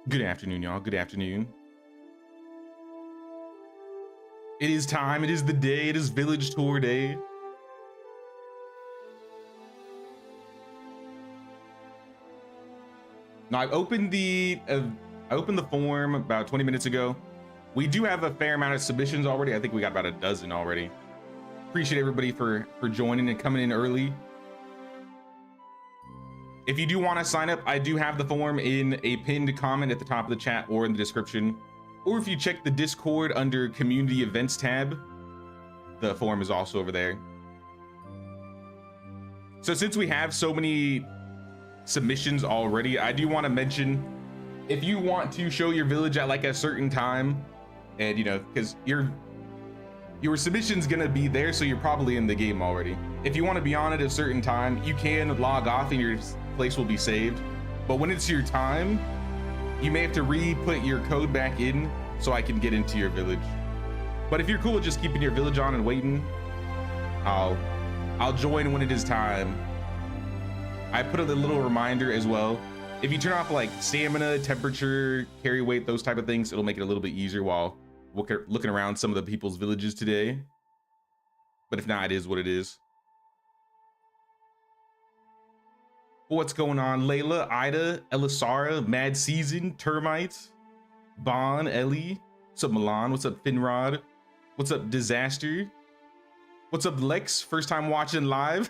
Good afternoon, y'all. Good afternoon. It is time. It is the day. It is village tour day. Now, I opened the form about 20 minutes ago. We do have a fair amount of submissions already. I think we got about a dozen already. Appreciate everybody for joining and coming in early. If you do want to sign up, I do have the form in a pinned comment at the top of the chat or in the description. Or if you check the Discord under Community Events tab, the form is also over there. So since we have so many submissions already, I do want to mention, if you want to show your village at like a certain time, and you know, because your submission's gonna be there, so you're probably in the game already. If you want to be on at a certain time, you can log off and your place will be saved. But when it's your time, you may have to re-put your code back in so I can get into your village. But if you're cool with just keeping your village on and waiting, I'll join when it is time. I put a little reminder as well. If you turn off like stamina, temperature, carry weight, those type of things, it'll make it a little bit easier while looking around some of the people's villages today. But if not, it is what it is. What's going on? Layla, Ida, Elisara, Mad Season, Termite, Bon, Ellie. What's up, Milan? What's up, Finrod? What's up, Disaster? What's up, Lex? First time watching live.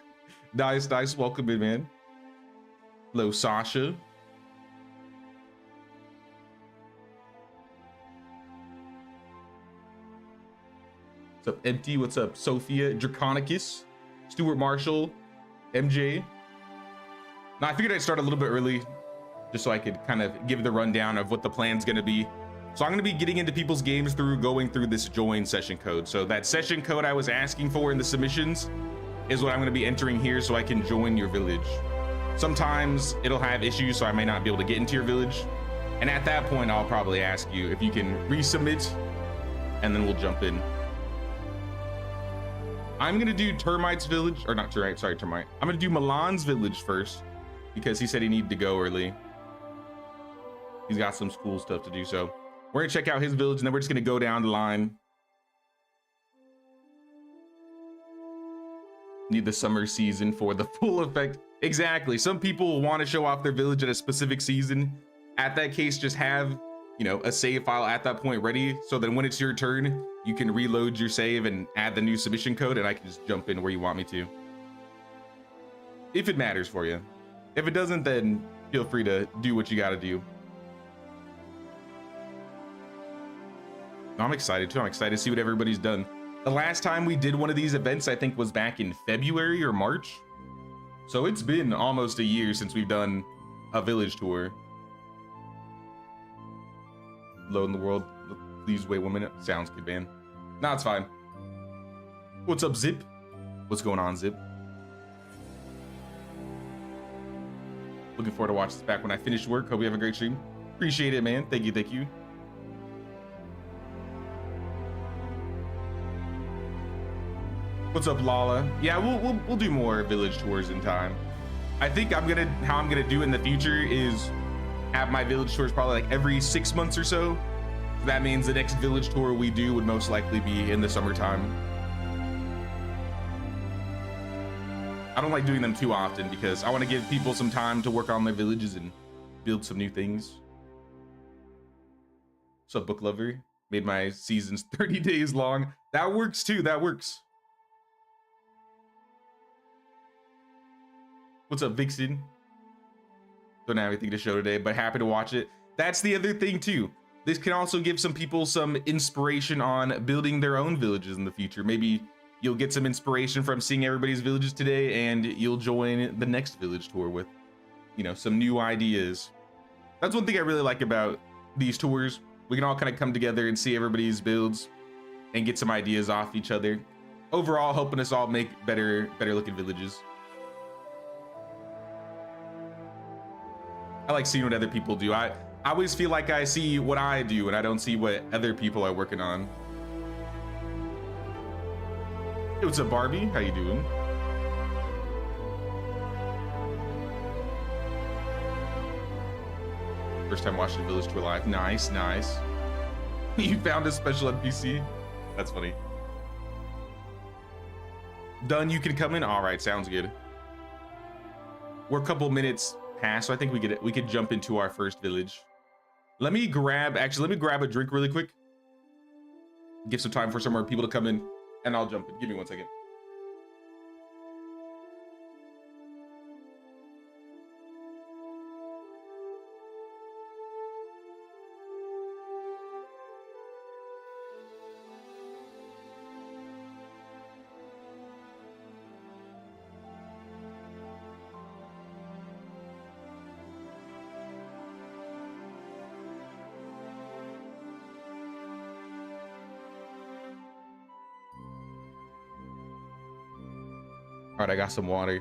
Nice. Welcome in, man. Hello, Sacha. What's up, Empty? What's up, Sophia? Draconicus, Stuart Marshall, MJ. Now, I figured I'd start a little bit early just so I could kind of give the rundown of what the plan's going to be. So I'm going to be getting into people's games through going through this join session code. So that session code I was asking for in the submissions is what I'm going to be entering here so I can join your village. Sometimes it'll have issues, so I may not be able to get into your village. And at that point, I'll probably ask you if you can resubmit, and then we'll jump in. I'm going to do Termite's village, or not Termite, sorry, Termite. I'm going to do Milan's village first, because he said he needed to go early. He's got some cool stuff to do, so we're gonna check out his village, and then we're just gonna go down the line. Need the summer season for the full effect. Exactly. Some people want to show off their village at a specific season. At that case, just have, you know, a save file at that point ready, so that when it's your turn, you can reload your save and add the new submission code, and I can just jump in where you want me to. If it matters for you. If it doesn't, then feel free to do what you got to do. I'm excited too. I'm excited to see what everybody's done. The last time we did one of these events, I think, was back in February or March. So it's been almost a year since we've done a village tour. Low in the world. Please wait 1 minute. Sounds good, man. Nah, it's fine. What's up, Zip? What's going on, Zip? Looking forward to watch this back when I finish work. Hope you have a great stream. Appreciate it, man. Thank you. What's up, Lala? Yeah, we'll do more village tours in time. I think how I'm gonna do in the future is have my village tours probably like every 6 months or so. That means the next village tour we do would most likely be in the summertime. I don't like doing them too often because I want to give people some time to work on their villages and build some new things. What's up, Book Lover? Made my seasons 30 days long. That works too, that works. What's up, Vixen? Don't have anything to show today, but happy to watch it. That's the other thing too. This can also give some people some inspiration on building their own villages in the future. Maybe you'll get some inspiration from seeing everybody's villages today, and you'll join the next village tour with, you know, some new ideas. That's one thing I really like about these tours. We can all kind of come together and see everybody's builds and get some ideas off each other. Overall, helping us all make better looking villages. I like seeing what other people do. I always feel like I see what I do, and I don't see what other people are working on. Hey, what's up, Barbie? How you doing? First time watching a village tour live. Nice, nice. You found a special NPC. That's funny. Done, you can come in. All right, sounds good. We're a couple minutes past, so I think we could jump into our first village. Let me grab a drink really quick. Give some time for some more people to come in, and I'll jump in. Give me 1 second. All right, I got some water.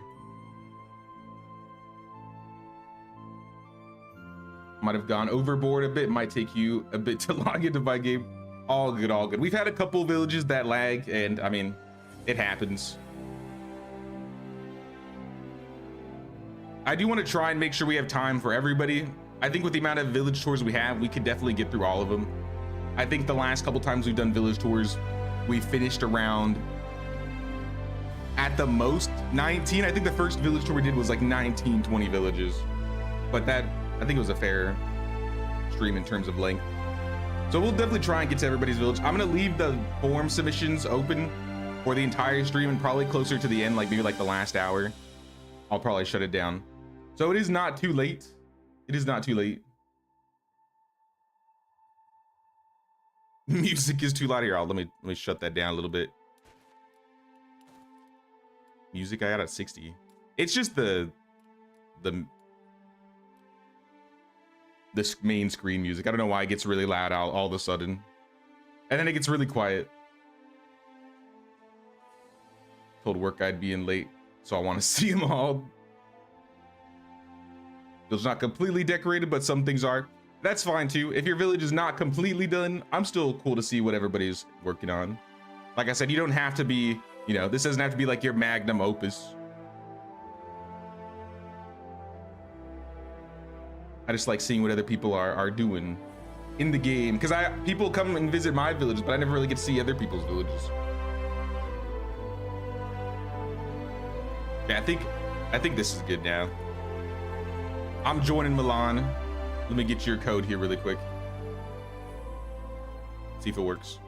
Might have gone overboard a bit. Might take you a bit to log into my game. All good, all good. We've had a couple villages that lag, and I mean, it happens. I do want to try and make sure we have time for everybody. I think with the amount of village tours we have, we could definitely get through all of them. I think the last couple times we've done village tours, we finished around, at the most, 19. I think the first village tour we did was like 19, 20 villages. But that, I think it was a fair stream in terms of length. So we'll definitely try and get to everybody's village. I'm gonna leave the form submissions open for the entire stream, and probably closer to the end, like maybe like the last hour, I'll probably shut it down. So it is not too late. It is not too late. Music is too loud here. Let me shut that down a little bit. Music I got at 60. It's just the main screen music. I don't know why it gets really loud all of a sudden, and then it gets really quiet. Told work I'd be in late, so I want to see them all. It's not completely decorated, but some things are. That's fine too. If your village is not completely done, I'm still cool to see what everybody's working on. Like I said, you don't have to be, you know, this doesn't have to be like your magnum opus. I just like seeing what other people are doing in the game, because people come and visit my villages, but I never really get to see other people's villages. Yeah, I think this is good now. I'm joining Milan. Let me get your code here really quick. See if it works.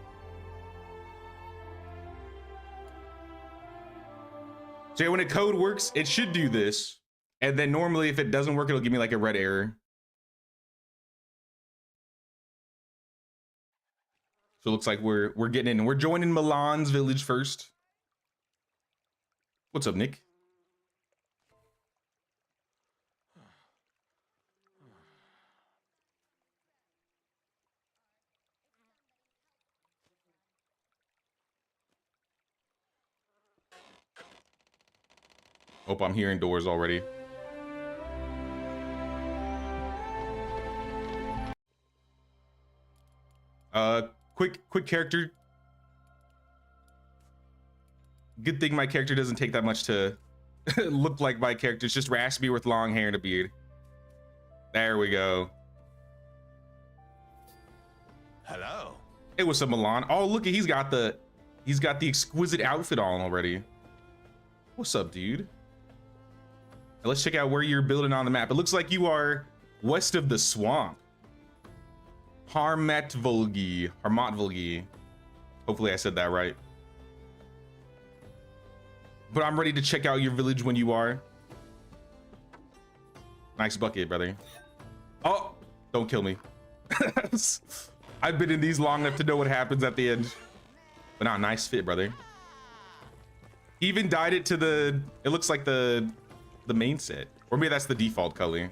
So yeah, when a code works, it should do this. And then normally if it doesn't work, it'll give me like a red error. So it looks like we're getting in. We're joining Milan's village first. What's up, Nick? Hope I'm hearing doors already. Quick character. Good thing my character doesn't take that much to look like my character. It's just raspy with long hair and a beard. There we go. Hello. It was some Milan. Oh, look, he's got the exquisite outfit on already. What's up, dude? Let's check out where you're building on the map. It looks like you are west of the swamp. Harmatvölgy. Hopefully I said that right. But I'm ready to check out your village when you are. Nice bucket, brother. Oh, don't kill me. I've been in these long enough to know what happens at the end. But nah, nice fit, brother. Even dyed it to the, it looks like the main set. Or maybe that's the default color.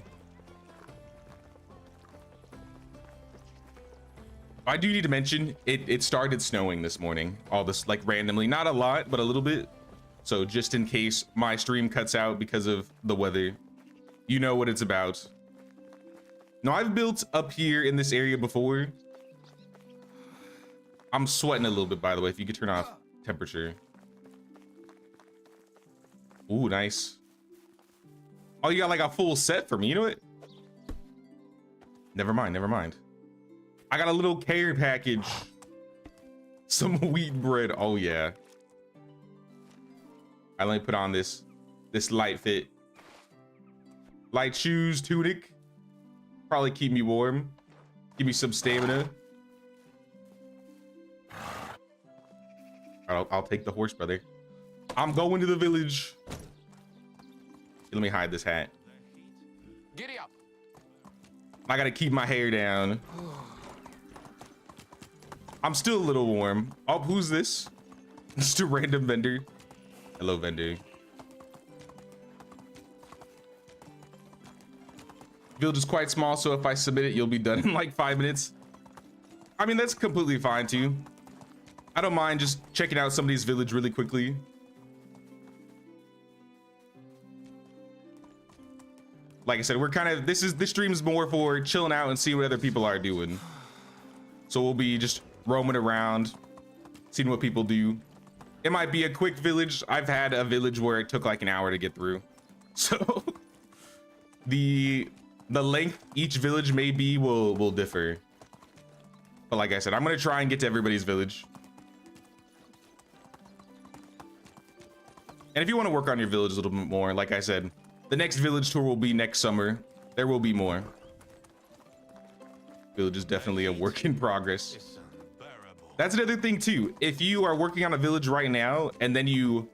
I do need to mention, it started snowing this morning. All this, like, randomly. Not a lot, but a little bit. So just in case my stream cuts out because of the weather, you know what it's about. Now, I've built up here in this area before. I'm sweating a little bit, by the way, if you could turn off temperature. Ooh, nice. Oh, you got like a full set for me. You know what? Never mind, never mind. I got a little care package. Some wheat bread. Oh yeah. I let me put on this light fit. Light shoes, tunic. Probably keep me warm. Give me some stamina. I'll take the horse, brother. I'm going to the village. Let me hide this hat. Giddy up. I gotta keep my hair down. I'm still a little warm. Oh, who's this? Just a random vendor. Hello, vendor. Village is quite small, so if I submit it, you'll be done in like 5 minutes. I mean, that's completely fine too. I don't mind just checking out somebody's village really quickly. Like I said, we're kind of, this stream is more for chilling out and seeing what other people are doing. So we'll be just roaming around, seeing what people do. It might be a quick village. I've had a village where it took like an hour to get through. So the length each village may be will differ. But like I said, I'm gonna try and get to everybody's village. And if you want to work on your village a little bit more, like I said, the next village tour will be next summer. There will be more. Village is definitely a work in progress. That's another thing too. If you are working on a village right now and then you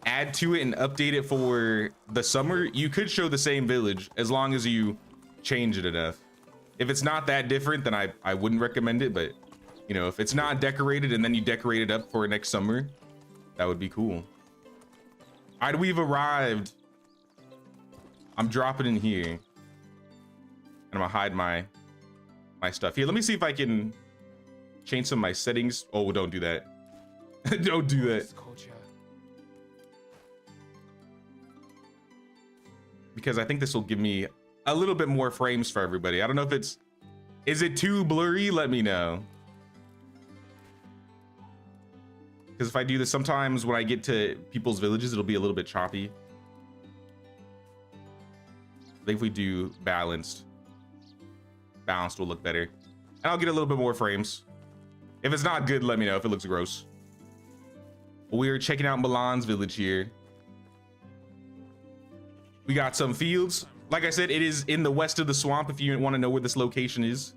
add to it and update it for the summer, you could show the same village as long as you change it enough. If it's not that different, then I wouldn't recommend it. But you know, if it's not decorated and then you decorate it up for next summer, that would be cool. All right, we've arrived. I'm dropping in here and I'm gonna hide my stuff here. Let me see if I can change some of my settings. Oh, don't do that. Don't do that. Because I think this will give me a little bit more frames for everybody. I don't know if is it too blurry? Let me know. Because if I do this, sometimes when I get to people's villages, it'll be a little bit choppy. I think if we do balanced will look better. And I'll get a little bit more frames. If it's not good, let me know if it looks gross. We're checking out Milan's village here. We got some fields. Like I said, it is in the west of the swamp if you want to know where this location is.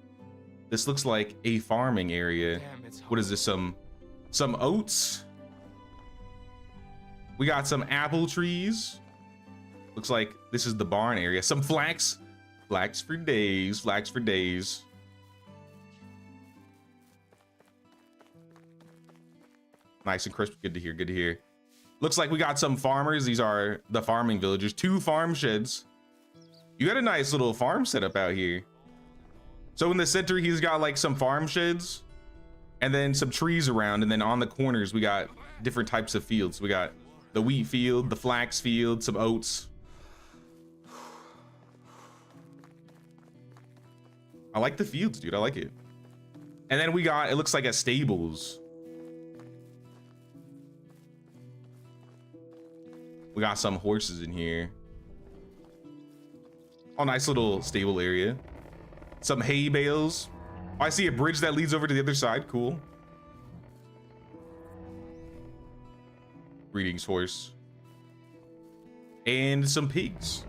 This looks like a farming area. What is this? Some oats. We got some apple trees. Looks like this is the barn area. Some flax. Flax for days. Flax for days. Nice and crisp. Good to hear. Good to hear. Looks like we got some farmers. These are the farming villagers. 2 farm sheds. You got a nice little farm setup out here. So in the center, he's got like some farm sheds and then some trees around. And then on the corners, we got different types of fields. We got the wheat field, the flax field, some oats. I like the fields, dude. I like it. And then we got, it looks like a stables. We got some horses in here. Oh, nice little stable area. Some hay bales. Oh, I see a bridge that leads over to the other side. Cool. Greetings, horse. And some pigs.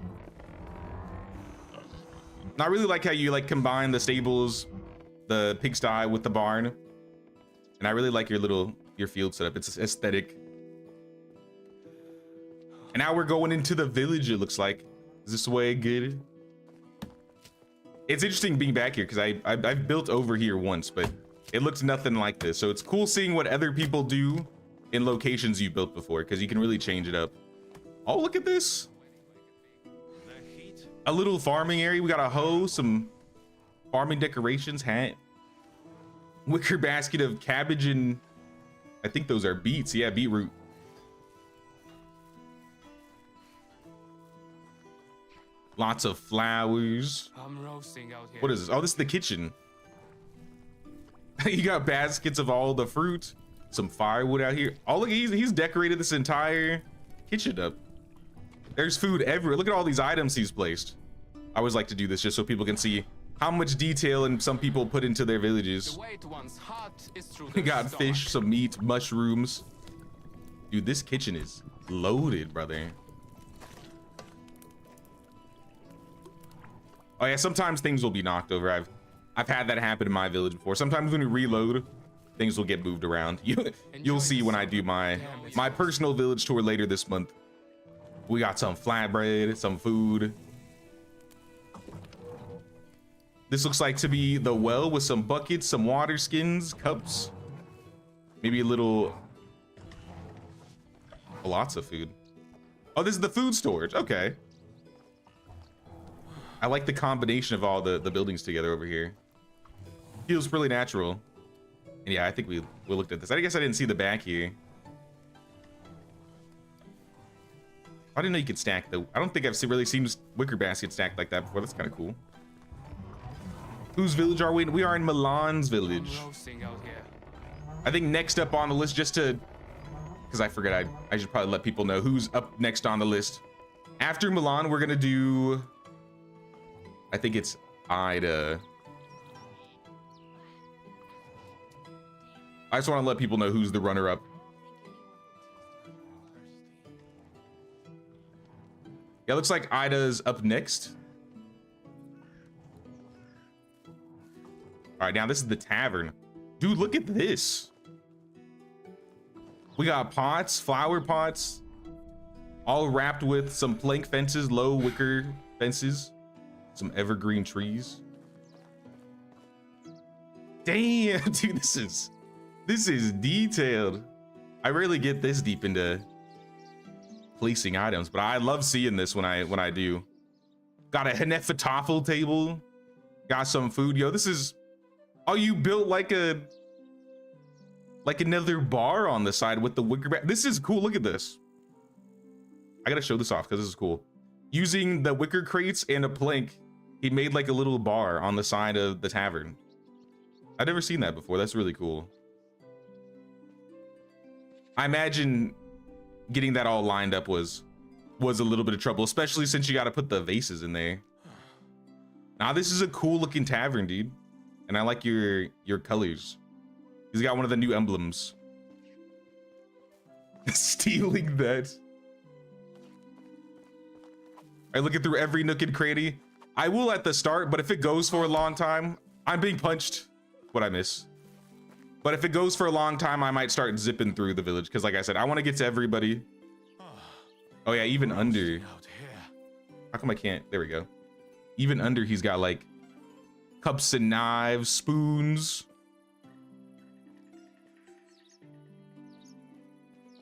I really like how you like combine the stables, the pigsty with the barn. And I really like your field setup. It's aesthetic. And now we're going into the village, it looks like. Is this the way I get it? It's interesting being back here because I've built over here once, but it looks nothing like this. So it's cool seeing what other people do in locations you built before because you can really change it up. Oh, look at this. A little farming area. We got a hoe, some farming decorations, hat, wicker basket of cabbage, and I think those are beets. Yeah, beetroot. Lots of flowers. I'm roasting out here. What is this? Oh, this is the kitchen. You got baskets of all the fruit, some firewood out here. Oh, look, he's decorated this entire kitchen up. There's food everywhere. Look at all these items he's placed. I always like to do this just so people can see how much detail and some people put into their villages. The way to one's heart is through We the got stomach. fish, some meat, mushrooms. Dude, this kitchen is loaded, brother. Oh yeah, sometimes things will be knocked over. I've had that happen in my village before. Sometimes when you reload, things will get moved around. You'll see when I do my personal village tour later this month. We got some flatbread, some food. This looks like to be the well with some buckets, some water skins, cups, maybe a little, lots of food. Oh, this is the food storage. Okay. I like the combination of all the buildings together over here. Feels really natural. And yeah, I think we looked at this. I guess I didn't see the back here. I didn't know you could stack though. I don't think I've really seen wicker baskets stacked like that before. That's kind of cool. Whose village are we in? We are in Milan's village. I think next up on the list, just to, because I forget, I should probably let people know who's up next on the list. After Milan, we're gonna do, I think it's Ida. I just want to let people know who's the runner-up. Yeah, looks like Ida's up next. All right, now this is the tavern. Dude, look at this. We got pots, flower pots, all wrapped with some plank fences, low wicker fences, some evergreen trees. Damn, dude, this is detailed. I rarely get this deep into placing items, but I love seeing this when I do. Got a Hanefetafel table. Got some food. Yo, this is, oh, you built like another bar on the side with the wicker back. This is cool. Look at this. I gotta show this off because this is cool. Using the wicker crates and a plank, he made like a little bar on the side of the tavern. I've never seen that before. That's really cool. I imagine getting that all lined up was a little bit of trouble, especially since you got to put the vases in there. Now this is a cool looking tavern, dude, and I like your colors. He's got one of the new emblems. Stealing that. I looking through every nook and cranny. I will at the start, but if it goes for a long time, I'm being punched. What I miss. But if it goes for a long time, I might start zipping through the village because, like I said, I want to get to everybody. Oh yeah, even under. How come I can't? There we go. Even under, he's got like cups and knives, spoons.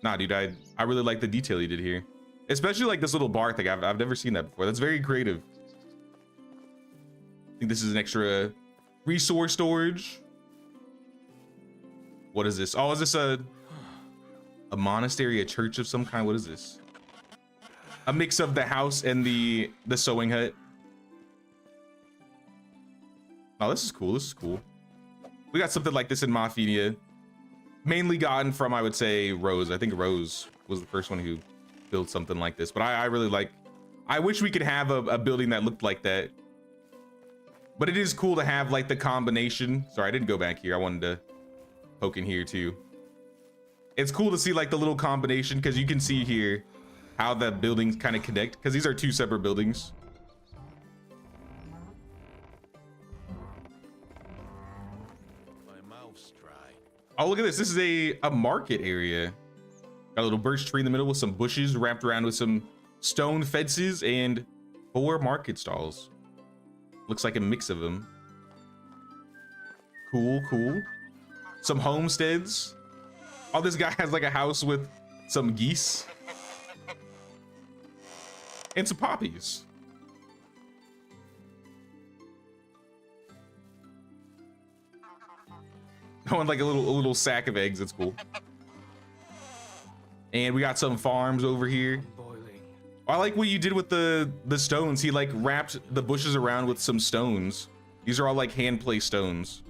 Nah, dude, I really like the detail he did here, especially like this little bar thing. I've never seen that before. That's very creative. I think this is an extra resource storage. What is this? Oh, is this a monastery, a church of some kind? What is this? A mix of the house and the sewing hut. Oh, this is cool. This is cool. We got something like this in Mafia. Mainly gotten from, I would say, Rose. I think Rose was the first one who built something like this. But I really like, I wish we could have a building that looked like that. But it is cool to have like the combination. Sorry, I didn't go back here. I wanted to poke in here too. It's cool to see like the little combination because you can see here how the buildings kind of connect because these are two separate buildings. Oh, look at this. This is a market area. Got a little birch tree in the middle with some bushes wrapped around with some stone fences and 4 market stalls. Looks like a mix of them. Cool, cool. Some homesteads. Oh, this guy has like a house with some geese. And some poppies. Oh, and like a little sack of eggs. That's cool. And we got some farms over here. I like what you did with the stones. He like wrapped the bushes around with some stones. These are all like hand placed stones.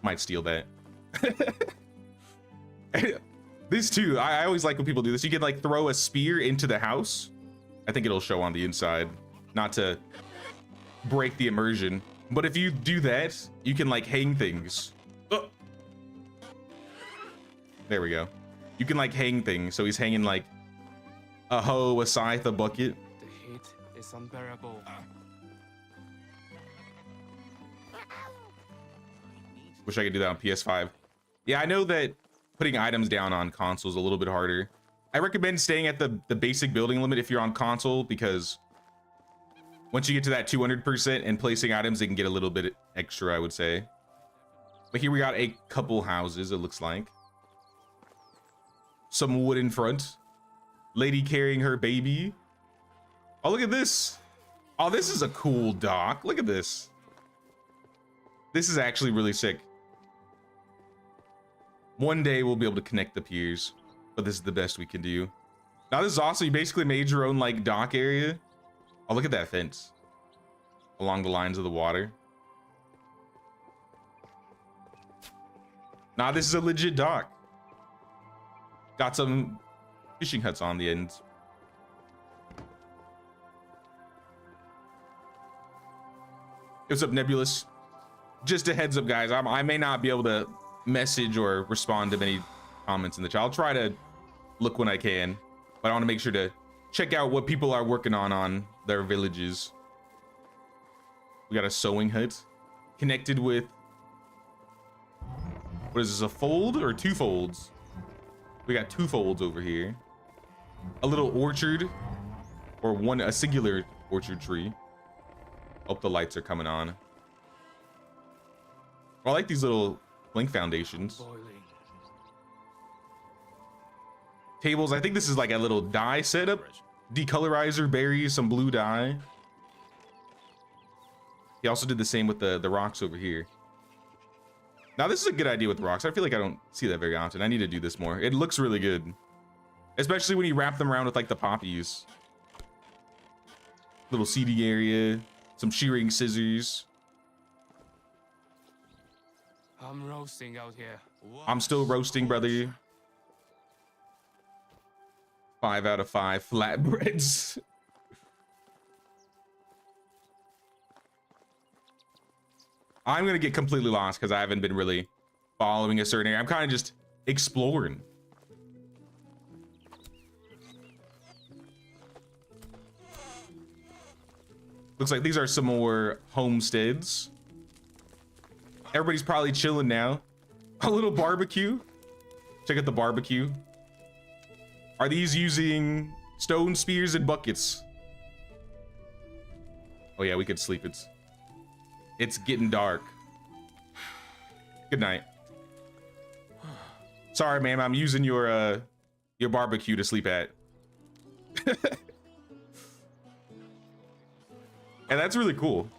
Might steal that. This too, I always like when people do this. You can like throw a spear into the house. I think it'll show on the inside. Not to break the immersion. But if you do that, you can like hang things. Oh. There we go. You can like hang things. So he's hanging like a hoe, a scythe, a bucket. The heat is unbearable. Wish I could do that on PS5. Yeah, I know that putting items down on console is a little bit harder. I recommend staying at the basic building limit if you're on console, because once you get to that 200% and placing items, it can get a little bit extra, I would say. But here we got a couple houses, it looks like. Some wood in front. Lady carrying her baby. Oh, look at this. Oh, this is a cool dock. Look at this. This is actually really sick. One day we'll be able to connect the piers, but this is the best we can do. Now this is awesome. You basically made your own like dock area. Oh, look at that fence along the lines of the water. Now this is a legit dock. Got some fishing huts on the ends. What's up, Nebulous? Just a heads up, guys. I may not be able to message or respond to many comments in the chat. I'll try to look when I can, but I want to make sure to check out what people are working on their villages. We got a sewing hut connected with, what is this, a fold or two folds? We got two folds over here. A little orchard, or a singular orchard tree. Hope the lights are coming on. I like these little blink foundations. Tables, I think this is like a little dye setup. Decolorizer, berries, some blue dye. He also did the same with the rocks over here. Now this is a good idea with rocks. I feel like I don't see that very often. I need to do this more. It looks really good. Especially when you wrap them around with like the poppies. Little seating area, some shearing scissors. I'm roasting out here. I'm still roasting, brother. 5 out of 5 flatbreads. I'm gonna get completely lost because I haven't been really following a certain area. I'm kind of just exploring. Looks like these are some more homesteads. Everybody's probably chilling now. A little barbecue. Check out the barbecue. Are these using stone spears and buckets? Oh yeah, we could sleep. It's getting dark. Good night. Sorry, ma'am. I'm using your barbecue to sleep at. And that's really cool.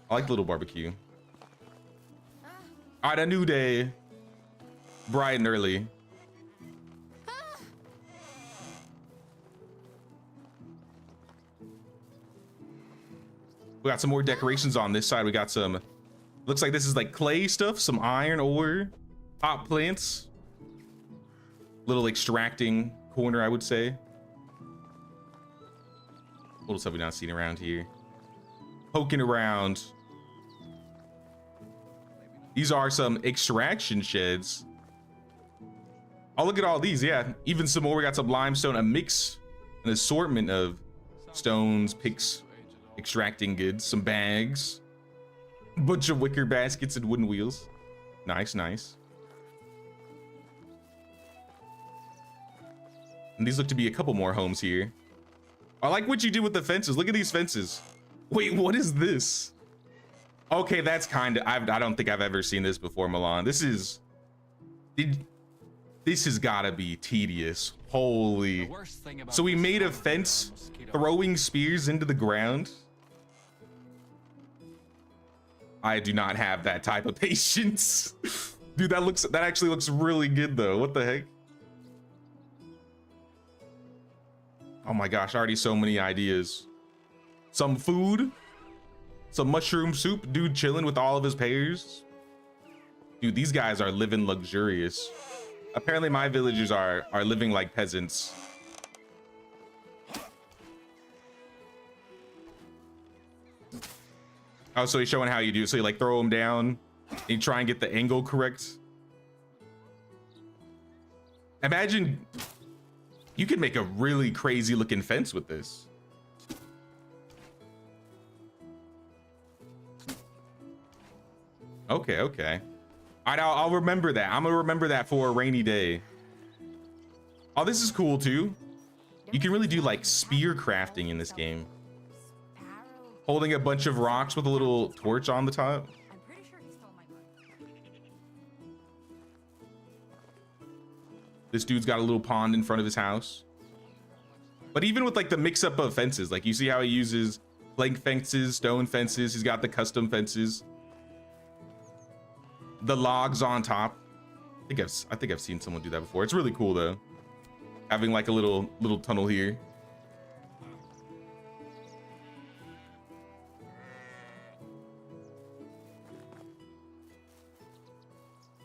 I like the little barbecue. All right, a new day. Bright and early. We got some more decorations on this side. We got some, looks like this is like clay stuff, some iron ore, pot plants, little extracting corner, I would say. What else have we not seen around here? Poking around. These are some extraction sheds. Oh, look at all these. Yeah, even some more. We got some limestone, a mix, an assortment of stones, picks, extracting goods, some bags, bunch of wicker baskets and wooden wheels. Nice, nice. And these look to be a couple more homes here. I like what you did with the fences. Look at these fences. Wait, what is this? Okay, that's kind of, I don't think I've ever seen this before, Milan. This has gotta be tedious. Holy. So we made a fence throwing spears into the ground. I do not have that type of patience. Dude, that actually looks really good though. What the heck? Oh my gosh, already so many ideas. Some food, some mushroom soup, dude chilling with all of his pears. Dude, these guys are living luxurious. Apparently my villagers are living like peasants. Oh, so he's showing how you do. So you like throw him down and you try and get the angle correct. Imagine you could make a really crazy looking fence with this. Okay, okay. All right, I'll remember that. I'm gonna remember that for a rainy day. Oh, this is cool too. You can really do like spear crafting in this game. Holding a bunch of rocks with a little torch on the top. This dude's got a little pond in front of his house. But even with like the mix up of fences, like you see how he uses plank fences, stone fences. He's got the custom fences. The logs on top. I think I've seen someone do that before. It's really cool though. Having like a little tunnel here.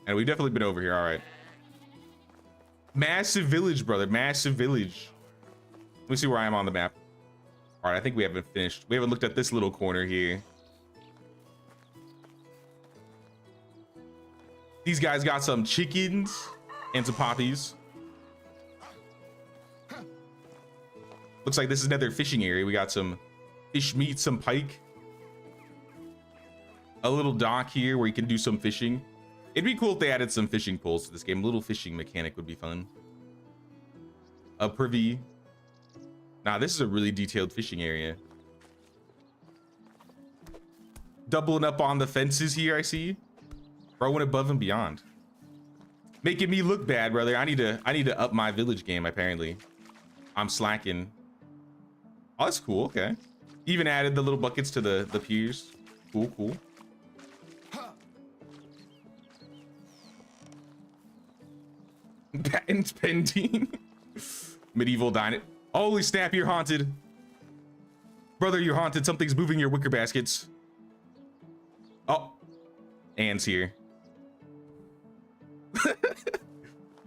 And we've definitely been over here. All right. Massive village, brother. Massive village. Let me see where I am on the map. All right, I think we haven't finished. We haven't looked at this little corner here. These guys got some chickens and some poppies. Looks like this is another fishing area. We got some fish meat, some pike. A little dock here where you can do some fishing. It'd be cool if they added some fishing poles to this game. A little fishing mechanic would be fun. A privy. Nah, this is a really detailed fishing area. Doubling up on the fences here, I see. Throwing above and beyond. Making me look bad, brother. I need to up my village game, apparently. I'm slacking. Oh, that's cool. Okay. Even added the little buckets to the piers. Cool, cool. Patent pending. Medieval Dynasty. Holy snap, you're haunted. Brother, you're haunted. Something's moving your wicker baskets. Oh. Anne's here.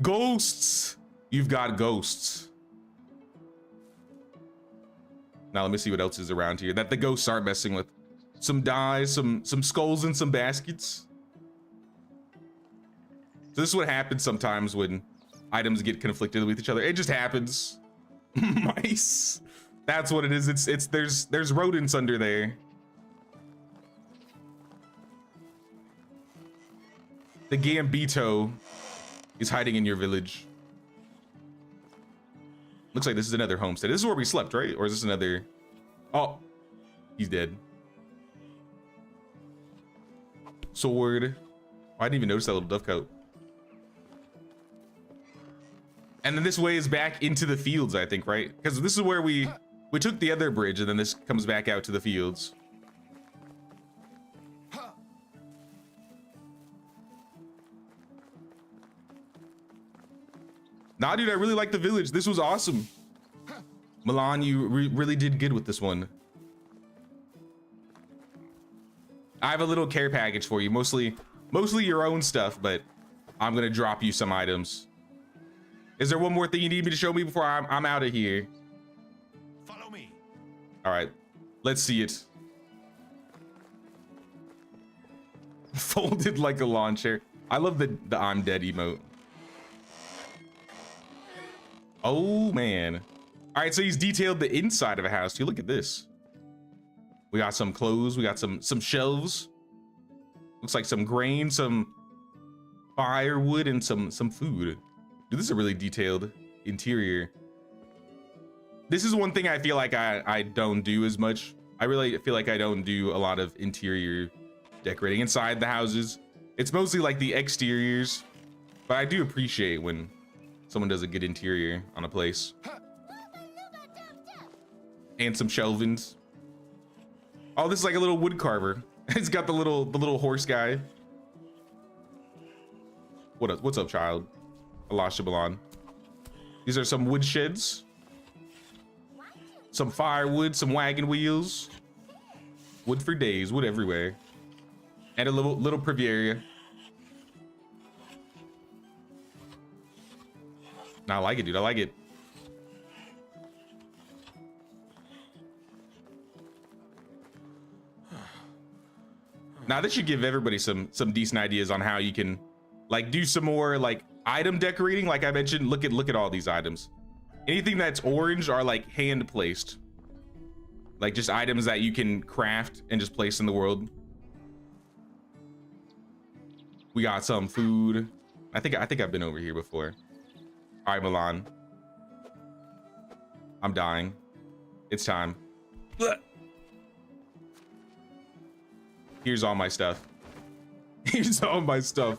Ghosts. You've got ghosts. Now let me see what else is around here that the ghosts aren't messing with. Some dyes, some skulls and some baskets. So this is what happens sometimes when items get conflicted with each other. It just happens. Mice. That's what it is. It's there's rodents under there. The Gambito is hiding in your village. Looks like this is another homestead. This is where we slept, right? Or is this another? Oh, he's dead. Sword. Oh, I didn't even notice that little dovecote. And then this way is back into the fields, I think, right? Because this is where we took the other bridge, and then this comes back out to the fields. Nah, dude, I really like the village. This was awesome. Milan, you really did good with this one. I have a little care package for you, mostly your own stuff, but I'm gonna drop you some items. Is there one more thing you need me to show me before I'm out of here? Follow me. All right, let's see it. Folded like a lawn chair. I love the I'm dead emote. Oh man. All right, so he's detailed the inside of a house too. Look at this. We got some clothes, we got some shelves. Looks like some grain, some firewood, and some food. Dude, this is a really detailed interior. This is one thing I feel like I don't do as much. I really feel like I don't do a lot of interior decorating inside the houses. It's mostly like the exteriors, but I do appreciate when someone does a good interior on a place. And some shelvings. Oh, this is like a little wood carver. It's got the little horse guy. What's up, child? Alasha Balan. These are some wood sheds. Some firewood, some wagon wheels. Wood for days, wood everywhere. And a little privy area. I like it, dude. I like it. Now this should give everybody some decent ideas on how you can like do some more like item decorating. Like I mentioned, look at all these items. Anything that's orange are like hand placed, like just items that you can craft and just place in the world. We got some food. I think I've been over here before. All right, Milan. I'm dying. It's time. Here's all my stuff. Here's all my stuff.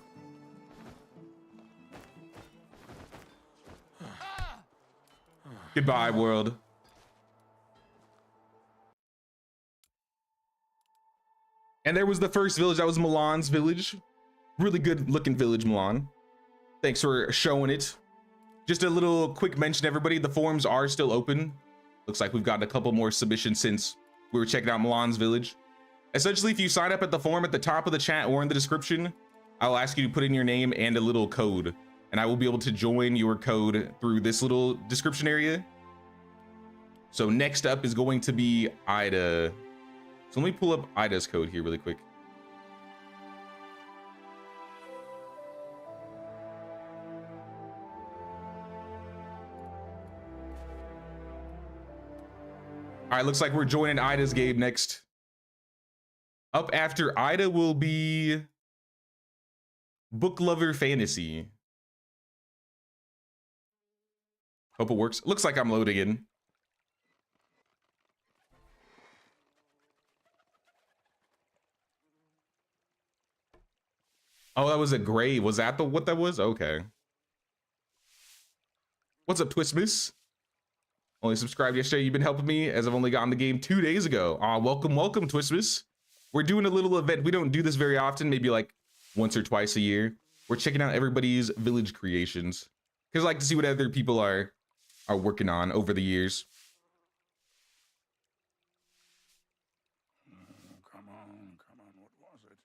Goodbye, world. And there was the first village. That was Milan's village. Really good looking village, Milan. Thanks for showing it. Just a little quick mention, everybody. The forums are still open. Looks like we've gotten a couple more submissions since we were checking out Milan's village. Essentially, if you sign up at the forum at the top of the chat or in the description, I'll ask you to put in your name and a little code, and I will be able to join your code through this little description area. So next up is going to be Ida. So let me pull up Ida's code here really quick. All right, looks like we're joining Ida's game next. Up after Ida will be Book Lover Fantasy. Hope it works. Looks like I'm loading in. Oh, that was a gray. Was that what that was? Okay. What's up, Twistmas? Only subscribed yesterday. You've been helping me as I've only gotten the game 2 days ago. Welcome, Twistmas. We're doing a little event. We don't do this very often, maybe like once or twice a year. We're checking out everybody's village creations because I like to see what other people are working on over the years. Come on, what was it?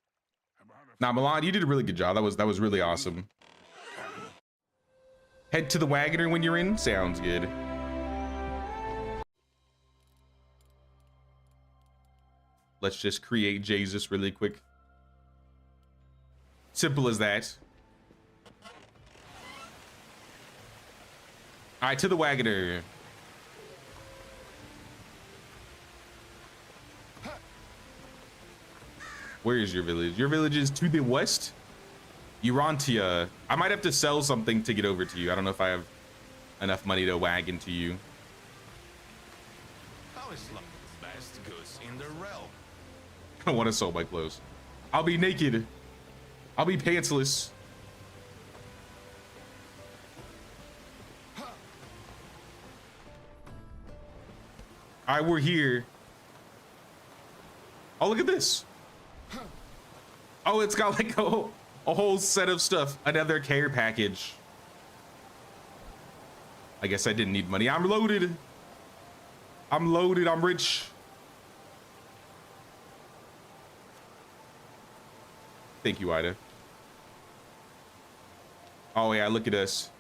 Now, Milan, you did a really good job. That was really awesome. Head to the wagoner when you're in. Sounds good. Let's just create Jesus really quick. Simple as that. All right, to the wagoner. Where is your village? Your village is to the west. Urantia. I might have to sell something to get over to you. I don't know if I have enough money to wagon to you. How is luck? Best goods in the realm. I don't want to sell my clothes. I'll be naked. I'll be pantsless. All right, we're here. Oh, look at this. Oh, it's got like a whole set of stuff. Another care package. I guess I didn't need money. I'm loaded. I'm loaded. I'm rich. Thank you, Ida. Oh yeah, look at us.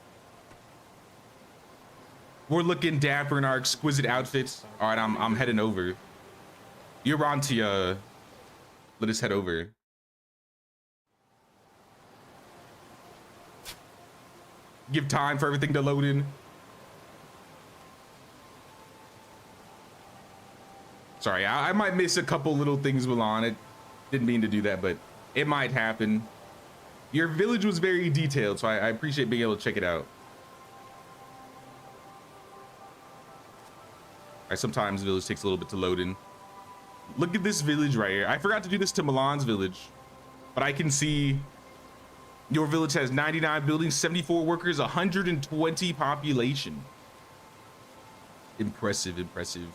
We're looking dapper in our exquisite outfits. All right, I'm heading over. Urantia. Let us head over. Give time for everything to load in. Sorry, I might miss a couple little things, Milan. It didn't mean to do that, but it might happen. Your village was very detailed, so I appreciate being able to check it out. All right, sometimes the village takes a little bit to load in. Look at this village right here. I forgot to do this to Milan's village, but I can see your village has 99 buildings, 74 workers, 120 population. Impressive, impressive.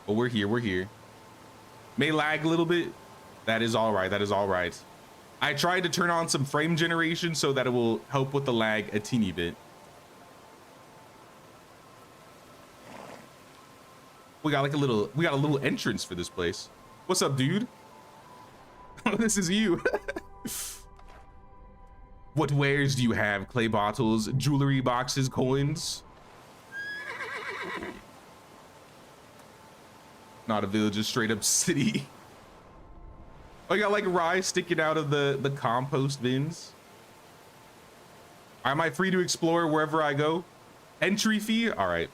But we're here, we're here. May lag a little bit. That is all right, that is all right. I tried to turn on some frame generation so that it will help with the lag a teeny bit. We got a little entrance for this place. What's up, dude? Oh, this is you. What wares do you have? Clay bottles, jewelry boxes, coins? Not a village, a straight up city. Oh, you got like rye sticking out of the compost bins. Am I free to explore wherever I go? Entry fee? All right.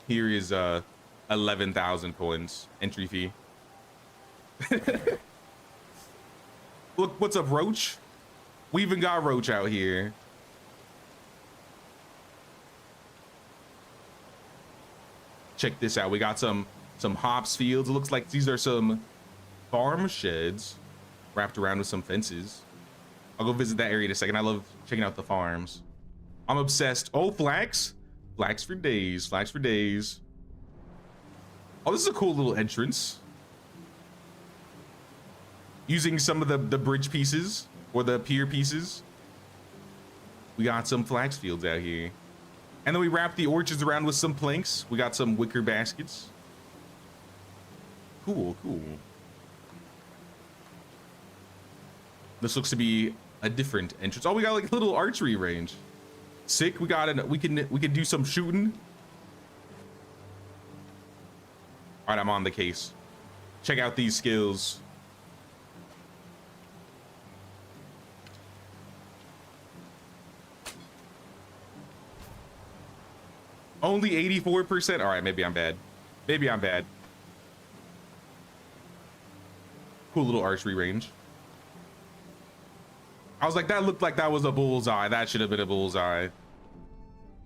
Here is 11,000 coins. Entry fee. Look, what's up, Roach? We even got Roach out here. Check this out. We got some hops fields. It looks like these are some farm sheds wrapped around with some fences. I'll go visit that area in a second. I love checking out the farms. I'm obsessed. Oh, flax. Flax for days. Flax for days. Oh, this is a cool little entrance. Using some of the bridge pieces or the pier pieces. We got some flax fields out here. And then we wrap the orchards around with some planks. We got some wicker baskets. Cool, cool. This looks to be a different entrance. Oh, we got like a little archery range. Sick. We got we can do some shooting. All right, I'm on the case. Check out these skills. Only 84%. All right, maybe I'm bad. Maybe I'm bad. Cool little archery range. I was like, that looked like that was a bullseye. That should have been a bullseye.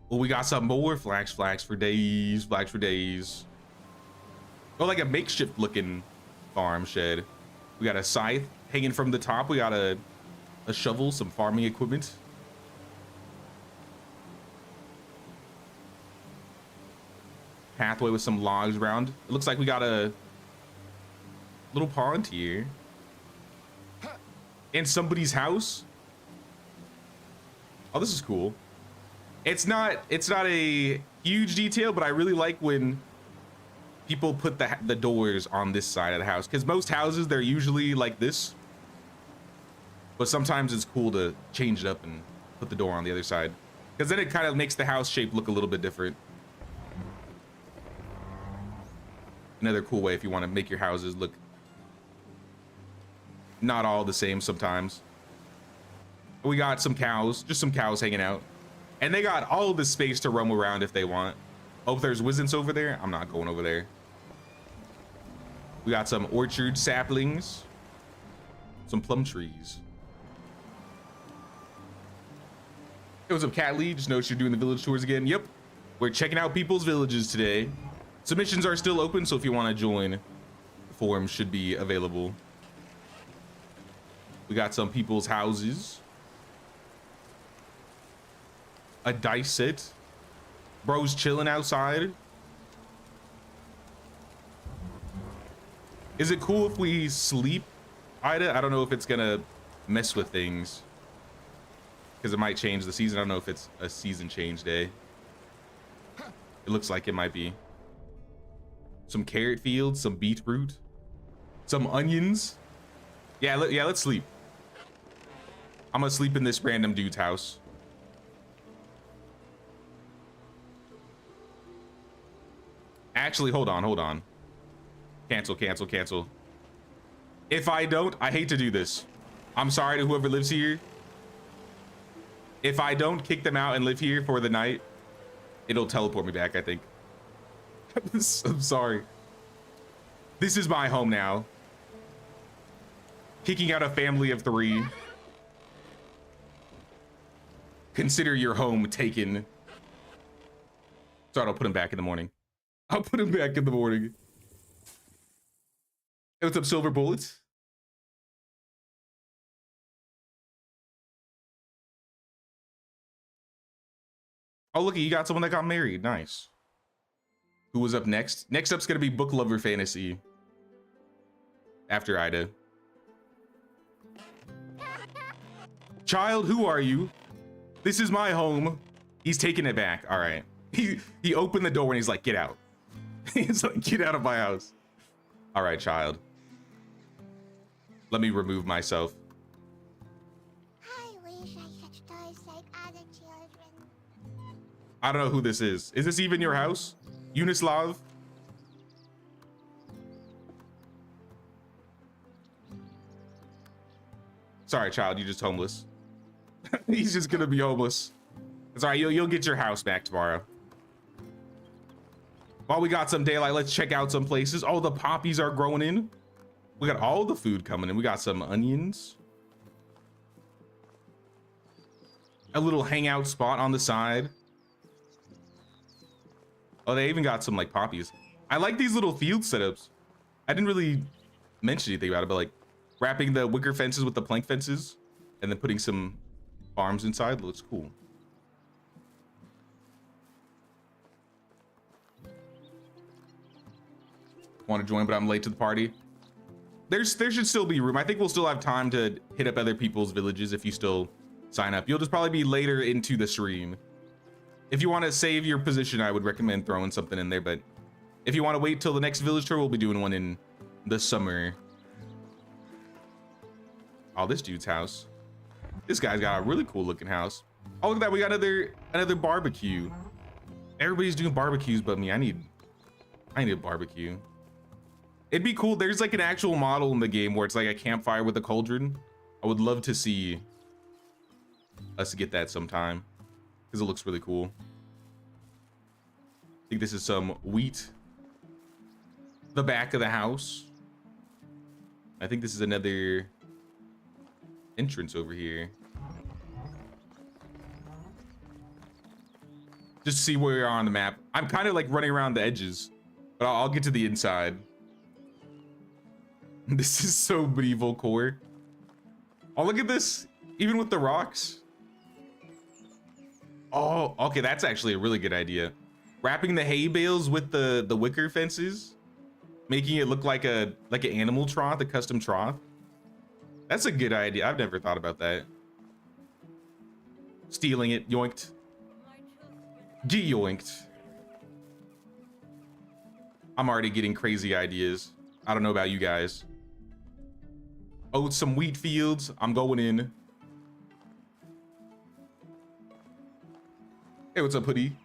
Well, we got some more flax for days. Flax for days. Oh, like a makeshift looking farm shed. We got a scythe hanging from the top. We got a shovel, some farming equipment. Pathway with some logs around. It looks like we got a little pond here. In somebody's house. Oh, this is cool. It's not a huge detail, but I really like when people put the doors on this side of the house, because most houses, they're usually like this. But sometimes it's cool to change it up and put the door on the other side, because then it kind of makes the house shape look a little bit different. Another cool way if you want to make your houses look not all the same sometimes. We got some cows, just some cows hanging out. And they got all of the space to roam around if they want. Oh, if there's wisents over there, I'm not going over there. We got some orchard saplings, some plum trees. Hey, what's up, Cat Lee? Just noticed you're doing the village tours again. Yep, we're checking out people's villages today. Submissions are still open, so if you want to join, the forums should be available. We got some people's houses. A dice set. Bro's chilling outside. Is it cool if we sleep, Ida? I don't know if it's gonna mess with things, because it might change the season. I don't know if it's a season change day. It looks like it might be. Some carrot fields, some beetroot, some onions. Yeah, let's sleep. I'm gonna sleep in this random dude's house. Actually, hold on. Cancel. If I don't, I hate to do this. I'm sorry to whoever lives here. If I don't kick them out and live here for the night, it'll teleport me back, I think. I'm sorry. This is my home now. Kicking out a family of 3. Consider your home taken. Sorry, I'll put him back in the morning. I'll put him back in the morning. Hey, what's up, Silver Bullets? Oh, look, you got someone that got married. Nice. Who was up next? Next up's gonna be Book Lover Fantasy. After Ida. Child, who are you? This is my home. He's taking it back. All right. He opened the door and he's like, get out. He's like, get out of my house. All right, child. Let me remove myself. I wish I had toys like other children. I don't know who this is. Is this even your house? Unislav? Sorry, child, you're just homeless. He's just gonna be homeless. It's all right, you'll get your house back tomorrow. While we got some daylight, let's check out some places. Oh, the poppies are growing in. We got all the food coming in. We got some onions. A little hangout spot on the side. Oh, they even got some like poppies. I like these little field setups. I didn't really mention anything about it, but like wrapping the wicker fences with the plank fences and then putting some farms inside looks cool. Want to join, but I'm late to the party. There should still be room. I think we'll still have time to hit up other people's villages if you still sign up. You'll just probably be later into the stream. If you want to save your position, I would recommend throwing something in there, but if you want to wait till the next village tour, we'll be doing one in the summer. Oh, this dude's house. This guy's got a really cool looking house. Oh, look at that. We got another barbecue. Everybody's doing barbecues but me. I need a barbecue. It'd be cool. There's like an actual model in the game where it's like a campfire with a cauldron. I would love to see us get that sometime because it looks really cool. I think this is some wheat. The back of the house. I think this is another entrance over here. Just to see where we are on the map. I'm kind of like running around the edges, but I'll get to the inside. This is so medieval core. Oh, look at this. Even with the rocks. Oh, okay. That's actually a really good idea. Wrapping the hay bales with the wicker fences, making it look like an animal trough, a custom trough. That's a good idea. I've never thought about that. Stealing it, yoinked. De-yoinked. I'm already getting crazy ideas. I don't know about you guys. Oh, some wheat fields. I'm going in. Hey, what's up, Hoodie?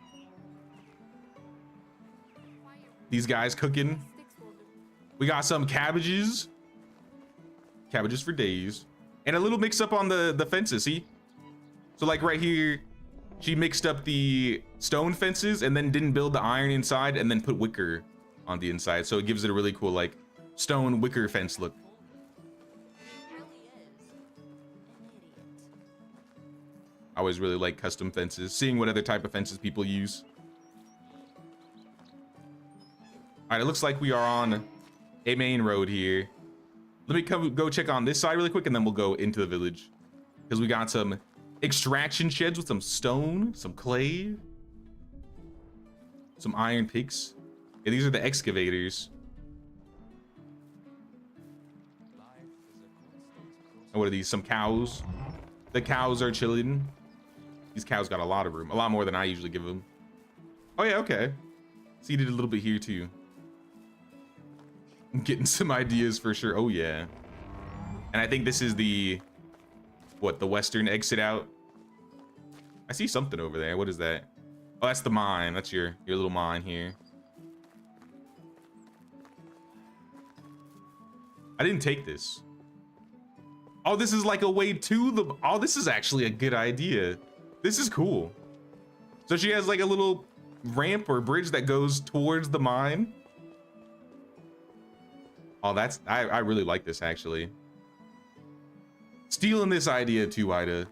These guys cooking. We got some cabbages. Cabbages for days. And a little mix up on the fences, see? So like right here, she mixed up the stone fences and then didn't build the iron inside and then put wicker on the inside. So it gives it a really cool like stone wicker fence look. I always really like custom fences, seeing what other type of fences people use. All right, it looks like we are on a main road here. Let me go check on this side really quick and then we'll go into the village. Because we got some extraction sheds with some stone, some clay, some iron picks. Yeah, these are the excavators. And what are these? Some cows. The cows are chilling. These cows got a lot of room, a lot more than I usually give them. Oh yeah, okay. Seeded a little bit here too. I'm getting some ideas for sure. Oh yeah. And I think this is the, what, the western exit out. I see something over there. What is that? Oh, that's the mine. That's your little mine here. I didn't take this. Oh, this is like a way to the, oh, this is actually a good idea. This is cool. So she has like a little ramp or bridge that goes towards the mine. Oh, that's, I really like this actually. Stealing this idea too, Ida.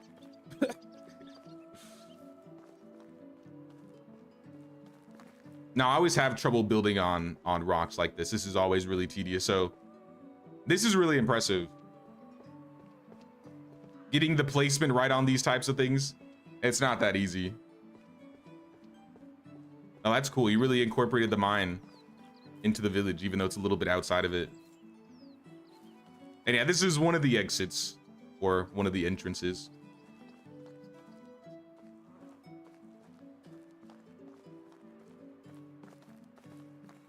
Now, I always have trouble building on rocks like this. This is always really tedious. So this is really impressive. Getting the placement right on these types of things, it's not that easy. Oh, that's cool. You really incorporated the mine into the village, even though it's a little bit outside of it. And yeah, this is one of the exits or one of the entrances.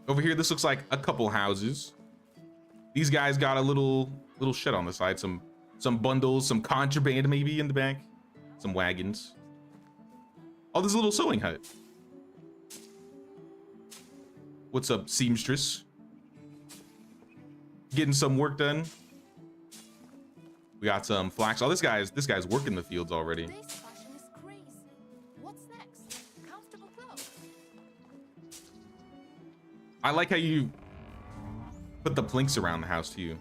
Over here, this looks like a couple houses. These guys got a little shed on the side, some bundles, some contraband maybe in the back, some wagons. Oh, there's a little sewing hut. What's up, seamstress? Getting some work done. We got some flax. Oh, this guy's working the fields already. This fashion is crazy. What's next? Comfortable clothes. I like how you put the plinks around the house too.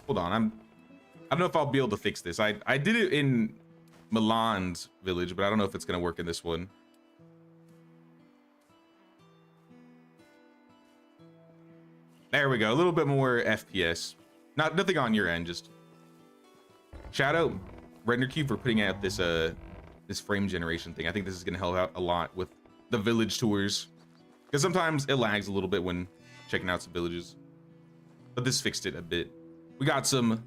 Hold on, I don't know if I'll be able to fix this. I did it in Milan's village, but I don't know if it's gonna work in this one. There we go, a little bit more FPS. Nothing on your end, just shout out Render Cube for putting out this this frame generation thing. I think this is gonna help out a lot with the village tours, because sometimes it lags a little bit when checking out some villages, but this fixed it a bit. We got some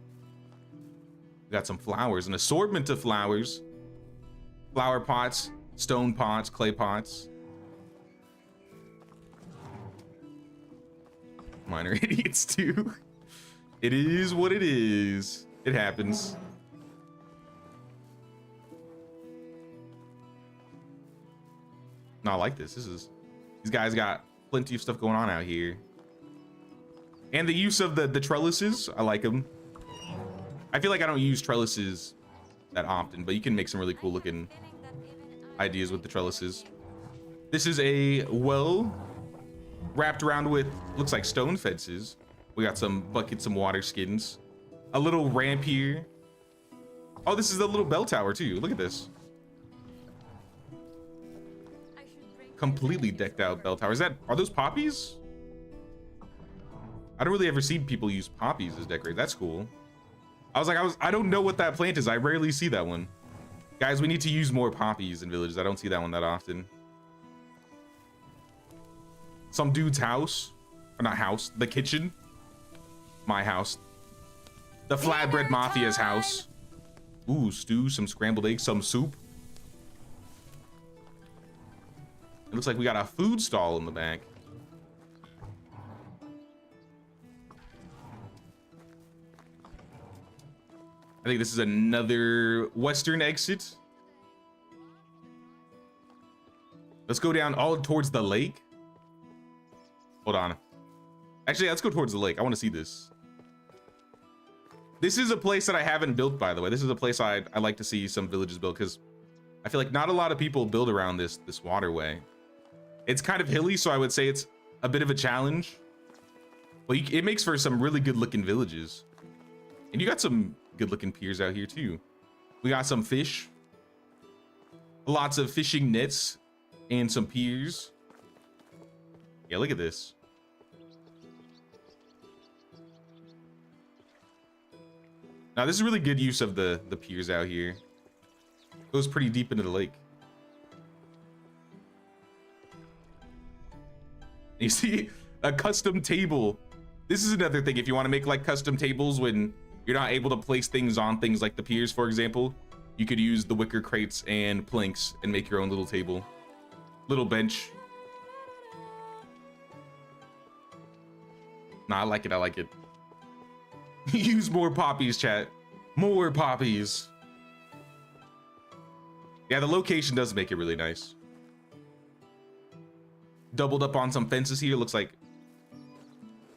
flowers, an assortment of flowers, flower pots, stone pots, clay pots. Mine are idiots too. It is what it is. It happens. No, I like this. These guys got plenty of stuff going on out here. And the use of the trellises, I like them. I feel like I don't use trellises that often, but you can make some really cool looking ideas with the trellises. This is a well wrapped around with, looks like stone fences. We got some buckets, some water skins, a little ramp here. Oh, this is a little bell tower too. Look at this. Completely decked out bell tower. Are those poppies? I don't really ever see people use poppies as decorate. That's cool. I don't know what that plant is. I rarely see that one. Guys, we need to use more poppies in villages. I don't see that one that often. Some dude's house, or not house, the kitchen. My house. The Flatbread Mafia's house. Ooh, stew, some scrambled eggs, some soup. It looks like we got a food stall in the back. I think this is another western exit. Let's go down all towards the lake. Hold on. Actually, let's go towards the lake. I want to see this. This is a place that I haven't built, by the way. This is a place I'd like to see some villages built, because I feel like not a lot of people build around this waterway. It's kind of hilly, so I would say it's a bit of a challenge. But it makes for some really good looking villages. And you got some good looking piers out here too. We got some fish. Lots of fishing nets and some piers. Yeah, look at this. Now this is really good use of the piers out here. Goes pretty deep into the lake. You see a custom table. This is another thing. If you want to make like custom tables when you're not able to place things on things like the piers, for example, you could use the wicker crates and planks and make your own little table, little bench. Nah, I like it. I like it. Use more poppies, chat. More poppies. Yeah, the location does make it really nice. Doubled up on some fences here. Looks like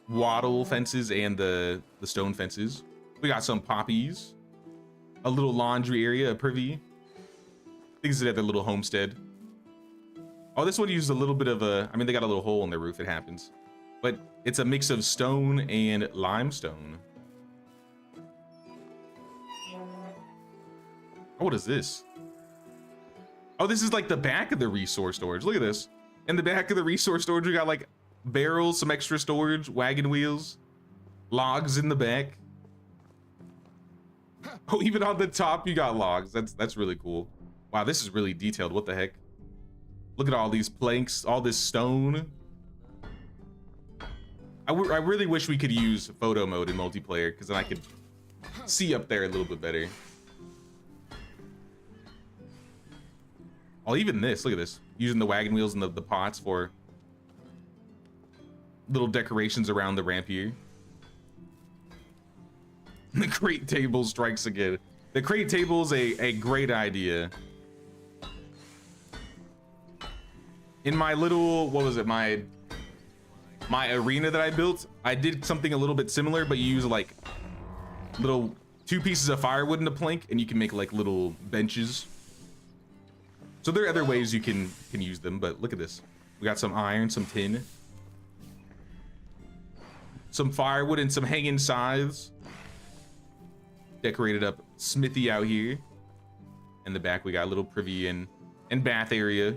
wattle fences and the stone fences. We got some poppies. A little laundry area, a privy. Things at their little homestead. Oh, this one used a little bit of a, I mean, they got a little hole in their roof, it happens. But it's a mix of stone and limestone. Oh, what is this? Oh, this is like the back of the resource storage. Look at this. In the back of the resource storage, we got like barrels, some extra storage, wagon wheels, logs in the back. Oh, even on the top, you got logs. That's really cool. Wow, this is really detailed. What the heck? Look at all these planks, all this stone. I really wish we could use photo mode in multiplayer, because then I could see up there a little bit better. Oh, even this, look at this. Using the wagon wheels and the pots for little decorations around the ramp here. The crate table strikes again. The crate table is a great idea. In my little, what was it, my arena that I built, I did something a little bit similar, but you use like little 2 pieces of firewood in a plank, and you can make like little benches. So there are other ways you can use them, but look at this. We got some iron, some tin, some firewood, and some hanging scythes. Decorated up smithy out here. In the back, we got a little privy and bath area.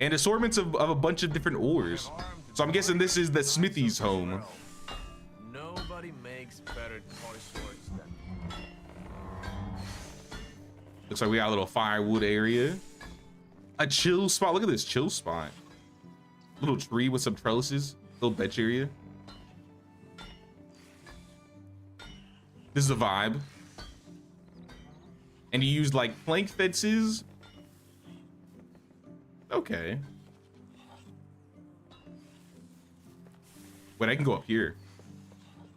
And assortments of a bunch of different ores. So I'm guessing this is the smithy's home. Nobody makes better toy swords than Looks like we got a little firewood area. A chill spot. Look at this chill spot. Little tree with some trellises. Little bench area. This is a vibe. And you used like plank fences. Okay. Wait, I can go up here.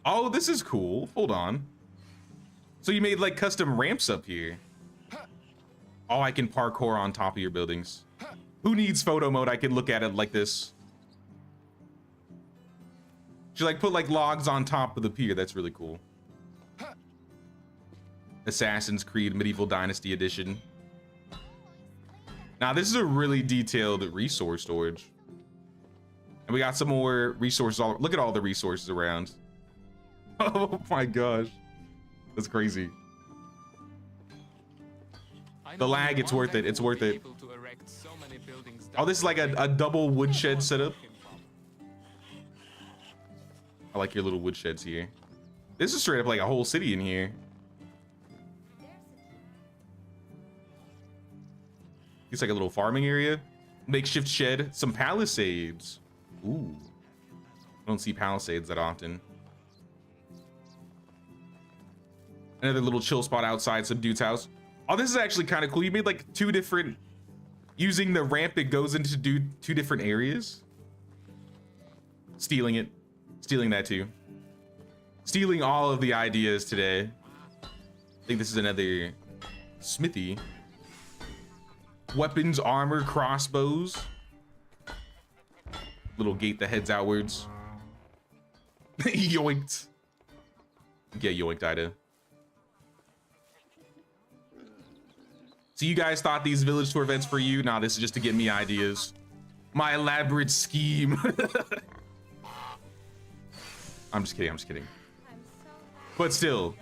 Oh, this is cool. Hold on. So you made like custom ramps up here. Oh, I can parkour on top of your buildings. Who needs photo mode? I can look at it like this. She like put like logs on top of the pier. That's really cool. Assassin's Creed Medieval Dynasty edition. Now this is a really detailed resource storage. And we got some more resources. Look at all the resources around. Oh my gosh. That's crazy. The lag, it's worth it. It's worth it. Oh, this is like a double woodshed setup. I like your little woodsheds here. This is straight up like a whole city in here. It's like a little farming area. Makeshift shed. Some palisades. Ooh. I don't see palisades that often. Another little chill spot outside some dude's house. Oh, this is actually kind of cool. You made like 2 different, using the ramp, it goes into 2 different areas. Stealing it. Stealing that too. Stealing all of the ideas today. I think this is another smithy. Weapons, armor, crossbows. Little gate that heads outwards. Yoinked. Get yoinked, Ida. So you guys thought these village tour events for you? Nah, this is just to get me ideas. My elaborate scheme. I'm just kidding, I'm just kidding. But still,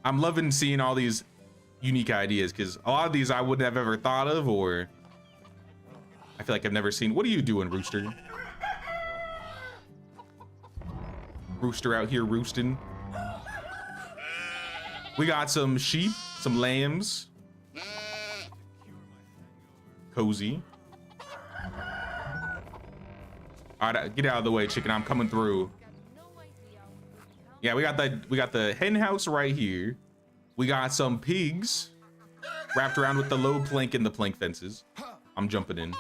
I'm loving seeing all these unique ideas, because a lot of these I wouldn't have ever thought of, or I feel like I've never seen. What are you doing, Rooster? Rooster out here roosting. We got some sheep, some lambs. Cozy. All right, get out of the way, chicken. I'm coming through. Yeah, we got the hen house right here. We got some pigs wrapped around with the low plank and the plank fences. I'm jumping in.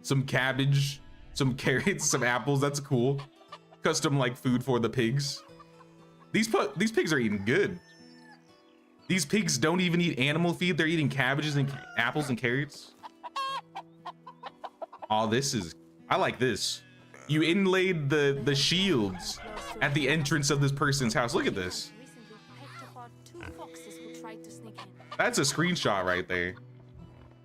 Some cabbage, some carrots, some apples. That's cool. Custom like food for the pigs. These pigs are eating good. These pigs don't even eat animal feed. They're eating cabbages and apples and carrots. Oh, this is, I like this. You inlaid the shields at the entrance of this person's house. Look at this. That's a screenshot right there.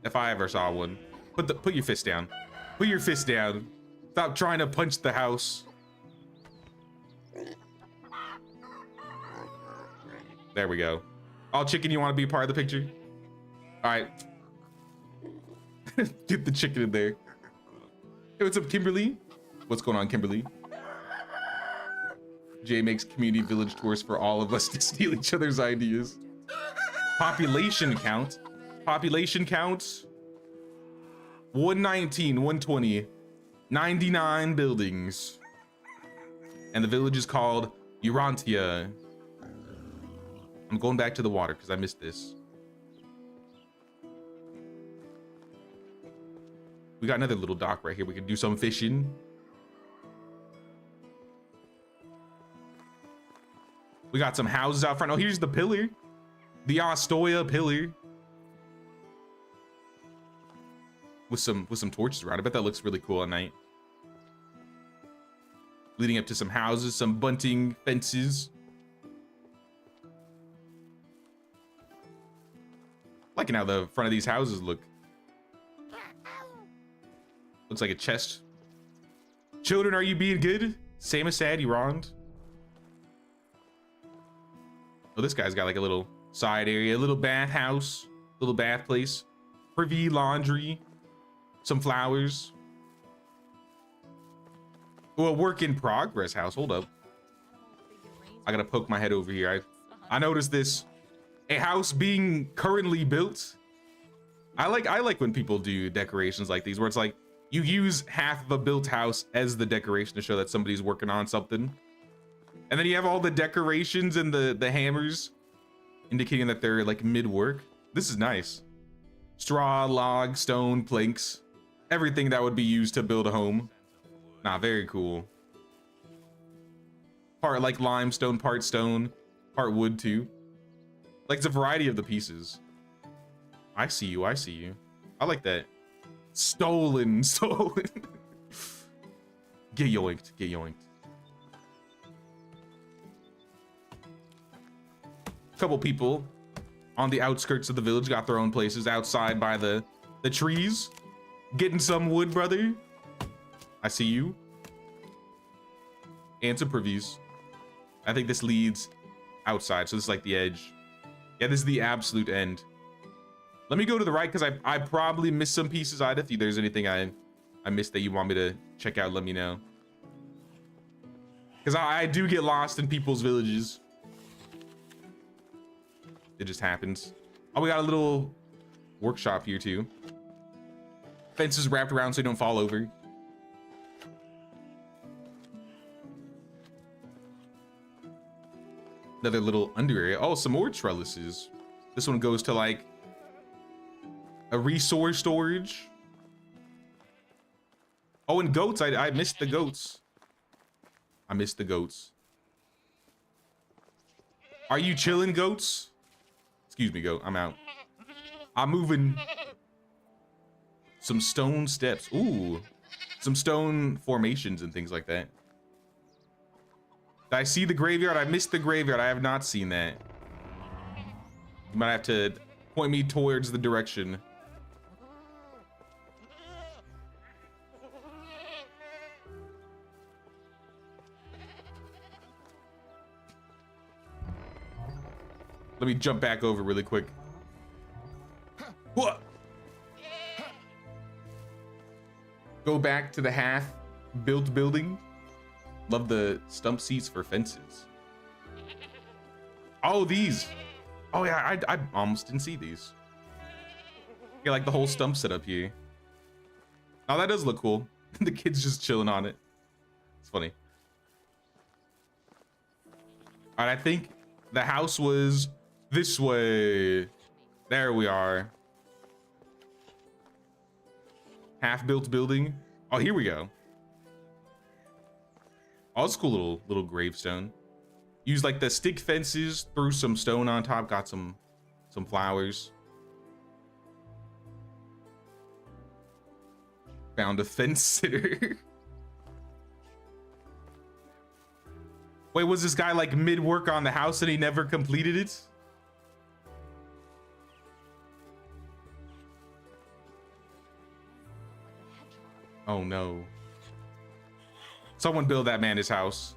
If I ever saw one. Put your fist down. Put your fist down. Stop trying to punch the house. There we go. Oh, chicken, you want to be a part of the picture? All right. Get the chicken in there. Hey, what's up, Kimberly? What's going on, Kimberly? Jay makes community village tours for all of us to steal each other's ideas. Population count. Population count. 119, 120. 99 buildings. And the village is called Urantia. I'm going back to the water because I missed this. We got another little dock right here. We can do some fishing. We got some houses out front. Oh, here's the pillar. The MountStovia pillar. With some torches around. I bet that looks really cool at night. leading up to some houses, some bunting fences. Liking how the front of these houses look. Looks like a chest. Children, are you being good? Same as sad, you wronged. Oh, this guy's got like a little side area, a little bathhouse, little bath place, privy, laundry, some flowers. Oh, a work in progress house. Hold up. I gotta poke my head over here. I noticed this. A house being currently built. I like when people do decorations like these, where it's like you use half of a built house as the decoration to show that somebody's working on something. And then you have all the decorations and the hammers indicating that they're like mid-work. This is nice. Straw, log, stone, planks, everything that would be used to build a home. Nah, very cool. Part like limestone, part stone, part wood too. Like it's a variety of the pieces. I see you, I see you. I like that. Stolen. Get yoinked, get yoinked. Couple people on the outskirts of the village got their own places outside by the trees. Getting some wood, brother. I see you. And some privys. I think this leads outside, so this is like the edge. Yeah, this is the absolute end. Let me go to the right, because I probably missed some pieces. If there's anything I missed that you want me to check out, let me know. Because I do get lost in people's villages. It just happens. Oh, we got a little workshop here too. Fences wrapped around so you don't fall over. Another little under area. Oh, some more trellises. This one goes to like a resource storage. Oh, and goats. I missed the goats. I missed the goats. Are you chilling, goats? Excuse me, goat. I'm out. I'm moving. Some stone steps. Ooh. Some stone formations and things like that. Did I see the graveyard? I missed the graveyard. I have not seen that. You might have to point me towards the direction. Let me jump back over really quick. What? Go back to the half-built building. Love the stump seats for fences. Oh, these. Oh yeah, I almost didn't see these. Yeah, like the whole stump setup here. Oh, that does look cool. The kid's just chilling on it. It's funny. All right, I think the house was this way. There we are. Half-built building. Oh, here we go. Oh, it's a cool little gravestone. Use like the stick fences, threw some stone on top, got some flowers. Found a fence sitter. Wait, was this guy like mid-work on the house and he never completed it? Oh no. Someone build that man his house.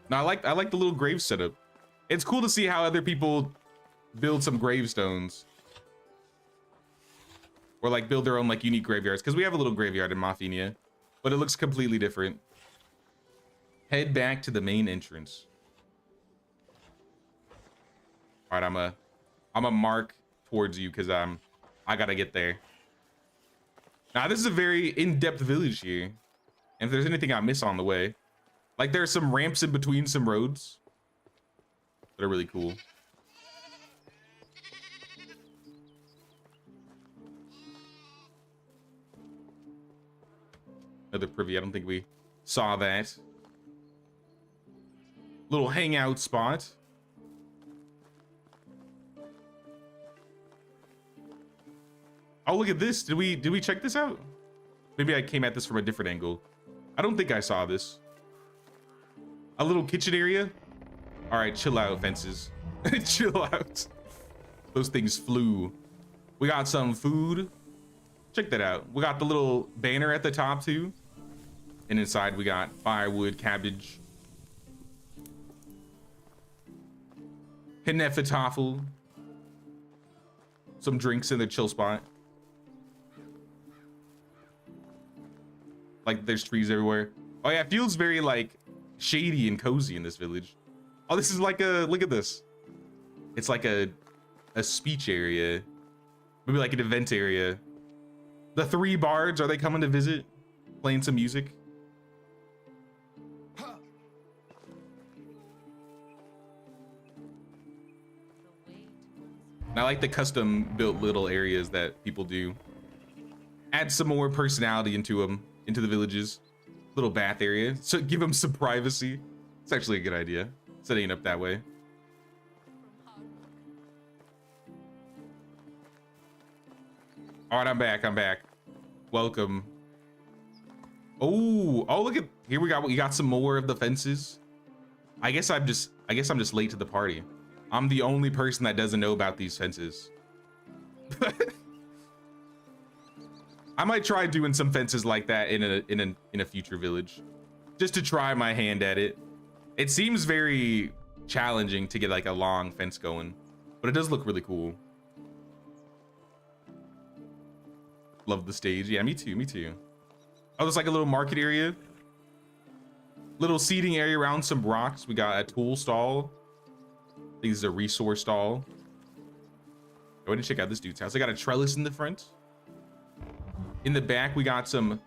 No, I like the little grave setup. It's cool to see how other people build some gravestones. Or like build their own like unique graveyards. Because we have a little graveyard in Mjlabarre, but it looks completely different. Head back to the main entrance. All right, I'm a mark towards you because I gotta get there. Now this is a very in-depth village here. And if there's anything I miss on the way, like there's some ramps in between some roads that are really cool. Another privy. I don't think we saw that. Little hangout spot. Oh, look at this. Did we check this out? Maybe I came at this from a different angle. I don't think I saw this. A little kitchen area. All right, chill out, fences. Chill out. Those things flew. We got some food. Check that out. We got the little banner at the top too. And inside we got firewood, cabbage, Hinefetafel, some drinks in the chill spot. Like there's trees everywhere. Oh yeah, it feels very like shady and cozy in this village. Oh, this is like a, look at this. It's like a speech area. Maybe like an event area. The 3 bards, are they coming to visit? Playing some music? And I like the custom built little areas that people do. Add some more personality into them, into the villages. Little bath area, so give them some privacy. It's actually a good idea, setting it up that way. All right, I'm back. Welcome. Oh, look at, here we got some more of the fences. I guess I'm just late to the party. I'm the only person that doesn't know about these fences. I might try doing some fences like that in a future village, just to try my hand at it. It seems very challenging to get like a long fence going, but it does look really cool. Love the stage. Yeah, me too. Oh, there's like a little market area, little seating area around some rocks. We got a tool stall. I think this is a resource stall. Go ahead and check out this dude's house. I got a trellis in the front. In the back, we got some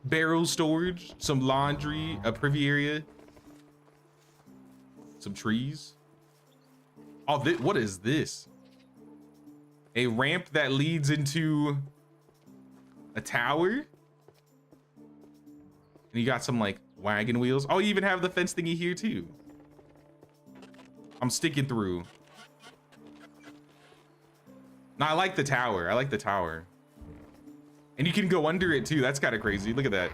barrel storage, some laundry, a privy area, some trees. Oh, what is this? A ramp that leads into a tower. And you got some like wagon wheels. Oh, you even have the fence thingy here too. I'm sticking through. No, I like the tower. And you can go under it too. That's kind of crazy. Look at that.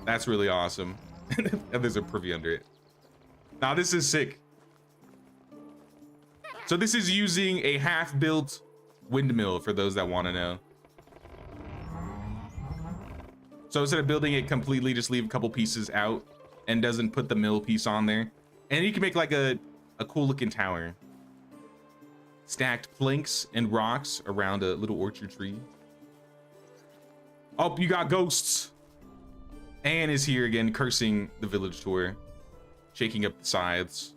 That's really awesome. And there's a privy under it. Now this is sick. So this is using a half-built windmill for those that want to know. So instead of building it completely, just leave a couple pieces out and doesn't put the mill piece on there. And you can make like a cool looking tower. Stacked planks and rocks around a little orchard tree. Oh, you got ghosts. Anne is here again, cursing the village tour, shaking up the scythes.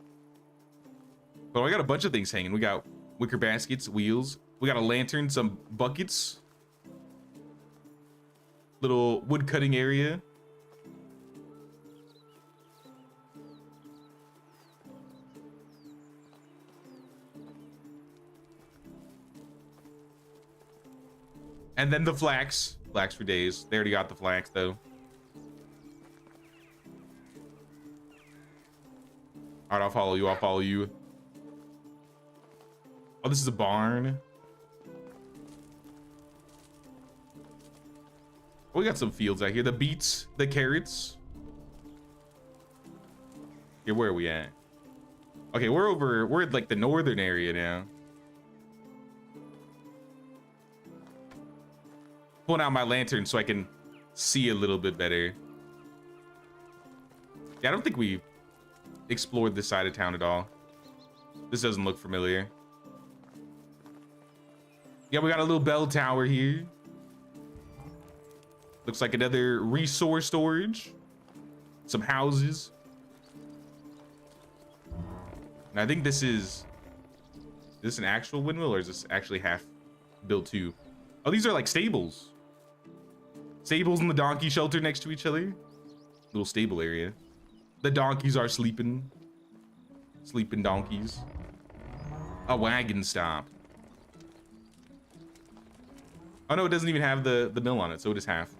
But I got a bunch of things hanging. We got wicker baskets, wheels. We got a lantern, some buckets. Little wood cutting area. And then the flax for days. They already got the flax though. All right, I'll follow you. Oh, this is a barn. Oh, we got some fields out here. The beets, the carrots. Here, where are we at? Okay, we're at like the northern area now. Pulling out my lantern so I can see a little bit better. Yeah, I don't think we explored this side of town at all. This doesn't look familiar. Yeah, we got a little bell tower here. Looks like another resource storage. Some houses. And I think this is an actual windmill, or is this actually half built too? Oh, these are like stables. Stables and the donkey shelter next to each other. Little stable area. The donkeys are sleeping. Sleeping donkeys. A wagon stop. Oh no, it doesn't even have the mill on it, so it is half.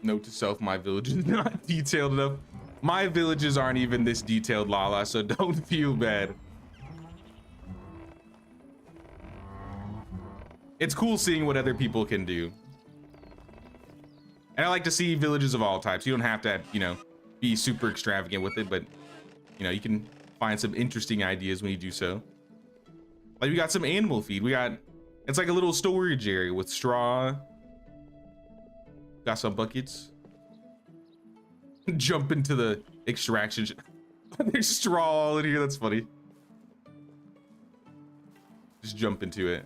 Note to self, my village is not detailed enough. My villages aren't even this detailed, Lala, so don't feel bad. it's cool seeing what other people can do. And I like to see villages of all types. You don't have to, you know, be super extravagant with it, but you know, you can find some interesting ideas when you do so. Like we got some animal feed. It's like a little storage area with straw. Got some buckets. Jump into the extraction. There's straw all in here. That's funny. Just jump into it.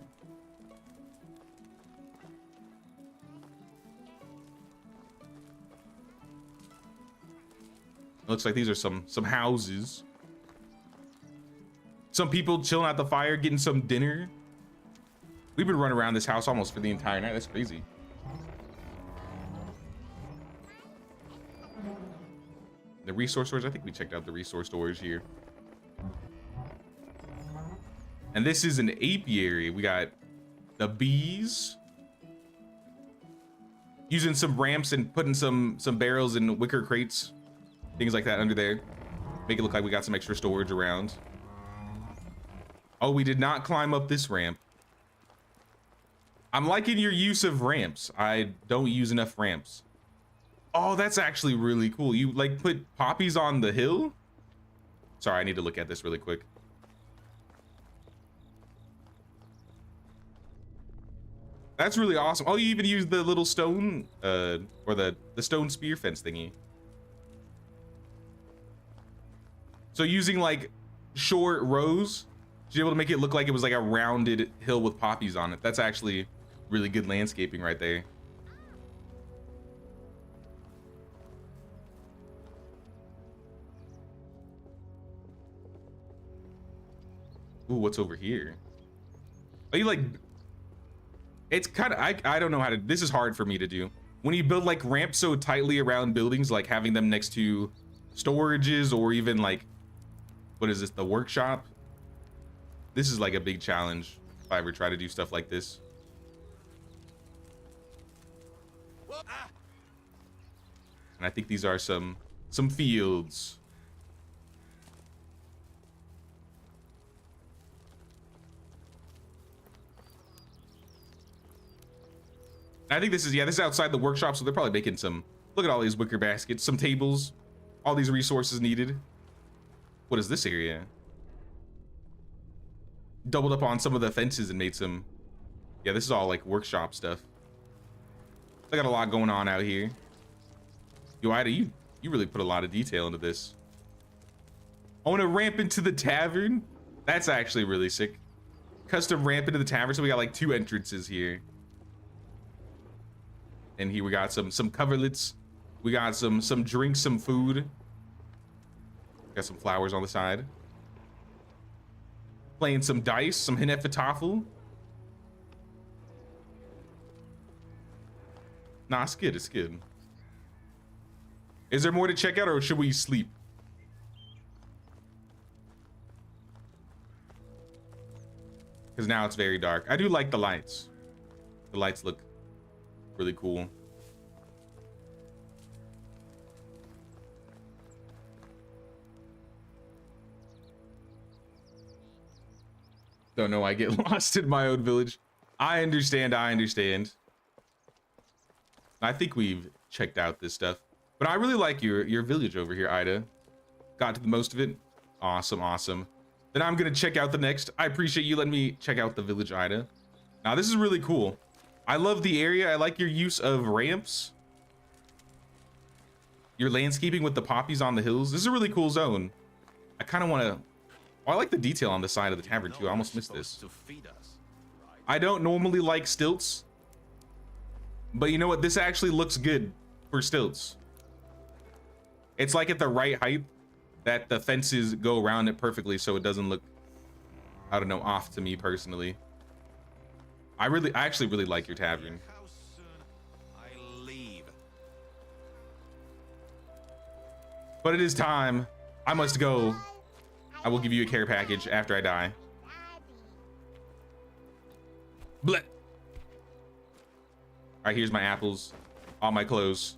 Looks like these are some houses. Some people chilling at the fire, getting some dinner. We've been running around this house almost for the entire night. That's crazy. The resource storage. I think we checked out the resource storage here. And this is an apiary. We got the bees. Using some ramps and putting some barrels and wicker crates. Things like that under there. Make it look like we got some extra storage around. Oh, we did not climb up this ramp. I'm liking your use of ramps. I don't use enough ramps. Oh, that's actually really cool. You like put poppies on the hill? Sorry, I need to look at this really quick. That's really awesome. Oh, you even use the little stone or the stone spear fence thingy. So using like short rows, you're able to make it look like it was like a rounded hill with poppies on it. That's actually really good landscaping right there. Ooh, what's over here? Are you like, it's kind of, I don't know how to, this is hard for me to do. When you build like ramps so tightly around buildings, like having them next to storages or even like, what is this, the workshop? This is like a big challenge if I ever try to do stuff like this. And I think these are some fields. I think this is, yeah, this is outside the workshop, so they're probably making some, look at all these wicker baskets, some tables, all these resources needed. What is this area? Doubled up on some of the fences and made some, yeah, this is all like workshop stuff. They got a lot going on out here. Yo, Ida, you really put a lot of detail into this. I want to ramp into the tavern. That's actually really sick. Custom ramp into the tavern, so we got like 2 entrances here. And here we got some coverlets. We got some drinks, some food. Got some flowers on the side. Playing some dice, some Hinefetafel. Nah, it's good, it's good. Is there more to check out or should we sleep? Because now it's very dark. I do like the lights. The lights look really cool. Don't know, I get lost in my own village. I understand, I understand. I think we've checked out this stuff. But I really like your village over here, Ida. Got to the most of it. Awesome, awesome. Then I'm gonna check out the next. I appreciate you letting me check out the village, Ida. Now this is really cool. I love the area. I like your use of ramps. Your landscaping with the poppies on the hills. This is a really cool zone. I kind of want to, oh, I like the detail on the side of the tavern too. I almost missed this. I don't normally like stilts, but you know what? This actually looks good for stilts. It's like at the right height that the fences go around it perfectly, so it doesn't look, I don't know, off to me personally. I actually really like your tavern. But it is time. I must go. I will give you a care package after I die. Bleh. All right, here's my apples, all my clothes.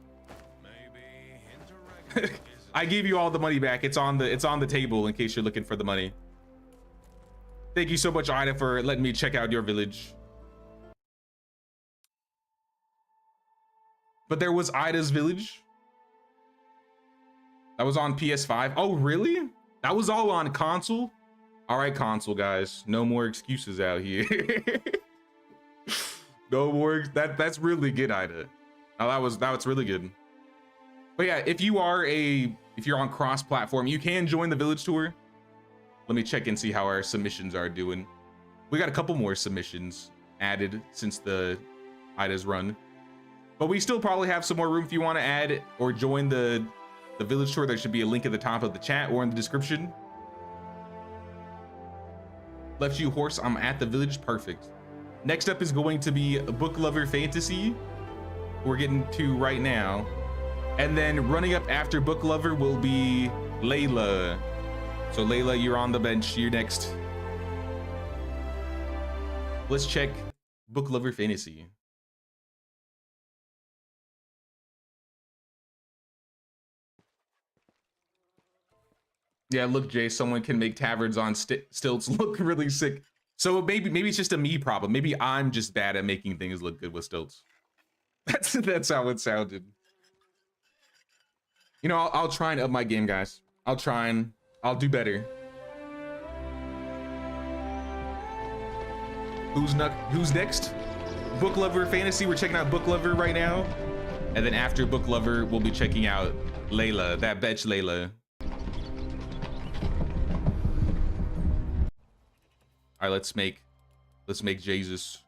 I gave you all the money back. It's on the table in case you're looking for the money. Thank you so much, Ida, for letting me check out your village. But there was Ida's Village. That was on PS5. Oh, really? That was all on console? All right, console guys. No more excuses out here. No more. That's really good, Ida. Oh, that's really good. But yeah, if you're on cross-platform, you can join the village tour. Let me check and see how our submissions are doing. We got a couple more submissions added since the Ida's run. But we still probably have some more room if you want to add or join the village tour. There should be a link at the top of the chat or in the description. Left you horse, I'm at the village, perfect. Next up is going to be Book Lover Fantasy. We're getting to right now. And then running up after Book Lover will be Layla. So Layla, you're on the bench, you're next. Let's check Book Lover Fantasy. Yeah, look, Jay, someone can make taverns on stilts look really sick. So maybe it's just a me problem. Maybe I'm just bad at making things look good with stilts. That's how it sounded. You know, I'll try and up my game, guys. I'll do better. Who's next? Book Lover Fantasy. We're checking out Book Lover right now. And then after Book Lover, we'll be checking out Layla, that bitch Layla. All right, let's make Jesus.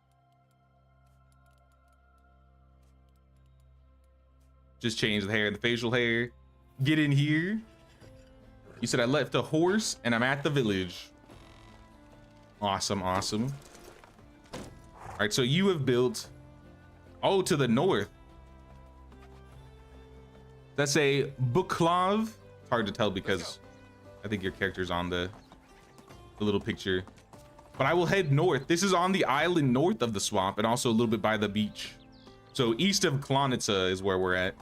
Just change the hair and the facial hair. Get in here. You said I left a horse and I'm at the village. Awesome, awesome. All right, so you have built, oh, to the north. That's a Booklov. Hard to tell because I think your character's on the little picture. But I will head north. This is on the island north of the swamp and also a little bit by the beach. So east of Klonica is where we're at.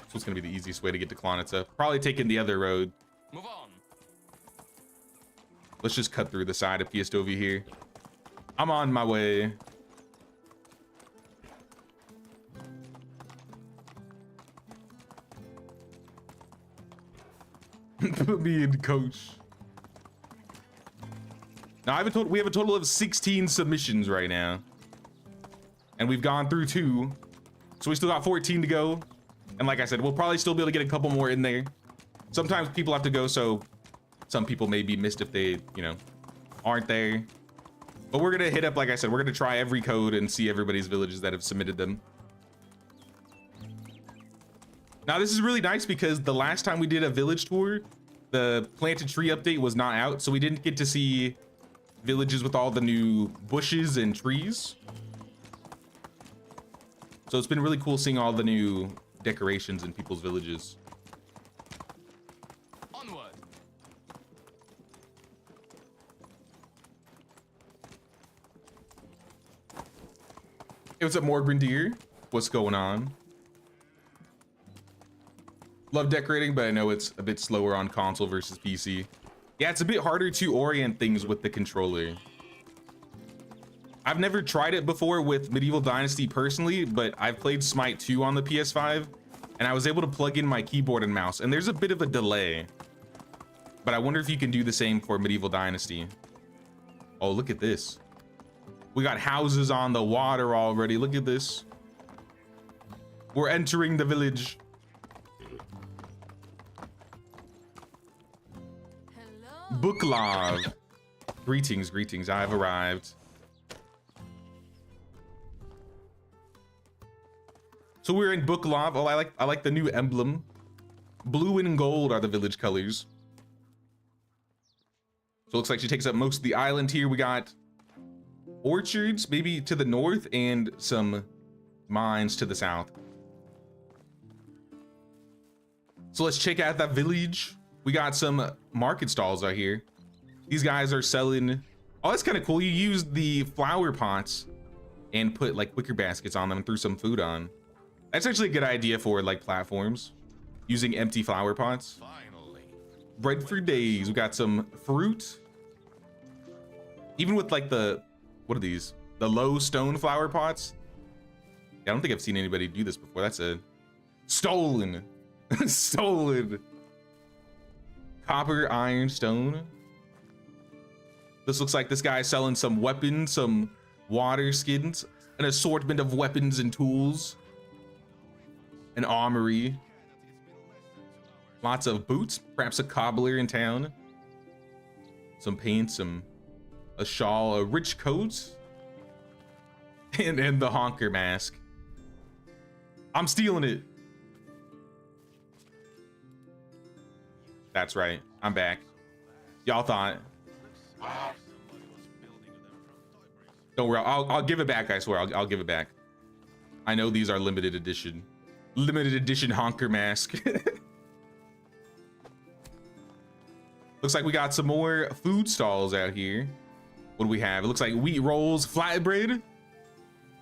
So it's gonna be the easiest way to get to Klonica. Probably taking the other road. Move on. Let's just cut through the side of MountStovia here. I'm on my way. Put me in, coach. Now we have a total of 16 submissions right now. And we've gone through 2. So we still got 14 to go. And like I said, we'll probably still be able to get a couple more in there. Sometimes people have to go, so some people may be missed if they, you know, aren't there. But we're gonna hit up, like I said, we're gonna try every code and see everybody's villages that have submitted them. Now this is really nice because the last time we did a village tour, the planted tree update was not out, so we didn't get to see villages with all the new bushes and trees. So it's been really cool seeing all the new decorations in people's villages. Onward. Hey, what's up, Morgrendier? What's going on? Love decorating, but I know it's a bit slower on console versus PC. Yeah, it's a bit harder to orient things with the controller. I've never tried it before with Medieval Dynasty personally, but I've played Smite 2 on the PS5, and I was able to plug in my keyboard and mouse, and there's a bit of a delay. But I wonder if you can do the same for Medieval Dynasty. Oh, look at this. We got houses on the water already. Look at this. We're entering the village. Booklov. Greetings, greetings. I have arrived. So we're in Booklov. Oh, I like the new emblem. Blue and gold are the village colors. So it looks like she takes up most of the island here. We got orchards maybe to the north and some mines to the south. So let's check out that village. We got some market stalls out here. These guys are selling. Oh, that's kind of cool. You use the flower pots and put like wicker baskets on them and threw some food on. That's actually a good idea for like platforms, using empty flower pots. Finally. Bread for days. We got some fruit. Even with like the What are these? The low stone flower pots? Yeah, I don't think I've seen anybody do this before. That's a stolen. Stolen. Copper, iron, stone. This looks like this guy's selling some weapons, some water skins, an assortment of weapons and tools, an armory, lots of boots, perhaps a cobbler in town, some paint, a shawl, a rich coat, and the honker mask. I'm stealing it. That's right, I'm back. Y'all thought. Don't worry, I'll give it back, I swear. I'll give it back. I know these are limited edition honker mask. Looks like we got some more food stalls out here. What do we have? It looks like wheat rolls, flatbread.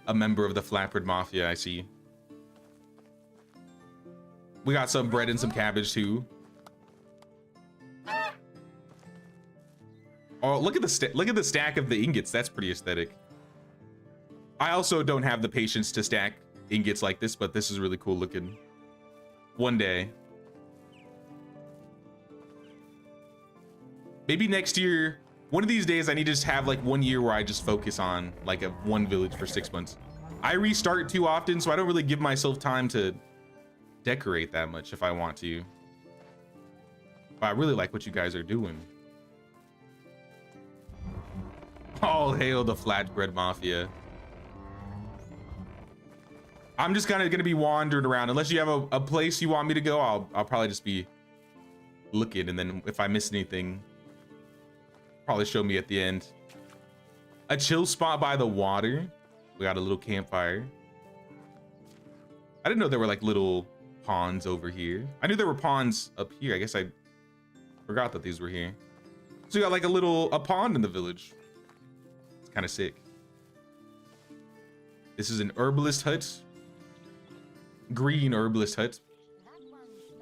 A member of the flatbread mafia, I see. We got some bread and some cabbage too. Oh, look at the stack of the ingots. That's pretty aesthetic. I also don't have the patience to stack ingots like this, but this is really cool looking. One day. Maybe next year, one of these days I need to just have like 1 year where I just focus on like one village for 6 months. I restart too often, so I don't really give myself time to decorate that much if I want to. But I really like what you guys are doing. All hail the flatbread mafia. I'm just kind of gonna be wandering around. Unless you have a place you want me to go, I'll probably just be looking, and then if I miss anything, probably show me at the end. A chill spot by the water. We got a little campfire. I didn't know there were like little ponds over here. I knew there were ponds up here. I guess I forgot that these were here. So you got like a pond in the village. It's kind of sick. This is an herbalist hut. Green herbalist hut.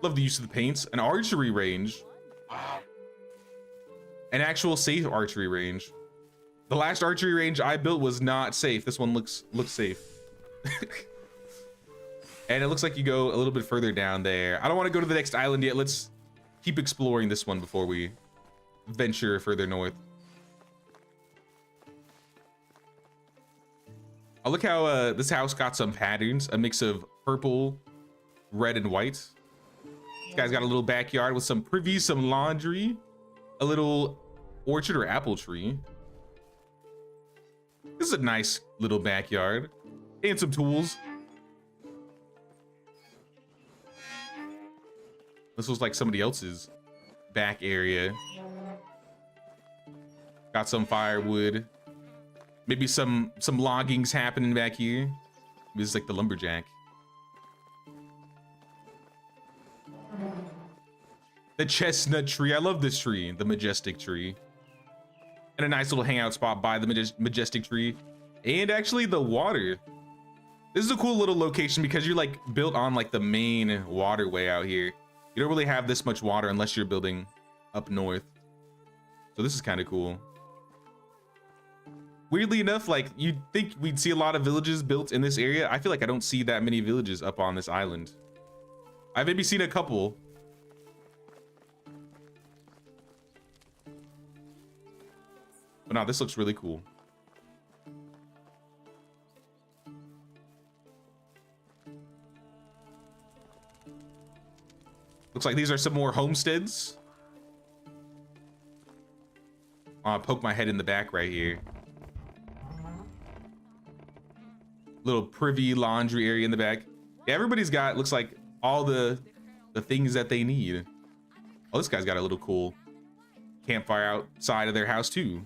Love the use of the paints. An archery range. An actual safe archery range. The last archery range I built was not safe. This one looks safe. And it looks like you go a little bit further down there. I don't want to go to the next island yet. Let's keep exploring this one before we venture further north. I look how this house got some patterns, a mix of purple, red, and white. This guy's got a little backyard with some privy, some laundry, a little orchard or apple tree. This is a nice little backyard and some tools. This was like somebody else's back area. Got some firewood. Maybe some logging's happening back here. This is like the lumberjack. The chestnut tree. I love this tree. The majestic tree. And a nice little hangout spot by the majestic tree. And actually the water. This is a cool little location because you're like built on like the main waterway out here. You don't really have this much water unless you're building up north. So this is kind of cool. Weirdly enough, like you'd think we'd see a lot of villages built in this area. I feel like I don't see that many villages up on this island. I've maybe seen a couple. But no, this looks really cool. Looks like these are some more homesteads. I'll poke my head in the back right here. Little privy laundry area in the back. Yeah, everybody's got, looks like, all the things that they need. Oh, this guy's got a little cool campfire outside of their house too.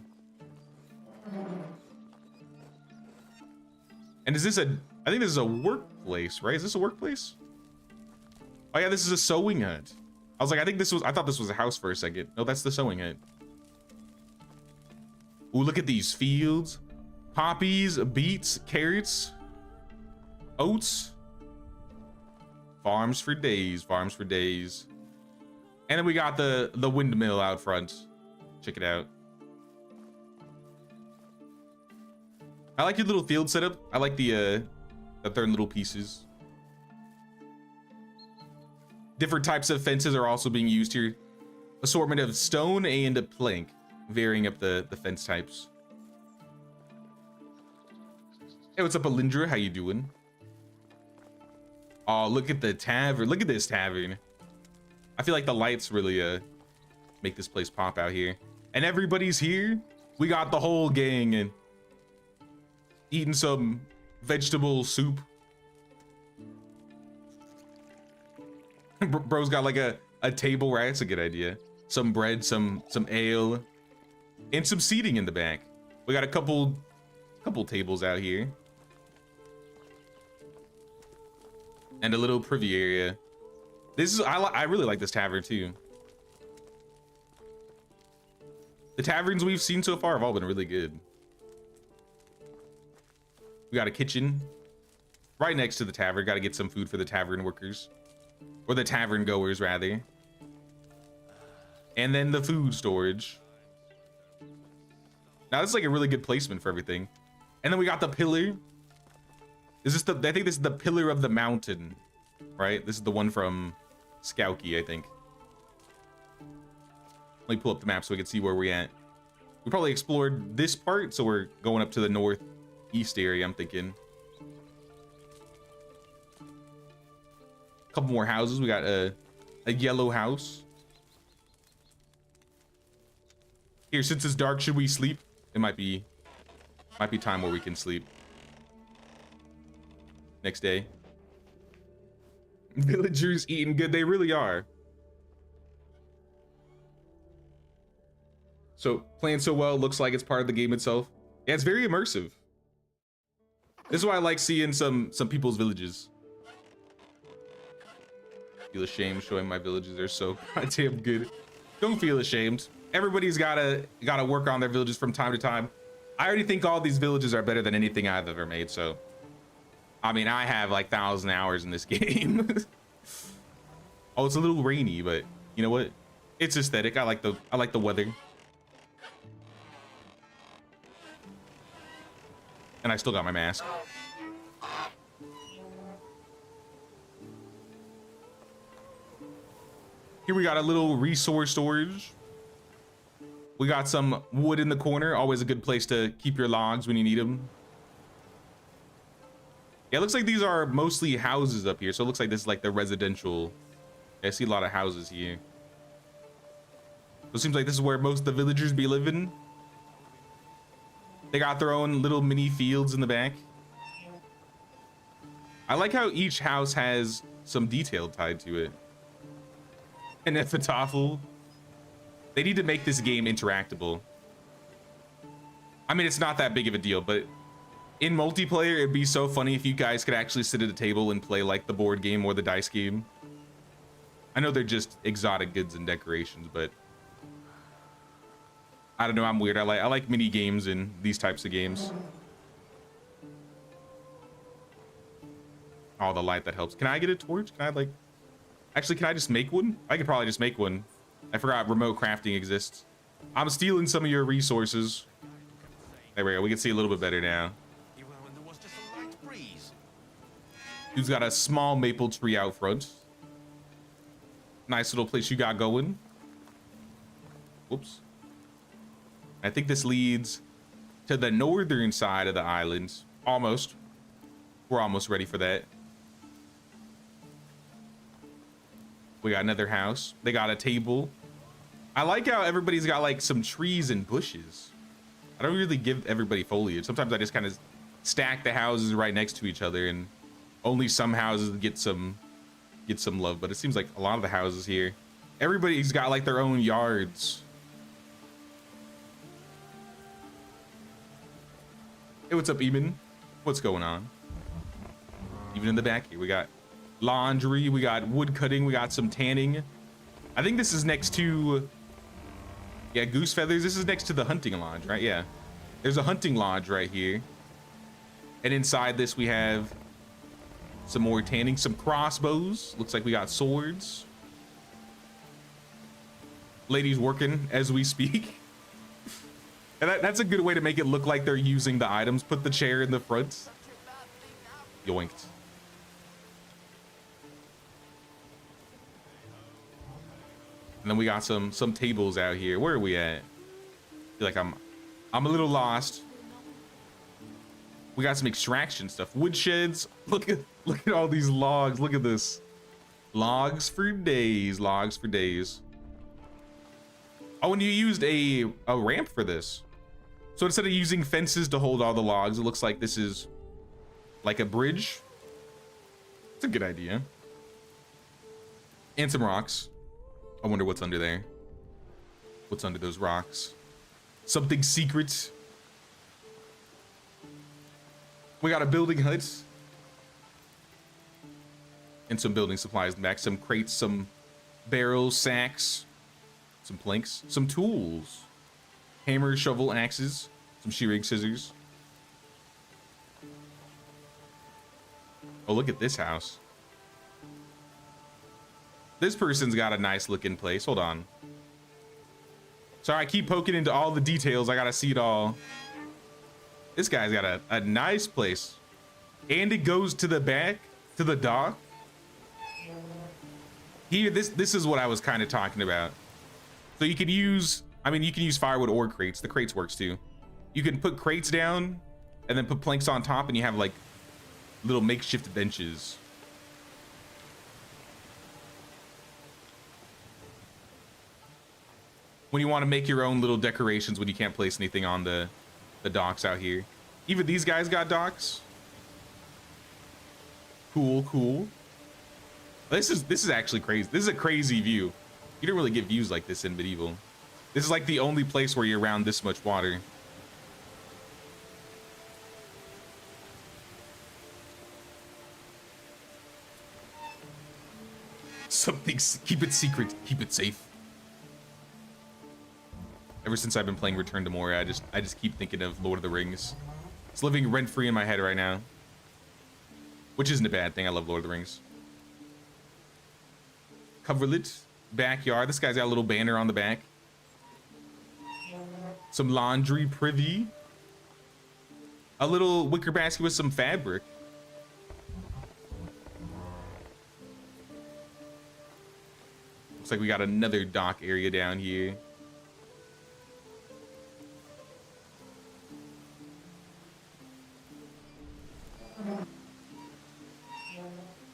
And is this I think this is a workplace, right? Is this a workplace? Oh yeah, this is a sewing hut. I was like, I thought this was a house for a second. No, that's the sewing hut. Ooh, look at these fields. Poppies, beets, carrots, oats. Farms for days, farms for days. And then we got the windmill out front. Check it out. I like your little field setup. I like the third little pieces. Different types of fences are also being used here. Assortment of stone and a plank, varying up the fence types. Hey, what's up, Alindra? How you doing? Oh, look at the tavern. Look at this tavern. I feel like the lights really make this place pop out here. And everybody's here. We got the whole gang and eating some vegetable soup. Bro's got like a table, right? That's a good idea. Some bread, some ale, and some seating in the back. We got a couple tables out here. And a little privy area. This is I really like this tavern too. The taverns we've seen so far have all been really good. We got a kitchen right next to the tavern. Got to get some food for the tavern workers, or the tavern goers rather. And then the food storage. Now this is like a really good placement for everything. And then we got the pillar. Is this I think this is the pillar of the mountain, right? This is the one from Skauki, I think. Let me pull up the map so we can see where we're at. We probably explored this part, so we're going up to the northeast area, I'm thinking. A couple more houses. We got a yellow house. Here, since it's dark, should we sleep? It might be time where we can sleep. Next day. Villagers eating good. They really are. So playing so well, looks like it's part of the game itself. Yeah, it's very immersive. This is why I like seeing some people's villages. Feel ashamed showing my villages. They're so goddamn good. Don't feel ashamed. Everybody's gotta work on their villages from time to time. I already think all these villages are better than anything I've ever made, so I mean, I have like 1,000 hours in this game. Oh, it's a little rainy, but you know what? It's aesthetic. I like the weather. And I still got my mask. Here we got a little resource storage. We got some wood in the corner. Always a good place to keep your logs when you need them. Yeah, it looks like these are mostly houses up here. So it looks like this is like the residential. Yeah, I see a lot of houses here. So it seems like this is where most of the villagers be living. They got their own little mini fields in the back. I like how each house has some detail tied to it. And Epitaphle. They need to make this game interactable. I mean, it's not that big of a deal, but in multiplayer, it'd be so funny if you guys could actually sit at a table and play like the board game or the dice game. I know they're just exotic goods and decorations, but I don't know, I'm weird. I like mini games in these types of games. Oh, the light that helps. Can I get a torch? Can I like... Actually, can I just make one? I could probably just make one. I forgot remote crafting exists. I'm stealing some of your resources. There we go. We can see a little bit better now. Dude's got a small maple tree out front. Nice little place you got going. Whoops. I think this leads to the northern side of the island. Almost. We're almost ready for that. We got another house. They got a table. I like how everybody's got like some trees and bushes. I don't really give everybody foliage. Sometimes I just kind of stack the houses right next to each other, and only some houses get some love. But it seems like a lot of the houses here, everybody's got like their own yards. Hey, what's up, Eamon? What's going on? Even in the back here, we got laundry, we got wood cutting, we got some tanning. I think this is next to, yeah, goose feathers. This is next to the hunting lodge, right? Yeah, there's a hunting lodge right here, and inside this we have some more tanning, some crossbows. Looks like we got swords. Ladies working as we speak. And that's a good way to make it look like they're using the items. Put the chair in the front. Yoinked. And then we got some tables out here. Where are we at? I feel like I'm a little lost. We got some extraction stuff. Woodsheds. Look at all these logs. Look at this. Logs for days. Logs for days. Oh, and you used a ramp for this. So instead of using fences to hold all the logs, it looks like this is like a bridge. It's a good idea. And some rocks. I wonder what's under there. What's under those rocks? Something secret. We got a building hut. And some building supplies in the back. Some crates, some barrels, sacks, some planks, some tools. Hammer, shovel, axes, some shearing scissors. Oh, look at this house. This person's got a nice looking place. Hold on. Sorry, I keep poking into all the details. I gotta see it all. This guy's got a nice place. And it goes to the back, to the dock. Here, this is what I was kind of talking about. So you can use, I mean, you can use firewood or crates. The crates works too. You can put crates down and then put planks on top and you have like little makeshift benches. When you want to make your own little decorations when you can't place anything on the docks out here. Even these guys got docks. Cool, cool. This is actually crazy. This is a crazy view. You don't really get views like this in Medieval. This is like the only place where you're around this much water. Something, keep it secret, keep it safe. Ever since I've been playing Return to Moria, I just keep thinking of Lord of the Rings. It's living rent-free in my head right now. Which isn't a bad thing. I love Lord of the Rings. Coverlet, backyard. This guy's got a little banner on the back. Some laundry privy. A little wicker basket with some fabric. Looks like we got another dock area down here.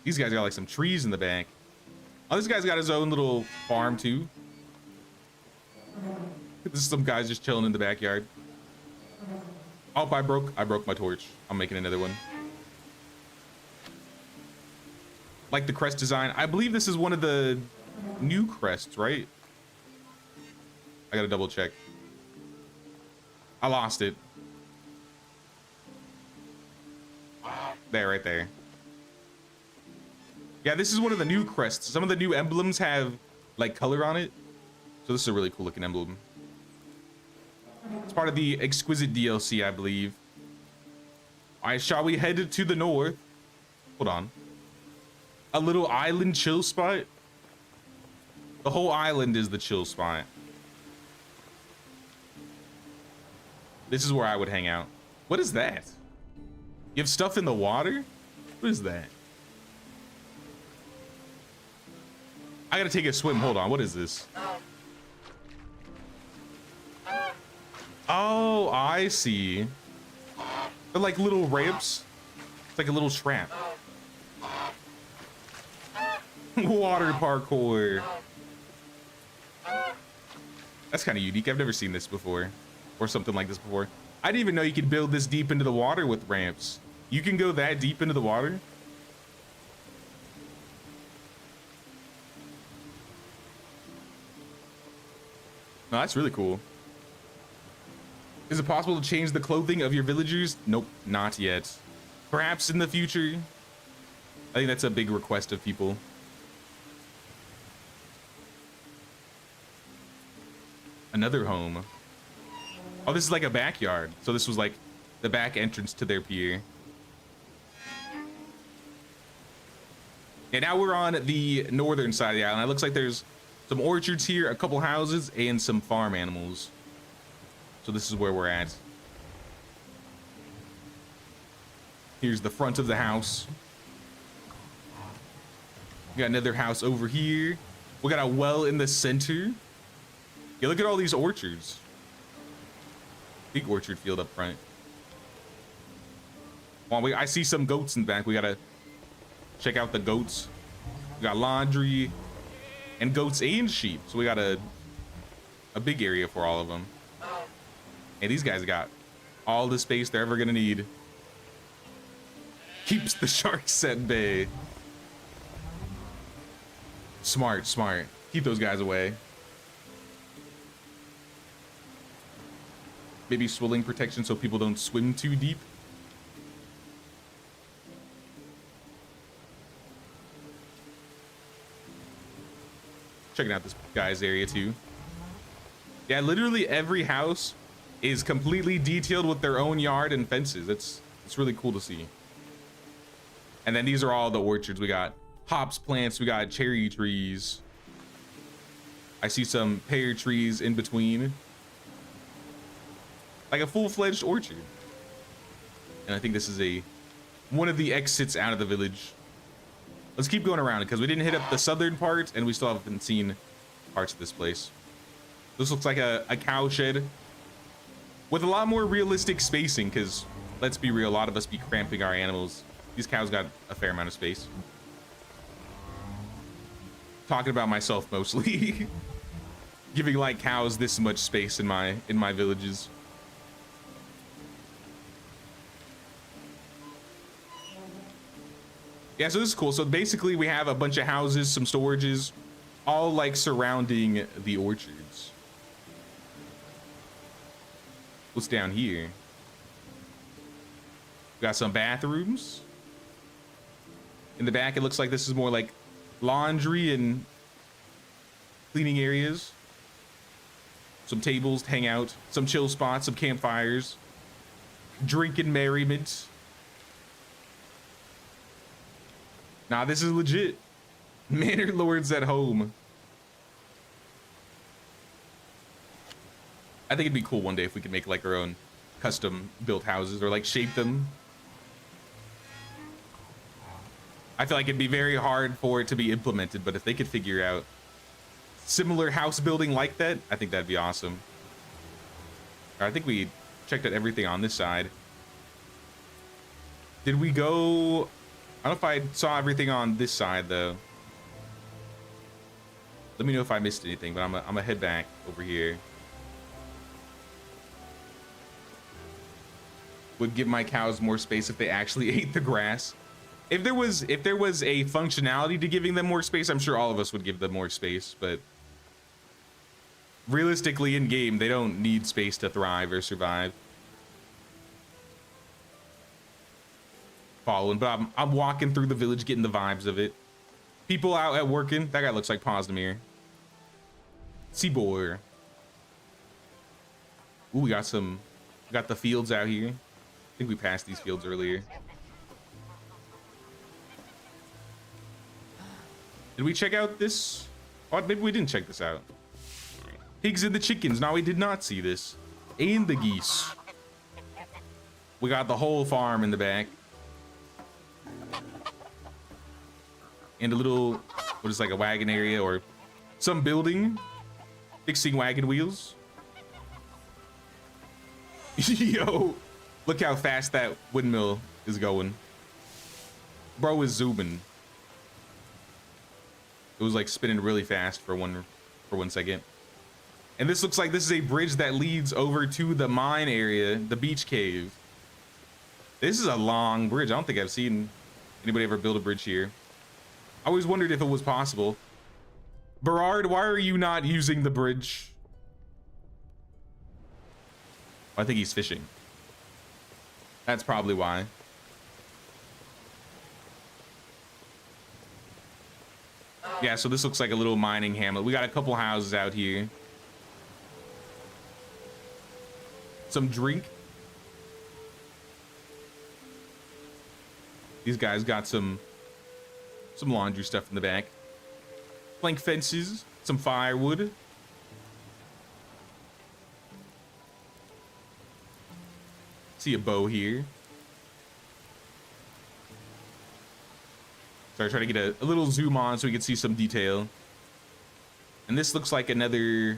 These guys got like some trees in the back. Oh, this guy's got his own little farm too. This is some guys just chilling in the backyard. Oh, I broke my torch. I'm making another one. Like the crest design. I believe this is one of the new crests, right? I gotta double check. I lost it. There, right there. Yeah, this is one of the new crests. Some of the new emblems have like color on it. So this is a really cool looking emblem. It's part of the Exquisite DLC, I believe. All right, shall we head to the north? Hold on. A little island chill spot. The whole island is the chill spot. This is where I would hang out. What is that? You have stuff in the water? What is that? I gotta take a swim. Hold on. What is this? Oh, I see. They're like little ramps. It's like a little trap. Water parkour. That's kind of unique. I've never seen this before. Or something like this before. I didn't even know you could build this deep into the water with ramps. You can go that deep into the water? No, that's really cool. Is it possible to change the clothing of your villagers? Nope, not yet. Perhaps in the future. I think that's a big request of people. Another home. Oh, this is like a backyard. So this was like the back entrance to their pier. And now we're on the northern side of the island. It looks like there's some orchards here, a couple houses, and some farm animals. So this is where we're at. Here's the front of the house. We got another house over here. We got a well in the center. Yeah, look at all these orchards. Big orchard field up front. Well, I see some goats in the back. We gotta check out the goats. We got laundry and goats and sheep. So we got a big area for all of them. And these guys got all the space they're ever gonna need. Keeps the sharks at bay. Smart, smart. Keep those guys away. Maybe swilling protection so people don't swim too deep. Checking out this guy's area too. Yeah, literally every house is completely detailed with their own yard and fences. It's really cool to see. And then these are all the orchards. We got hops plants, we got cherry trees. I see some pear trees in between. Like a full-fledged orchard. And I think this is one of the exits out of the village. Let's keep going around because we didn't hit up the southern part and we still haven't seen parts of this place. This looks like a cow shed with a lot more realistic spacing because let's be real, a lot of us be cramping our animals. These cows got a fair amount of space. Talking about myself mostly. Giving like cows this much space in my villages. Yeah, so this is cool. So basically we have a bunch of houses, some storages, all like surrounding the orchards. What's down here? We got some bathrooms. In the back, it looks like this is more like laundry and cleaning areas. Some tables to hang out, some chill spots, some campfires, drinking merriment. Nah, this is legit. Manor lords at home. I think it'd be cool one day if we could make like our own custom built houses or like shape them. I feel like it'd be very hard for it to be implemented, but if they could figure out similar house building like that, I think that'd be awesome. I think we checked out everything on this side. Did we go? I don't know if I saw everything on this side though. Let me know if I missed anything, but I'm gonna head back over here. Would give my cows more space if they actually ate the grass. If there was a functionality to giving them more space, I'm sure all of us would give them more space, but realistically in game, they don't need space to thrive or survive. Following, but I'm walking through the village getting the vibes of it. People out at working. That guy looks like Pozdemir. Seaboy. Ooh, we got the fields out here. I think we passed these fields earlier. Did we check out this? Oh, maybe we didn't check this out. Pigs and the chickens. No, we did not see this. And the geese. We got the whole farm in the back. And a little, what is like a wagon area or some building. Fixing wagon wheels. Yo, look how fast that windmill is going. Bro is zooming. It was like spinning really fast for one second. And this looks like this is a bridge that leads over to the mine area, the beach cave. This is a long bridge. I don't think I've seen anybody ever build a bridge here. I always wondered if it was possible. Berard, why are you not using the bridge? I think he's fishing. That's probably why. Yeah, so this looks like a little mining hamlet. We got a couple houses out here. Some drink. These guys got some laundry stuff in the back. Plank fences, some firewood. See a bow here. Sorry, try to get a little zoom on so we can see some detail. And this looks like another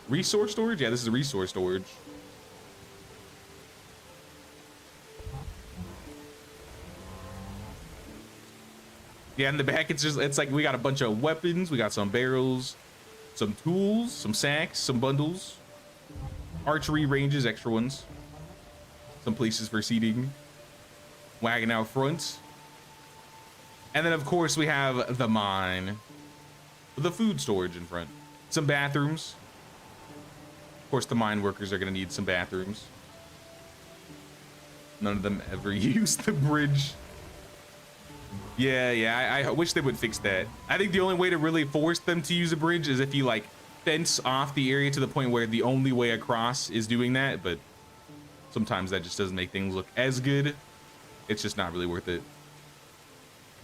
resource storage. Yeah, this is a resource storage. Yeah, in the back, it's like we got a bunch of weapons. We got some barrels, some tools, some sacks, some bundles, archery ranges, extra ones, some places for seating, wagon out front. And then, of course, we have the mine, the food storage in front, some bathrooms. Of course, the mine workers are going to need some bathrooms. None of them ever use the bridge. Yeah, I wish they would fix that. I think the only way to really force them to use a bridge is if you like fence off the area to the point where the only way across is doing that, but sometimes that just doesn't make things look as good. It's just not really worth it.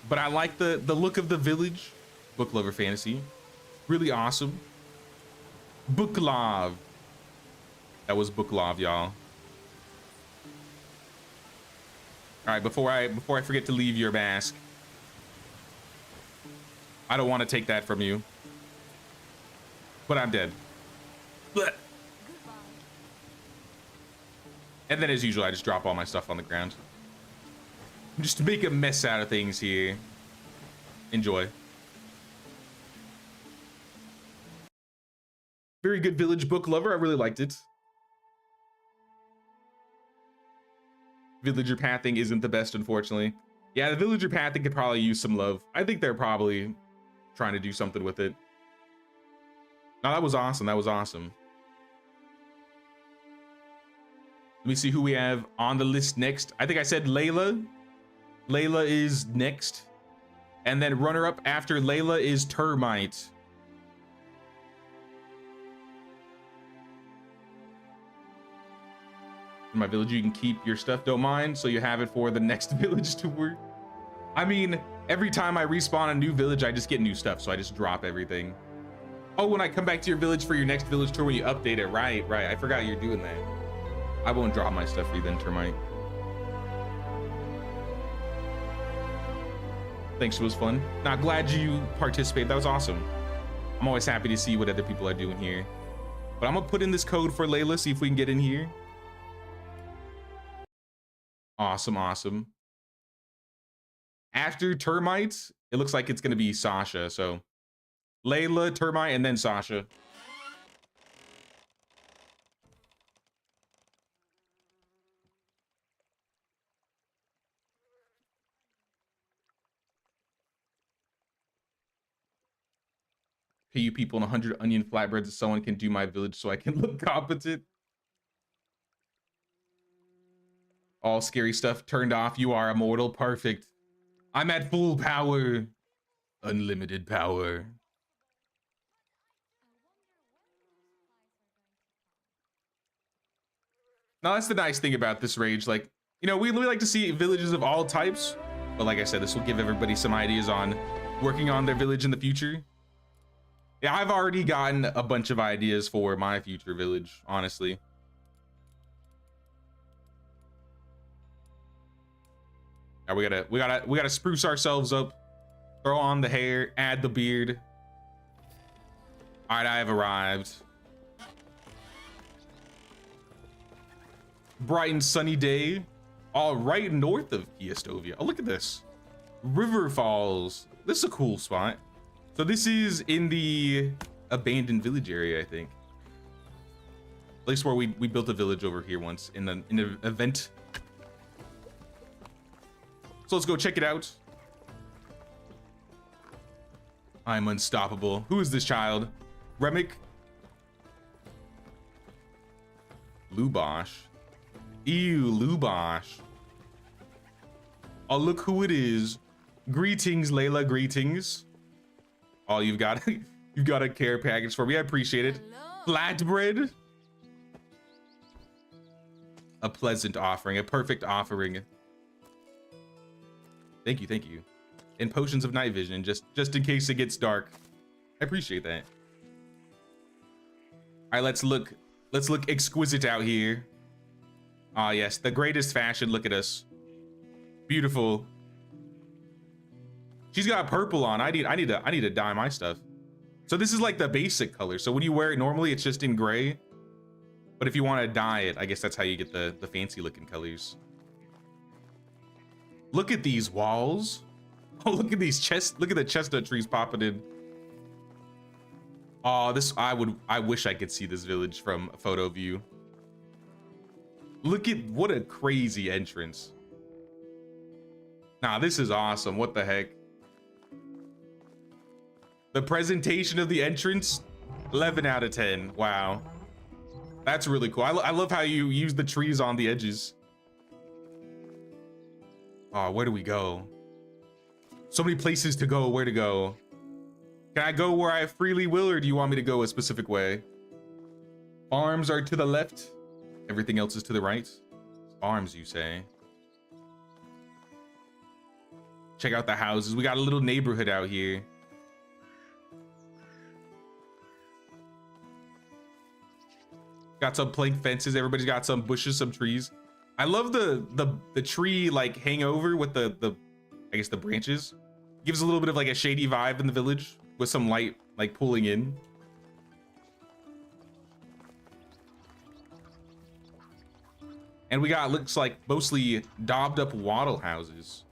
But I like the look of the village. Book Lover Fantasy. Really awesome. Booklov. That was Booklov, y'all. All right, before I forget to leave your mask, I don't want to take that from you, but I'm dead. Blech. And then, as usual, I just drop all my stuff on the ground, just to make a mess out of things here. Enjoy. Very good village, Book Lover. I really liked it. Villager pathing isn't the best, unfortunately. Yeah, the villager pathing could probably use some love. I think they're probably trying to do something with it. No, that was awesome. That was awesome. Let me see who we have on the list next. I think I said Layla. Layla is next. And then runner-up after Layla is Termite. In my village, you can keep your stuff, don't mind, so you have it for the next village tour. I mean, every time I respawn a new village, I just get new stuff, so I just drop everything. Oh, when I come back to your village for your next village tour, when you update it, right. I forgot you're doing that. I won't drop my stuff for you then, Termite. Thanks, it was fun. Now, glad you participated. That was awesome. I'm always happy to see what other people are doing here. But I'm gonna put in this code for Layla, see if we can get in here. Awesome, awesome. After Termite, it looks like it's gonna be Sacha. So Layla, Termite, and then Sacha. Pay you people in 100 onion flatbreads so someone can do my village so I can look competent. All scary stuff turned off. You are immortal. Perfect. I'm at full power. Unlimited power. Now, that's the nice thing about this rage. Like, you know, we like to see villages of all types. But like I said, this will give everybody some ideas on working on their village in the future. Yeah, I've already gotten a bunch of ideas for my future village, honestly. Now we gotta spruce ourselves up, throw on the hair, add the beard. All right, I have arrived. Bright and sunny day, all right north of MountStovia. Oh, look at this, River Falls. This is a cool spot. So this is in the abandoned village area, I think. Place where we built a village over here once in an event. So let's go check it out. I'm unstoppable. Who is this child? Remick? Lubosh. Ew, Lubosh. Oh, look who it is. Greetings, Layla, greetings. Oh, you've got a care package for me. I appreciate it. Flatbread. A pleasant offering, a perfect offering. Thank you, thank you. And potions of night vision, just in case it gets dark. I appreciate that. All right, let's look exquisite out here. Ah, yes, the greatest fashion. Look at us. Beautiful. She's got purple on. I need to dye my stuff. So this is like the basic color. So when you wear it normally, it's just in gray. But if you want to dye it, I guess that's how you get the fancy looking colors. Look at these walls. Oh, look at these look at the chestnut trees popping in. Oh, I wish I could see this village from a photo view. Look at what a crazy entrance. Nah, this is awesome. What the heck? The presentation of the entrance, 11 out of 10. Wow. That's really cool. I love how you use the trees on the edges. Oh, where do we go? So many places to go. Where to go? Can I go where I freely will, or do you want me to go a specific way? Farms are to the left. Everything else is to the right. Farms, you say? Check out the houses. We got a little neighborhood out here. Got some plank fences. Everybody's got some bushes, some trees. I love the tree like hangover with the I guess the branches. Gives a little bit of like a shady vibe in the village with some light like pulling in. And we got, looks like mostly daubed up wattle houses.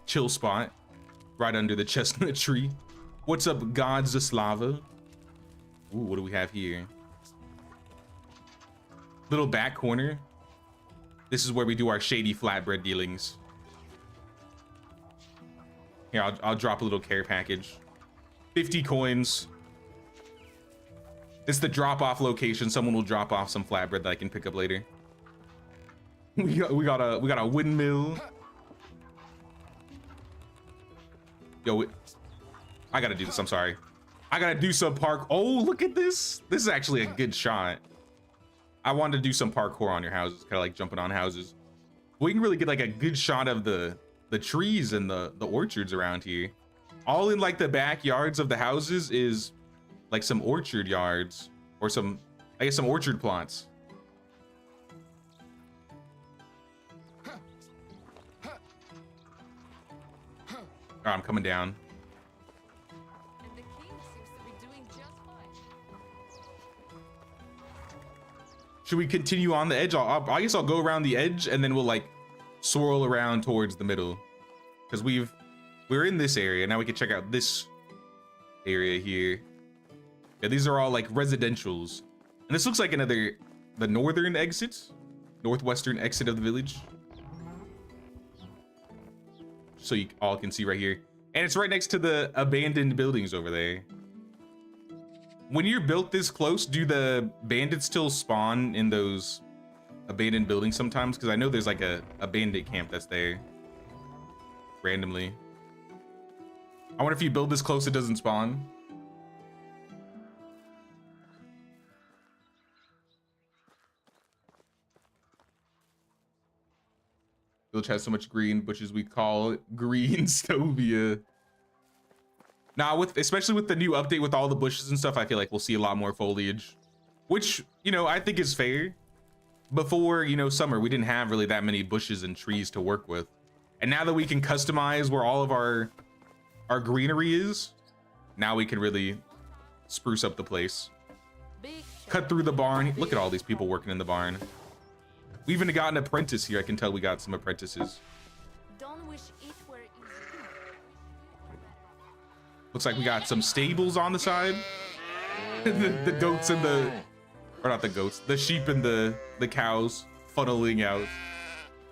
Chill spot right under the chestnut tree. What's up, Godzaslava? Ooh, what do we have here? Little back corner. This is where we do our shady flatbread dealings. Here, I'll drop a little care package. 50 coins. It's the drop-off location. Someone will drop off some flatbread that I can pick up later. We got a windmill. Yo, I gotta do this. I'm sorry. I gotta do some park. Oh, look at this. This is actually a good shot. I wanted to do some parkour on your houses, kind of like jumping on houses. We can really get like a good shot of the trees and the orchards around here. All in like the backyards of the houses is like some orchard yards or some, I guess, some orchard plots. Oh, I'm coming down. And the king seems to be doing just fine. Should we continue on the edge? I guess I'll go around the edge and then we'll like swirl around towards the middle, because we're in this area now. We can check out this area here. Yeah, these are all like residentials, and this looks like the northern exit, northwestern exit of the village. So you all can see right here, and it's right next to the abandoned buildings over there. When you're built this close, do the bandits still spawn in those abandoned buildings sometimes? Because I know there's like a bandit camp that's there randomly. I wonder if you build this close, it doesn't spawn. Village has so much green bushes, we call it MountStovia. Now, especially with the new update with all the bushes and stuff, I feel like we'll see a lot more foliage, which, you know, I think is fair. Before, you know, summer, we didn't have really that many bushes and trees to work with. And now that we can customize where all of our greenery is, now we can really spruce up the place. Cut through the barn. Look at all these people working in the barn. We even got an apprentice here. I can tell we got some apprentices. Don't wish it were easy. Looks like we got some stables on the side. the goats and the, or not the goats, the sheep and the cows funneling out.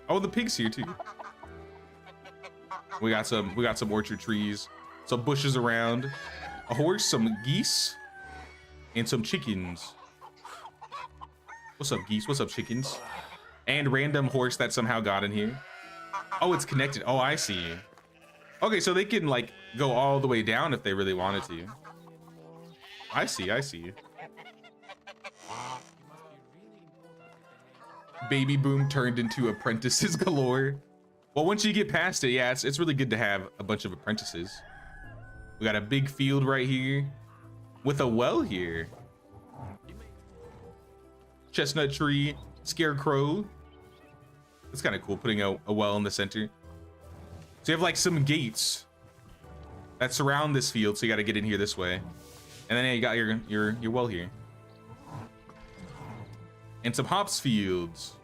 Oh, the pigs here too. We got some orchard trees, some bushes around, a horse, some geese, and some chickens. What's up, geese? What's up, chickens? And random horse that somehow got in here. Oh, it's connected. Oh, I see. Okay, so they can like go all the way down if they really wanted to. I see, I see. Baby boom turned into apprentices galore. Well, once you get past it, yeah, it's really good to have a bunch of apprentices. We got a big field right here with a well here. Chestnut tree. Scarecrow. That's kind of cool, putting a well in the center. So you have like some gates that surround this field, so you got to get in here this way. And then you got your well here. And some hops fields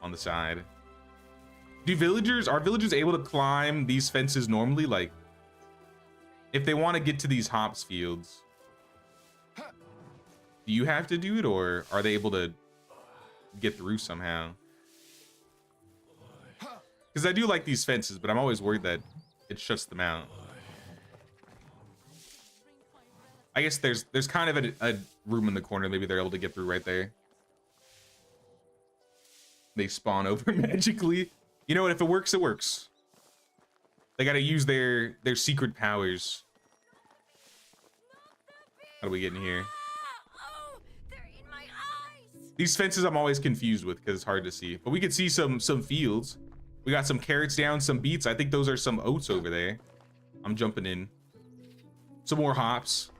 on the side. Are villagers able to climb these fences normally? Like, if they want to get to these hops fields, do you have to do it, or are they able to get through somehow? Because I do like these fences, but I'm always worried that it shuts them out. I guess there's kind of a room in the corner. Maybe they're able to get through right there. They spawn over magically. You know what? If it works, it works. They got to use their secret powers. How do we get in here? Oh, they're in my eyes. These fences I'm always confused with because it's hard to see. But we can see some fields. We got some carrots down, some beets. I think those are some oats over there. I'm jumping in. Some more hops.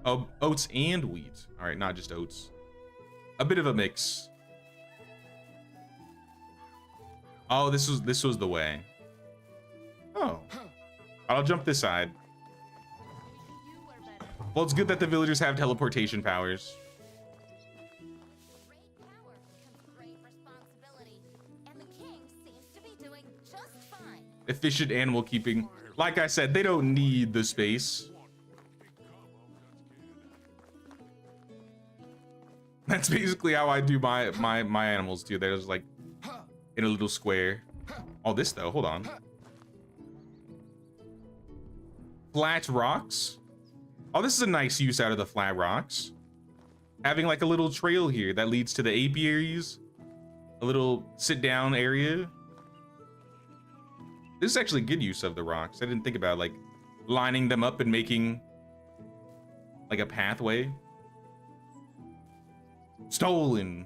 Oh, oats and wheat. All right, not just oats. A bit of a mix. Oh, this was the way. Oh. I'll jump this side. Well, it's good that the villagers have teleportation powers. Great power comes great responsibility, and the king seems to be doing just fine. Efficient animal keeping. Like I said, they don't need the space. That's basically how I do my animals too. They're just like in a little square. Oh, this though, hold on. Flat rocks. Oh, this is a nice use out of the flat rocks. Having like a little trail here that leads to the apiaries. A little sit down area. This is actually good use of the rocks. I didn't think about like lining them up and making like a pathway. Stolen.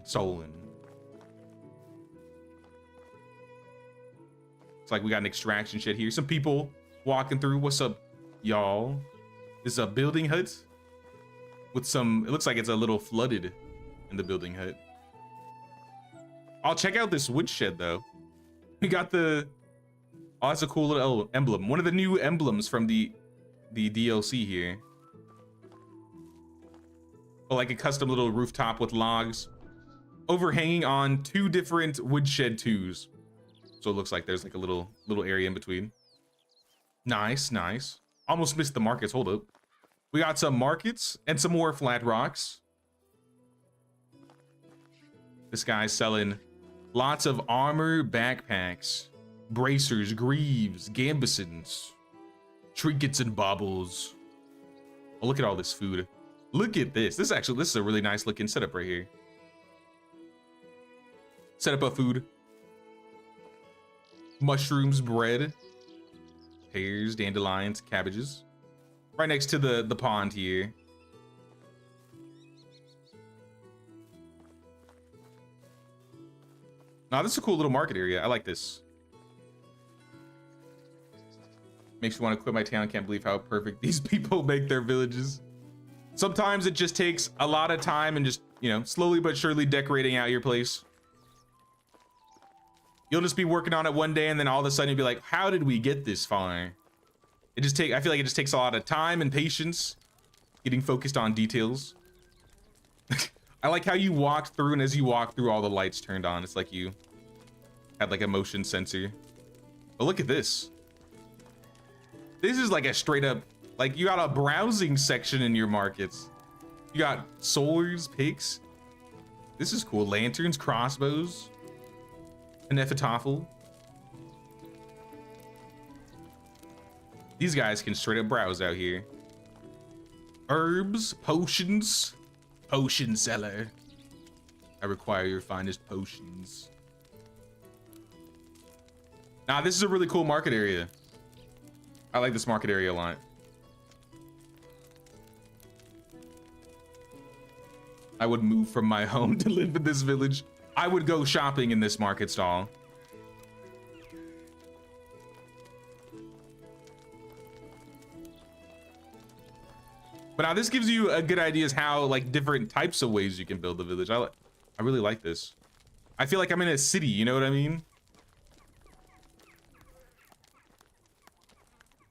It's like we got an extraction shed here. Some people walking through. What's up, y'all? This is a building hut with some, it looks like it's a little flooded in the building hut. I'll check out this woodshed though. We got the, oh, that's a cool little emblem. One of the new emblems from the DLC here. Oh, like a custom little rooftop with logs overhanging on two different woodshed twos. So it looks like there's like a little area in between. Nice. Almost missed the markets. Hold up. We got some markets and some more flat rocks. This guy's selling lots of armor, backpacks, bracers, greaves, gambesons, trinkets, and baubles. Oh, look at all this food. Look at this. This is a really nice looking setup right here. Setup of food. Mushrooms, bread, pears, dandelions, cabbages. Right next to the pond here. Now this is a cool little market area. I like this. Makes me want to quit my town. Can't believe how perfect these people make their villages. Sometimes it just takes a lot of time and just, you know, slowly but surely decorating out your place. You'll just be working on it one day and then all of a sudden you'll be like, how did we get this far? I feel like it just takes a lot of time and patience getting focused on details. I like how you walked through, and as you walk through, all the lights turned on. It's like you had like a motion sensor. But look at this. This is like a straight up, like you got a browsing section in your markets. You got swords, picks. This is cool. Lanterns, crossbows, an Epitaphle. These guys can straight up browse out here. Herbs, potions, potion seller. I require your finest potions. Nah, this is a really cool market area. I like this market area a lot. I would move from my home to live in this village. I would go shopping in this market stall. But now this gives you a good idea as how like different types of ways you can build the village. I really like this. I feel like I'm in a city, you know what I mean?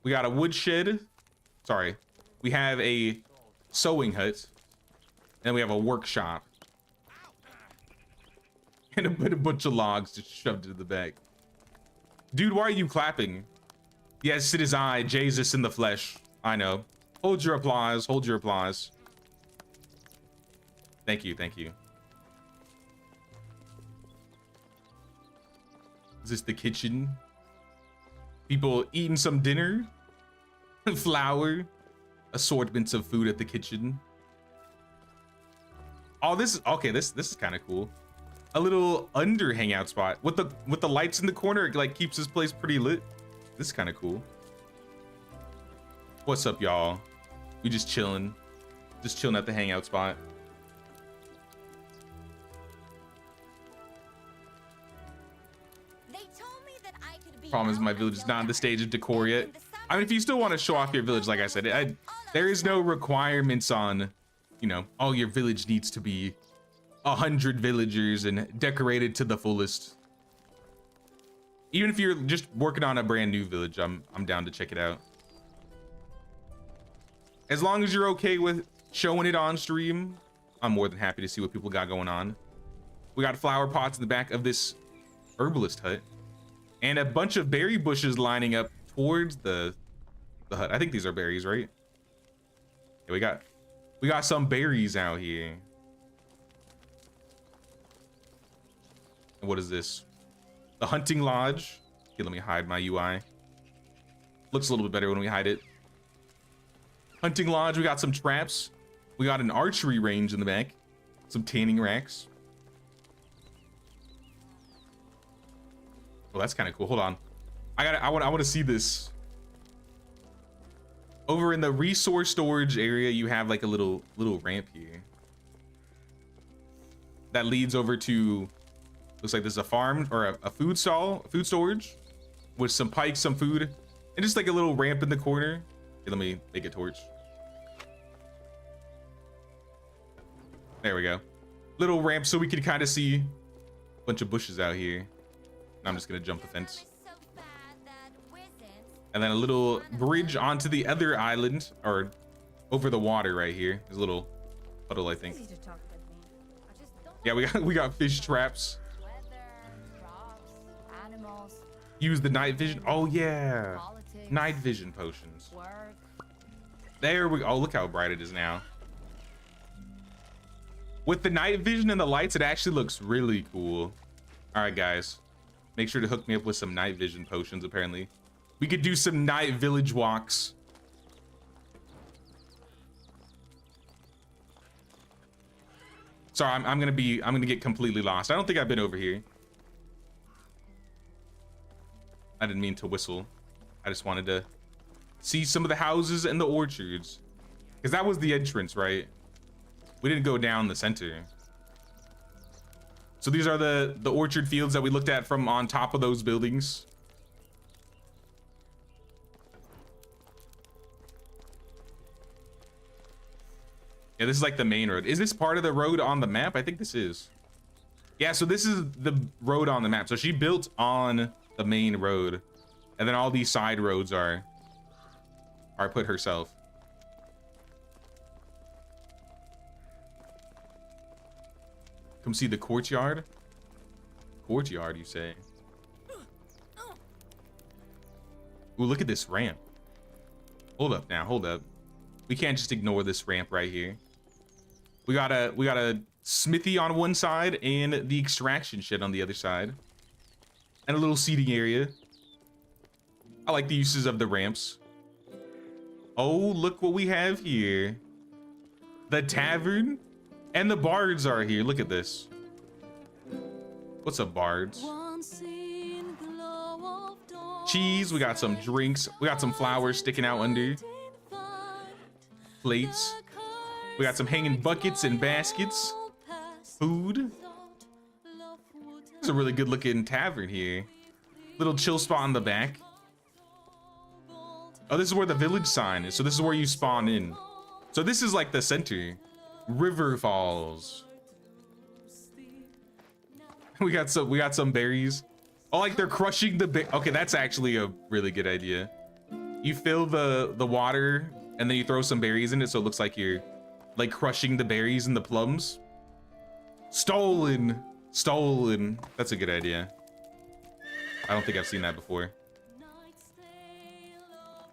We got a woodshed. Sorry. We have a sewing hut. And we have a workshop. And a bunch of logs just shoved into the back. Dude, why are you clapping? Yes, it is I, Jesus in the flesh. I know. Hold your applause. Hold your applause. Thank you. Thank you. Is this the kitchen? People eating some dinner? Flour? Assortments of food at the kitchen. Oh, this is okay. This is kind of cool. A little under hangout spot with the lights in the corner. It like keeps this place pretty lit. This is kind of cool. What's up, y'all? We just chilling at the hangout spot. They told me that I could be Problem is my village is not on the stage of decor yet. I mean, if you still want to show off your village, like I said, there is no requirements on, you know, all your village needs to be 100 villagers and decorated to the fullest. Even if you're just working on a brand new village, I'm down to check it out. As long as you're okay with showing it on stream, I'm more than happy to see what people got going on. We got flower pots in the back of this herbalist hut and a bunch of berry bushes lining up towards the hut. I think these are berries, right? Yeah, we got some berries out here. And what is this? The hunting lodge. Okay, let me hide my UI. Looks a little bit better when we hide it. Hunting lodge. We got some traps. We got an archery range in the back. Some tanning racks. Well, that's kind of cool. Hold on. I want to see this. Over in the resource storage area, you have like a little ramp here that leads over to, looks like there's a farm or a food stall, food storage with some pikes, some food, and just like a little ramp in the corner. Okay, let me make a torch. There we go. Little ramp so we can kind of see a bunch of bushes out here. I'm just gonna jump the fence. And then a little bridge onto the other island, or over the water right here. There's a little puddle, I think. Yeah, we got fish traps. Use the night vision. Oh yeah, night vision potions. There we go. Oh, look how bright it is now. With the night vision and the lights, it actually looks really cool. All right, guys, make sure to hook me up with some night vision potions. Apparently, we could do some night village walks. Sorry, I'm gonna get completely lost. I don't think I've been over here. I didn't mean to whistle. I just wanted to see some of the houses and the orchards, because that was the entrance, right? We didn't go down the center. So these are the orchard fields that we looked at from on top of those buildings. Yeah, this is like the main road. Is this part of the road on the map? I think this is. Yeah, so this is the road on the map. So she built on the main road, and then all these side roads are put herself. Come see the courtyard. Courtyard, you say? Ooh, look at this ramp. Hold up now, hold up. We can't just ignore this ramp right here. We got a smithy on one side and the extraction shed on the other side. And a little seating area. I like the uses of the ramps. Oh, look what we have here. The tavern and the bards are here. Look at this. What's up, bards? Cheese, we got some drinks. We got some flowers sticking out under. Plates. We got some hanging buckets and baskets. Food. It's a really good looking tavern here. Little chill spot in the back. Oh, this is where the village sign is. So this is where you spawn in. So this is like the center. River Falls. We got some berries. Oh, like they're crushing the okay, that's actually a really good idea. You fill the water and then you throw some berries in it so it looks like you're like crushing the berries and the plums. Stolen. That's a good idea. I don't think I've seen that before.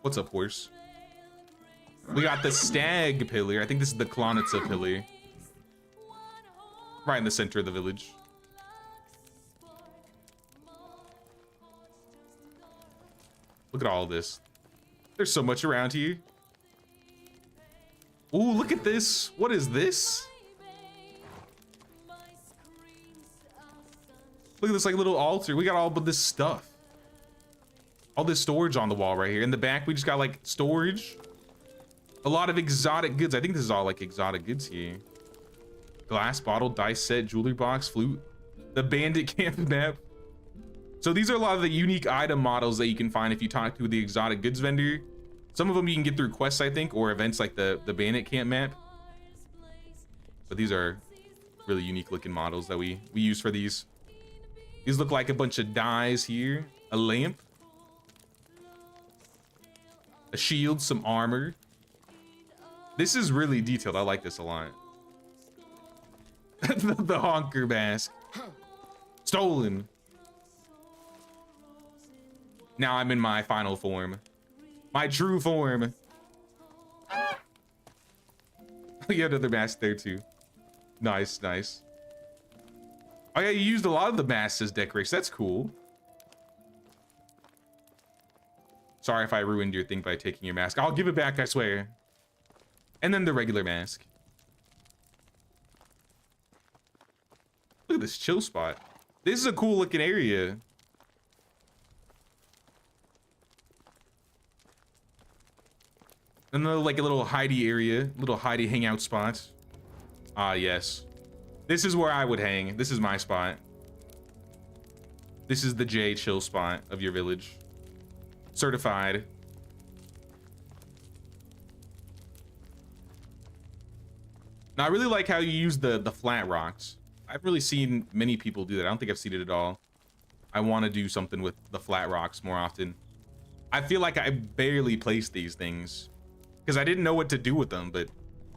What's up, horse? We got the stag pillar. I think this is the Klonitsa pillar. Right in the center of the village. Look at all this. There's so much around here. Ooh, look at this. What is this? Look at this like little altar. We got all of this stuff. All this storage on the wall right here. In the back, we just got like storage. A lot of exotic goods. I think this is all like exotic goods here. Glass bottle, dice set, jewelry box, flute. The bandit camp map. So these are a lot of the unique item models that you can find if you talk to the exotic goods vendor. Some of them you can get through quests, I think, or events like the bandit camp map. But these are really unique looking models that we use for these. These look like a bunch of dyes here. A lamp. A shield, some armor. This is really detailed. I like this a lot. the honker mask. Stolen. Now I'm in my final form. My true form. You have another mask there too. Nice, nice. Oh yeah, you used a lot of the masks as decoration. That's cool. Sorry if I ruined your thing by taking your mask. I'll give it back, I swear. And then the regular mask. Look at this chill spot. This is a cool looking area. And then like a little hidey area, little hidey hangout spot. Ah, yes. This is where I would hang. This is my spot. This is the J chill spot of your village. Certified. Now I really like how you use the flat rocks. I've really seen many people do that. I don't think I've seen it at all. I want to do something with the flat rocks more often. I feel like I barely place these things because I didn't know what to do with them, but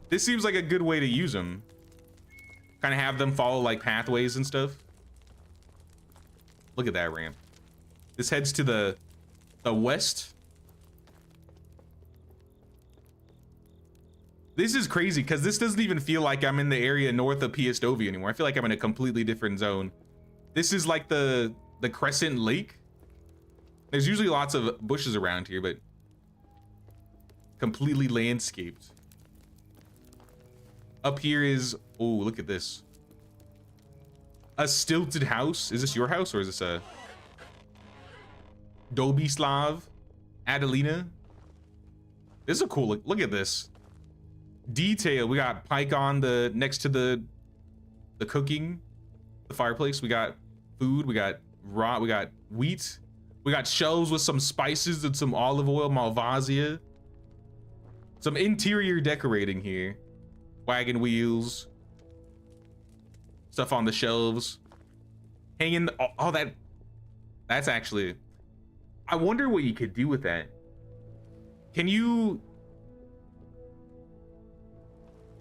this seems like a good way to use them. Kind of have them follow like pathways and stuff. Look at that ramp. This heads to the west. This is crazy because this doesn't even feel like I'm in the area north of MountStovia anymore. I feel like I'm in a completely different zone. This is like the Crescent Lake. There's usually lots of bushes around here, but completely landscaped. Up here is, oh, look at this. A stilted house. Is this your house or is this a Dobislav Adelina? This is a cool look at this. Detail. We got pike on the next to the cooking, the fireplace. We got food, we got raw, we got wheat, we got shelves with some spices and some olive oil, Malvasia. Some interior decorating here. Wagon wheels. Stuff on the shelves. Hanging all that. That's actually, I wonder what you could do with that. Can you,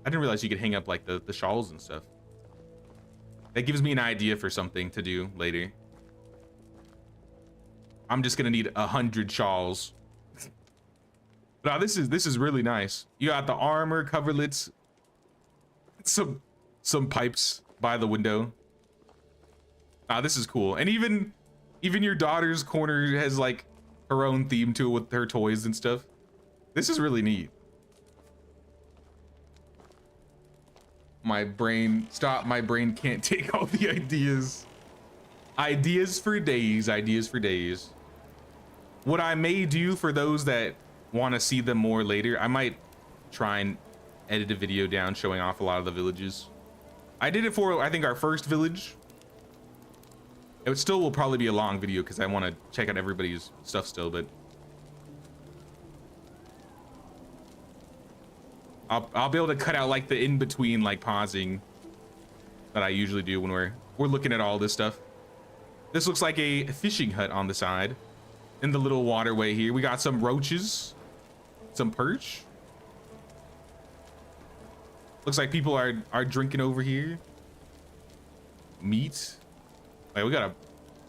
I didn't realize you could hang up like the shawls and stuff. That gives me an idea for something to do later. I'm just gonna need 100 shawls. Now this is really nice. You got the armor, coverlets, some pipes by the window. This is cool. And even your daughter's corner has like her own theme to it with her toys and stuff. This is really neat. My brain can't take all the ideas. Ideas for days, ideas for days. What I may do for those that want to see them more later, I might try and edit a video down showing off a lot of the villages. I did it for, I think, our first village. It still will probably be a long video because I want to check out everybody's stuff still, but I'll be able to cut out like the in-between, like pausing that I usually do when we're looking at all this stuff. This looks like a fishing hut on the side in the little waterway here. We got some roaches, some perch. Looks like people are drinking over here. Meat. Like we got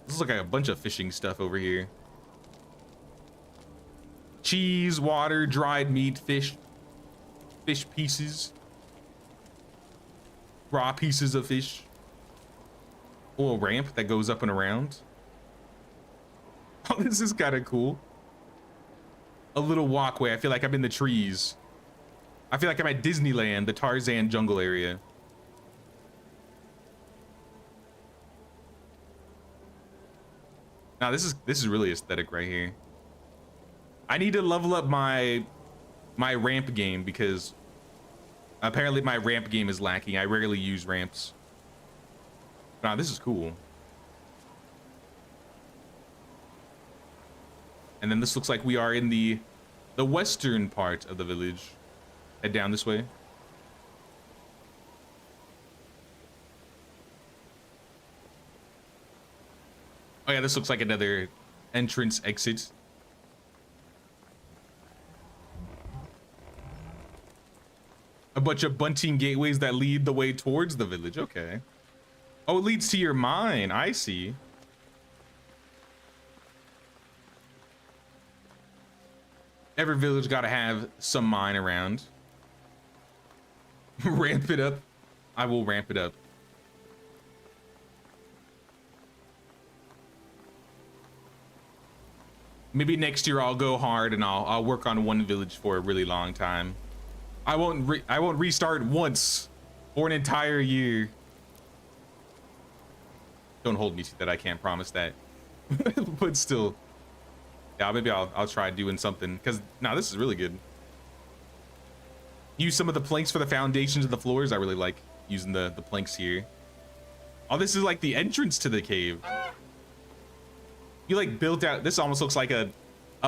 this looks like a bunch of fishing stuff over here. Cheese, water, dried meat, fish pieces, raw pieces of fish. Oh, a ramp that goes up and around. Oh, this is kind of cool. A little walkway. I feel like I'm in the trees. I feel like I'm at Disneyland, the Tarzan jungle area. Now this is really aesthetic right here. I need to level up my ramp game because apparently my ramp game is lacking. I rarely use ramps. Nah, this is cool. And then this looks like we are in the western part of the village. Head down this way. Oh yeah, this looks like another entrance exit. A bunch of bunting gateways that lead the way towards the village. Okay. Oh, it leads to your mine. I see. Every village got to have some mine around. Ramp it up. I will ramp it up. Maybe next year I'll go hard and I'll work on one village for a really long time. I won't restart once for an entire year. Don't hold me to that. I can't promise that. But still, yeah, maybe I'll try doing something because now this is really good. Use some of the planks for the foundations of the floors. I really like using the planks here. Oh, this is like the entrance to the cave. You like built out, this almost looks like a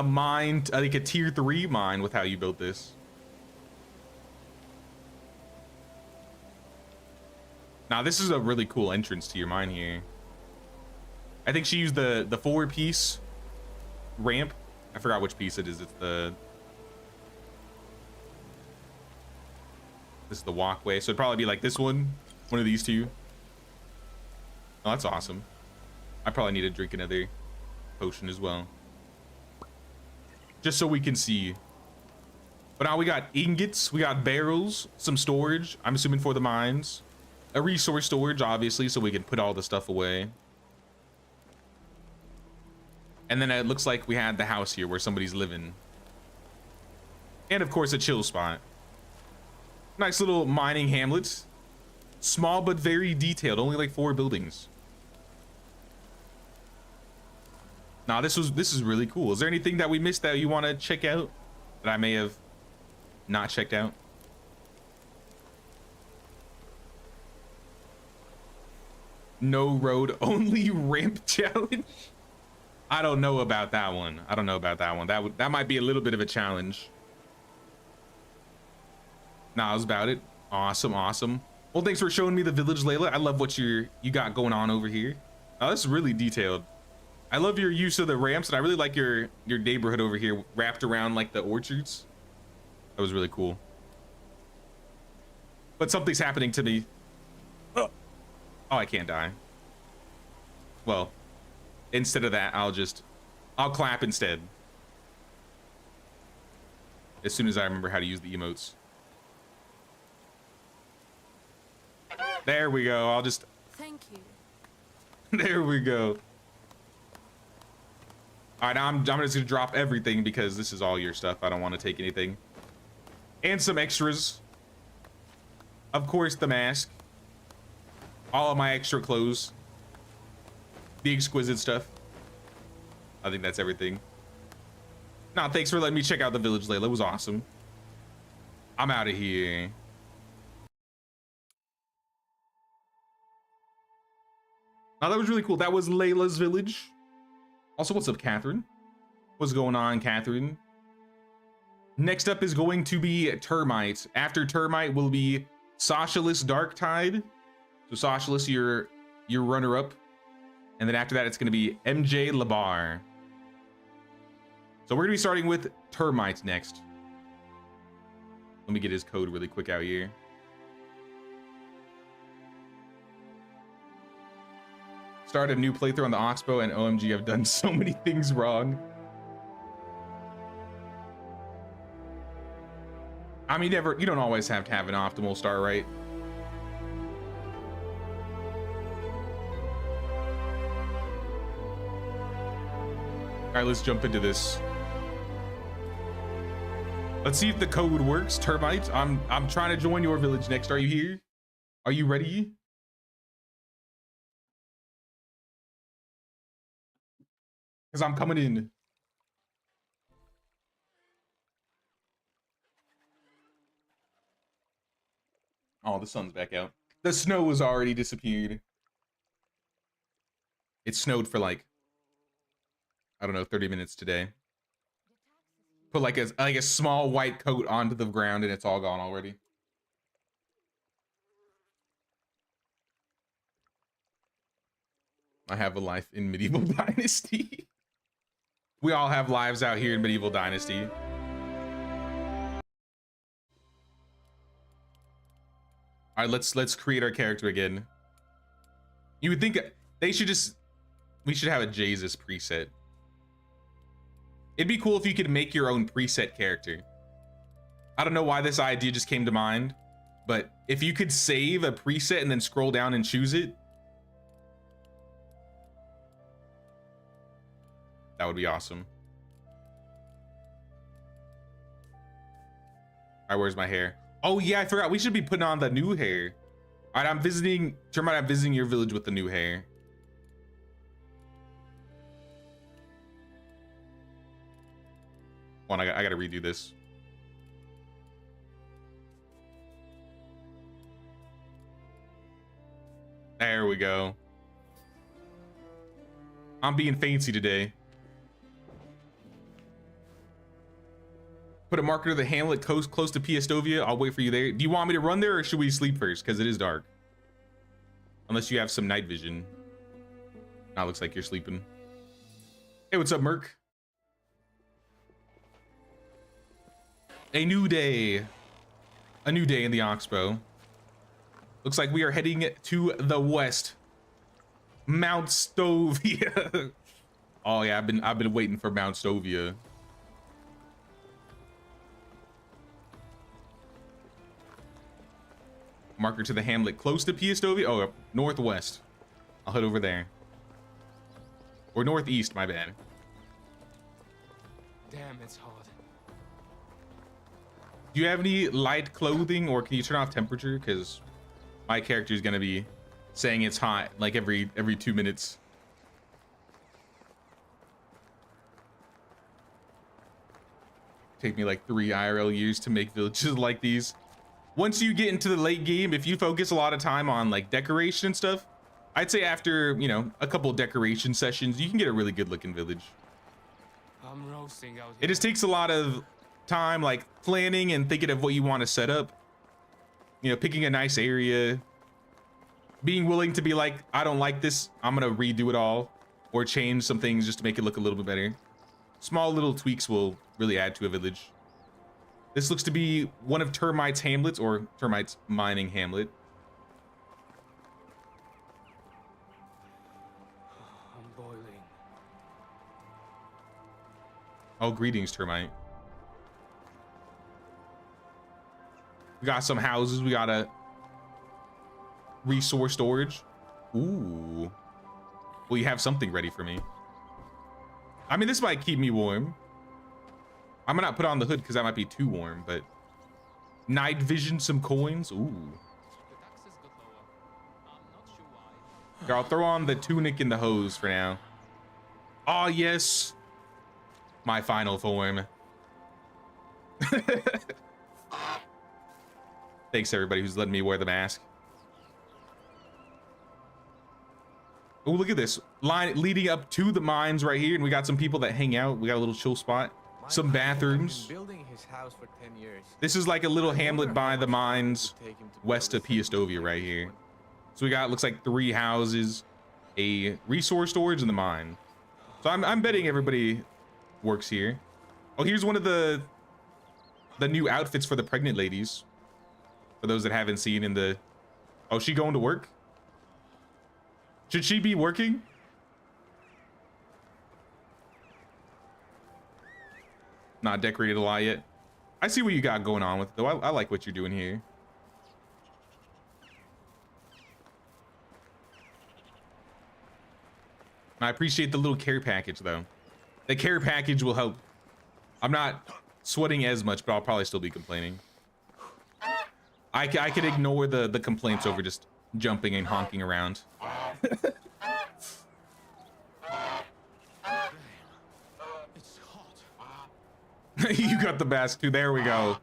mine, like a tier 3 mine with how you built this. Now this is a really cool entrance to your mine here. I think she used the 4-piece ramp. I forgot which piece it is. It's this is the walkway. So it'd probably be like this one of these two. Oh, that's awesome. I probably need to drink another potion as well, just so we can see. But now we got ingots, we got barrels, some storage, I'm assuming for the mines, a resource storage obviously so we can put all the stuff away. And then it looks like we had the house here where somebody's living, and of course a chill spot. Nice little mining hamlet, small but very detailed, only like 4 buildings. Nah, this is really cool. Is there anything that we missed that you want to check out that I may have not checked out? No road, only ramp challenge. I don't know about that one. I don't know about that one. That might be a little bit of a challenge. Nah, that was about it. Awesome, awesome. Well, thanks for showing me the village, Layla. I love what you got going on over here. Oh, this is really detailed. I love your use of the ramps, and I really like your neighborhood over here wrapped around like the orchards. That was really cool. But something's happening to me. Oh, I can't die. Well, instead of that, I'll clap instead. As soon as I remember how to use the emotes. There we go. I'll just... Thank you. There we go. All right, now I'm just gonna drop everything because this is all your stuff. I don't want to take anything. And some extras. Of course, the mask. All of my extra clothes. The exquisite stuff. I think that's everything. Nah, thanks for letting me check out the village, Layla. It was awesome. I'm out of here. Now, that was really cool. That was Layla's village. Also, what's up, Catherine? What's going on, Catherine? Next up is going to be Termite. After Termite will be Socialist Dark Tide. So Socialist, your runner-up. And then after that, it's going to be Mjlabarre. So we're going to be starting with Termite next. Let me get his code really quick out here. Start a new playthrough on the Oxbow, and OMG, I've done so many things wrong. I mean, you don't always have to have an optimal start, right? All right, let's jump into this. Let's see if the code works. Termite, I'm trying to join your village next. Are you here? Are you ready? Because I'm coming in. Oh, the sun's back out. The snow has already disappeared. It snowed for like, I don't know, 30 minutes today. Put like a small white coat onto the ground and it's all gone already. I have a life in Medieval Dynasty. We all have lives out here in Medieval Dynasty. All right, let's create our character again. You would think we should have a Jesus preset. It'd be cool if you could make your own preset character. I don't know why this idea just came to mind, but if you could save a preset and then scroll down and choose it, that would be awesome. All right, where's my hair? Oh yeah, I forgot. We should be putting on the new hair. All right, I'm visiting your village with the new hair. Hold on, I gotta redo this. There we go. I'm being fancy today. Put a marker to the hamlet close to MountStovia. I'll wait for you there. Do you want me to run there or should we sleep first? Because it is dark. Unless you have some night vision. Now looks like you're sleeping. Hey, what's up, Merc? A new day. A new day in the Oxbow. Looks like we are heading to the west. MountStovia. Oh yeah, I've been waiting for MountStovia. Marker to the hamlet close to MountStovia. Oh, northwest. I'll head over there. Or northeast, my bad. Damn, it's hot. Do you have any light clothing, or can you turn off temperature? Because my character is gonna be saying it's hot like every 2 minutes. Take me like 3 IRL years to make villages like these. Once you get into the late game, if you focus a lot of time on like decoration and stuff, I'd say after, you know, a couple decoration sessions, you can get a really good looking village. I'm roasting out here. It just takes a lot of time, like planning and thinking of what you want to set up. You know, picking a nice area, being willing to be like, I don't like this, I'm gonna redo it all, or change some things just to make it look a little bit better. Small little tweaks will really add to a village. This looks to be one of Termite's hamlets, or Termite's mining hamlet. I'm boiling. Oh, greetings, Termite. We got some houses. We got a resource storage. Ooh. Well, you have something ready for me. I mean, this might keep me warm. I'm gonna not put on the hood because that might be too warm, but night vision, some coins. Ooh. Here, I'll throw on the tunic and the hose for now. Oh, yes. My final form. Thanks everybody who's letting me wear the mask. Oh, look at this line leading up to the mines right here, and we got some people that hang out. We got a little chill spot, some bathrooms. Building his house for 10 years. This is like a little hamlet by the mines west of MountStovia right here. So we got, looks like 3 houses, a resource storage, and the mine. So I'm betting everybody works here. Oh, here's one of the new outfits for the pregnant ladies. For those that haven't seen in the... Oh, she going to work? Should she be working? Not decorated a lot yet. I see what you got going on with it, though. I like what you're doing here. I appreciate the little care package, though. The care package will help. I'm not sweating as much, but I'll probably still be complaining. I could ignore the complaints over just jumping and honking around. It's hot. You got the mask too. There we go.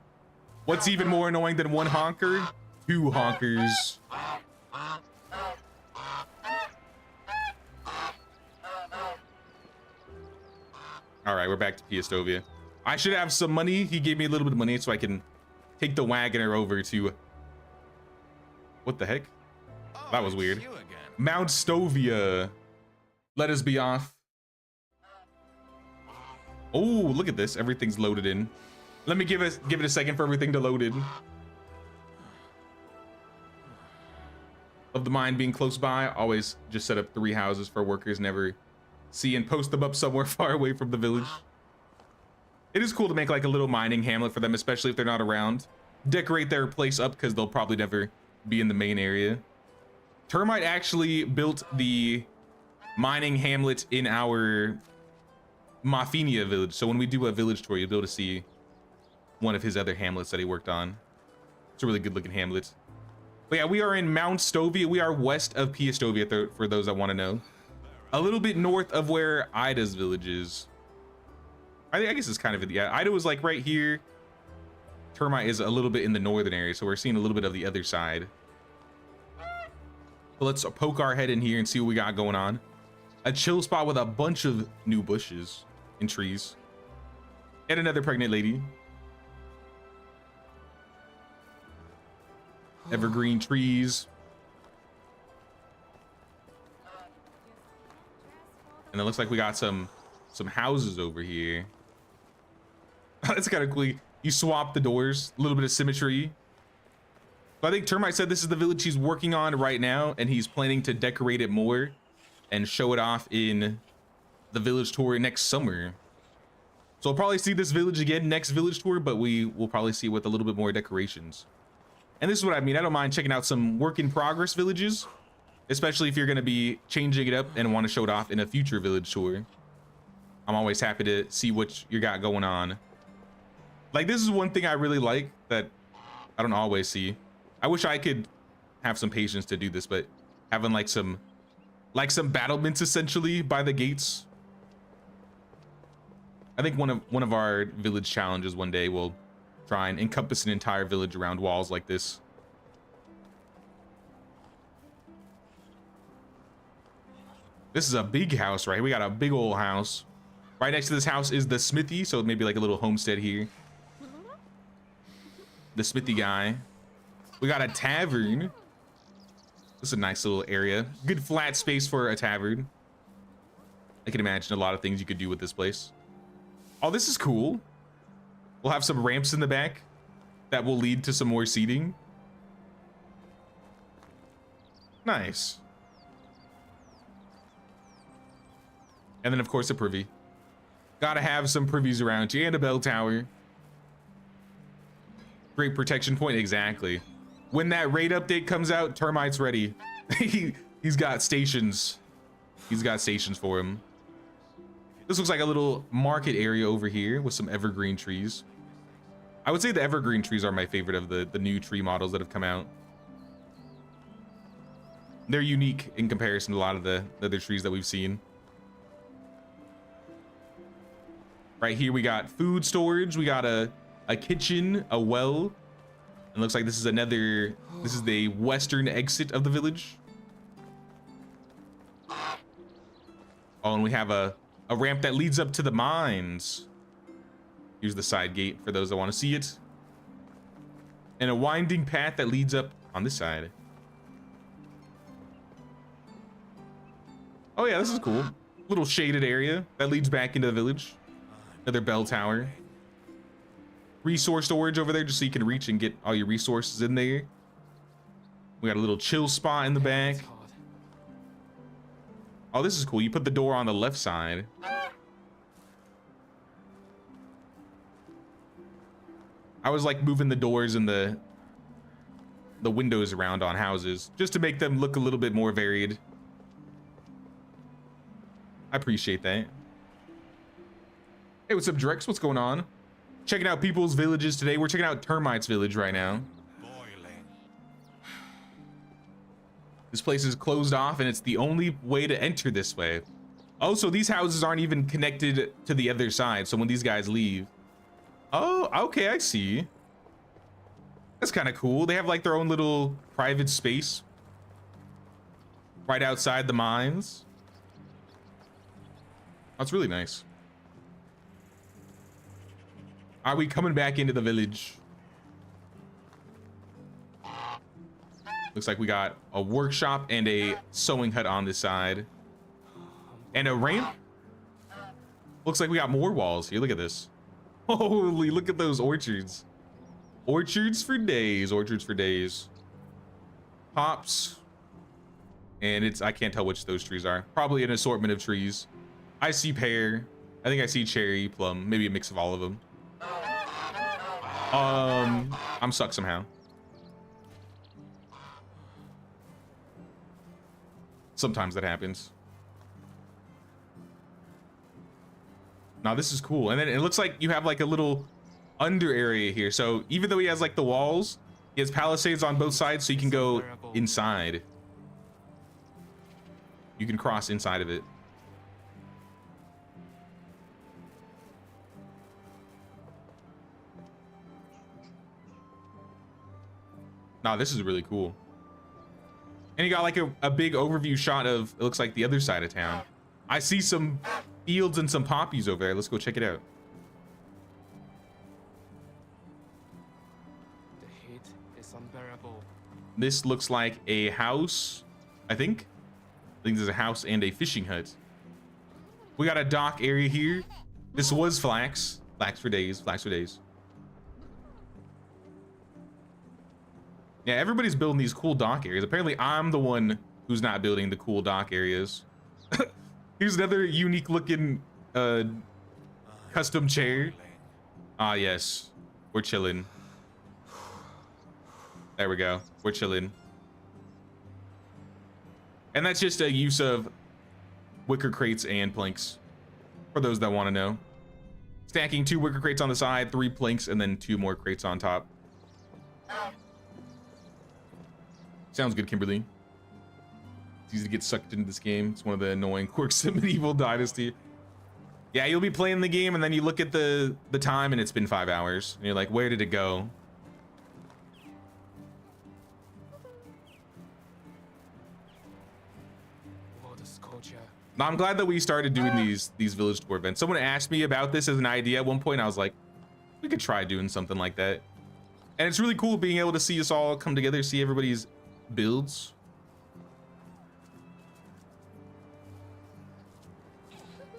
What's even more annoying than 1 honker? 2 honkers. All right, we're back to MountStovia. I should have some money. He gave me a little bit of money so I can take the wagoner over to... What the heck? Oh, That was it's weird. you again. MountStovia. Let us be off. Oh, look at this. Everything's loaded in. Let me give it a second for everything to load in. Of the mine being close by, always just set up 3 houses for workers, never see and post them up somewhere far away from the village. It is cool to make like a little mining hamlet for them, especially if they're not around. Decorate their place up because they'll probably never be in the main area. Termite actually built the mining hamlet in our Mjlabarre village. So when we do a village tour, you'll be able to see one of his other hamlets that he worked on. It's a really good looking hamlet. But yeah, we are in MountStovia. We are west of MountStovia for those that want to know. A little bit north of where Ida's village is. I guess it's kind of, yeah, Ida was like right here. Termite is a little bit in the northern area, so we're seeing a little bit of the other side. But let's poke our head in here and see what we got going on. A chill spot with a bunch of new bushes and trees. And another pregnant lady. Evergreen trees. And it looks like we got some houses over here. That's kind of cool. You swap the doors, a little bit of symmetry. But I think Termite said this is the village he's working on right now, and he's planning to decorate it more and show it off in the village tour next summer. So we'll probably see this village again next village tour, but we will probably see it with a little bit more decorations. And this is what I mean. I don't mind checking out some work in progress villages, especially if you're going to be changing it up and want to show it off in a future village tour. I'm always happy to see what you got going on. Like, this is one thing I really like that I don't always see. I wish I could have some patience to do this, but having like some battlements essentially by the gates. I think one of our village challenges one day will try and encompass an entire village around walls like this. This is a big house, right? We got a big old house. Right next to this house is the smithy, so maybe like a little homestead here. The smithy guy. We got a tavern. This is a nice little area. Good flat space for a tavern. I can imagine a lot of things you could do with this place. Oh, this is cool. We'll have some ramps in the back that will lead to some more seating. Nice. And then of course a privy. Gotta have some privies around you, and a bell tower. Great protection point, exactly. When that raid update comes out, Termite's ready. He's got stations. He's got stations for him. This looks like a little market area over here with some evergreen trees. I would say the evergreen trees are my favorite of the new tree models that have come out. They're unique in comparison to a lot of the other trees that we've seen. Right here we got food storage. We got a kitchen, a well. It looks like this is the western exit of the village. Oh, and we have a ramp that leads up to the mines. Here's the side gate for those that want to see it. And a winding path that leads up on this side. Oh yeah, this is cool. Little shaded area that leads back into the village. Another bell tower. Resource storage over there just so you can reach and get all your resources in there. We got a little chill spot in the back. It's hard. Oh, this is cool. You put the door on the left side. I was like moving the doors and the windows around on houses just to make them look a little bit more varied. I appreciate that. Hey, what's up, Drex? What's going on? Checking out people's villages today. We're checking out Termite's village right now. This place is closed off and it's the only way to enter this way. Oh, so these houses aren't even connected to the other side. So when these guys leave. Oh, okay, I see. That's kind of cool. They have like their own little private space right outside the mines. That's really nice. Are we coming back into the village? Looks like we got a workshop and a sewing hut on this side. And a ramp. Looks like we got more walls here. Look at this. Holy, look at those orchards. Orchards for days, orchards for days. Hops. And it's, I can't tell which those trees are. Probably an assortment of trees. I see pear. I think I see cherry, plum, maybe a mix of all of them. I'm stuck somehow. Sometimes that happens. Now this is cool. And then it looks like you have like a little under area here. So even though he has like the walls, he has palisades on both sides so you can go inside. You can cross inside of it. Nah, this is really cool. And you got like a big overview shot of, it looks like the other side of town. I see some fields and some poppies over there. Let's go check it out. The heat is unbearable. This looks like a house, I think. I think there's a house and a fishing hut. We got a dock area here. This was flax. Flax for days, flax for days. Yeah, everybody's building these cool dock areas. Apparently, I'm the one who's not building the cool dock areas. Here's another unique looking custom chair. Ah, yes. We're chilling. There we go. We're chilling. And that's just a use of wicker crates and planks for those that want to know. Stacking 2 wicker crates on the side, 3 planks, and then 2 more crates on top. Sounds good, Kimberly. It's easy to get sucked into this game. It's one of the annoying quirks of Medieval Dynasty. Yeah, you'll be playing the game and then you look at the time and it's been 5 hours. And you're like, where did it go? Now, I'm glad that we started doing these village tour events. Someone asked me about this as an idea at one point. I was like, we could try doing something like that. And it's really cool being able to see us all come together, see everybody's builds.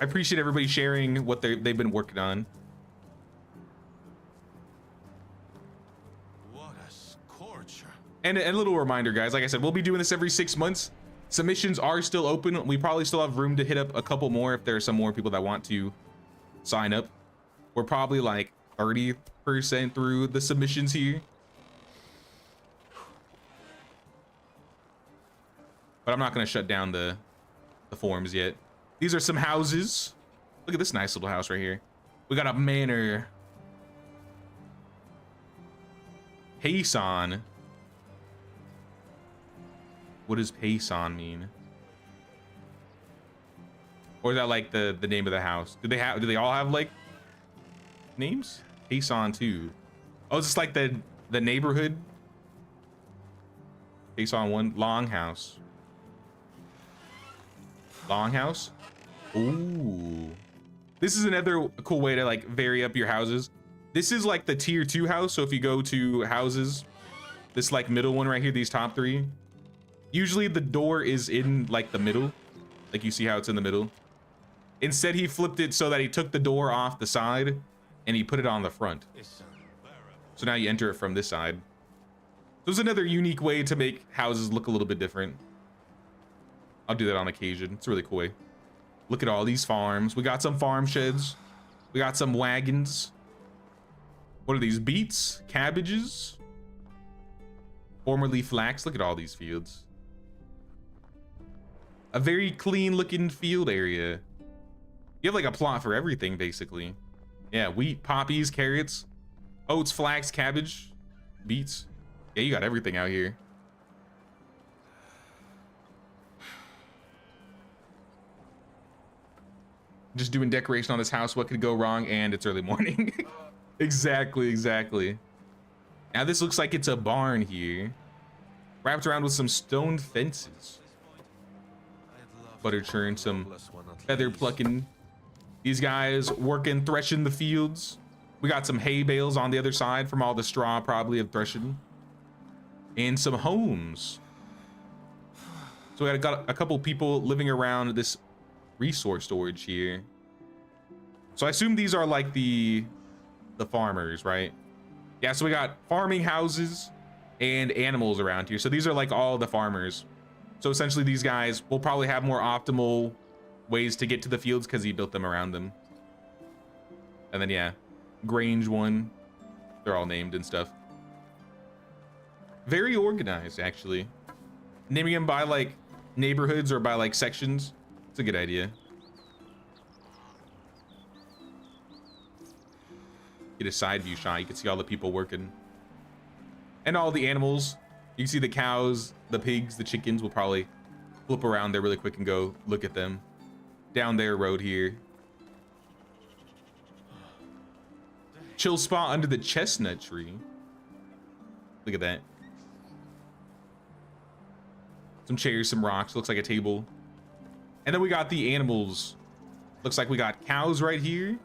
I appreciate everybody sharing what they've been working on. What a scorcher. And a little reminder, guys, like I said, we'll be doing this every 6 months. Submissions are still open. We probably still have room to hit up a couple more if there are some more people that want to sign up. We're probably like 30% through the submissions here. But I'm not going to shut down the forums yet. These are some houses. Look at this nice little house right here. We got a manor. Payson. What does Payson mean? Or is that like the name of the house? Do they all have like names? Payson too. Oh, is this like the neighborhood? Payson 1 Longhouse. Longhouse? Ooh. This is another cool way to like vary up your houses. This is like the tier 2 house. So if you go to houses, this like middle one right here, these top 3, usually the door is in like the middle. Like you see how it's in the middle. Instead, he flipped it so that he took the door off the side and he put it on the front. So now you enter it from this side. So it's another unique way to make houses look a little bit different. I'll do that on occasion. It's a really cool way. Look at all these farms. We got some farm sheds. We got some wagons. What are these? Beets? Cabbages? Formerly flax. Look at all these fields. A very clean looking field area. You have like a plot for everything, basically. Yeah, wheat, poppies, carrots, oats, flax, cabbage, beets. Yeah, you got everything out here. Just doing decoration on this house. What could go wrong? And it's early morning. Exactly. Now this looks like it's a barn here. Wrapped around with some stone fences. Butter churn, some feather plucking. These guys working, threshing the fields. We got some hay bales on the other side from all the straw probably of threshing. And some homes. So we got a couple people living around this resource storage here. So I assume these are like the farmers, right? Yeah, so we got farming houses and animals around here. So these are like all the farmers. So essentially these guys will probably have more optimal ways to get to the fields because he built them around them. And then yeah, Grange one. They're all named and stuff. Very organized, actually. Naming them by like neighborhoods or by like sections. It's a good idea. Get a side view shot. You can see all the people working. And all the animals. You can see the cows, the pigs, the chickens. Will probably flip around there really quick and go look at them. Down their road here. Chill spot under the chestnut tree. Look at that. Some chairs, some rocks. Looks like a table. And then we got the animals. Looks like we got cows right here.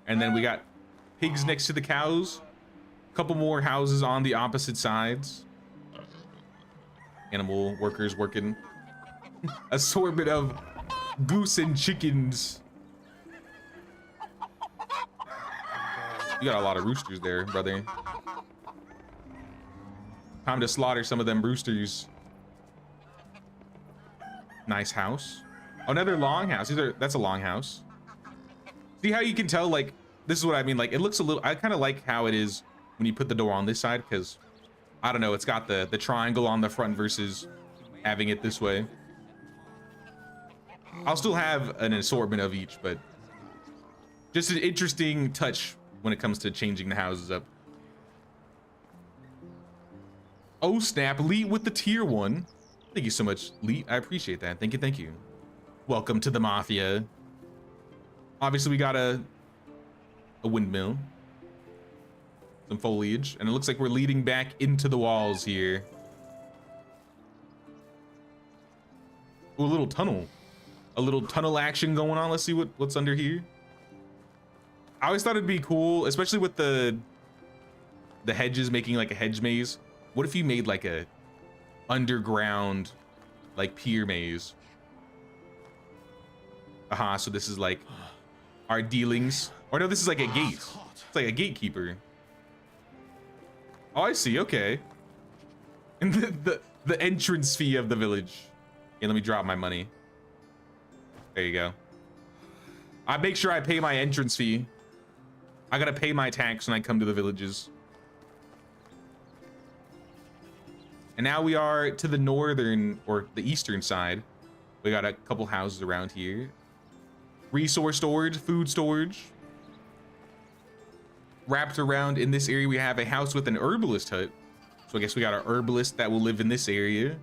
And then we got pigs next to the cows. A couple more houses on the opposite sides. Animal workers working. Assortment of goose and chickens. You got a lot of roosters there, brother. Time to slaughter some of them roosters. Nice house. Oh, another long house. That's a long house. See how you can tell, like, this is what I mean. Like, it looks a little, I kind of like how it is when you put the door on this side, because I don't know, it's got the triangle on the front versus having it this way. I'll still have an assortment of each, but just an interesting touch when it comes to changing the houses up. Oh snap, Lee with the tier 1. Thank you so much, Lee. I appreciate that. Thank you. Welcome to the Mafia. Obviously, we got a windmill. Some foliage. And it looks like we're leading back into the walls here. Ooh, a little tunnel. A little tunnel action going on. Let's see what's under here. I always thought it'd be cool, especially with the hedges, making like a hedge maze. What if you made like a underground like pier maze? Aha, so this is like our dealings. Or no, this is like a gate. It's like a gatekeeper. Oh, I see, okay. And the entrance fee of the village. Yeah, let me drop my money. There you go. I make sure I pay my entrance fee. I gotta pay my tax when I come to the villages. And now we are to the northern or the eastern side. We got a couple houses around here. Resource storage, food storage. Wrapped around in this area, we have a house with an herbalist hut. So I guess we got our herbalist that will live in this area.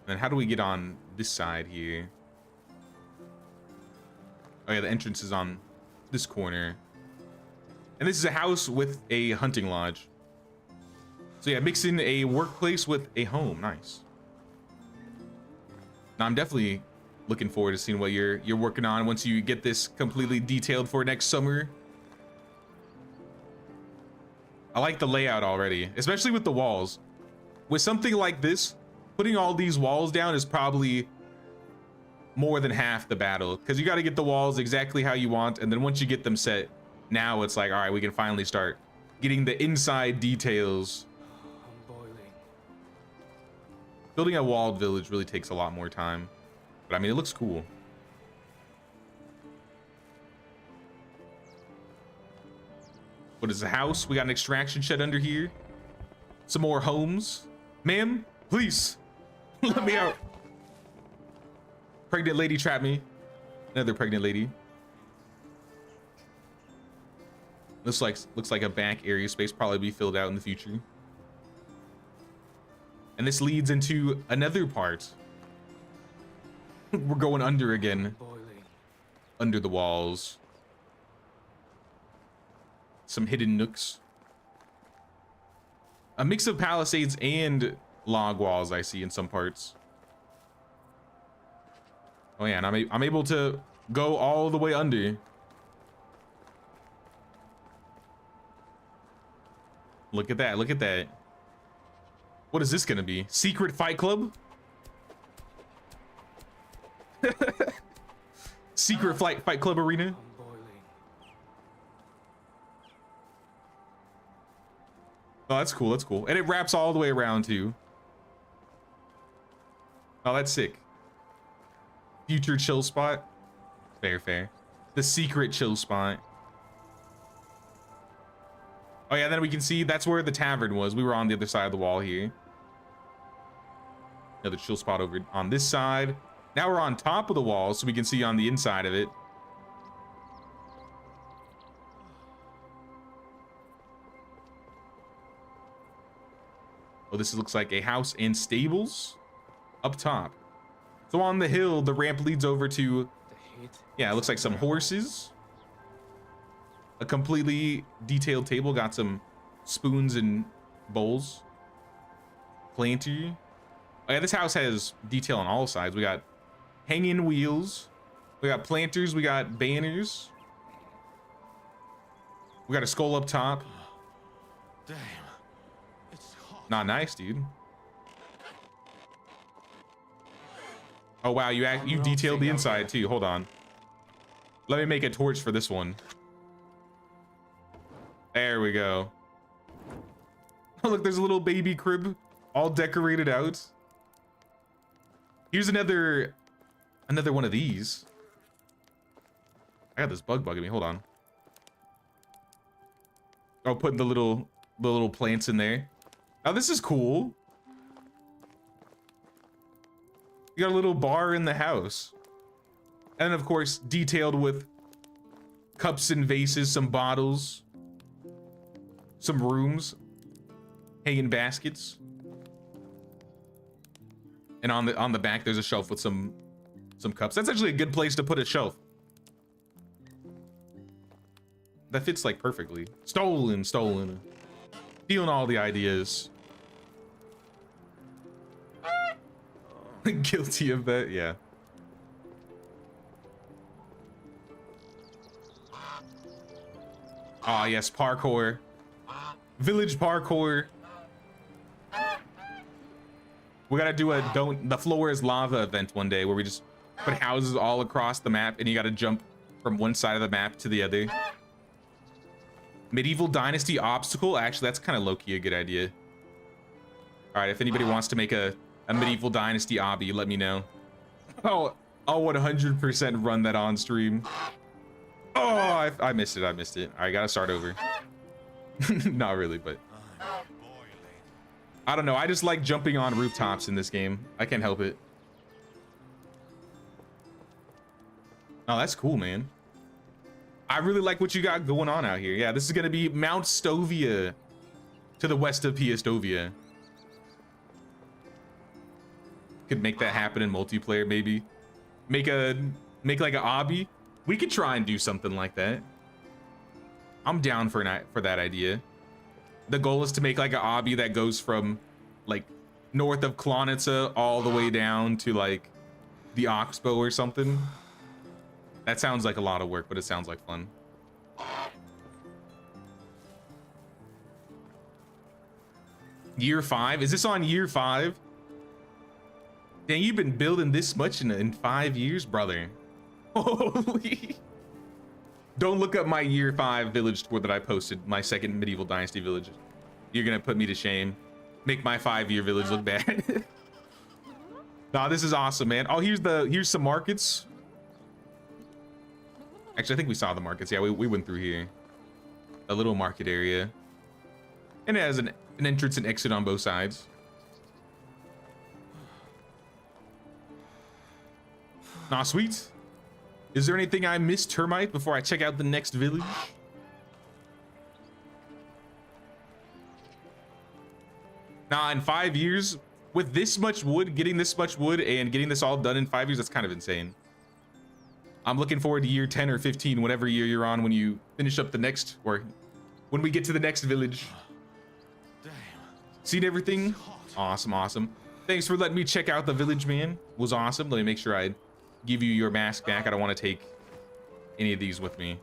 And how do we get on this side here? Oh yeah, the entrance is on this corner. And this is a house with a hunting lodge. So yeah, mix in a workplace with a home. Nice. Now I'm definitely looking forward to seeing what you're working on once you get this completely detailed for next summer. I like the layout already, especially with the walls. With something like this, putting all these walls down is probably more than half the battle, because you got to get the walls exactly how you want, and then once you get them set, now it's like, all right, we can finally start getting the inside details. I'm boiling. Building a walled village really takes a lot more time, but I mean, it looks cool. What is the house? We got an extraction shed under here. Some more homes. Ma'am, please, let me out. Pregnant lady trapped me. Another pregnant lady. Looks like a back area space, probably be filled out in the future. And this leads into another part. We're going under again. Boiling. Under the walls. Some hidden nooks. A mix of palisades and log walls I see in some parts. Oh yeah, and I'm able to go all the way under. Look at that, look at that. What is this gonna be? Secret fight club? Secret fight club arena? I'm boiling. Oh, that's cool, that's cool. And it wraps all the way around too. Oh, that's sick. Future chill spot. Fair, fair. The secret chill spot. Oh yeah, then we can see that's where the tavern was. We were on the other side of the wall here. Another chill spot over on this side. Now we're on top of the wall, so we can see on the inside of it. Oh, this looks like a house and stables up top. So on the hill, the ramp leads over to, The heat. yeah, it looks like some horses. A completely detailed table, got some spoons and bowls. Planter. Oh yeah, this house has detail on all sides. We got hanging wheels. We got planters, we got banners. We got a skull up top. Damn. It's hot. Not nice, dude. Oh wow, you detailed the inside too. Hold on. Let me make a torch for this one. There we go. Oh look, there's a little baby crib all decorated out. Here's another one of these. I got this bug bugging me. Hold on. Oh, putting the little plants in there. Oh, this is cool. You got a little bar in the house. And of course, detailed with cups and vases, some bottles, some rooms, hanging baskets. And on the back, there's a shelf with some cups. That's actually a good place to put a shelf. That fits like perfectly. Stolen. Stealing all the ideas. Guilty of that, yeah. Ah, yes, parkour. Village parkour. We gotta do the floor is lava event one day where we just put houses all across the map and you gotta jump from one side of the map to the other. Medieval Dynasty obstacle. Actually, that's kind of low-key a good idea. All right, if anybody wants to make a Medieval Dynasty obby, let me know. Oh, I'll 100% run that on stream. Oh, I missed it. All right, gotta start over. Not really, but I don't know. I just like jumping on rooftops in this game. I can't help it. Oh, that's cool, man. I really like what you got going on out here. Yeah, this is gonna be MountStovia to the west of Piastovia. Could make that happen in multiplayer, maybe. Make like a obby. We could try and do something like that. I'm down for that idea. The goal is to make like an obby that goes from like north of Klonitsa all the way down to like the Oxbow or something. That sounds like a lot of work, but it sounds like fun. Year 5? Is this on year 5? Dang, you've been building this much in 5 years, brother. Holy. Don't look up my year 5 village tour that I posted, my second Medieval Dynasty village. You're gonna put me to shame. Make my 5-year village look bad. Nah, this is awesome, man. Oh, here's some markets. Actually, I think we saw the markets. Yeah, we went through here. A little market area. And it has an entrance and exit on both sides. Nah, sweet. Is there anything I missed, Termite, before I check out the next village? Nah, in 5 years, with this much wood, getting this much wood and getting this all done in 5 years, that's kind of insane. I'm looking forward to year 10 or 15, whatever year you're on when you finish up the next, or when we get to the next village. Damn. Seen everything? Awesome, awesome. Thanks for letting me check out the village, man. It was awesome. Let me make sure I give you your mask back. I don't want to take any of these with me.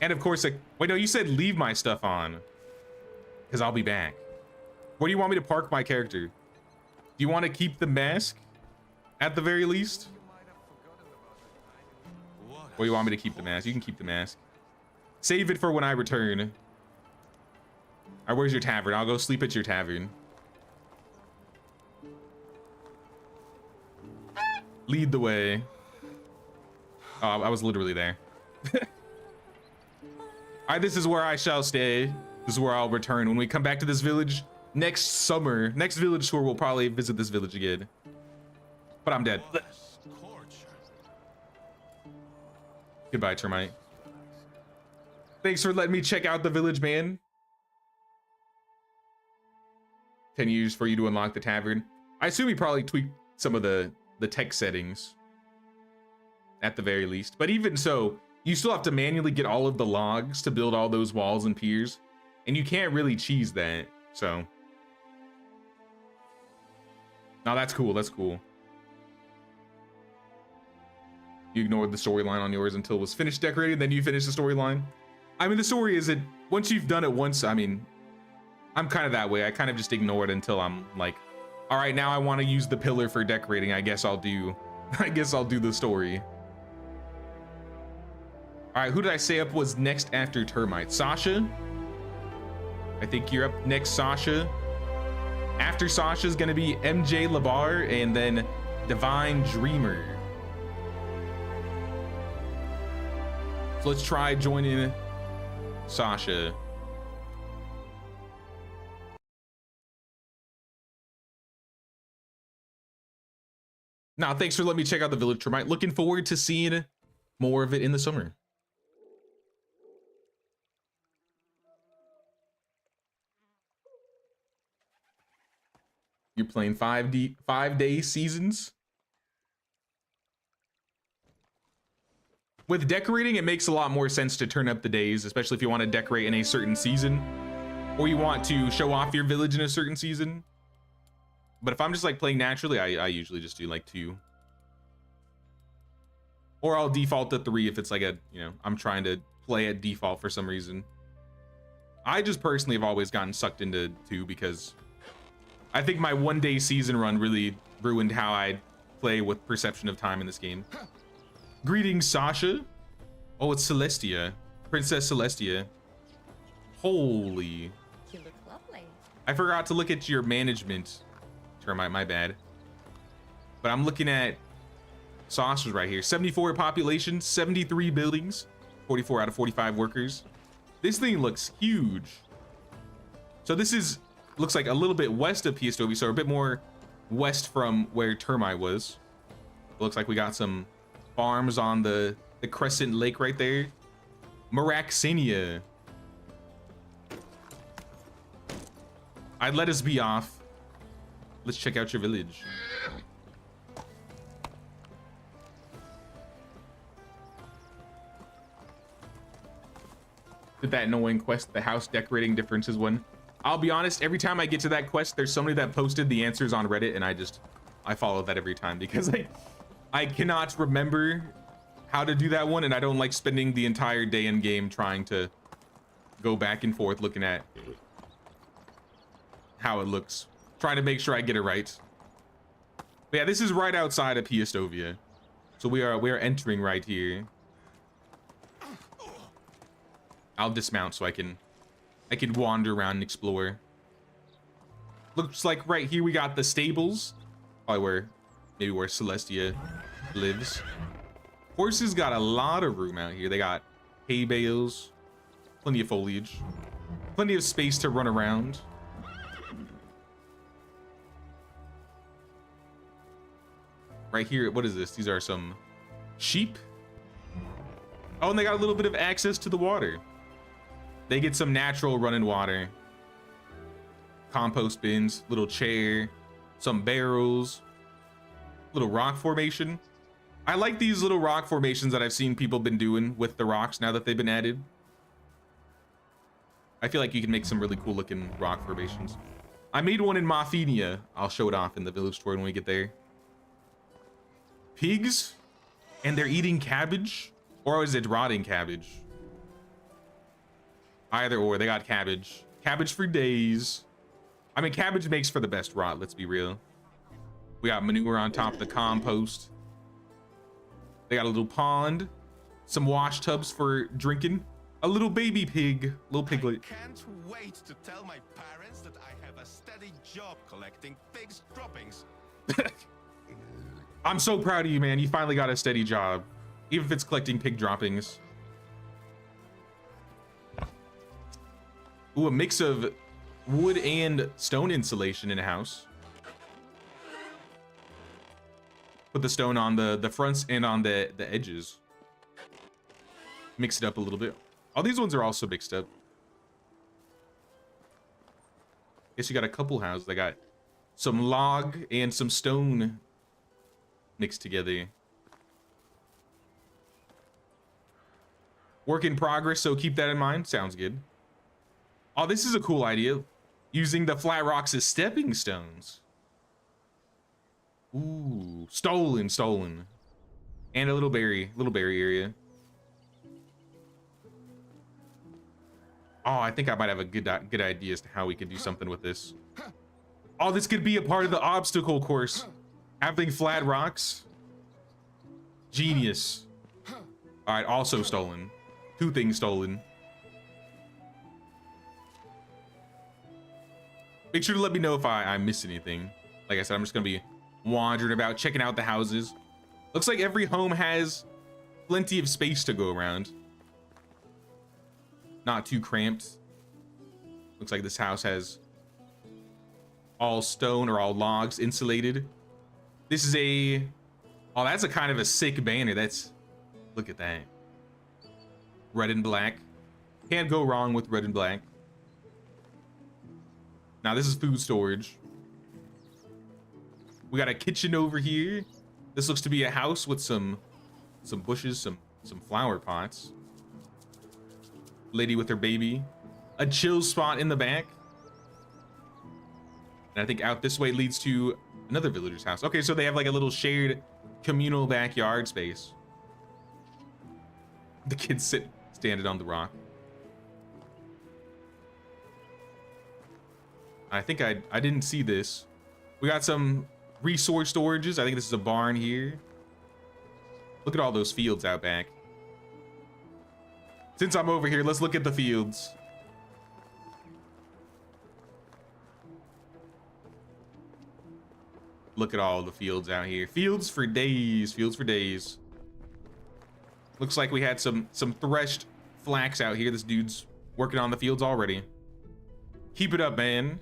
And of course, like, wait, no, you said leave my stuff on, because I'll be back. Where do you want me to park my character? Do you want to keep the mask at the very least? Or you want me to keep the mask? You can keep the mask. Save it for when I return. All right, where's your tavern? I'll go sleep at your tavern. Lead the way. Oh, I was literally there. All right, this is where I shall stay. This is where I'll return when we come back to this village next summer. Next village tour, we'll probably visit this village again. But I'm dead. Goodbye, Termite. Thanks for letting me check out the village, man. 10 years for you to unlock the tavern. I assume you probably tweaked some of the tech settings at the very least. But even so, you still have to manually get all of the logs to build all those walls and piers. And you can't really cheese that, so. No, that's cool, that's cool. You ignored the storyline on yours until it was finished decorating, then you finished the storyline. I mean, the story isn't, once you've done it once, I mean, I'm kind of that way. I kind of just ignore it until I'm like, all right, now I want to use the pillar for decorating. I guess I'll do the story. All right, who did I say up was next after Termite? Sacha? I think you're up next, Sacha. After Sasha's gonna be Mjlabarre and then DivineDreamer. So let's try joining Sacha. Now, thanks for letting me check out the village, Termite. Looking forward to seeing more of it in the summer. You're playing 5-day seasons? With decorating, it makes a lot more sense to turn up the days, especially if you want to decorate in a certain season, or you want to show off your village in a certain season. But if I'm just like playing naturally, I usually just do like 2. Or I'll default to 3 if it's like a, you know, I'm trying to play at default for some reason. I just personally have always gotten sucked into 2 because I think my 1-day season run really ruined how I play with perception of time in this game. Greetings, Sacha. Oh, it's Celestia. Princess Celestia. Holy. You look lovely. I forgot to look at your management, Termite, my bad. But I'm looking at Sacha's right here. 74 population, 73 buildings, 44 out of 45 workers. This thing looks huge. So this is, looks like a little bit west of MountStovia, so a bit more west from where Termite was. It looks like we got some farms on the Crescent Lake right there. Miraxenia. I'd let us be off. Let's check out your village. Did that annoying quest, the house decorating differences one? I'll be honest, every time I get to that quest, there's somebody that posted the answers on Reddit, and I follow that every time because I cannot remember how to do that one, and I don't like spending the entire day in game trying to go back and forth looking at how it looks. Trying to make sure I get it right. But yeah, this is right outside of MountStovia. So we are entering right here. I'll dismount so I can wander around and explore. Looks like right here we got the stables. Probably maybe where Celestia lives. Horses got a lot of room out here. They got hay bales, plenty of foliage, plenty of space to run around. Right here, what is this? These are some sheep. Oh, and they got a little bit of access to the water. They get some natural running water. Compost bins, little chair, some barrels, little rock formation. I like these little rock formations that I've seen people been doing with the rocks now that they've been added. I feel like you can make some really cool looking rock formations. I made one in Mjlabarre. I'll show it off in the village tour when we get there. Pigs, and they're eating cabbage, or is it rotting cabbage? Either or, they got cabbage. Cabbage for days. I mean, cabbage makes for the best rot, let's be real. We got manure on top of the compost. They got a little pond, some wash tubs for drinking, a little baby pig, little piglet. I can't wait to tell my parents that I have a steady job collecting pigs' droppings. I'm so proud of you, man. You finally got a steady job, even if it's collecting pig droppings. Ooh, a mix of wood and stone insulation in a house. Put the stone on the fronts and on the edges. Mix it up a little bit. All these ones are also mixed up. Guess you got a couple houses. They got some log and some stone mixed together. Work in progress, so keep that in mind. Sounds good. Oh, this is a cool idea. Using the flat rocks as stepping stones. Ooh, stolen. And a little berry area. Oh, I think I might have a good idea as to how we could do something with this. Oh, this could be a part of the obstacle course. Having flat rocks. Genius. All right, also stolen. 2 things stolen. Make sure to let me know if I miss anything. Like I said, I'm just gonna be wandering about, checking out the houses. Looks like every home has plenty of space to go around. Not too cramped. Looks like this house has all stone or all logs insulated. This is oh, that's a kind of a sick banner. Look at that. Red and black. Can't go wrong with red and black. Now this is food storage. We got a kitchen over here. This looks to be a house with some bushes, some flower pots. Lady with her baby. A chill spot in the back. And I think out this way leads to another villager's house. Okay, so they have like a little shared communal backyard space. The kids standing on the rock. I think I didn't see this. We got some resource storages. I think this is a barn here. Look at all those fields out back. Since I'm over here, let's look at the fields. Look at all the fields out here. Fields for days, fields for days. Looks like we had some threshed flax out here. This dude's working on the fields already. Keep it up, man.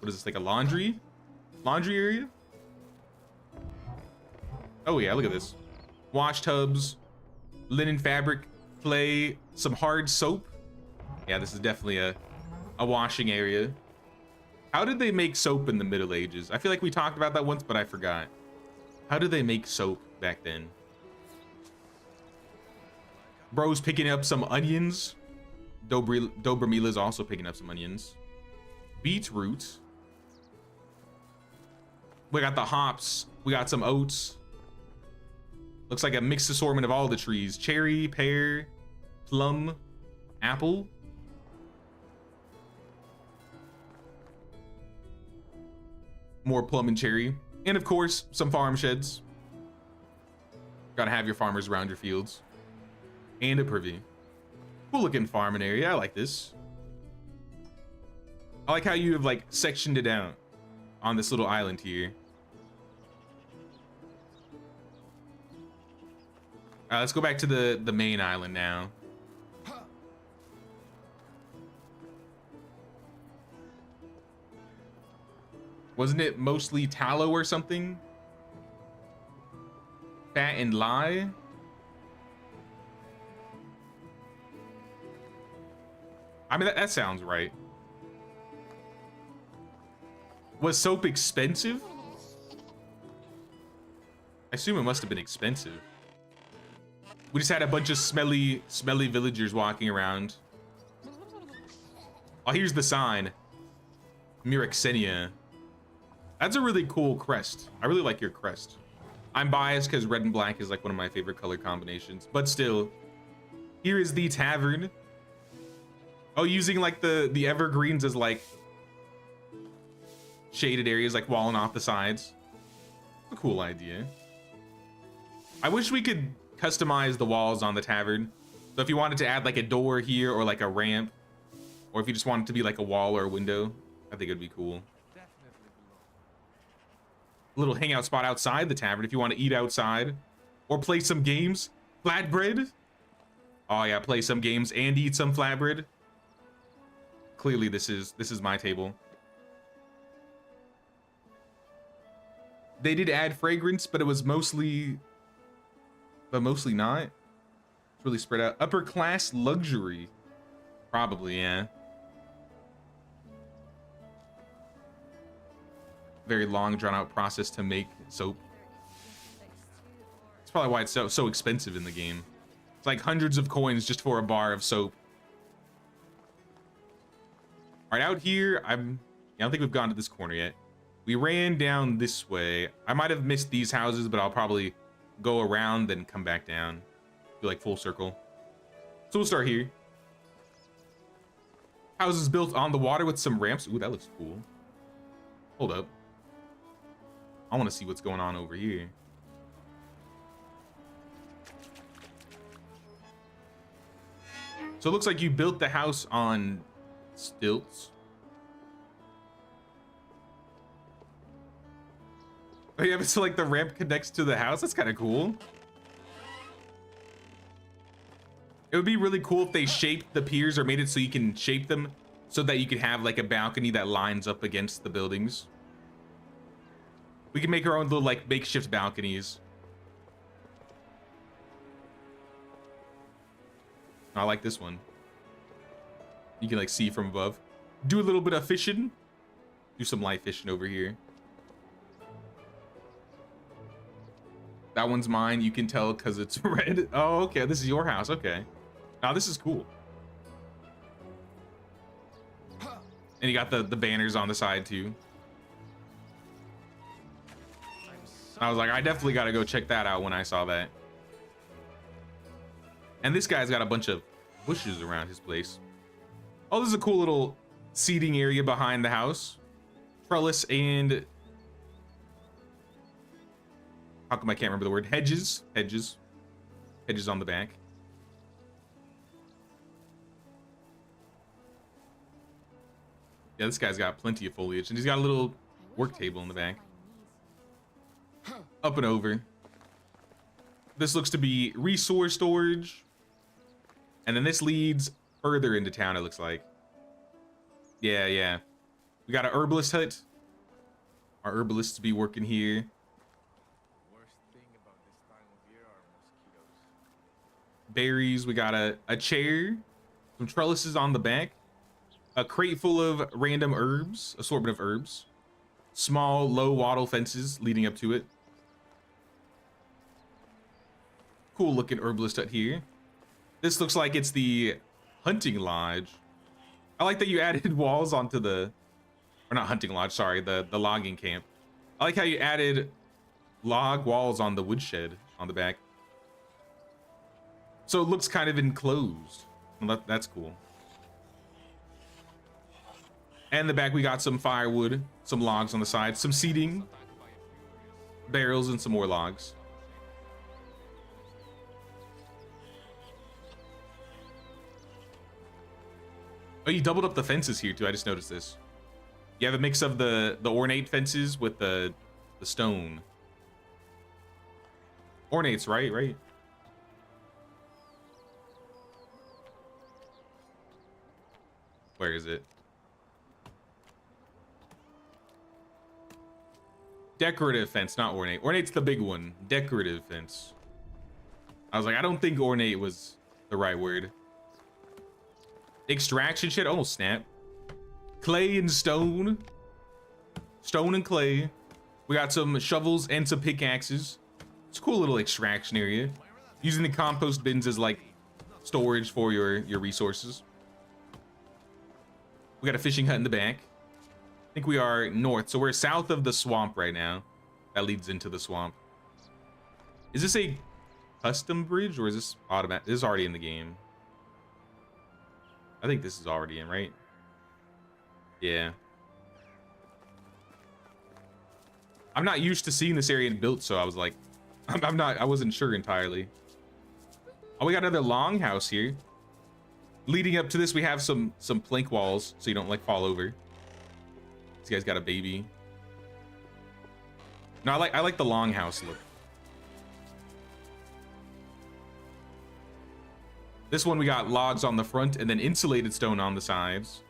What is this, like a laundry area? Oh yeah, look at this. Wash tubs, linen fabric, clay, some hard soap. Yeah, this is definitely a washing area. How did they make soap in the Middle Ages? I feel like we talked about that once, but I forgot. How did they make soap back then? Bro's picking up some onions. Dobramila's also picking up some onions. Beetroot. We got the hops. We got some oats. Looks like a mixed assortment of all the trees. Cherry, pear, plum, apple. more plum and cherry. And of course, some farm sheds. Gotta have your farmers around your fields. And a privy. Cool looking farming area. I like this. I like how you have like sectioned it out on this little island here. Let's go back to the main island now. Wasn't it mostly tallow or something? Fat and lye? I mean, that sounds right. Was soap expensive? I assume it must have been expensive. We just had a bunch of smelly villagers walking around. Oh, here's the sign. Miraxenia. That's a really cool crest. I really like your crest. I'm biased because red and black is like one of my favorite color combinations, but still. Here is the tavern. Oh, using like the evergreens as like shaded areas, like walling off the sides. A cool idea. I wish we could customize the walls on the tavern. So if you wanted to add like a door here or like a ramp, or if you just wanted to be like a wall or a window, I think it'd be cool. A little hangout spot outside the tavern if you want to eat outside or play some games. Flatbread. Oh yeah, play some games and eat some flatbread. Clearly this is my table. They did add fragrance, but it was mostly not. It's really spread out. Upper class luxury. Probably, yeah. Very long, drawn out process to make soap. That's probably why it's so expensive in the game. It's like hundreds of coins just for a bar of soap. All right, out here, I don't think we've gone to this corner yet. We ran down this way. I might have missed these houses, but I'll probably go around then come back down. Do like full circle. So we'll start here. Houses built on the water with some ramps. Ooh, that looks cool. Hold up. I want to see what's going on over here. So it looks like you built the house on stilts. Oh yeah, but so like the ramp connects to the house. That's kind of cool. It would be really cool if they shaped the piers or made it so you can shape them so that you could have like a balcony that lines up against the buildings. We can make our own little like makeshift balconies. I like this one. You can like see from above. Do a little bit of fishing. Do some light fishing over here. That one's mine. You can tell because it's red. Oh, okay. This is your house. Okay. Now this is cool. And you got the banners on the side too. I was like, I definitely got to go check that out when I saw that. And this guy's got a bunch of bushes around his place. Oh, this is a cool little seating area behind the house. Trellis and... How come I can't remember the word? Hedges. Hedges on the back. Yeah, this guy's got plenty of foliage. And he's got a little work table in the back. Up and over. This looks to be resource storage. And then this leads further into town, it looks like. Yeah. We got an herbalist hut. Our herbalists be working here. Worst thing about this time of year are mosquitoes. Berries. We got a chair. Some trellises on the back. A crate full of random herbs. Assortment of herbs. Small, low wattle fences leading up to it. Cool looking herbalist hut here. This looks like it's the hunting lodge. I like that you added walls onto the, or not hunting lodge, sorry, the logging camp. I like how you added log walls on the woodshed on the back. So it looks kind of enclosed. Well, that's cool. And in the back, we got some firewood, some logs on the side, some seating, barrels, and some more logs. Oh, you doubled up the fences here too. I just noticed this. You have a mix of the ornate fences with the stone. Ornates, right? Right. Where is it? Decorative fence, not ornate. Ornate's the big one. Decorative fence. I was like, I don't think ornate was the right word. Extraction shit. Oh, snap. Clay and stone. Stone and clay. We got some shovels and some pickaxes. It's a cool little extraction area. Using the compost bins as like storage for your resources. We got a fishing hut in the back. I think we are north, so we're south of the swamp right now. That leads into the swamp. Is this a custom bridge or is this automatic? This is already in the game. I think this is already in, right? Yeah. I'm not used to seeing this area built, so I was like, I wasn't sure entirely. Oh, we got another longhouse here. Leading up to this, we have some plank walls so you don't like fall over. This guy's got a baby. No, I like the longhouse look. This one we got logs on the front and then insulated stone on the sides.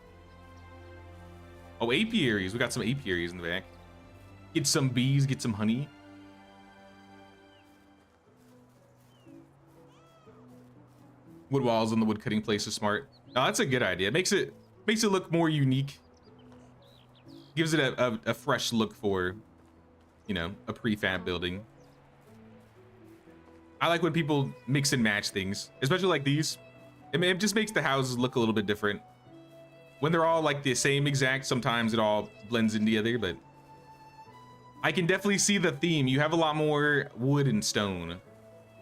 Oh, apiaries. We got some apiaries in the back. Get some bees, get some honey. Wood walls and the wood cutting place is smart. Oh, that's a good idea. Makes it look more unique. Gives it a fresh look for, you know, a prefab building. I like when people mix and match things, especially like these. It just makes the houses look a little bit different. When they're all like the same exact, sometimes it all blends in together, but I can definitely see the theme. You have a lot more wood and stone.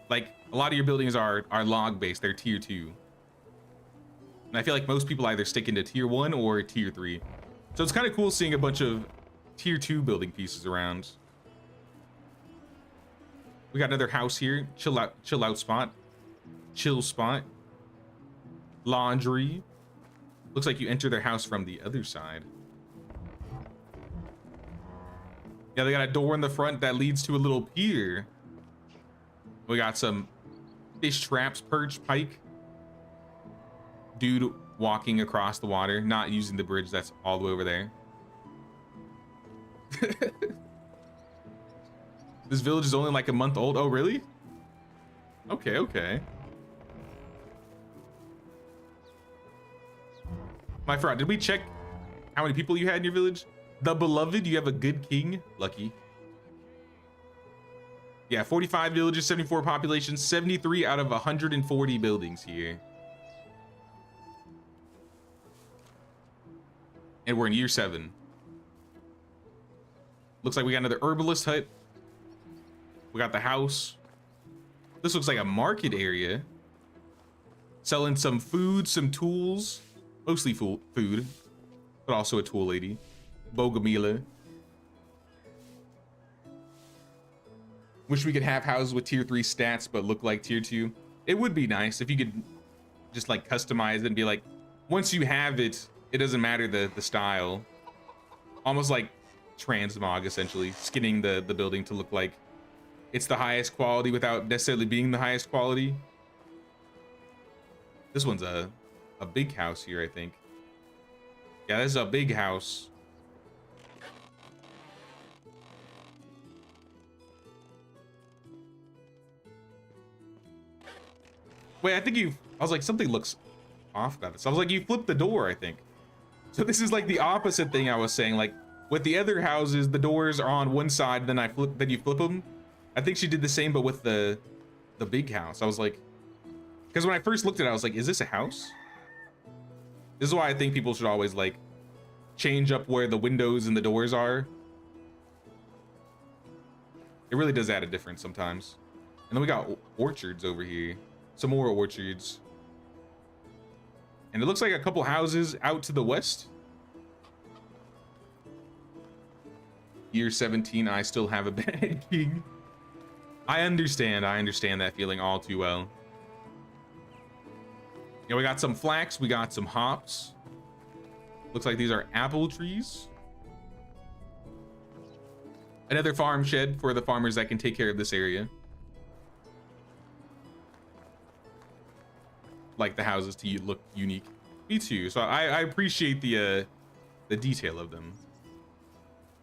Like a lot of your buildings are log based, they're tier 2. And I feel like most people either stick into tier 1 or tier 3. So it's kind of cool seeing a bunch of tier 2 building pieces around. We got another house here, chill out spot, chill spot, laundry. Looks like you enter their house from the other side. Yeah, they got a door in the front that leads to a little pier. We got some fish traps, perch, pike. Dude walking across the water, not using the bridge that's all the way over there. This village is only like a month old. Oh, really? Okay, okay. My friend, did we check how many people you had in your village? The beloved, you have a good king. Lucky. Yeah, 45 villages, 74 population, 73 out of 140 buildings here. And we're in year 7. Looks like we got another herbalist hut. We got the house. This looks like a market area. Selling some food, some tools. Mostly food, but also a tool lady. Bogomila. Wish we could have houses with tier 3 stats, but look like tier 2. It would be nice if you could just like customize it and be like, once you have it, it doesn't matter the style. Almost like transmog, essentially. Skinning the building to look like it's the highest quality without necessarily being the highest quality. This one's a big house here, I think. Yeah, this is a big house. Wait, I think I was like, something looks off about this. I was like, you flipped the door, I think. So this is like the opposite thing I was saying. Like with the other houses, the doors are on one side, then you flip them. I think she did the same, but with the big house. I was like, because when I first looked at it, I was like, is this a house? This is why I think people should always like change up where the windows and the doors are. It really does add a difference sometimes. And then we got orchards over here. Some more orchards. And it looks like a couple houses out to the west. Year 17, I still have a bad king. I understand that feeling all too well. Yeah, we got some flax, we got some hops. Looks like these are apple trees. Another farm shed for the farmers that can take care of this area. Like the houses to look unique. Me too. So I appreciate the detail of them.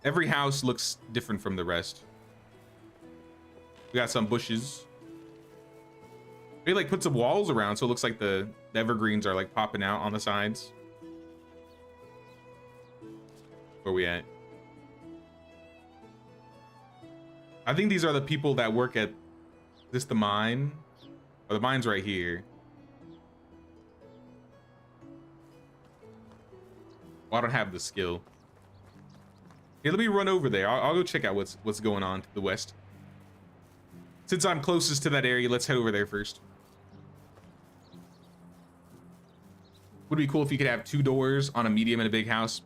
Every house looks different from the rest. We got some bushes. They like put some walls around so it looks like the evergreens are like popping out on the sides. Where we at? I think these are the people that work at this the mine. Or the mine's right here. Well, I don't have the skill. Yeah, let me run over there. I'll go check out what's going on to the west. Since I'm closest to that area, let's head over there first. Would be cool if you could have 2 doors on a medium and a big house.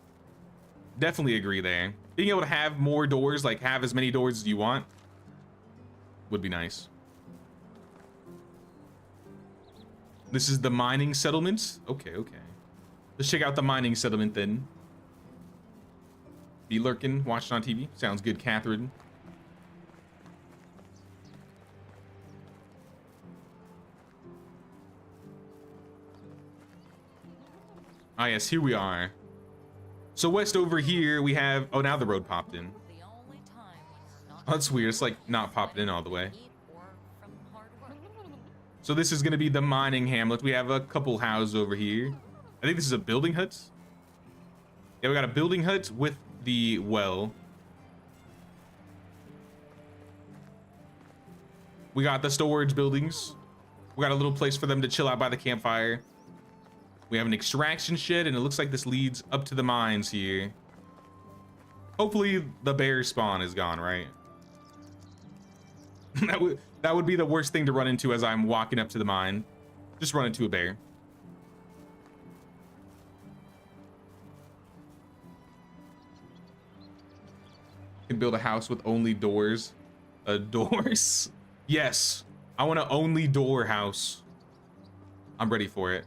Definitely agree there. Being able to have more doors, like have as many doors as you want, would be nice. This is the mining settlement. Okay. Let's check out the mining settlement then. Be lurking, watching on TV. Sounds good, Catherine. Ah, yes, here we are. So west over here, we have... Oh, now the road popped in. Oh, that's weird. It's like not popped in all the way. So this is going to be the mining hamlet. We have a couple houses over here. I think this is a building hut. Yeah, we got a building hut with the well. We got the storage buildings. We got a little place for them to chill out by the campfire. We have an extraction shed, and it looks like this leads up to the mines here. Hopefully the bear spawn is gone, right? That would be the worst thing to run into as I'm walking up to the mine. Just run into a bear. Can build a house with only doors. Doors? Yes. I want an only door house. I'm ready for it.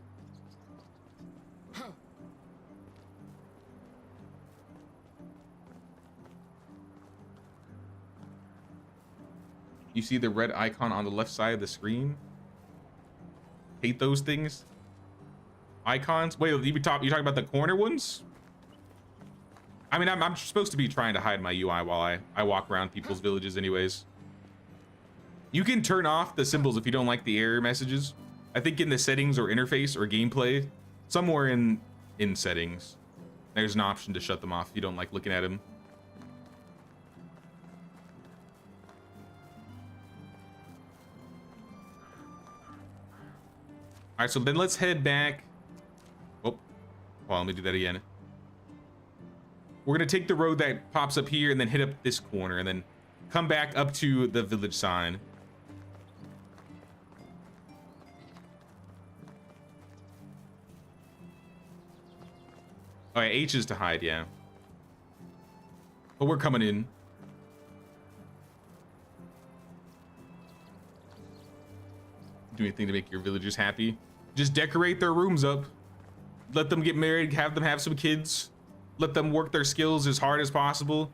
You see the red icon on the left side of the screen? Hate those things. Icons? Wait, you're talking about the corner ones? I mean, I'm supposed to be trying to hide my UI while I walk around people's villages anyways. You can turn off the symbols if you don't like the error messages. I think in the settings or interface or gameplay, somewhere in settings, there's an option to shut them off if you don't like looking at them. All right, so then let's head back. Oh, well, let me do that again. We're gonna take the road that pops up here and then hit up this corner and then come back up to the village sign. Oh yeah, H is to hide, yeah. But we're coming in. Do anything to make your villagers happy. Just decorate their rooms up. Let them get married, have them have some kids. Let them work their skills as hard as possible.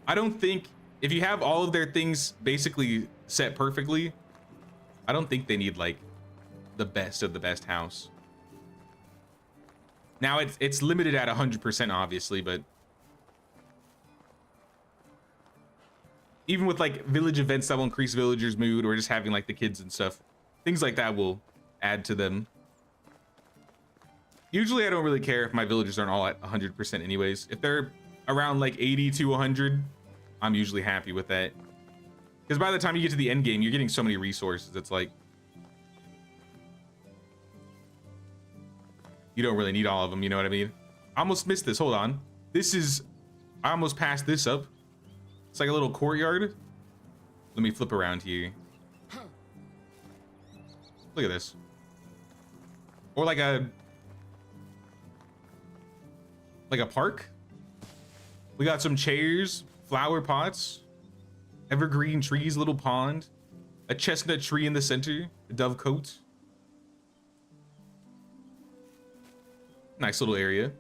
I don't think, if you have all of their things basically set perfectly, I don't think they need like the best of the best house. Now it's limited at 100% obviously, but even with like village events that will increase villagers' mood or just having like the kids and stuff, things like that will add to them. Usually I don't really care if my villagers aren't all at 100% anyways. If they're around like 80 to 100, I'm usually happy with that. Because by the time you get to the end game, you're getting so many resources. It's like, you don't really need all of them, you know what I mean? I almost missed this, hold on. I almost passed this up. It's like a little courtyard. Let me flip around here. Look at this. Or like a park. We got some chairs, flower pots, evergreen trees, little pond, a chestnut tree in the center, a dovecote. Nice little area.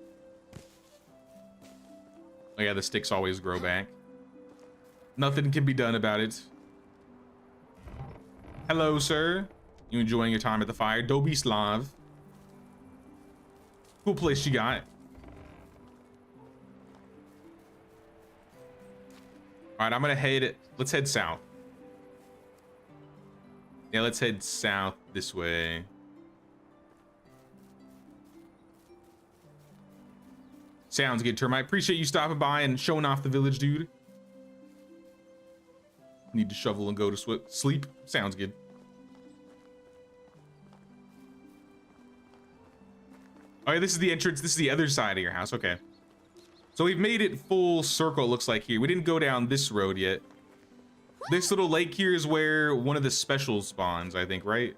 Oh yeah, the sticks always grow back. Nothing can be done about it. Hello, sir. You enjoying your time at the fire? Dobi Slav. Cool place you got. All right, I'm gonna head, let's head south. Yeah, let's head south this way. Sounds good, Termite. Appreciate you stopping by and showing off the village, dude. Need to shovel and go to sleep. Sounds good. Oh yeah, this is the entrance. This is the other side of your house. Okay. So we've made it full circle, it looks like here. We didn't go down this road yet. This little lake here is where one of the specials spawns, I think, right?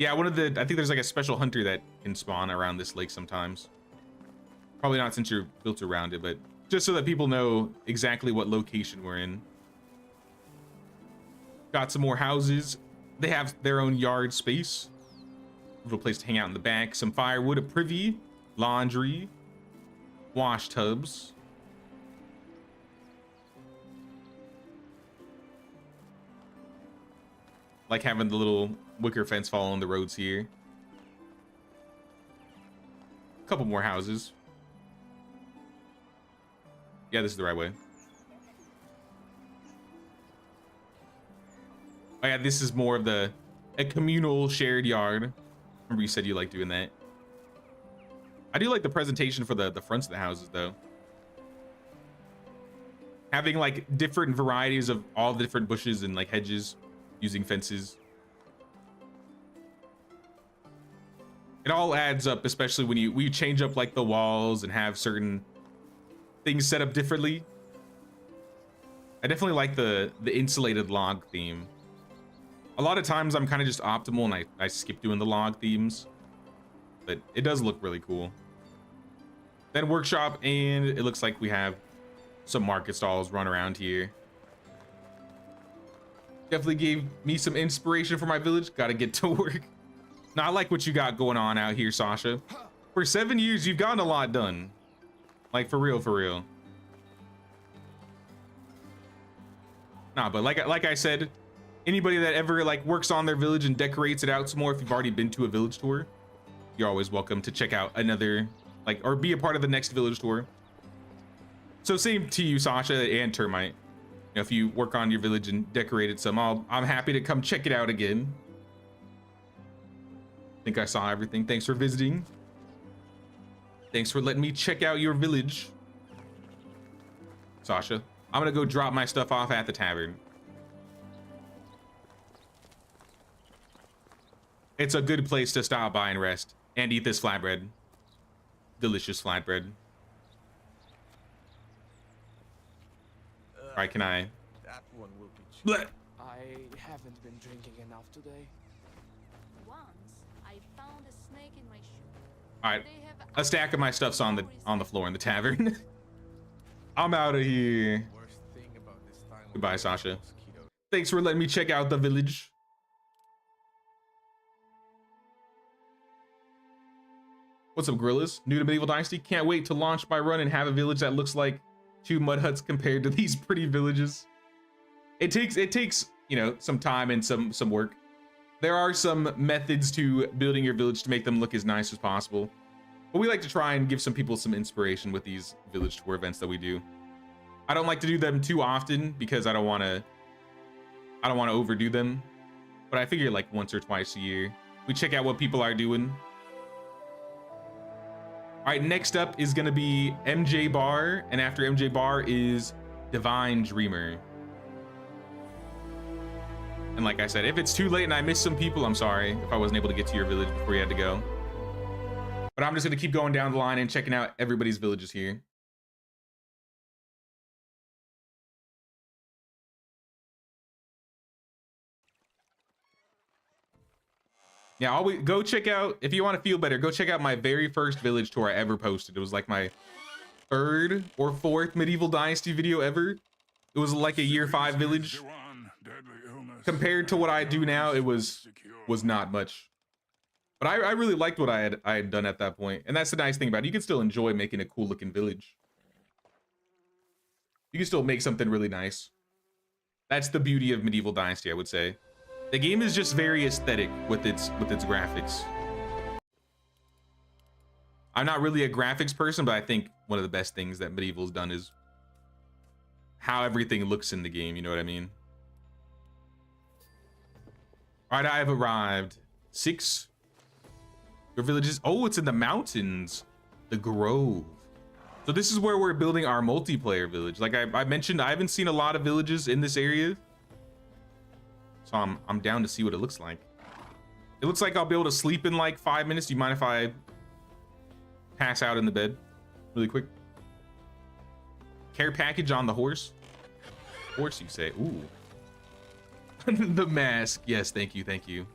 Yeah, I think there's like a special hunter that can spawn around this lake sometimes. Probably not since you're built around it, but just so that people know exactly what location we're in. Got some more houses. They have their own yard space. Little place to hang out in the back. Some firewood, a privy, laundry, wash tubs. Like having the little wicker fence following the roads here. A couple more houses. Yeah, this is the right way. Oh yeah, this is more of a communal shared yard. Remember you said you like doing that. I do like the presentation for the fronts of the houses though. Having like different varieties of all the different bushes and like hedges using fences. It all adds up, especially when you change up like the walls and have certain things set up differently. I definitely like the insulated log theme. A lot of times I'm kind of just optimal and I skip doing the log themes, but it does look really cool. Then workshop, and it looks like we have some market stalls run around here. Definitely gave me some inspiration for my village. Got to get to work. Now I like what you got going on out here, Sacha. For 7 years, you've gotten a lot done. Like for real, for real. Nah, but like I said, anybody that ever like works on their village and decorates it out some more, if you've already been to a village tour, you're always welcome to check out another, like, or be a part of the next village tour. So same to you, Sacha and Termite. You know, if you work on your village and decorate it some, I'm happy to come check it out again. Think I saw everything. Thanks for visiting. Thanks for letting me check out your village, Sacha. I'm gonna go drop my stuff off at the tavern. It's a good place to stop by and rest and eat this flatbread. Delicious flatbread. All right, can I? That one will be cheap. Blech. I haven't been drinking enough today. Once, I found a snake in my shoe. All right, They have a stack of my stuff's on the floor in the tavern. I'm out of here. Worst thing about this time of Goodbye, year are Sacha. mosquitoes. Thanks for letting me check out the village. What's up, Gorillas? New to Medieval Dynasty? Can't wait to launch my run and have a village that looks like 2 mud huts compared to these pretty villages. It takes, you know, some time and some work. There are some methods to building your village to make them look as nice as possible. But we like to try and give some people some inspiration with these village tour events that we do. I don't like to do them too often because I don't want to overdo them. But I figure like once or twice a year, we check out what people are doing. All right, next up is gonna be Mjlabarre, and after Mjlabarre is DivineDreamer. And like I said, if it's too late and I missed some people, I'm sorry if I wasn't able to get to your village before you had to go. But I'm just gonna keep going down the line and checking out everybody's villages here. Yeah, always go check out, if you want to feel better, go check out my very first village tour I ever posted. It was like my third or fourth Medieval Dynasty video ever. It was like a year 5 village. Compared to what I do now, it was not much. But I really liked what I had done at that point. And that's the nice thing about it. You can still enjoy making a cool looking village. You can still make something really nice. That's the beauty of Medieval Dynasty, I would say. The game is just very aesthetic with its graphics. I'm not really a graphics person, but I think one of the best things that Medieval's done is how everything looks in the game, you know what I mean? All right, I have arrived. 6. Your villages. Oh, it's in the mountains. The Grove. So this is where we're building our multiplayer village. Like I mentioned, I haven't seen a lot of villages in this area. So I'm down to see what it looks like. It looks like I'll be able to sleep in like 5 minutes. Do you mind if I pass out in the bed really quick? Care package on the horse. Horse, you say? Ooh. The mask. Yes, thank you, thank you.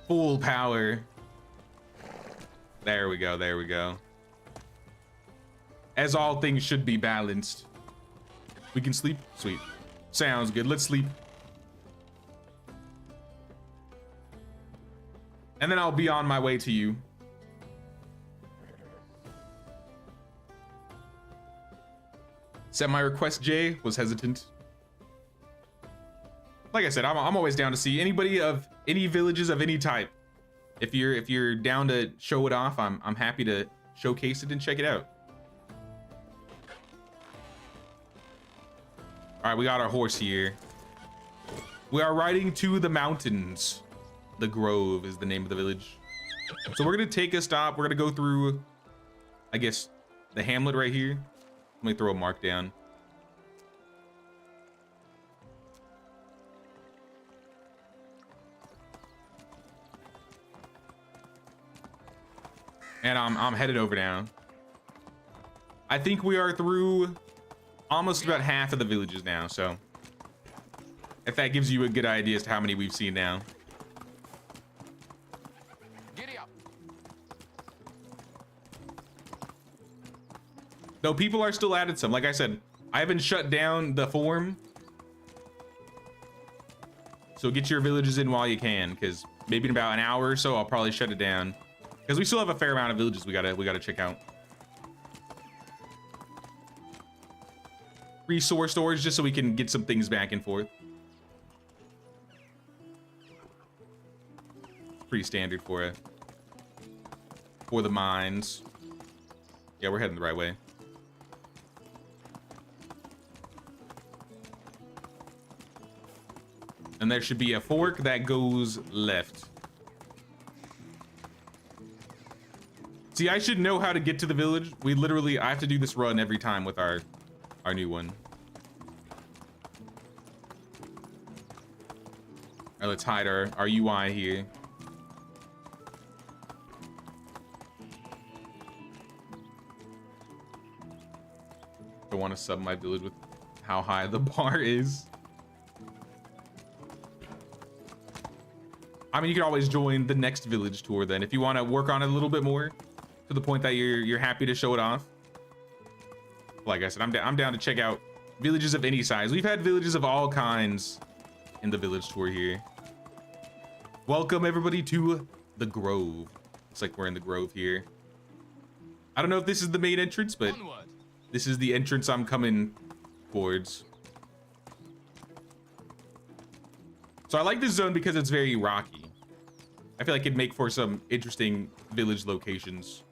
Full power. There we go, there we go. As all things should be balanced. We can sleep? Sweet. Sounds good. Let's sleep. And then I'll be on my way to you. Sent my request, Jay. Was hesitant. Like I said, I'm always down to see anybody of any villages of any type. If you're down to show it off, I'm happy to showcase it and check it out. All right, we got our horse here. We are riding to the mountains. The Grove is the name of the village. So we're gonna take a stop. We're gonna go through, I guess, the hamlet right here. Let me throw a mark down. And I'm headed over now. I think we are through almost about half of the villages now, so if that gives you a good idea as to how many we've seen now. Giddy up. Though people are still added some. Like I said, I haven't shut down the form. So get your villages in while you can, because maybe in about an hour or so, I'll probably shut it down. Because we still have a fair amount of villages we gotta check out. Resource storage just so we can get some things back and forth. Pretty standard for the mines. Yeah, we're heading the right way. And there should be a fork that goes left. See, I should know how to get to the village. I have to do this run every time with our new one. All right, let's hide our UI here. I want to sub my village with how high the bar is. I mean, you can always join the next village tour then if you want to work on it a little bit more to the point that you're happy to show it off. Like I said, I'm down to check out villages of any size. We've had villages of all kinds in the village tour here. Welcome everybody to the Grove. Looks like we're in the Grove here. I don't know if this is the main entrance, but this is the entrance I'm coming towards. So I like this zone because it's very rocky. I feel like it'd make for some interesting village locations.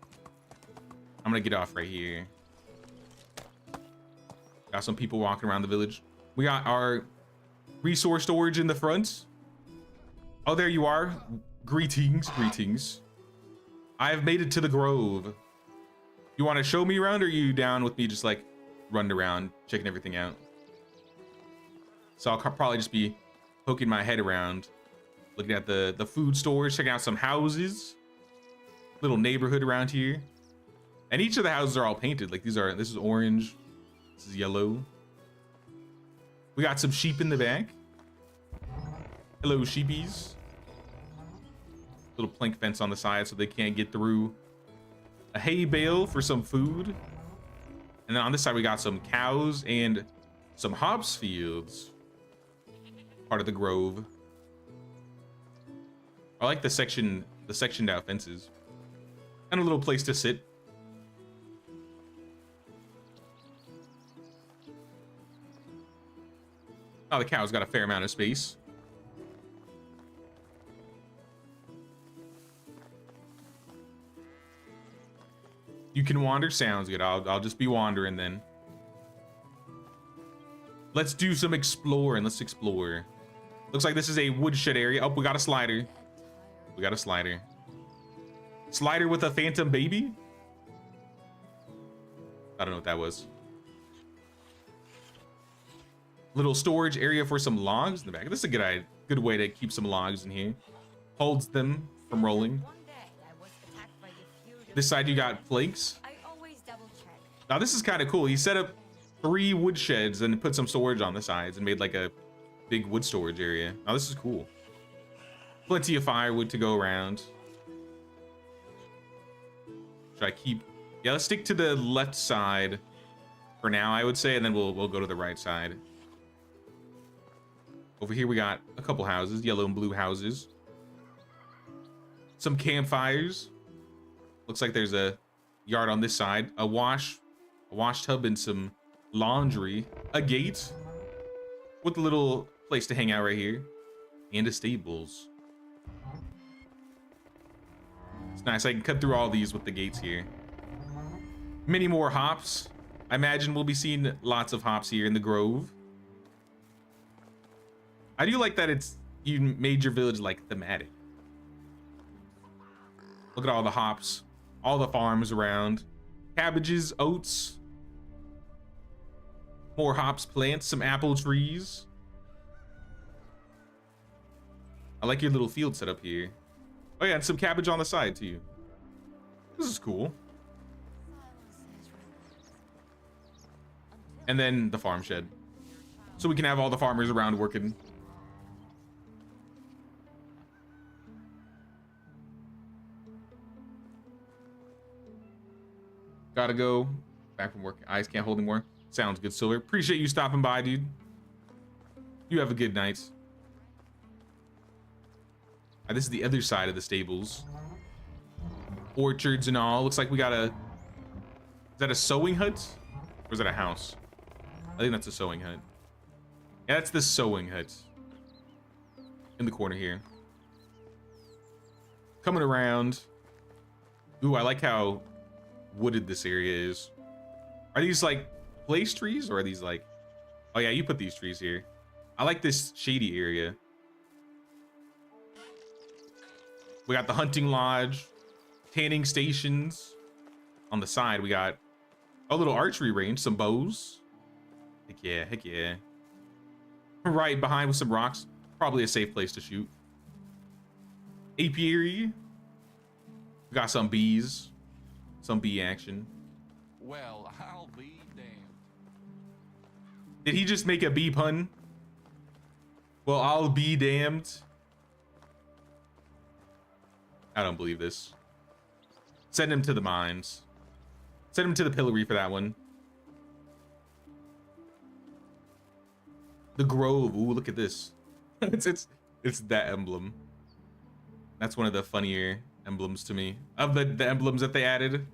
I'm gonna get off right here. Got some people walking around the village. We got our resource storage in the front. Oh, there you are. Greetings, greetings. I have made it to the Grove. You want to show me around, or are you down with me just like running around, checking everything out? So I'll probably just be poking my head around, looking at the food stores, checking out some houses. Little neighborhood around here. And each of the houses are all painted. Like this is orange. This is yellow. We got some sheep in the back. Hello, sheepies. Little plank fence on the side so they can't get through. A hay bale for some food. And then on this side, we got some cows and some hops fields. Part of the grove. I like the sectioned out fences. And a little place to sit. Oh, the cow's got a fair amount of space. You can wander, sounds good. I'll just be wandering then. Let's do some exploring. Let's explore. Looks like this is a woodshed area. Oh, we got a slider. We got a slider. Slider with a phantom baby? I don't know what that was. Little storage area for some logs in the back. This is a good way to keep some logs in here. Holds them from rolling. This side you got planks. Now this is kind of cool. He set up 3 wood sheds and put some storage on the sides and made like a big wood storage area. Now this is cool. Plenty of firewood to go around. Should I keep? Yeah, let's stick to the left side for now, I would say, and then we'll go to the right side. Over here we got a couple houses, yellow and blue houses. Some campfires. Looks like there's a yard on this side. A wash tub and some laundry. A gate with a little place to hang out right here. And a stables. It's nice. I can cut through all these with the gates here. Many more hops. I imagine we'll be seeing lots of hops here in the grove. I do like that you made your village like thematic. Look at all the hops, all the farms around. Cabbages, oats. More hops plants, some apple trees. I like your little field set up here. Oh yeah, and some cabbage on the side too. This is cool. And then the farm shed. So we can have all the farmers around working. Gotta go. Back from work. Eyes can't hold anymore. Sounds good, Silver. Appreciate you stopping by, dude. You have a good night. This is the other side of the stables. Orchards and all. Looks like we got a... Is that a sewing hut? Or is that a house? I think that's a sewing hut. Yeah, that's the sewing hut. In the corner here. Coming around. Ooh, I like how wooded this area is. Are these like place trees or are these like... Oh yeah, you put these trees here. I like this shady area. We got the hunting lodge, tanning stations. On the side, we got a little archery range, some bows. Heck yeah, heck yeah. Right behind with some rocks. Probably a safe place to shoot. Apiary. We got some bees. Some bee action. Well, I'll be damned. Did he just make a bee pun? Well, I'll be damned. I don't believe this. Send him to the mines. Send him to the pillory for that one. The grove. Ooh, look at this. it's that emblem. That's one of the funnier emblems to me. Of the emblems that they added.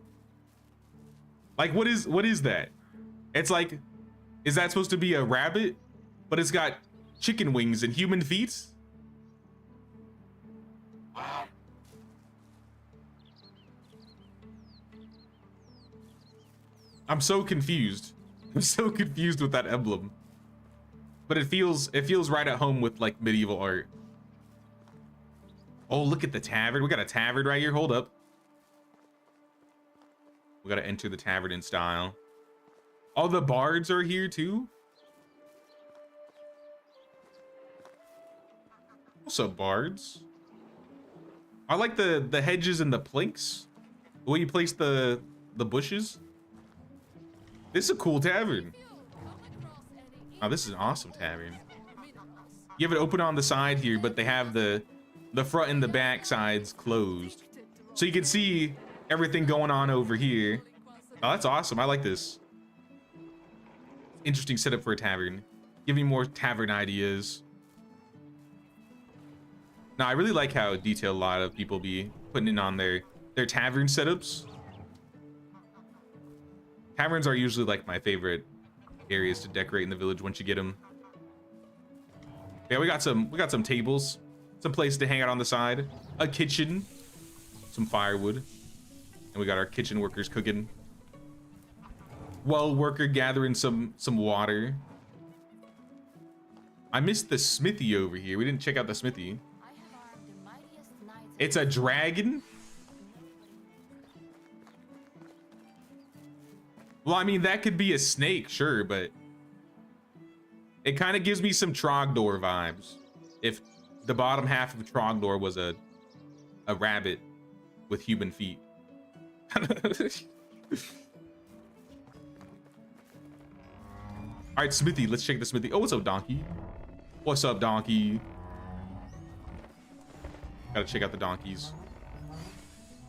Like, what is that? It's like, is that supposed to be a rabbit? But it's got chicken wings and human feet? I'm so confused. I'm so confused with that emblem. But it feels right at home with like medieval art. Oh, look at the tavern. We got a tavern right here. Hold up. We gotta enter the tavern in style. All the bards are here too. What's up, bards? I like the hedges and the planks. The way you place the bushes. This is a cool tavern. Oh, this is an awesome tavern. You have it open on the side here, but they have the the front and the back sides closed. So you can see everything going on over here. Oh, that's awesome. I like this. Interesting setup for a tavern. Give me more tavern ideas. Now, I really like how detailed a lot of people be putting in on their tavern setups. Taverns are usually like my favorite areas to decorate in the village once you get them. Yeah, we got some tables, some place to hang out on the side, a kitchen, some firewood, and we got our kitchen workers cooking. Well worker gathering some water. I missed the smithy over here. We didn't check out the smithy. It's a dragon? Well, I mean, that could be a snake, sure, but it kind of gives me some Trogdor vibes. If the bottom half of Trogdor was a rabbit with human feet. All right, smithy, let's check the smithy. Oh, what's up, donkey? What's up, donkey? Gotta check out the donkeys.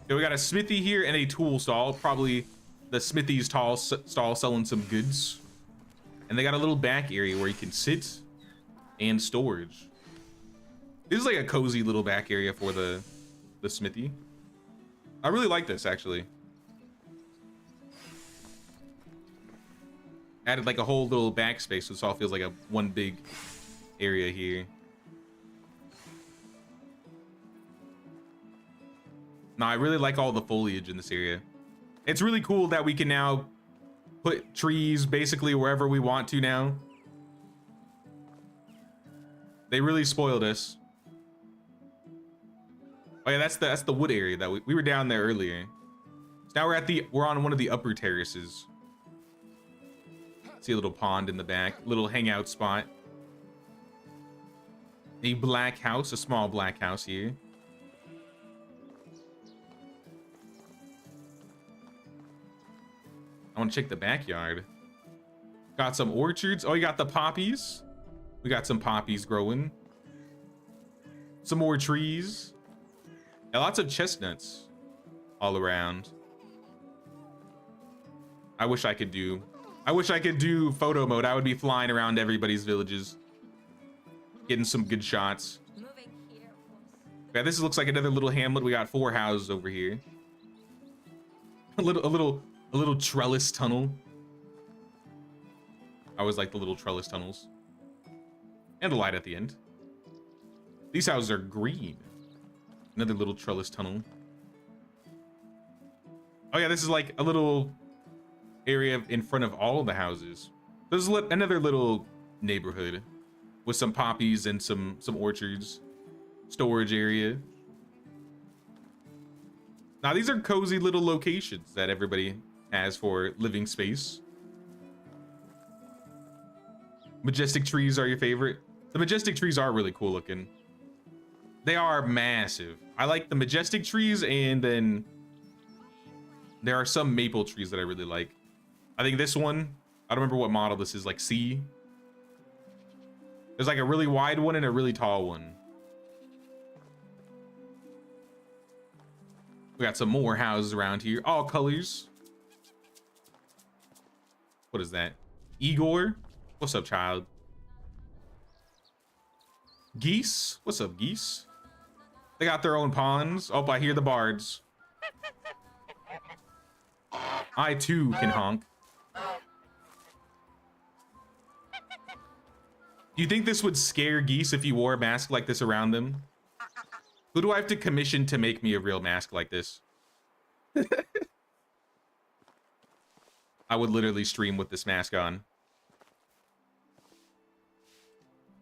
Okay, we got a smithy here and a tool stall. Probably the smithy's stall selling some goods. And they got a little back area where you can sit and storage. This is like a cozy little back area for the smithy. I really like this, actually. Added like a whole little backspace, so this all feels like a one big area here. No, I really like all the foliage in this area. It's really cool that we can now put trees basically wherever we want to now. They really spoiled us. Oh yeah, that's the wood area that we were down there earlier. So now we're on one of the upper terraces. See a little pond in the back, little hangout spot. A black house, a small black house here. I want to check the backyard. Got some orchards. Oh, you got the poppies. We got some poppies growing. Some more trees. And lots of chestnuts all around. I wish I could do photo mode. I would be flying around everybody's villages, getting some good shots. Yeah, this looks like another little hamlet. We got 4 houses over here. A little trellis tunnel. I always like the little trellis tunnels. And the light at the end. These houses are green. Another little trellis tunnel. Oh yeah, this is like a little area in front of all the houses. There's another little neighborhood with some poppies and some orchards. Storage area. Now these are cozy little locations that everybody has for living space. Majestic trees are your favorite. The majestic trees are really cool looking. They are massive. I like the majestic trees, and then there are some maple trees that I really like. I think this one, I don't remember what model this is, like C. There's like a really wide one and a really tall one. We got some more houses around here, all colors. What is that? Igor? What's up, child? Geese? What's up, geese? They got their own ponds. Oh, I hear the bards. I too can honk. Do you think this would scare geese if you wore a mask like this around them? Who do I have to commission to make me a real mask like this? I would literally stream with this mask on.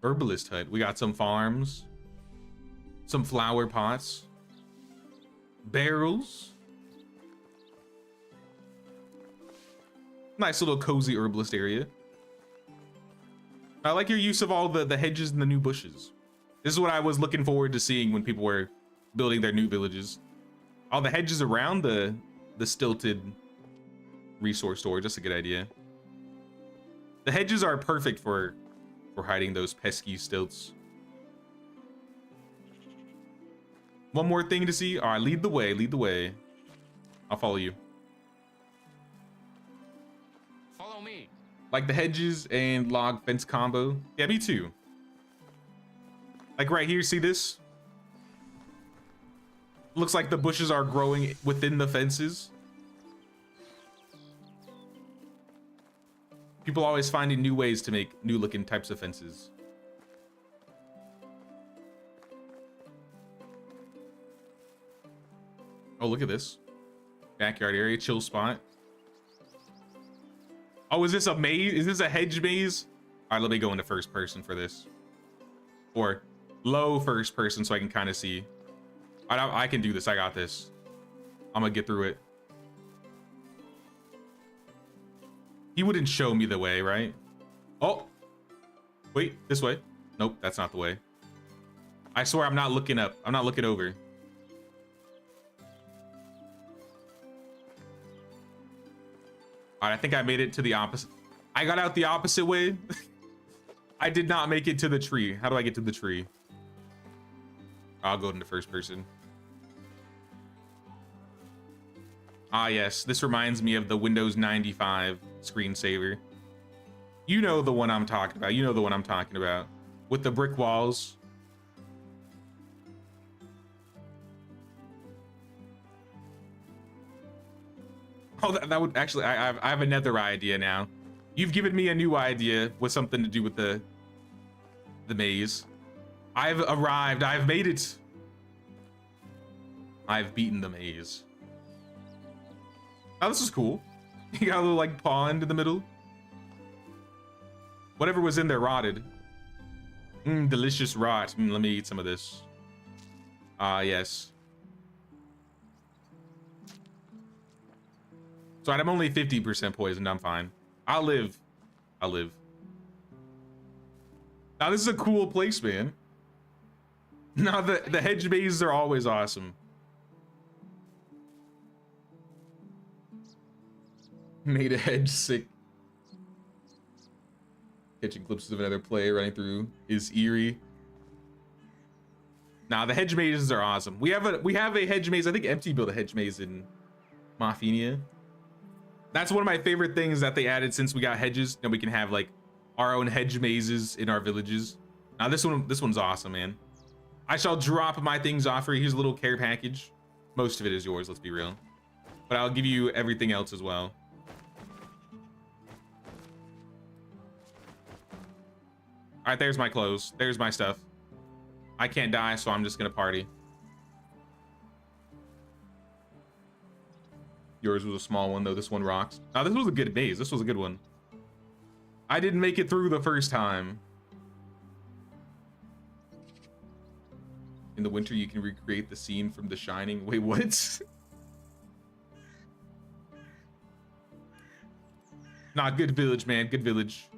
Herbalist hut. We got some farms. Some flower pots. Barrels. Nice little cozy herbalist area. I like your use of all the hedges and the new bushes. This is what I was looking forward to seeing when people were building their new villages. All the hedges around the stilted resource storage. That's a good idea. The hedges are perfect for hiding those pesky stilts. One more thing to see. All right, lead the way, lead the way. I'll follow you. Follow me. Like the hedges and log fence combo. Yeah, me too. Like right here, see this? Looks like the bushes are growing within the fences. People always finding new ways to make new looking types of fences. Oh, look at this. Backyard area, chill spot. Oh, is this a maze? Is this a hedge maze? All right, let me go into first person for this. Or low first person so I can kind of see. I can do this. I got this. I'm gonna get through it. He wouldn't show me the way, right? Oh, wait, this way. Nope, that's not the way. I swear I'm not looking up. I'm not looking over. All right, I think I made it to the opposite. I got out the opposite way. I did not make it to the tree. How do I get to the tree? I'll go into first person. Ah, yes. This reminds me of the Windows 95 screensaver. You know the one I'm talking about. You know the one I'm talking about. With the brick walls. Oh, that would actually... I have another idea now. You've given me a new idea with something to do with the maze. I've arrived. I've made it. I've beaten the maze. Oh, this is cool. You got a little like pond in the middle. Whatever was in there rotted. Delicious rot. Let me eat some of this. Ah, yes. So I'm only 50% poisoned. I'm fine. I'll live. I'll live. Now this is a cool place, man. Now the hedge mazes are always awesome. Made a hedge sick. Catching glimpses of another player running through is eerie. Nah, the hedge mazes are awesome. We have a hedge maze. I think Empty built a hedge maze in Mafenia. That's one of my favorite things that they added since we got hedges. Now we can have like our own hedge mazes in our villages. Now this one's awesome, man. I shall drop my things off for you. Here's a little care package. Most of it is yours, let's be real. But I'll give you everything else as well. All right, there's my clothes. There's my stuff. I can't die, so I'm just gonna party. Yours was a small one, though. This one rocks. Now, this was a good maze. This was a good one. I didn't make it through the first time. In the winter, you can recreate the scene from The Shining. Wait, what? Nah, good village, man. Good village.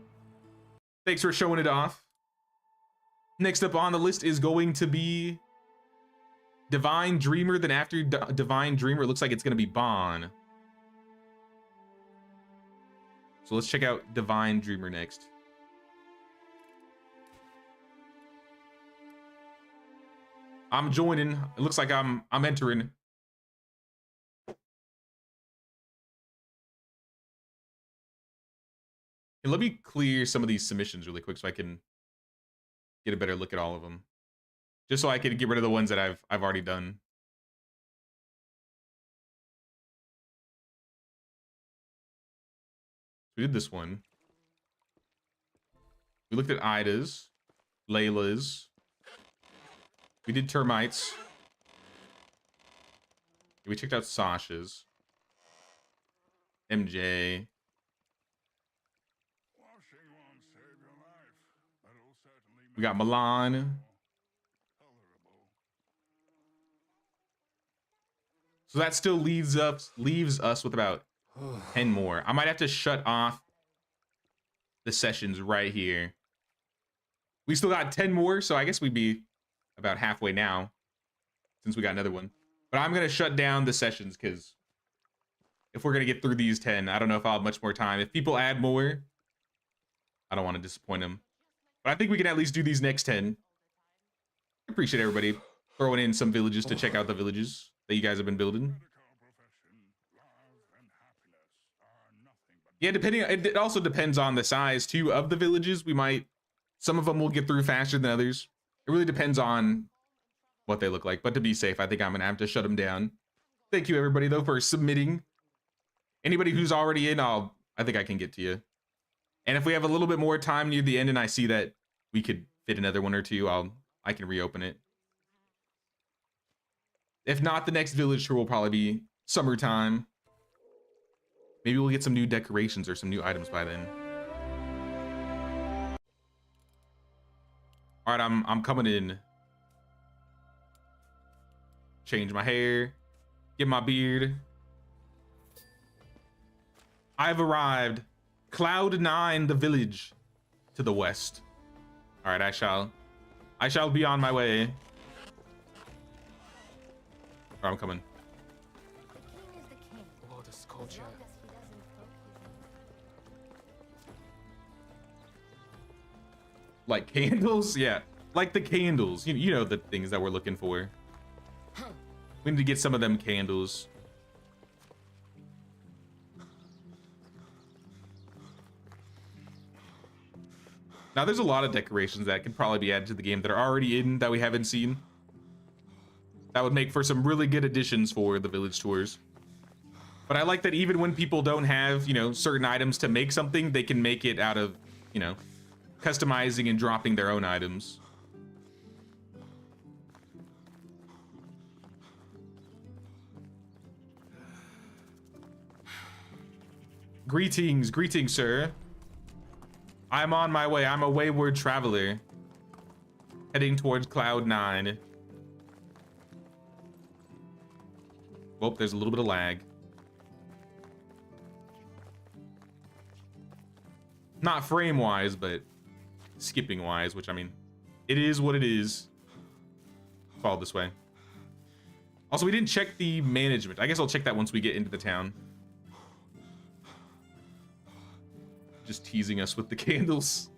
Thanks for showing it off. Next up on the list is going to be DivineDreamer. Then after DivineDreamer, it looks like it's going to be Bon. So let's check out DivineDreamer next. I'm joining. It looks like I'm entering. And let me clear some of these submissions really quick so I can get a better look at all of them. Just so I can get rid of the ones that I've already done. We did this one. We looked at Ida's, Layla's. We did Termites. We checked out Sacha's. MJ. We got Milan. So that still leaves us with about 10 more. I might have to shut off the sessions right here. We still got 10 more, so I guess we'd be about halfway now since we got another one. But I'm going to shut down the sessions because if we're going to get through these 10, I don't know if I'll have much more time. If people add more, I don't want to disappoint them. But I think we can at least do these next 10. I appreciate everybody throwing in some villages to check out the villages that you guys have been building. Yeah, depending, it also depends on the size too of the villages. Some of them will get through faster than others. It really depends on what they look like. But to be safe, I think I'm gonna have to shut them down. Thank you everybody though for submitting. Anybody who's already in, I think I can get to you. And if we have a little bit more time near the end and I see that we could fit another one or two, I can reopen it. If not, the next village tour will probably be summertime. Maybe we'll get some new decorations or some new items by then. All right, I'm coming in. Change my hair, get my beard. I've arrived. Cloud 9, the village to the west. All right, I shall be on my way. All right, I'm coming. King is the king. Oh, the sculpture. Like candles? Yeah, like the candles. You know the things that we're looking for. We need to get some of them candles. Now there's a lot of decorations that could probably be added to the game that are already in that we haven't seen. That would make for some really good additions for the village tours. But I like that even when people don't have, certain items to make something, they can make it out of, customizing and dropping their own items. Greetings, sir. I'm on my way. I'm a wayward traveler. Heading towards Cloud 9. Oh, there's a little bit of lag. Not frame-wise, but skipping-wise, which, I mean, it is what it is. Follow this way. Also, we didn't check the management. I guess I'll check that once we get into the town. Just teasing us with the candles.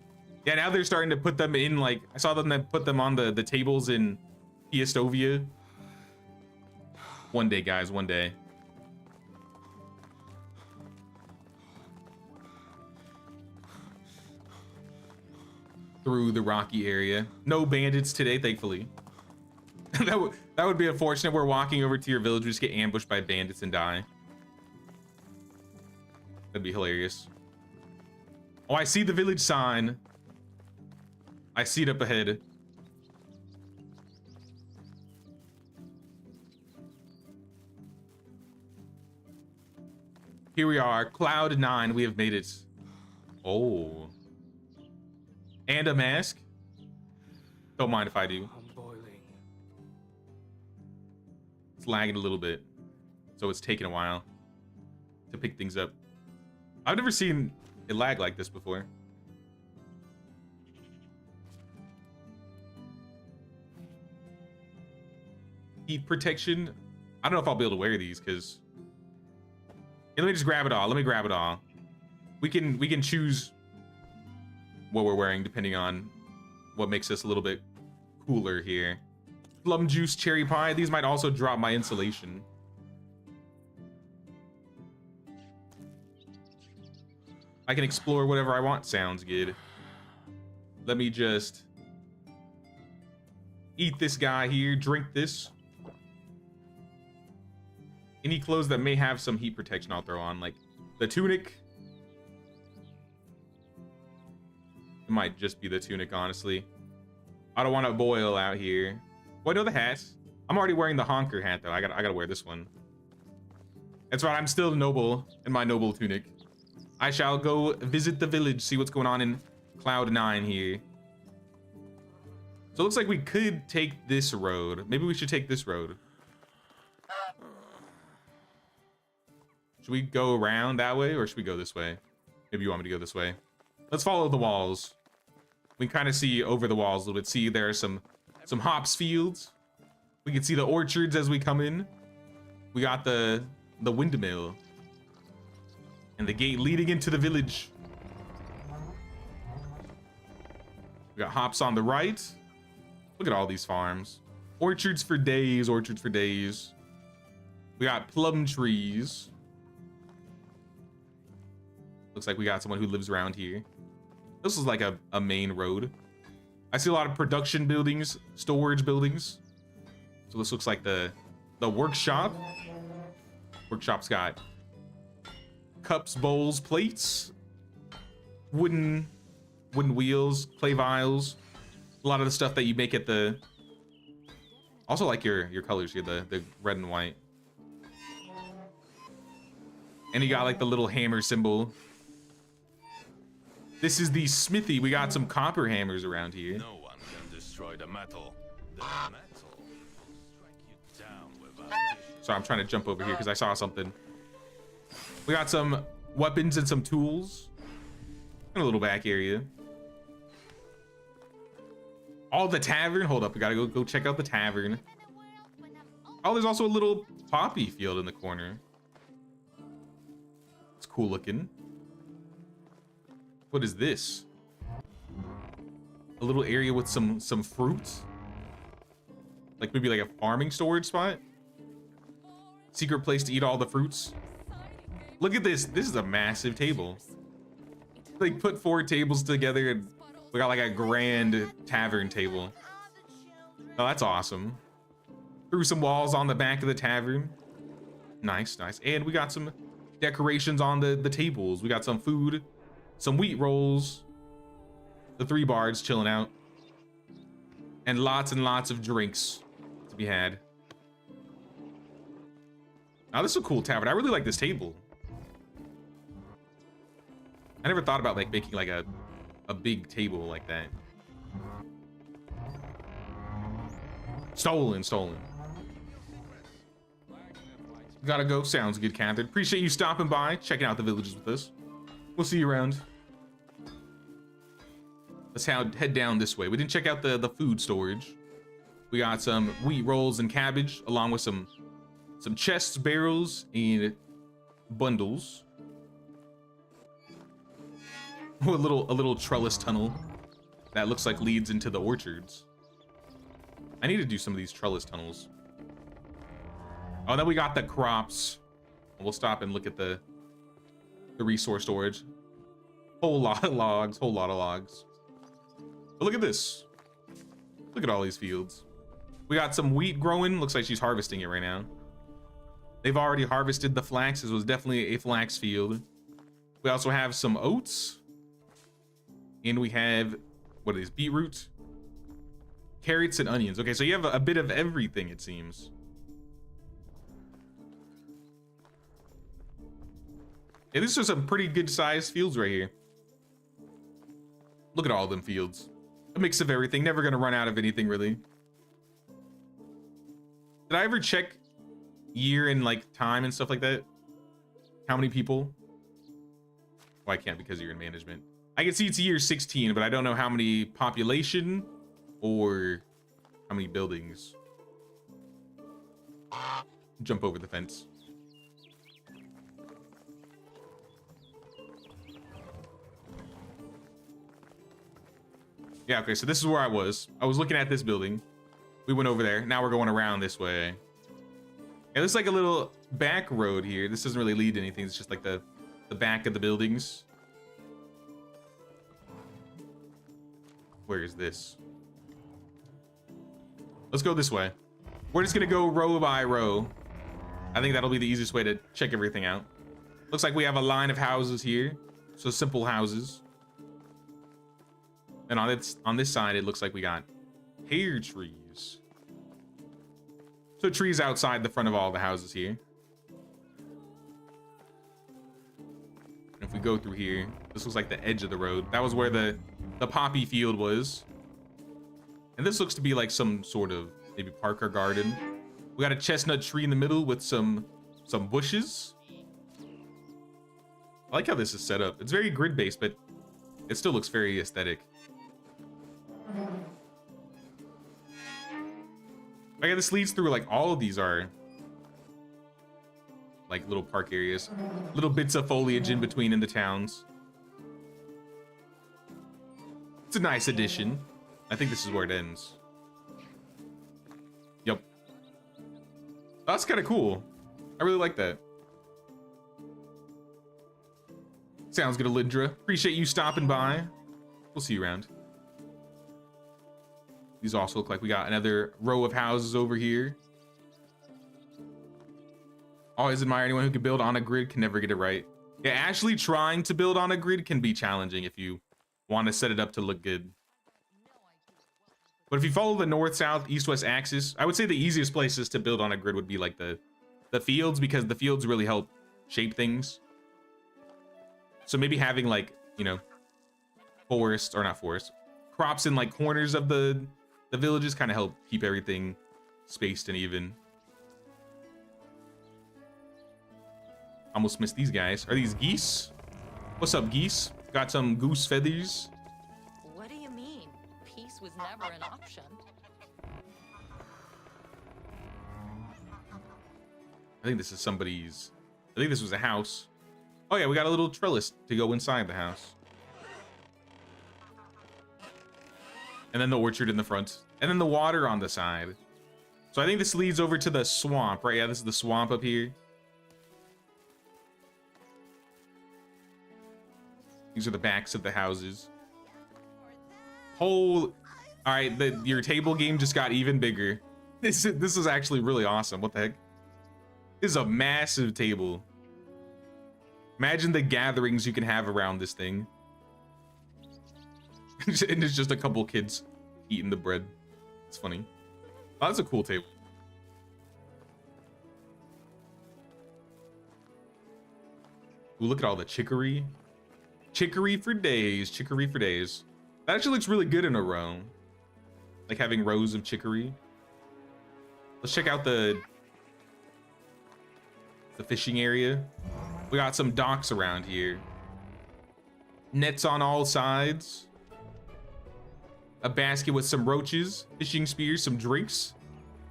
Yeah, now they're starting to put them in, like, I saw them that put them on the tables in MountStovia. One day, guys, one day. Through the rocky area. No bandits today, thankfully. that would be unfortunate. We're walking over to your village, we just get ambushed by bandits and die. That'd be hilarious. Oh, I see the village sign. I see it up ahead. Here we are, Cloud 9. We have made it. Oh. And a mask. Don't mind if I do. I'm boiling. It's lagging a little bit, so it's taking a while to pick things up. I've never seen it lag like this before. Heat protection. I don't know if I'll be able to wear these because. Hey, let me just grab it all. Let me grab it all. We can choose what we're wearing depending on what makes us a little bit cooler here. Plum juice, cherry pie. These might also drop my insulation. I can explore whatever I want. Sounds good. Let me just eat this guy here, drink this. Any clothes that may have some heat protection I'll throw on, like the tunic. It might just be the tunic, honestly. I don't want to boil out here. Well, no, the hat. I'm already wearing the honker hat though. I gotta wear this one. That's right, I'm still noble in my noble tunic. I shall go visit the village, see what's going on in Cloud 9 here. So it looks like we could take this road. Maybe we should take this road. Should we go around that way or should we go this way? Maybe you want me to go this way. Let's follow the walls. We can kind of see over the walls a little bit. See, there are some hops fields. We can see the orchards as we come in. We got the windmill. And the gate leading into the village. We got hops on the right. Look at all these farms. Orchards for days, orchards for days. We got plum trees. Looks like we got someone who lives around here. This is like a main road. I see a lot of production buildings, storage buildings. So this looks like the workshop. Workshop's got cups, bowls, plates, wooden wheels, clay vials. A lot of the stuff that you make at the... Also like your colors here, the red and white. And you got like the little hammer symbol. This is the smithy. We got some copper hammers around here. No one can destroy the metal. The metal will strike you down without tissue. Sorry, I'm trying to jump over here because I saw something. We got some weapons and some tools. And a little back area. Oh, the tavern. Hold up, we gotta go check out the tavern. Oh, there's also a little poppy field in the corner. It's cool looking. What is this? A little area with some fruit. Like maybe like a farming storage spot. Secret place to eat all the fruits. Look at this. This is a massive table. They put 4 tables together and we got like a grand tavern table. Oh, that's awesome. Threw some walls on the back of the tavern. Nice, nice. And we got some decorations on the tables. We got some food, some wheat rolls, the 3 bards chilling out, and lots of drinks to be had. Now this is a cool tavern. I really like this table. I never thought about like making like a big table like that. Stolen. Gotta go. Sounds good, Catherine. Appreciate you stopping by, checking out the villages with us. We'll see you around. Let's head down this way. We didn't check out the food storage. We got some wheat rolls and cabbage, along with some chests, barrels, and bundles. A little trellis tunnel that looks like leads into the orchards. I need to do some of these trellis tunnels. Oh, then we got the crops. We'll stop and look at the resource storage. Whole lot of logs. But look at this. Look at all these fields. We got some wheat growing. Looks like she's harvesting it right now. They've already harvested the flax. This was definitely a flax field. We also have some oats. And we have, what are these, beetroot? Carrots and onions. Okay, so you have a bit of everything, it seems. Yeah, these are some pretty good sized fields right here. Look at all them fields. A mix of everything. Never gonna run out of anything, really. Did I ever check year and like time and stuff like that? How many people? Well, I can't because you're in management. I can see it's year 16, but I don't know how many population or how many buildings. Jump over the fence. Yeah, okay, so this is where I was. I was looking at this building. We went over there. Now we're going around this way. It looks like a little back road here. This doesn't really lead to anything. It's just like the back of the buildings. Where is this? Let's go this way. We're just gonna go row by row. I think that'll be the easiest way to check everything out. Looks like we have a line of houses here. So simple houses. And on this side, it looks like we got pear trees. So trees outside the front of all the houses here. And if we go through here, this looks like the edge of the road. That was where the poppy field was. And this looks to be like some sort of maybe park or garden. We got a chestnut tree in the middle with some bushes. I like how this is set up. It's very grid-based, but it still looks very aesthetic. Okay, this leads through like all of these are like little park areas, little bits of foliage in between in the towns. It's a nice addition. I think this is where it ends. That's kind of cool. I really like that. Sounds good, Alindra. Appreciate you stopping by. We'll see you around. These also look like we got another row of houses over here. Always admire anyone who can build on a grid, can never get it right. Yeah, actually trying to build on a grid can be challenging if you want to set it up to look good. But if you follow the north, south, east, west axis, I would say the easiest places to build on a grid would be like the fields, because the fields really help shape things. So maybe having like, you know, forest, or not forest, crops in like corners of the villages kind of help keep everything spaced and even. Almost missed these guys. Are these geese? What's up, geese? Got some goose feathers. What do you mean? Peace was never an option. I think this is somebody's. I think this was a house. Oh yeah, we got a little trellis to go inside the house. And then the orchard in the front. And then the water on the side. So I think this leads over to the swamp, right? Yeah, this is the swamp up here. These are the backs of the houses. All right, your table game just got even bigger. This is actually really awesome. What the heck? This is a massive table. Imagine the gatherings you can have around this thing. And it's just a couple kids eating the bread. It's funny. Oh, that's a cool table. Ooh, look at all the chicory. Chicory for days. Chicory for days. That actually looks really good in a row. Like having rows of chicory. Let's check out the fishing area. We got some docks around here. Nets on all sides. A basket with some roaches, fishing spears, some drinks.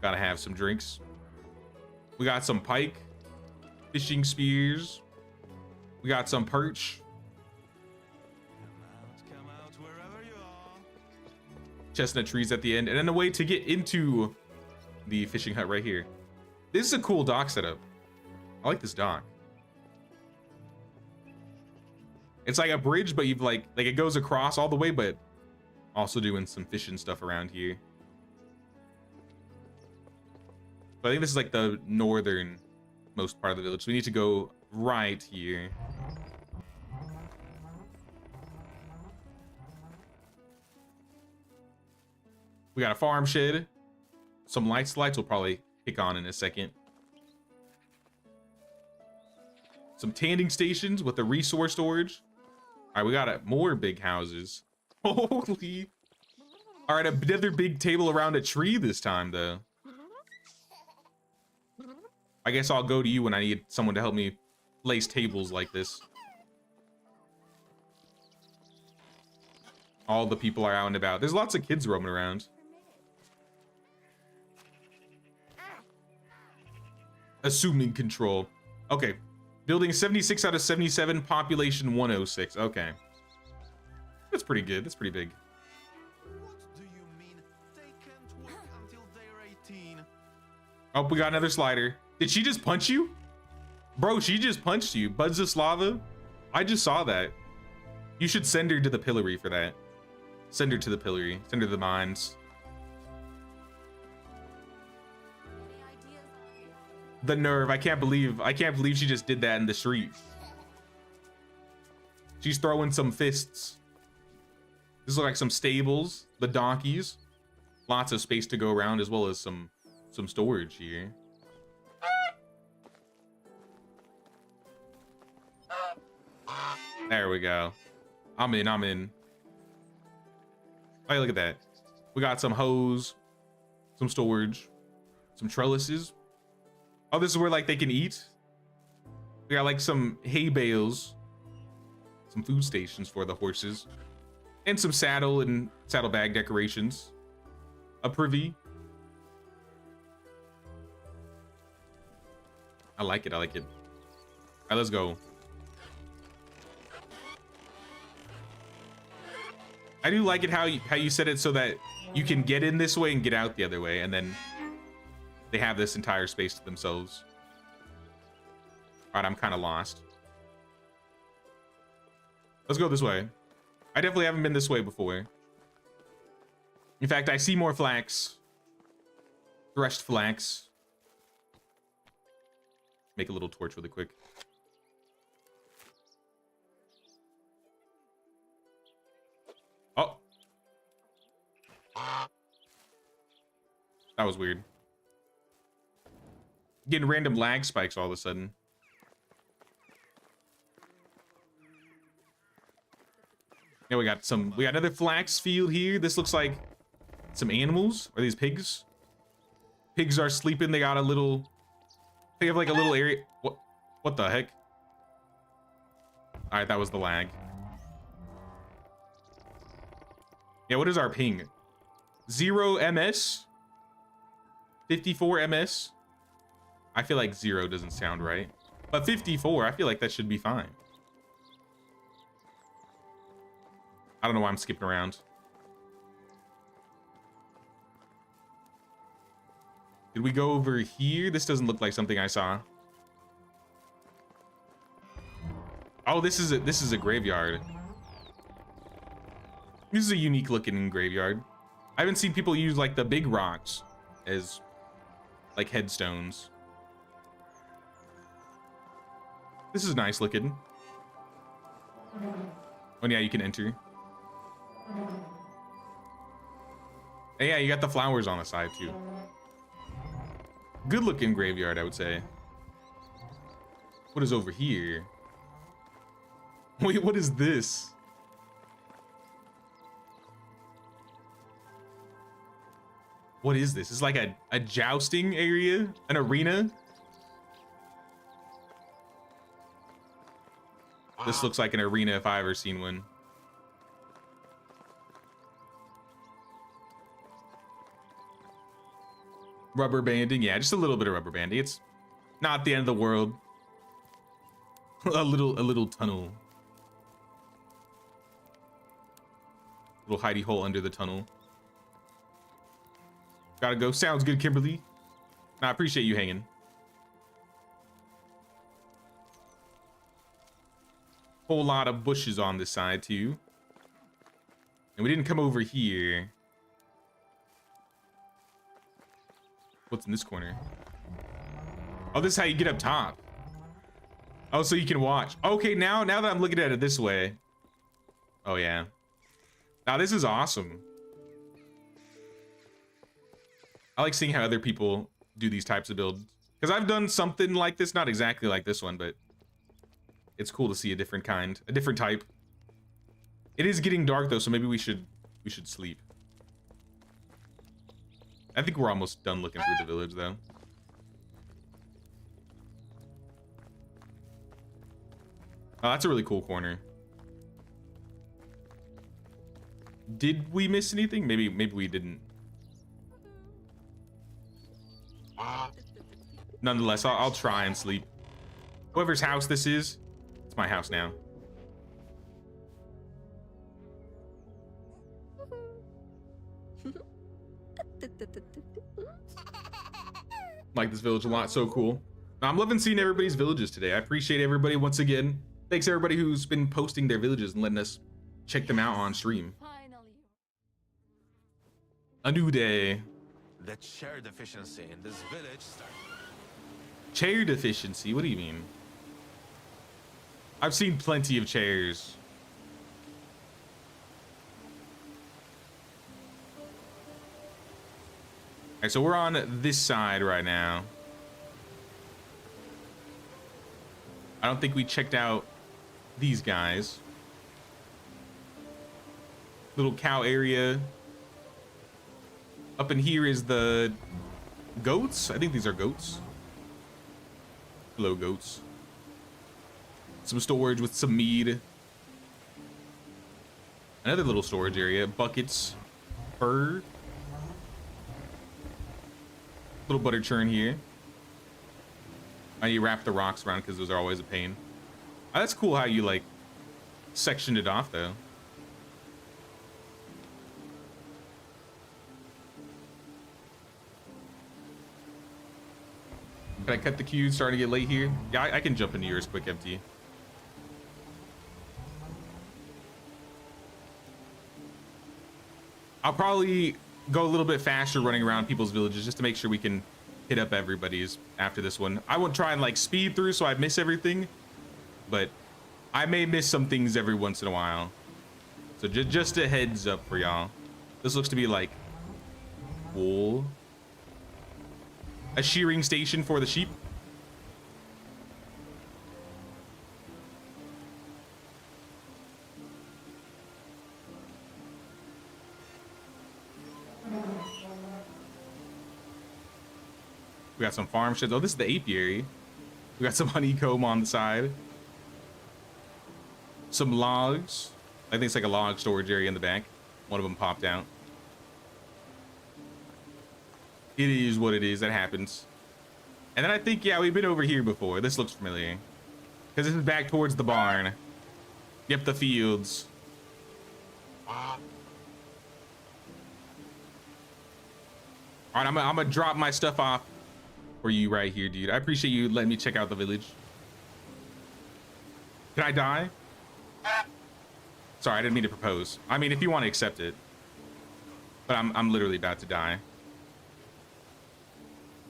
Gotta have some drinks. We got some pike, fishing spears. We got some perch. Come out wherever you are. Chestnut trees at the end, and then a way to get into the fishing hut right here. This is a cool dock setup. I like this dock. It's like a bridge, but you've like it goes across all the way, but also doing some fishing stuff around here. But I think this is like the northern most part of the village. So we need to go right here. We got a farm shed. Some lights. Lights will probably kick on in a second. Some tanning stations with the resource storage. All right, we got more big houses. Holy. All right, another big table around a tree this time, though. I guess I'll go to you when I need someone to help me place tables like this. All the people are out and about. There's lots of kids roaming around. Assuming control. Okay. Building 76 out of 77, population 106. Okay. That's pretty good. That's pretty big. What do you mean they can't work until they're 18? Oh, we got another slider. Did she just punch you? Bro, she just punched you. Buds of Slava? I just saw that. You should send her to the pillory for that. Send her to the pillory. Send her to the mines. The nerve. I can't believe she just did that in the street. She's throwing some fists. This looks like some stables, the donkeys. Lots of space to go around, as well as some storage here. There we go. I'm in. Hey, look at that. We got some hose, some storage, some trellises. Oh, this is where like they can eat. We got like some hay bales, some food stations for the horses, and some saddle and saddlebag decorations. A privy. I like it. All right, let's go. I do like it how you set it so that you can get in this way and get out the other way, and then they have this entire space to themselves. All right, I'm kind of lost. Let's go this way. I definitely haven't been this way before. In fact, I see more flax. Threshed flax. Make a little torch really quick. Oh. That was weird. Getting random lag spikes all of a sudden. Yeah, we got another flax field here. This looks like some animals. Are these pigs? Pigs are sleeping. They got a little, they have like a little area. What the heck? All right, that was the lag. Yeah, what is our ping? 0 ms? 54 ms? I feel like 0 doesn't sound right. But 54, I feel like that should be fine. I don't know why I'm skipping around. Did we go over here? This doesn't look like something I saw. Oh, this is a graveyard. This is a unique looking graveyard. I haven't seen people use like the big rocks as like headstones. This is nice looking. Oh yeah, you can enter. And yeah, you got the flowers on the side too. Good looking graveyard, I would say. What is over here? Wait, what is this? What is this? It's like a jousting area, an arena. This looks like an arena if I ever seen one. Rubber banding, yeah, just a little bit of rubber banding. It's not the end of the world. a little tunnel. Little hidey hole under the tunnel. Gotta go. Sounds good, Kimberly. I appreciate you hanging. Whole lot of bushes on this side too. And we didn't come over here. What's in this corner? Oh, this is how you get up top. Oh, so you can watch. Okay, now that I'm looking at it this way. Oh yeah. Now this is awesome. I like seeing how other people do these types of builds. Because I've done something like this, not exactly like this one, but it's cool to see a different kind, a different type. It is getting dark though, so maybe we should sleep. I think we're almost done looking through the village though. Oh, that's a really cool corner. Did we miss anything? Maybe we didn't. Nonetheless, I'll try and sleep. Whoever's house this is, it's my house now. Like this village a lot, so cool. I'm loving seeing everybody's villages today. I appreciate everybody once again. Thanks everybody who's been posting their villages and letting us check them out on stream. Finally. A new day. The chair deficiency in this village started. Chair deficiency? What do you mean? I've seen plenty of chairs. Alright, so we're on this side right now. I don't think we checked out these guys. Little cow area. Up in here is the goats. I think these are goats. Hello, goats. Some storage with some mead. Another little storage area. Buckets. Fur. Little butter churn here. I need to wrap the rocks around because those are always a pain. Oh, that's cool how you like sectioned it off though. Can I cut the queue? Starting to get late here. Yeah, I can jump into yours quick, Empty. I'll probably go a little bit faster running around people's villages just to make sure we can hit up everybody's after this one. I won't try and like speed through so I miss everything, but I may miss some things every once in a while. So just a heads up for y'all. This looks to be like wool. A shearing station for the sheep. We got some farm sheds. Oh, this is the apiary. We got some honeycomb on the side. Some logs. I think it's like a log storage area in the back. One of them popped out. It is what it is. That happens. And then I think, yeah, we've been over here before. This looks familiar. Because this is back towards the barn. Yep, the fields. All right, I'm gonna drop my stuff off for you right here, dude. I appreciate you letting me check out the village. Can I die? Sorry, I didn't mean to propose. I mean, if you want to accept it. But I'm literally about to die.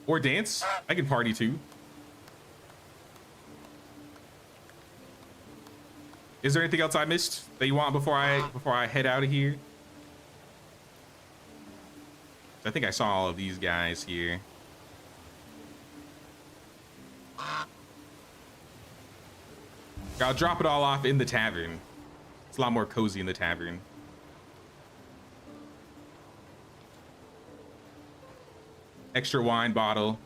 Or dance. I can party too. Is there anything else I missed that you want before I head out of here? I think I saw all of these guys here. I'll drop it all off in the tavern. It's a lot more cozy in the tavern. Extra wine bottle.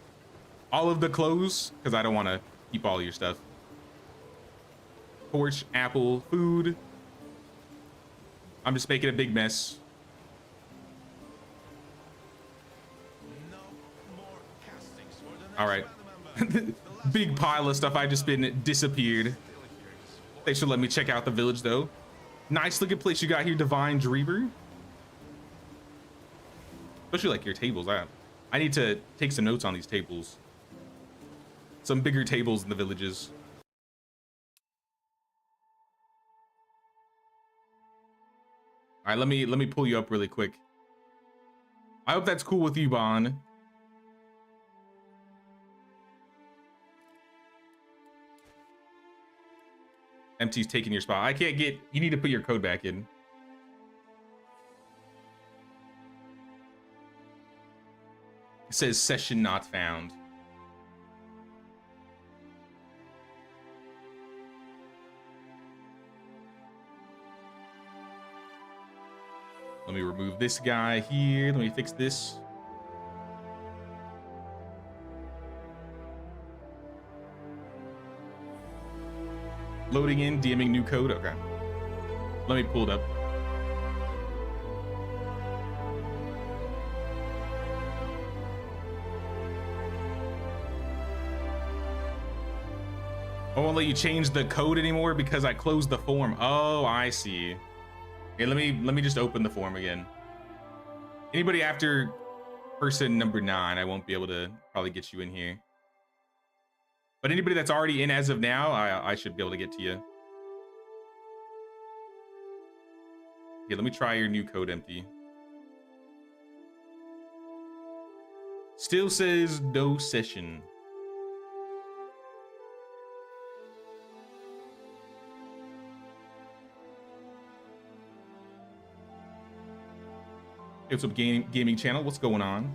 All of the clothes, because I don't want to keep all your stuff. Torch, apple, food. I'm just making a big mess. No more castings for the next All right. round, remember. Big pile of stuff. I just been disappeared. Thanks for letting me check out the village, though. Nice looking place you got here, DivineDreamer. Especially like your tables. I need to take some notes on these tables. Some bigger tables in the villages. All right, let me pull you up really quick. I hope that's cool with you, Bon. Empty's taking your spot. I can't get. You need to put your code back in. It says session not found. Let me remove this guy here. Let me fix this. Loading in, DMing new code. Okay. Let me pull it up. I won't let you change the code anymore because I closed the form. Oh, I see. Okay, let me just open the form again. Anybody after person number 9, I won't be able to probably get you in here. But anybody that's already in as of now, I should be able to get to you. Okay, let me try your new code, Empty. Still says no session. Hey, what's up, gaming channel? What's going on?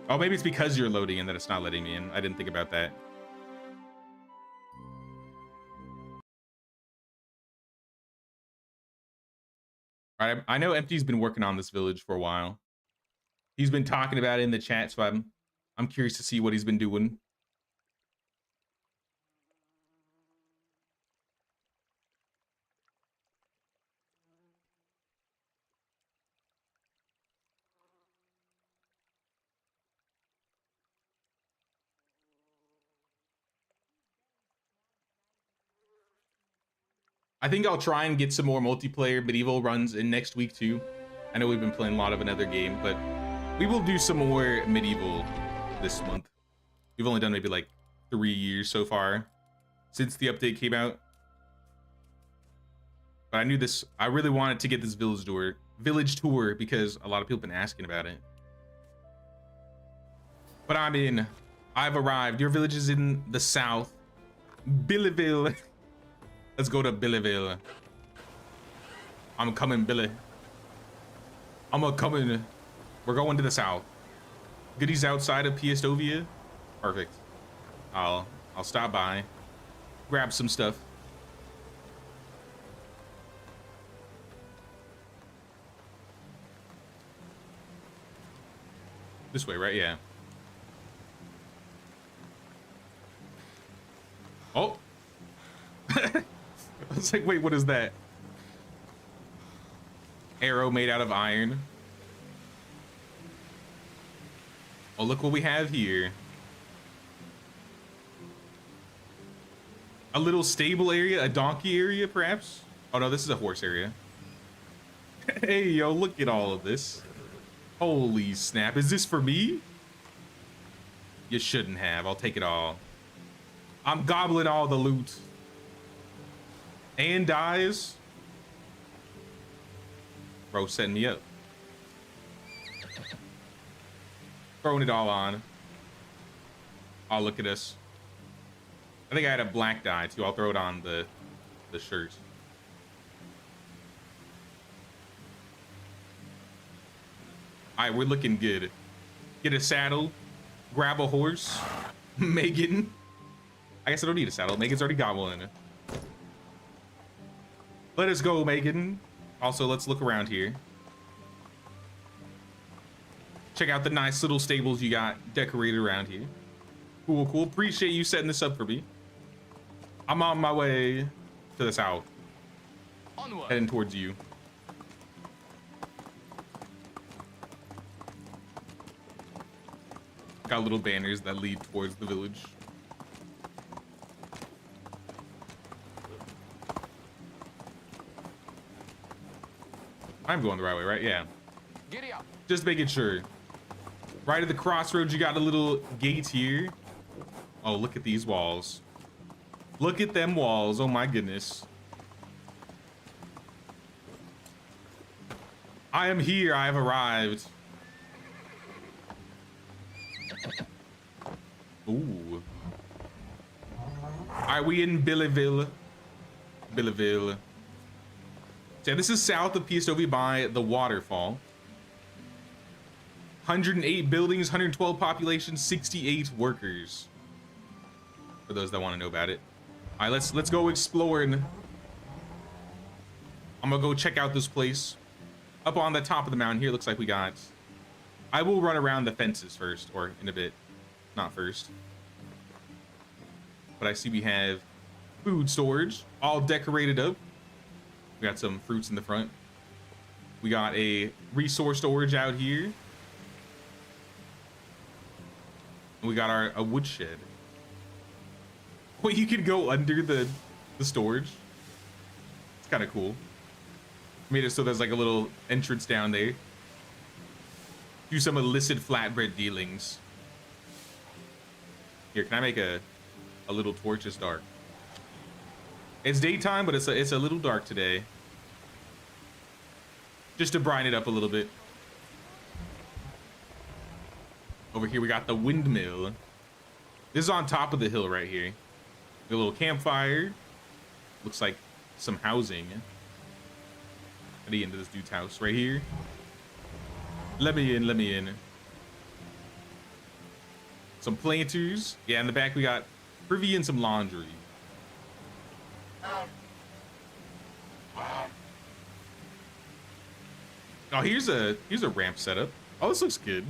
Oh, maybe it's because you're loading in that it's not letting me in. I didn't think about that. All right, I know Empty's been working on this village for a while. He's been talking about it in the chat, so I'm curious to see what he's been doing. I think I'll try and get some more multiplayer medieval runs in next week too. I know we've been playing a lot of another game, but We will do some more medieval this month. We've only done maybe like 3 years so far since the update came out. But I knew this, I really wanted to get this village tour because a lot of people have been asking about it. But I've arrived. Your village is in the south. BillyVille. Let's go to BillyVille. I'm coming, Billy. I'm coming. We're going to the south. Goodies outside of MountStovia. Perfect. I'll stop by, grab some stuff. This way, right? Yeah. Oh. I was like, wait, what is that? Arrow made out of iron. Oh, look what we have here. A little stable area, a donkey area, perhaps? Oh no, this is a horse area. Hey, yo, look at all of this. Holy snap, is this for me? You shouldn't have, I'll take it all. I'm gobbling all the loot. And dies. Bro, setting me up. Throwing it all on. Oh, look at us. I think I had a black dye too. I'll throw it on the shirt. All right, we're looking good. Get a saddle, grab a horse. Megan. I guess I don't need a saddle. Megan's already got one. Let us go, Megan. Also, let's look around here. Check out the nice little stables you got decorated around here. Cool, cool. Appreciate you setting this up for me. I'm on my way to the south. Onward. Heading towards you. Got little banners that lead towards the village. I'm going the right way, right? Yeah. Giddy up. Just making sure. Right at the crossroads, you got a little gate here. Oh, look at these walls. Look at them walls. Oh my goodness. I am here. I have arrived. Ooh. Are we in BillyVille? BillyVille. Yeah, this is south of MountStovia by the waterfall. 108 buildings, 112 population, 68 workers. For those that want to know about it. All right, let's go exploring. I'm gonna go check out this place. Up on the top of the mountain here, looks like we got... I will run around the fences first, or in a bit. Not first. But I see we have food storage, all decorated up. We got some fruits in the front. We got a resource storage out here. And we got a woodshed. Wait, you can go under the storage? It's kind of cool. Made it so there's like a little entrance down there. Do some illicit flatbread dealings. Here, can I make a little torch? It's dark. It's daytime, but it's a little dark today. Just to brighten it up a little bit. Over here we got the windmill. This is on top of the hill right here. A little campfire. Looks like some housing. How do you get into this dude's house? Right here. Let me in, let me in. Some planters. Yeah, in the back we got privy and some laundry. Oh, here's a ramp setup. Oh, this looks good.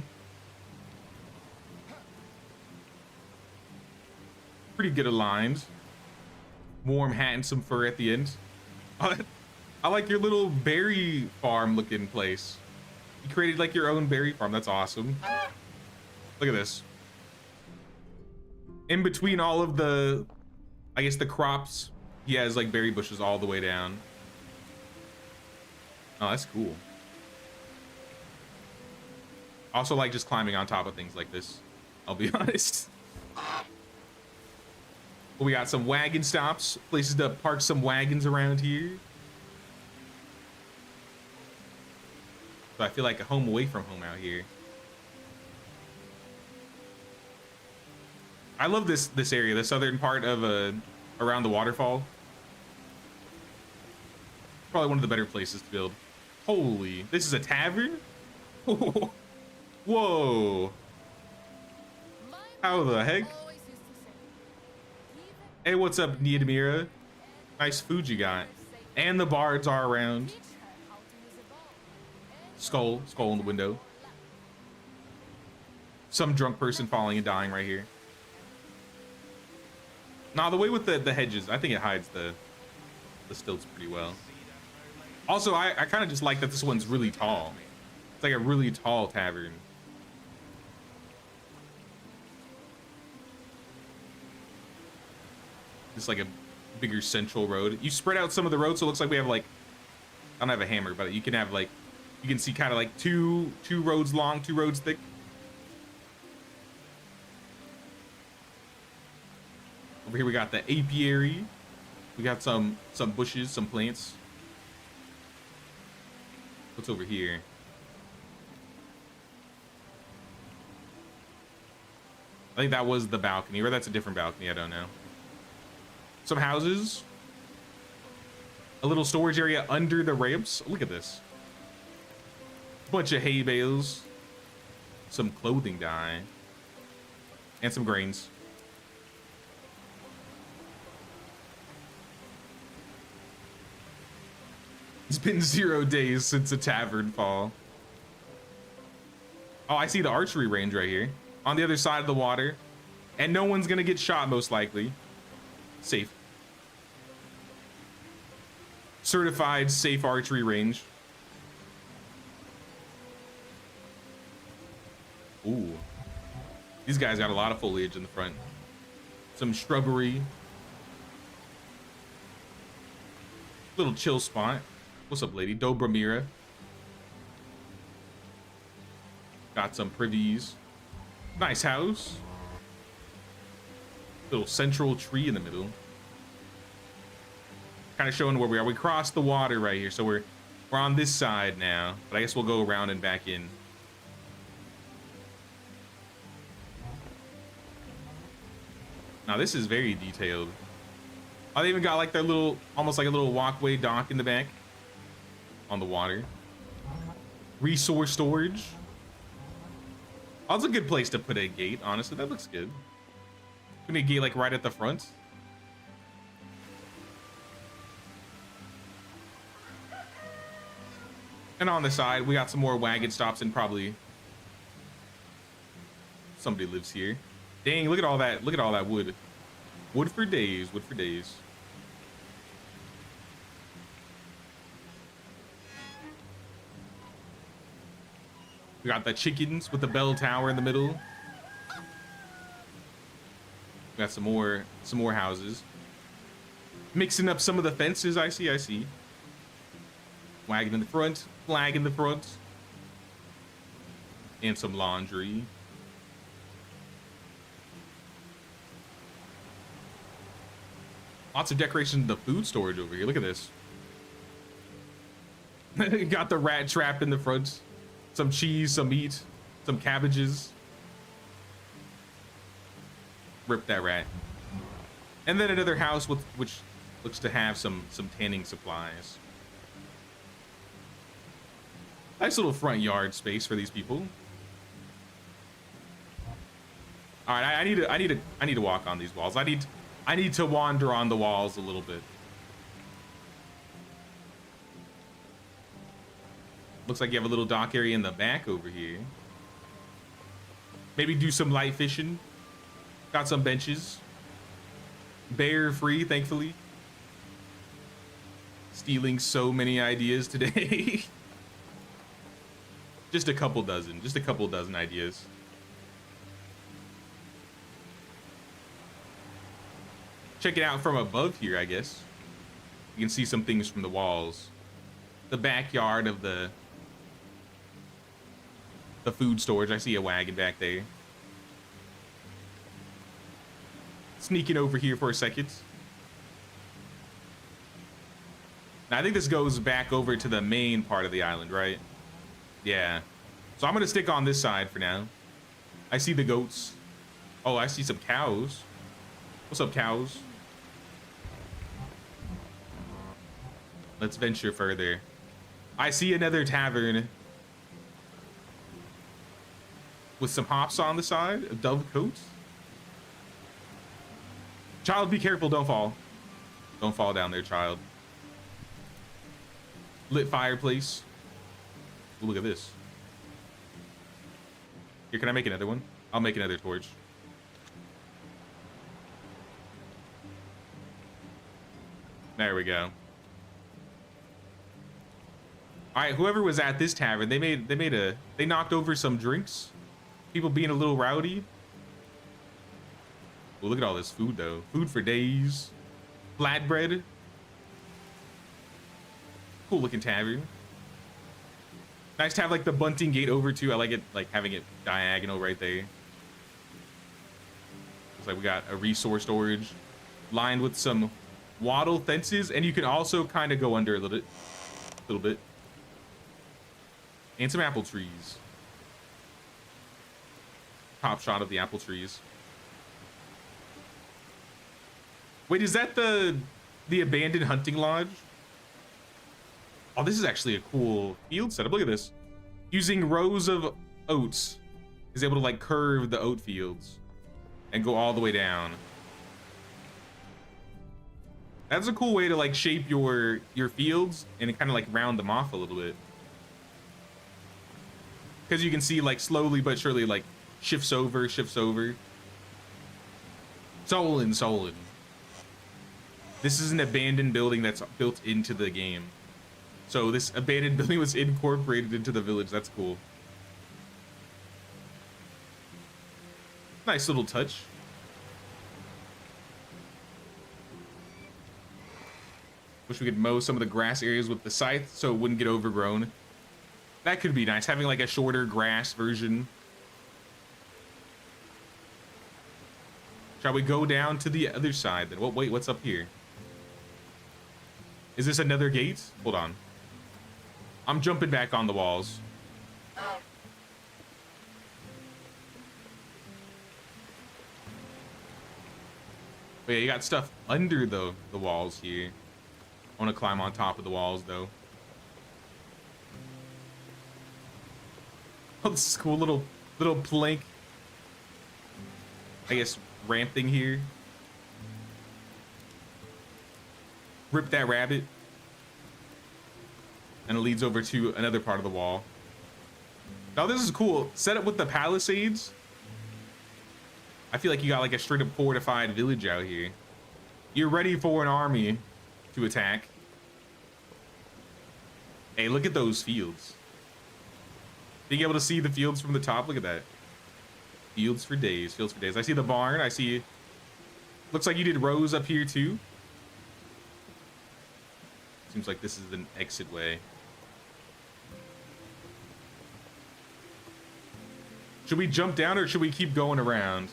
Pretty good aligned. Warm hat and some fur at the end. Oh, I like your little berry farm looking place. You created like your own berry farm. That's awesome. Look at this. In between all of the, I guess the crops, he has like berry bushes all the way down. Oh, that's cool. Also like just climbing on top of things like this, I'll be honest. We got some wagon stops, places to park some wagons around here. So I feel like a home away from home out here. I love this area, the southern part of around the waterfall. Probably one of the better places to build. Holy, this is a tavern? Whoa. How the heck? Hey, what's up, Niadamira? Nice food you got. And the bards are around. Skull in the window. Some drunk person falling and dying right here. Nah, the way with the hedges, I think it hides the stilts pretty well. Also, I kind of just like that this one's really tall. It's like a really tall tavern. Just like a bigger central road. You spread out some of the roads, so it looks like we have like, I don't have a hammer, but you can have like, you can see kind of like two roads long, 2 roads thick. Over here we got the apiary. We got some bushes, some plants. What's over here? I think that was the balcony, or that's a different balcony, I don't know. Some houses. A little storage area under the ramps. Look at this. Bunch of hay bales. Some clothing dye. And some grains. It's been 0 days since a tavern fall. Oh, I see the archery range right here. On the other side of the water. And no one's gonna get shot, most likely. Safe. Certified safe archery range. Ooh. These guys got a lot of foliage in the front. Some shrubbery. Little chill spot. What's up, lady? Dobramira. Got some privies. Nice house. Little central tree in the middle. Kind of showing where we are. We crossed the water right here, so we're on this side now. But I guess we'll go around and back in. Now this is very detailed. Oh, they even got like their little, almost like a little walkway dock in the back. On the water. Resource storage. Oh, that's a good place to put a gate, honestly. That looks good. Put a gate like right at the front. And on the side, we got some more wagon stops and probably somebody lives here. Dang, look at all that. Look at all that wood. Wood for days. Wood for days. We got the chickens with the bell tower in the middle. We got some more houses. Mixing up some of the fences. I see. Wagon in the front, flag in the front. And some laundry. Lots of decoration in the food storage over here. Look at this. Got the rat trap in the front. Some cheese, some meat, some cabbages. Rip that rat. And then another house with which looks to have some tanning supplies. Nice little front yard space for these people. All right, I need to walk on these walls. I need to wander on the walls a little bit. Looks like you have a little dock area in the back over here. Maybe do some light fishing. Got some benches. Bear free, thankfully. Stealing so many ideas today. Just a couple dozen ideas. Check it out from above here, I guess. You can see some things from the walls. The backyard of the the food storage. I see a wagon back there. Sneaking over here for a second. Now, I think this goes back over to the main part of the island, right? Yeah. So I'm gonna stick on this side for now. I see the goats. Oh, I see some cows. What's up, cows? Let's venture further. I see another tavern with some hops on the side, a dove coat. Child, be careful, don't fall. Don't fall down there, child. Lit fireplace. Ooh, look at this. Here, can I make another one? I'll make another torch. There we go. All right, whoever was at this tavern, they knocked over some drinks. People being a little rowdy. Well, look at all this food though. Food for days. Flatbread. Cool looking tavern. Nice to have like the bunting gate over too. I like it, like having it diagonal right there. Looks like we got a resource storage lined with some wattle fences, and you can also kind of go under a little bit. And some apple trees. Top shot of the apple trees. Wait, is that the abandoned hunting lodge? Oh, this is actually a cool field setup. Look at this. Using rows of oats is able to like curve the oat fields and go all the way down. That's a cool way to like shape your fields and kind of like round them off a little bit. Because you can see like slowly but surely like shifts over. Solon. This is an abandoned building that's built into the game. So this abandoned building was incorporated into the village. That's cool. Nice little touch. Wish we could mow some of the grass areas with the scythe so it wouldn't get overgrown. That could be nice, having like a shorter grass version. Shall we go down to the other side then? Wait, what's up here? Is this another gate? Hold on. I'm jumping back on the walls. Wait, you got stuff under the walls here. I want to climb on top of the walls though. Oh, this is cool little plank. I guess ramp thing here. Rip that rabbit. And it leads over to another part of the wall. Now this is cool. Set up with the palisades. I feel like you got like a straight up fortified village out here. You're ready for an army to attack. Hey, look at those fields. Being able to see the fields from the top, look at that. Fields for days. I see the barn. I see. Looks like you did rows up here too. Seems like this is an exit way. Should we jump down or should we keep going around?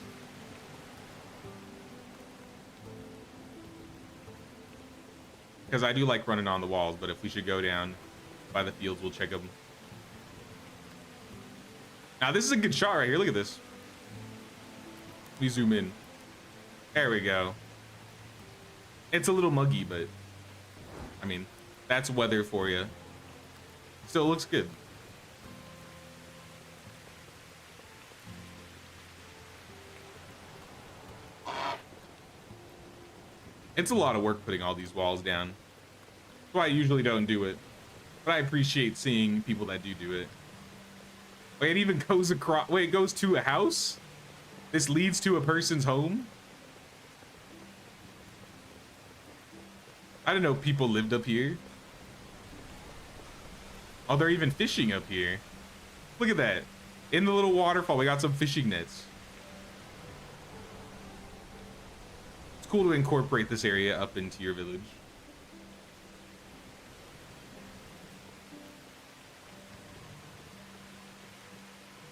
Because I do like running on the walls, but if we should go down by the fields, we'll check them. Now this is a good shot right here. Look at this. We zoom in. There we go. It's a little muggy, but I mean, that's weather for you. Still looks good. It's a lot of work putting all these walls down. That's why I usually don't do it. But I appreciate seeing people that do it. Wait, it even goes across. Wait, it goes to a house? This leads to a person's home? I didn't know people lived up here. Oh, they're even fishing up here. Look at that. In the little waterfall, we got some fishing nets. It's cool to incorporate this area up into your village.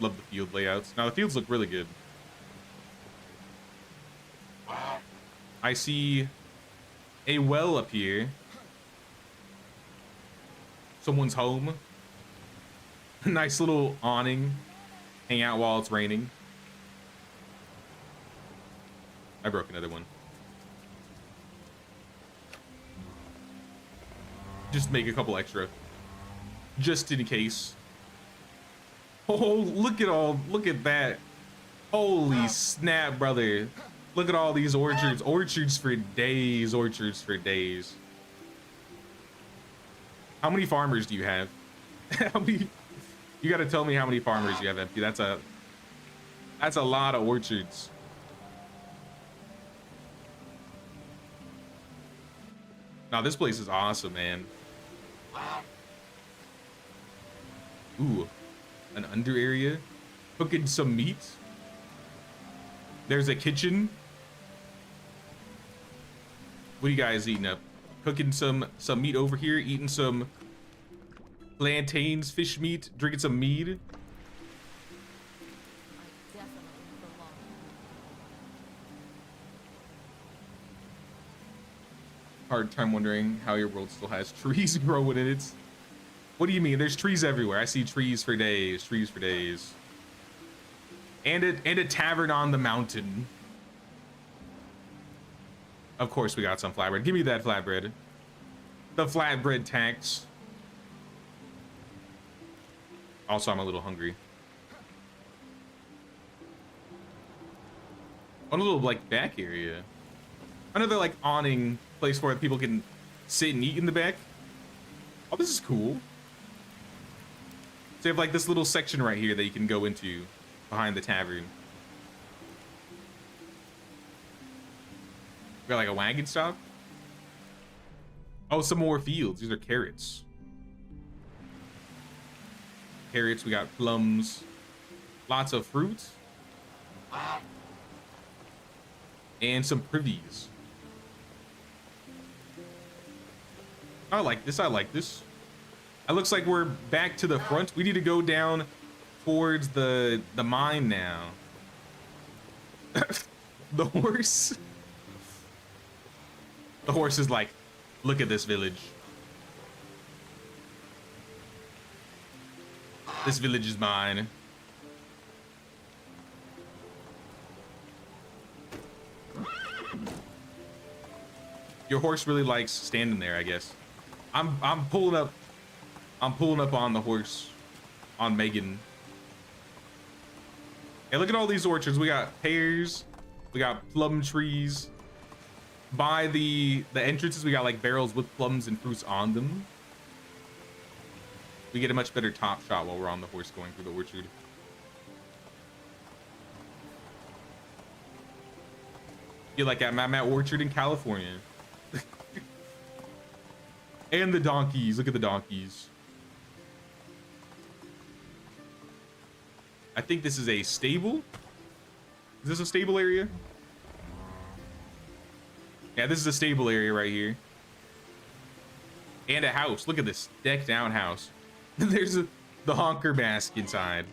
love the field layouts. Now the fields look really good. I see a well up here. Someone's home. Nice little awning. Hang out while it's raining. I broke another one. Just make a couple extra. Just in case. Oh, look at that. Holy snap, brother. Look at all these orchards. Orchards for days. Orchards for days. How many farmers do you have? How many? You gotta tell me how many farmers you have empty. That's a lot of orchards. Now this place is awesome, man. Ooh, an under area. Cooking some meat. There's a kitchen. What are you guys eating up? Cooking some meat over here. Eating some plantains, fish meat. Drinking some mead. I definitely belong. Hard time wondering how your world still has trees growing in it. What do you mean? There's trees everywhere. I see trees for days. Trees for days. And a tavern on the mountain. Of course we got some flatbread. Give me that flatbread. The flatbread tax. Also, I'm a little hungry. One little like back area. Another like awning place where people can sit and eat in the back. Oh, this is cool. So you have like this little section right here that you can go into behind the tavern. We got like a wagon stop. Oh, some more fields. These are carrots. Carrots, we got plums. Lots of fruit. And some privies. I like this. I like this. It looks like we're back to the front. We need to go down towards the mine now. The horse. The horse is like, look at this village. This village is mine. Your horse really likes standing there, I guess. I'm pulling up on the horse, on Megan. Hey, look at all these orchards. We got pears, we got plum trees. By the entrances, we got like barrels with plums and fruits on them. We get a much better top shot while we're on the horse going through the orchard. Feel like I'm at orchard in California. And the donkeys. Look at the donkeys. I think this is a stable. Is this a stable area? Yeah, this is a stable area right here. And a house. Look at this decked out house. There's the honker mask inside.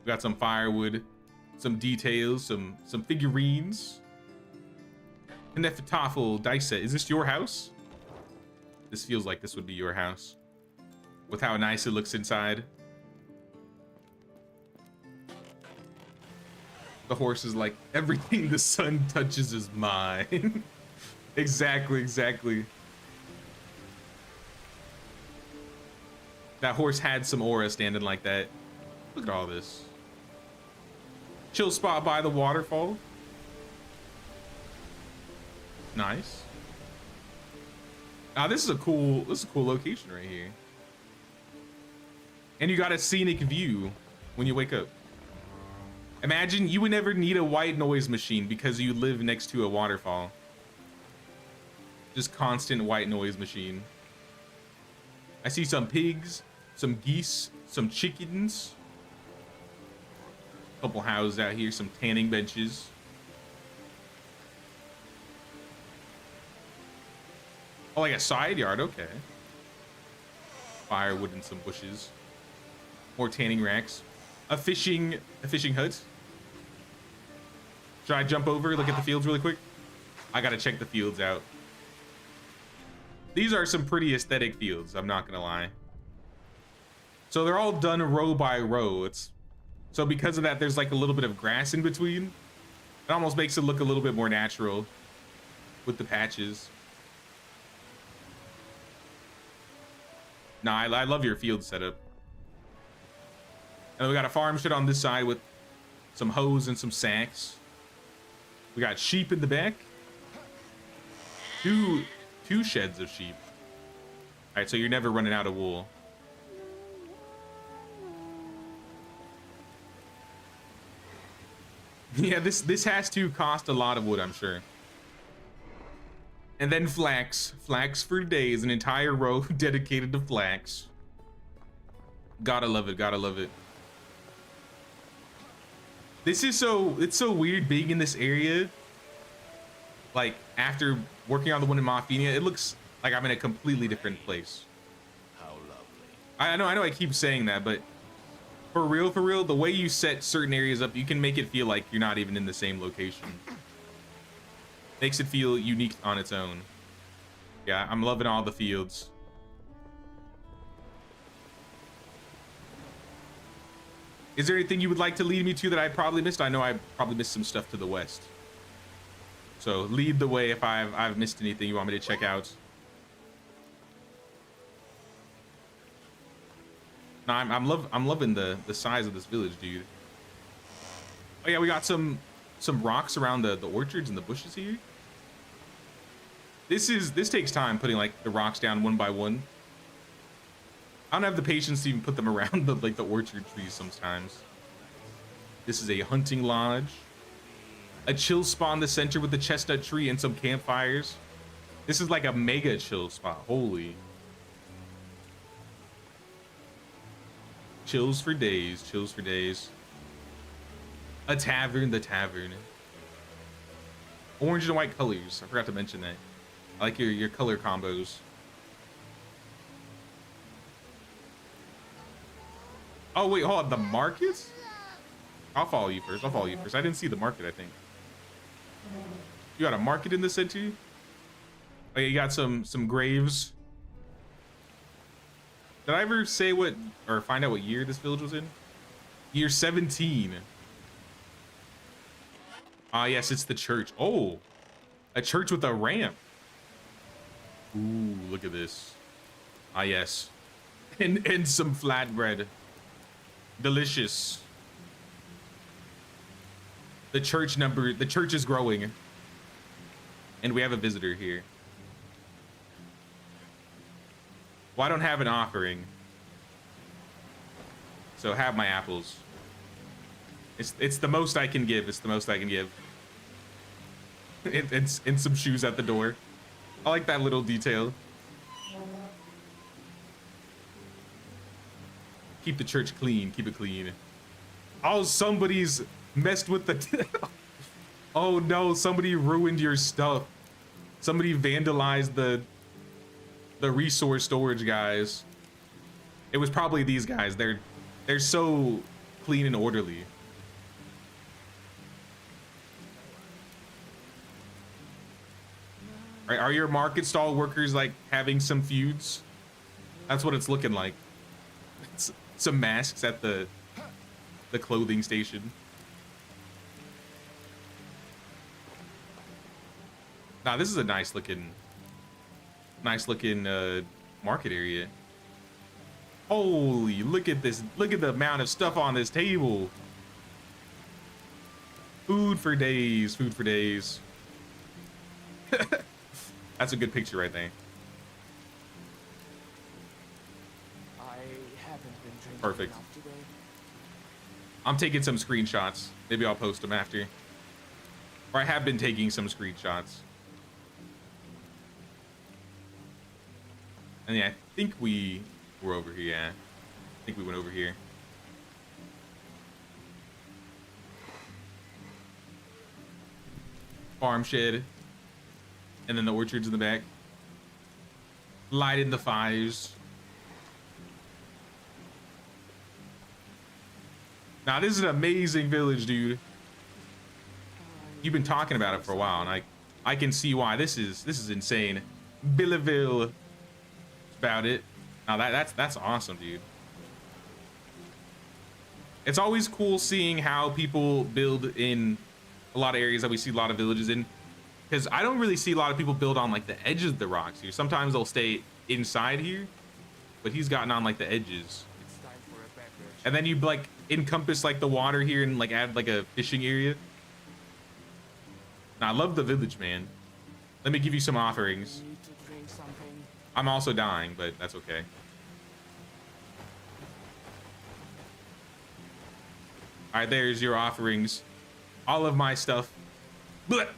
We got some firewood, some details, some figurines. Nefertafel dice set. Is this your house? This feels like this would be your house. With how nice it looks inside. The horse is like, everything the sun touches is mine. Exactly, exactly. That horse had some aura standing like that. Look at all this. Chill spot by the waterfall. Nice. This is a cool location right here. And you got a scenic view when you wake up. Imagine you would never need a white noise machine because you live next to a waterfall. Just constant white noise machine. I see some pigs, some geese, some chickens. A couple houses out here, some tanning benches. Oh, like a side yard, okay. Firewood and some bushes. More tanning racks. A fishing hut. Should I jump over, look at the fields really quick? I gotta check the fields out. These are some pretty aesthetic fields, I'm not gonna lie. So they're all done row by row. So because of that, there's like a little bit of grass in between. It almost makes it look a little bit more natural with the patches. Nah, I love your field setup. And then we got a farm shed on this side with some hoes and some sacks. We got sheep in the back. Two sheds of sheep. All right, so you're never running out of wool. Yeah, this has to cost a lot of wood, I'm sure. And then flax for days, an entire row dedicated to flax. Gotta love it, gotta love it. This is it's so weird being in this area. Like after working on the one in Mjlabarre, it looks like I'm in a completely different place. How lovely. I know I keep saying that, but for real, the way you set certain areas up, you can make it feel like you're not even in the same location. Makes it feel unique on its own. Yeah, I'm loving all the fields. Is there anything you would like to lead me to that I probably missed? I know I probably missed some stuff to the west. So lead the way if I've missed anything you want me to check out. No, I'm loving the size of this village, dude. Oh yeah, we got some rocks around the orchards and the bushes here. This takes time putting like the rocks down one by one. I don't have the patience to even put them around the orchard trees sometimes. This is a hunting lodge. A chill spot in the center with the chestnut tree and some campfires. This is like a mega chill spot. Holy. Chills for days, chills for days. A tavern, the tavern. Orange and white colors. I forgot to mention that. I like your color combos. Oh wait, hold on, the market? I'll follow you first. I didn't see the market, I think. You got a market in the city? Oh yeah, you got some graves. Did I ever say what, or find out what year this village was in? Year 17. Ah, yes, it's the church. Oh, a church with a ramp. Ooh, look at this. Ah, yes. And some flatbread. Delicious. The church is growing. And we have a visitor here. Well, I don't have an offering. So have my apples. It's the most I can give. It's the most I can give. And some shoes at the door. I like that little detail. Keep the church clean. Keep it clean. Oh, somebody's messed with the... Oh no, somebody ruined your stuff. Somebody vandalized the resource storage guys. It was probably these guys. They're so clean and orderly. Are your market stall workers like having some feuds? That's what it's looking like. It's some masks at the clothing station. Nah, this is a nice looking market area. Holy, look at this. Look at the amount of stuff on this table. Food for days, food for days. That's a good picture right there. I haven't been drinking Perfect. enough today. I'm taking some screenshots. Maybe I'll post them after. Or I have been taking some screenshots. And yeah, I think we were over here, yeah. I think we went over here. Farm shed. And then the orchards in the back. Lighting the fires. Now this is an amazing village, dude. You've been talking about it for a while, and I can see why. This is insane. BillyVille. That's about it. Now that's awesome, dude. It's always cool seeing how people build in a lot of areas that we see a lot of villages in, because I don't really see a lot of people build on like the edges of the rocks here. Sometimes they'll stay inside here, but he's gotten on like the edges. It's time for a beverage. And then you like encompass like the water here and like add like a fishing area. Now, I love the village, man. Let me give you some offerings. Need to drink something. I'm also dying, but that's okay. All right, there's your offerings. All of my stuff. Blech.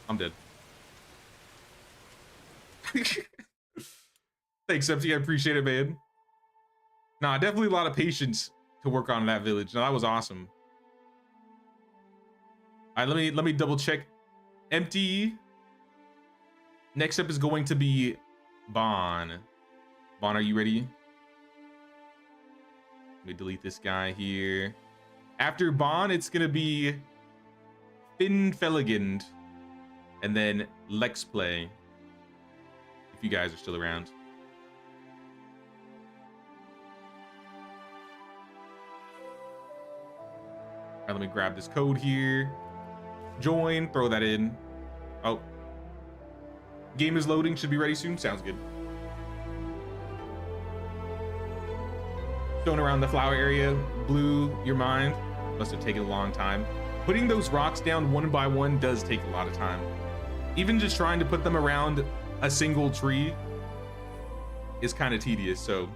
I'm dead. Thanks, Empty. I appreciate it, man. Nah, definitely a lot of patience to work on that village. No, that was awesome. All right, let me double check. Empty. Next up is going to be Bon. Bon, are you ready? Let me delete this guy here. After Bon, it's gonna be Finfelligand, and then Lexplay. If you guys are still around. All right, let me grab this code here. Join, throw that in. Oh. Game is loading, should be ready soon. Sounds good. Going around the flower area blew your mind. Must have taken a long time. Putting those rocks down one by one does take a lot of time. Even just trying to put them around a single tree is kind of tedious, so.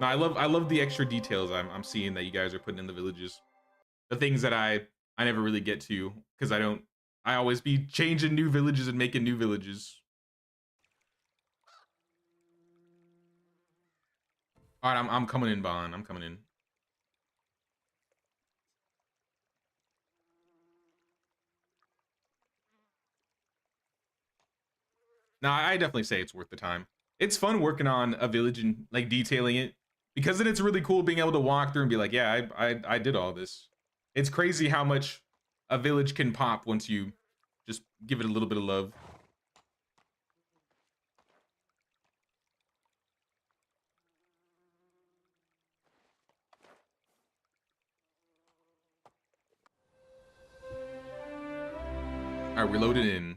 No, I love the extra details I'm seeing that you guys are putting in the villages. The things that I never really get to, because I always be changing new villages and making new villages. All right, I'm coming in, Bon. I'm coming in. Now, I definitely say it's worth the time. It's fun working on a village and like detailing it, because then it's really cool being able to walk through and be like, yeah, I did all this. It's crazy how much a village can pop once you just give it a little bit of love. All right, we're loaded in.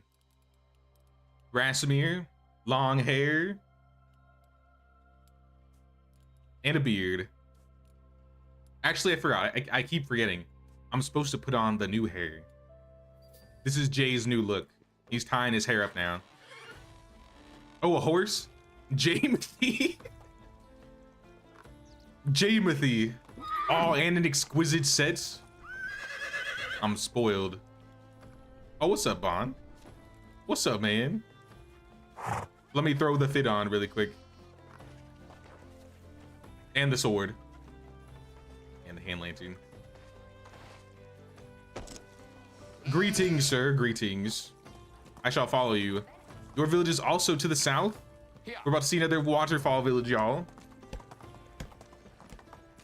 Rasimir, long hair, and a beard. Actually, I forgot. I keep forgetting. I'm supposed to put on the new hair. This is Jay's new look. He's tying his hair up now. Oh, a horse? Jamothy? Jamothy. Oh, and an exquisite set. I'm spoiled. Oh, what's up, Bon? What's up, man? Let me throw the fit on really quick. And the sword. And the hand lantern. Greetings, sir. Greetings. I shall follow you. Your village is also to the south. We're about to see another waterfall village, y'all.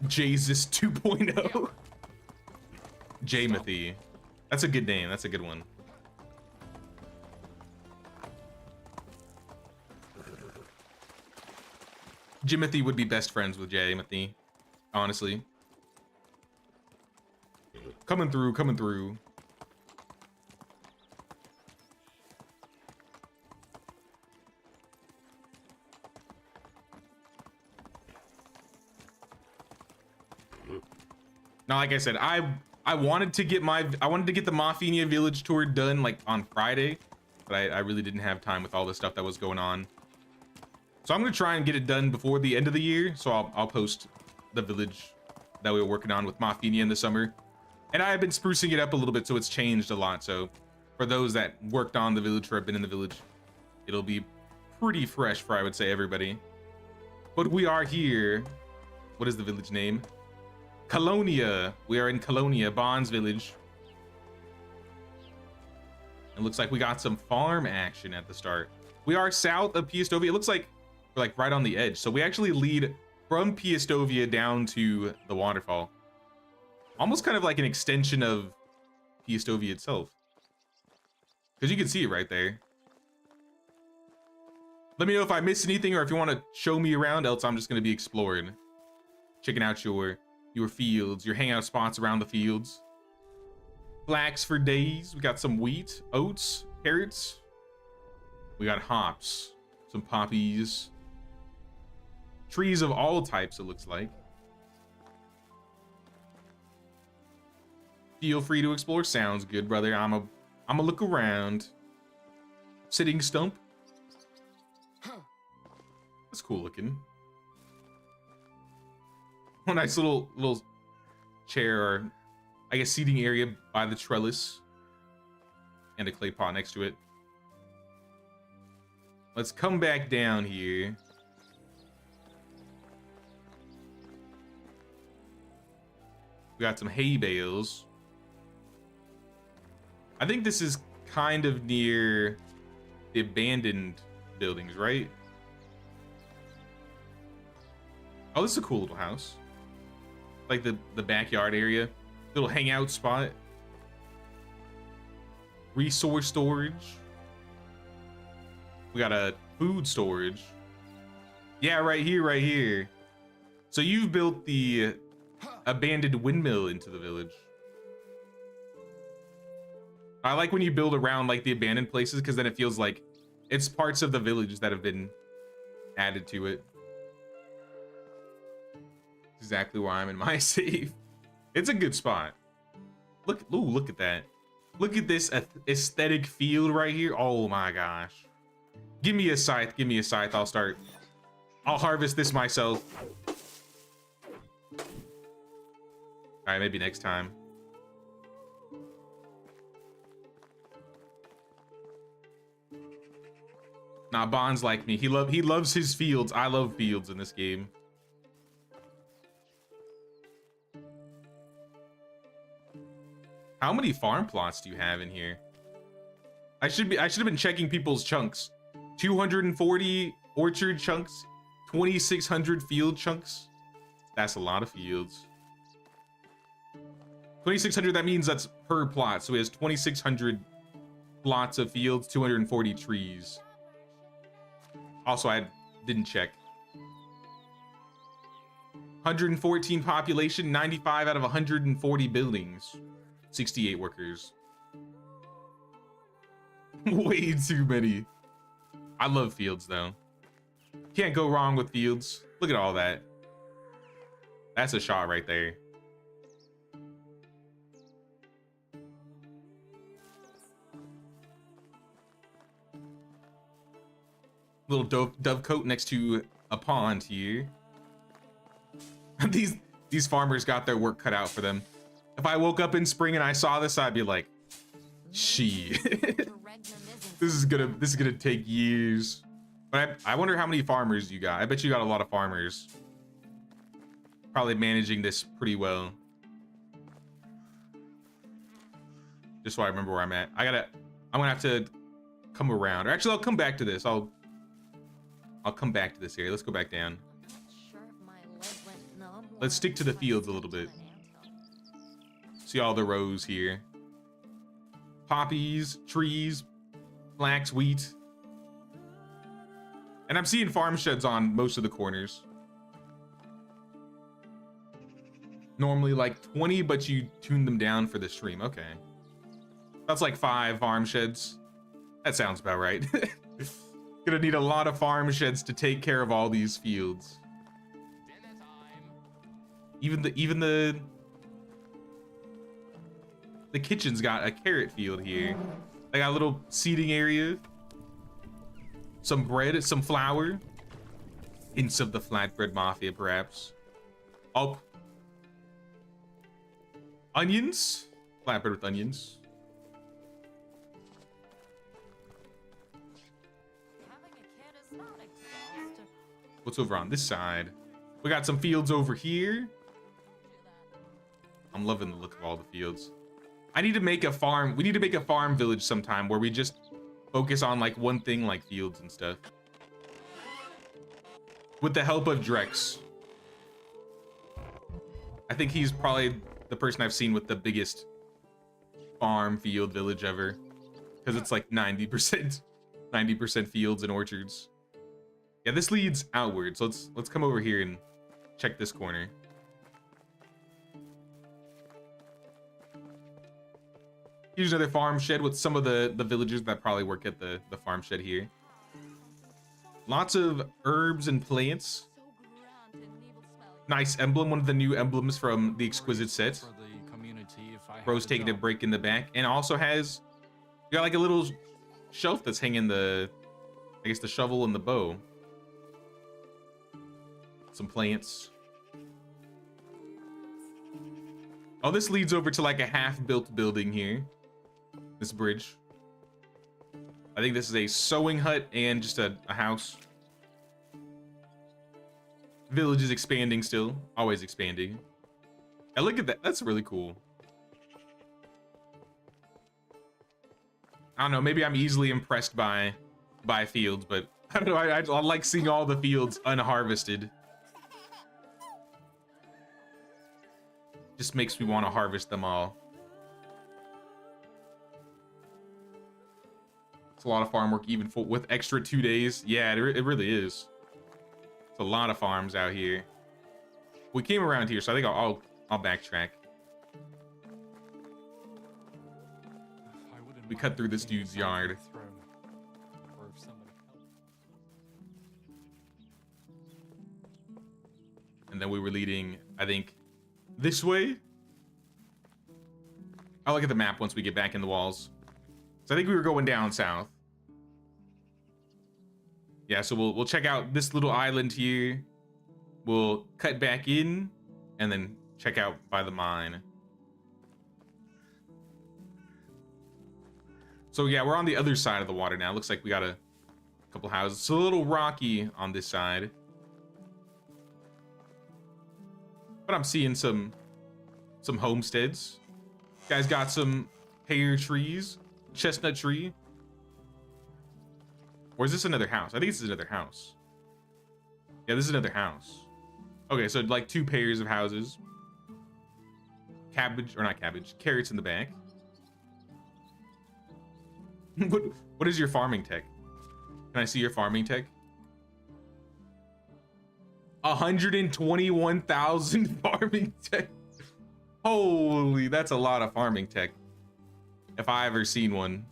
Jesus 2.0. Jamothy. That's a good name. That's a good one. Jimothy would be best friends with Jamothy, honestly. Coming through, coming through. Now, like I said, I wanted to get the Mjlabarre village tour done like on Friday, but I really didn't have time with all the stuff that was going on. So I'm gonna try and get it done before the end of the year. So I'll post the village that we were working on with Mjlabarre in the summer. And I have been sprucing it up a little bit, so it's changed a lot. So for those that worked on the village or have been in the village, it'll be pretty fresh for, I would say, everybody. But we are here. What is the village name? Callonia. We are in Callonia, Bon's village. It looks like we got some farm action at the start. We are south of Piastovia. It looks like we're like right on the edge. So we actually lead from Piastovia down to the waterfall. Almost kind of like an extension of Piastovia itself. Because you can see it right there. Let me know if I missed anything or if you want to show me around, else I'm just going to be exploring. Checking out your fields, your hangout spots around the fields. Flax for days. We got some wheat, oats, carrots. We got hops, some poppies. Trees of all types, it looks like. Feel free to explore. Sounds good, brother. I'm a look around. Sitting stump. That's cool looking. A nice little chair, or I guess seating area by the trellis. And a clay pot next to it. Let's come back down here. We got some hay bales. I think this is kind of near the abandoned buildings, right? Oh, this is a cool little house. Like the backyard area. Little hangout spot. Resource storage. We got a food storage. Yeah, right here. So you've built the abandoned windmill into the village. I like when you build around like the abandoned places, because then it feels like it's parts of the village that have been added to it. Exactly where I'm in my save. It's a good spot. Look at that. Look at this aesthetic field right here. Oh my gosh. Give me a scythe. I'll harvest this myself. All right, maybe next time. Nah, Bond's like me. He loves his fields. I love fields in this game. How many farm plots do you have in here? I should have been checking people's chunks. 240 orchard chunks, 2,600 field chunks. That's a lot of fields. 2,600, that means that's per plot. So he has 2,600 plots of fields, 240 trees. Also, I didn't check. 114 population, 95 out of 140 buildings. 68 workers. Way too many. I love fields though. Can't go wrong with fields. Look at all that. That's a shot right there. Little dovecote next to a pond here. These farmers got their work cut out for them. If I woke up in spring and I saw this, I'd be like, "She, this is gonna take years." But I wonder how many farmers you got. I bet you got a lot of farmers. Probably managing this pretty well. Just so I remember where I'm at. I'm gonna have to come around. Or actually, I'll come back to this. I'll come back to this area. Let's go back down. Let's stick to the fields a little bit. See all the rows here. Poppies, trees, flax, wheat. And I'm seeing farm sheds on most of the corners. Normally like 20, but you tune them down for the stream. Okay. That's like 5 farm sheds. That sounds about right. Gonna need a lot of farm sheds to take care of all these fields. Even the kitchen's got a carrot field here. They got a little seating area. Some bread, some flour. Hints of the flatbread mafia, perhaps. Oh. Onions. Flatbread with onions. What's over on this side? We got some fields over here. I'm loving the look of all the fields. I need to make a farm. We need to make a farm village sometime where we just focus on like one thing, like fields and stuff. With the help of Drex. I think he's probably the person I've seen with the biggest farm field village ever. Because it's like 90% fields and orchards. Yeah, this leads outwards. Let's come over here and check this corner. Here's another farm shed with some of the villagers that probably work at the farm shed here. Lots of herbs and plants. Nice emblem, one of the new emblems from the Exquisite set. For the community if I Bro's had taking a job. break in the back, and also has, you got like a little shelf that's hanging the, I guess the shovel and the bow. Some plants. Oh, this leads over to like a half-built building here. This bridge. I think this is a sewing hut and just a house. Village is expanding still, always expanding. And look at that, that's really cool. I don't know, maybe I'm easily impressed by fields, but I don't know, I like seeing all the fields unharvested. Just makes me want to harvest them all. It's a lot of farm work even with extra 2 days. Yeah, it really is. It's a lot of farms out here. We came around here, so I think I'll backtrack. We cut through this dude's yard. And then we were leading, I think, this way. I'll look at the map once we get back in the walls. So I think we were going down south. Yeah, so we'll check out this little island here. We'll cut back in and then check out by the mine. So yeah, we're on the other side of the water now. Looks like we got a couple houses. It's a little rocky on this side. But I'm seeing some homesteads. Guys got some pear trees, chestnut tree. Or is this another house? I think this is another house. Yeah, this is another house. Okay, so like 2 pairs of houses. Cabbage, or not cabbage, carrots in the back. What is your farming tech? Can I see your farming tech? 121,000 farming tech. Holy, that's a lot of farming tech. If I ever seen one.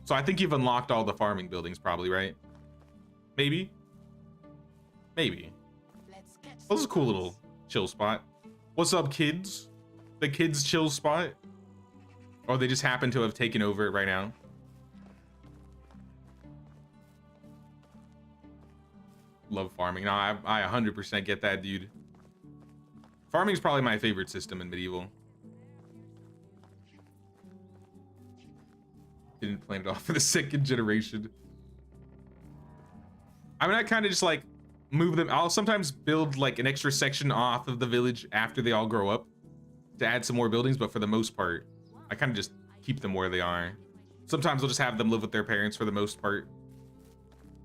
So I think you've unlocked all the farming buildings probably, right? Maybe? Maybe. Well, this is a cool little chill spot. What's up, kids? The kids chill spot? Or they just happen to have taken over it right now? Love farming. No, I 100% get that, dude. Farming is probably my favorite system in Medieval. Didn't plan it off for the 2nd generation. I mean, I kind of just like move them. I'll sometimes build like an extra section off of the village after they all grow up to add some more buildings, but for the most part, I kind of just keep them where they are. Sometimes I'll just have them live with their parents for the most part.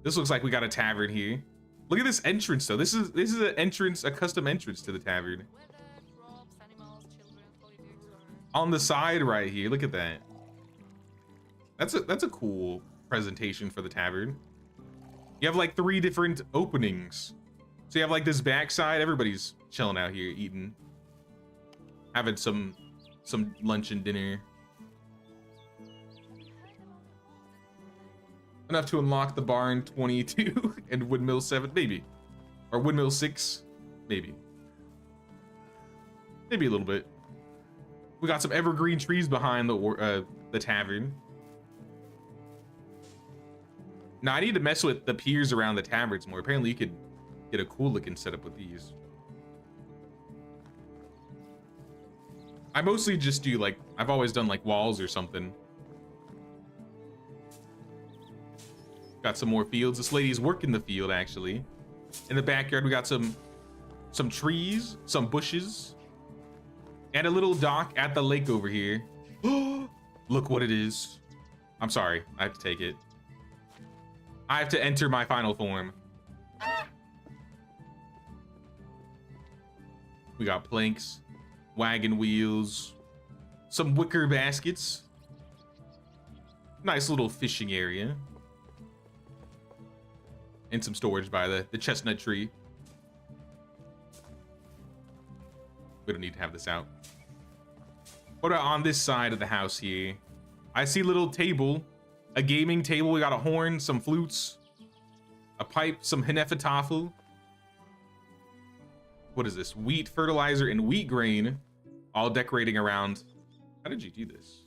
This looks like we got a tavern here. Look at this entrance though. This is an entrance, a custom entrance to the tavern. On the side right here, look at that. That's a cool presentation for the tavern. You have like 3 different openings. So you have like this backside, everybody's chilling out here eating. Having some lunch and dinner. Enough to unlock the barn 22 and windmill 7, maybe. Or windmill 6, maybe. Maybe a little bit. We got some evergreen trees behind the tavern. Now I need to mess with the piers around the taverns more. Apparently you could get a cool looking setup with these. I mostly just do like, I've always done like walls or something. Got some more fields. This lady's working the field actually. In the backyard we got some trees, some bushes, and a little dock at the lake over here. Look Look what it is. I'm sorry. I have to take it. I have to enter my final form. We got planks, wagon wheels, some wicker baskets. Nice little fishing area. And some storage by the chestnut tree. We don't need to have this out. What about on this side of the house here? I see a little table, a gaming table. We got a horn, some flutes, a pipe, some Hnefatafel. What is this? Wheat fertilizer and wheat grain, all decorating around. How did you do this?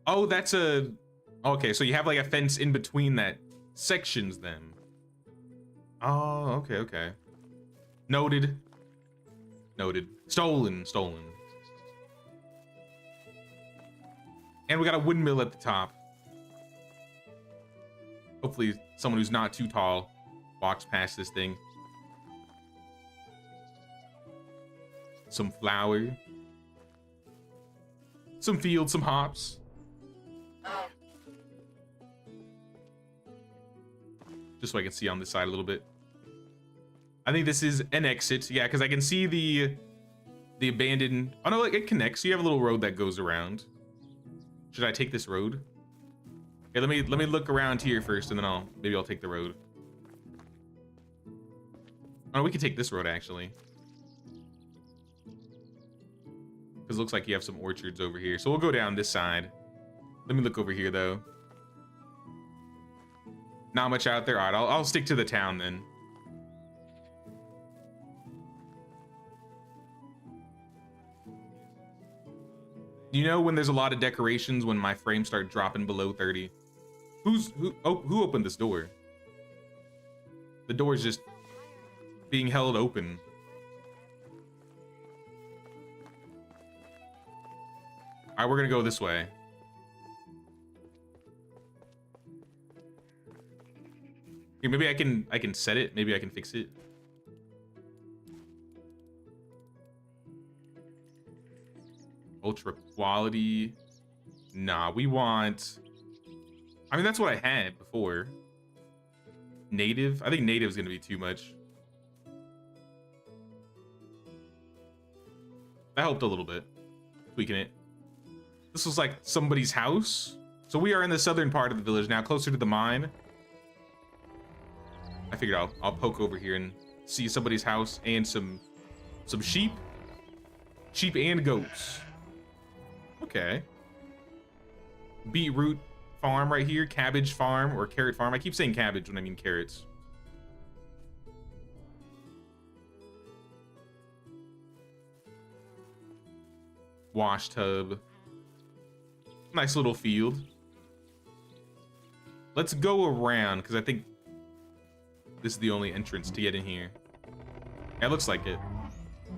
Oh, that's a... Okay, so you have like a fence in between that sections then. Oh, okay, okay. Noted. Noted. Stolen. And we got a windmill at the top. Hopefully someone who's not too tall walks past this thing. Some flour. Some fields, some hops. Just so I can see on this side a little bit. I think this is an exit. Yeah, because I can see the abandoned... Oh no, like it connects. You have a little road that goes around. Should I take this road? Okay, let me look around here first, and then maybe I'll take the road. Oh, we could take this road actually. Because it looks like you have some orchards over here. So we'll go down this side. Let me look over here though. Not much out there. All right, I'll stick to the town then. You know when there's a lot of decorations when my frames start dropping below 30? Who opened this door? The door is just being held open. All right, we're gonna go this way. Here, maybe I can set it. Maybe I can fix it. Ultra quality. Nah, we want... I mean, that's what I had before. Native. I think native is going to be too much. That helped a little bit. Tweaking it. This was like somebody's house. So we are in the southern part of the village now, closer to the mine. I figured I'll poke over here and see somebody's house and some sheep. Sheep and goats. Okay. Beetroot farm right here. Cabbage farm or carrot farm. I keep saying cabbage when I mean carrots. Wash tub. Nice little field. Let's go around because I think this is the only entrance to get in here. Yeah, it looks like it.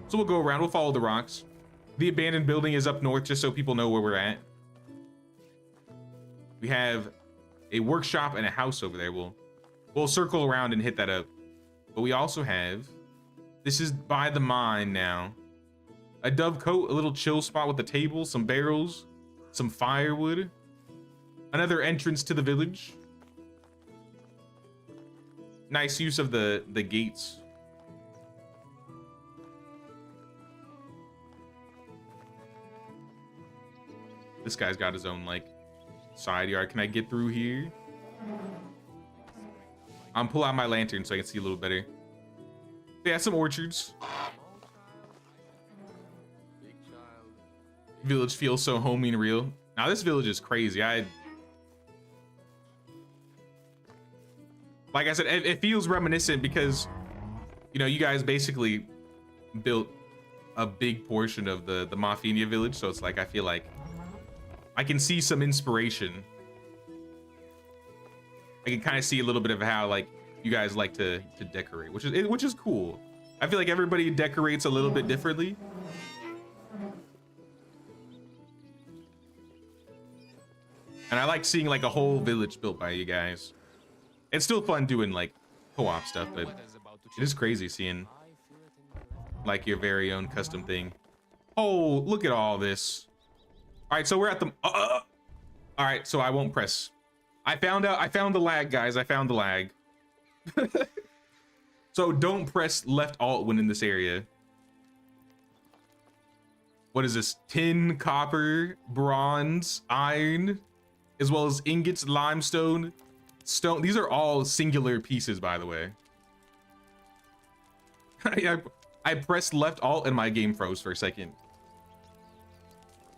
So we'll go around. We'll follow the rocks. The abandoned building is up north, just so people know where we're at. We have a workshop and a house over there. We'll circle around and hit that up. But we also have... This is by the mine now. A dovecote, a little chill spot with a table, some barrels, some firewood. Another entrance to the village. Nice use of the gates. This guy's got his own, like, side yard. Can I get through here? I'm pull out my lantern so I can see a little better. Yeah, some orchards. Village feels so homey and real. Now this village is crazy. Like I said, it feels reminiscent because, you know, you guys basically built a big portion of the Mafenia village. So it's like, I feel like I can see some inspiration. I can kind of see a little bit of how like you guys like to decorate, which is cool. I feel like everybody decorates a little bit differently. And I like seeing like a whole village built by you guys. It's still fun doing like co-op stuff, but it is crazy seeing like your very own custom thing. Oh, look at all this. All right, so we're at the... All right, so I won't press. I found the lag, guys. I found the lag. So don't press left alt when in this area. What is this? Tin, copper, bronze, iron, as well as ingots, limestone, stone. These are all singular pieces, by the way. I pressed left alt and my game froze for a second.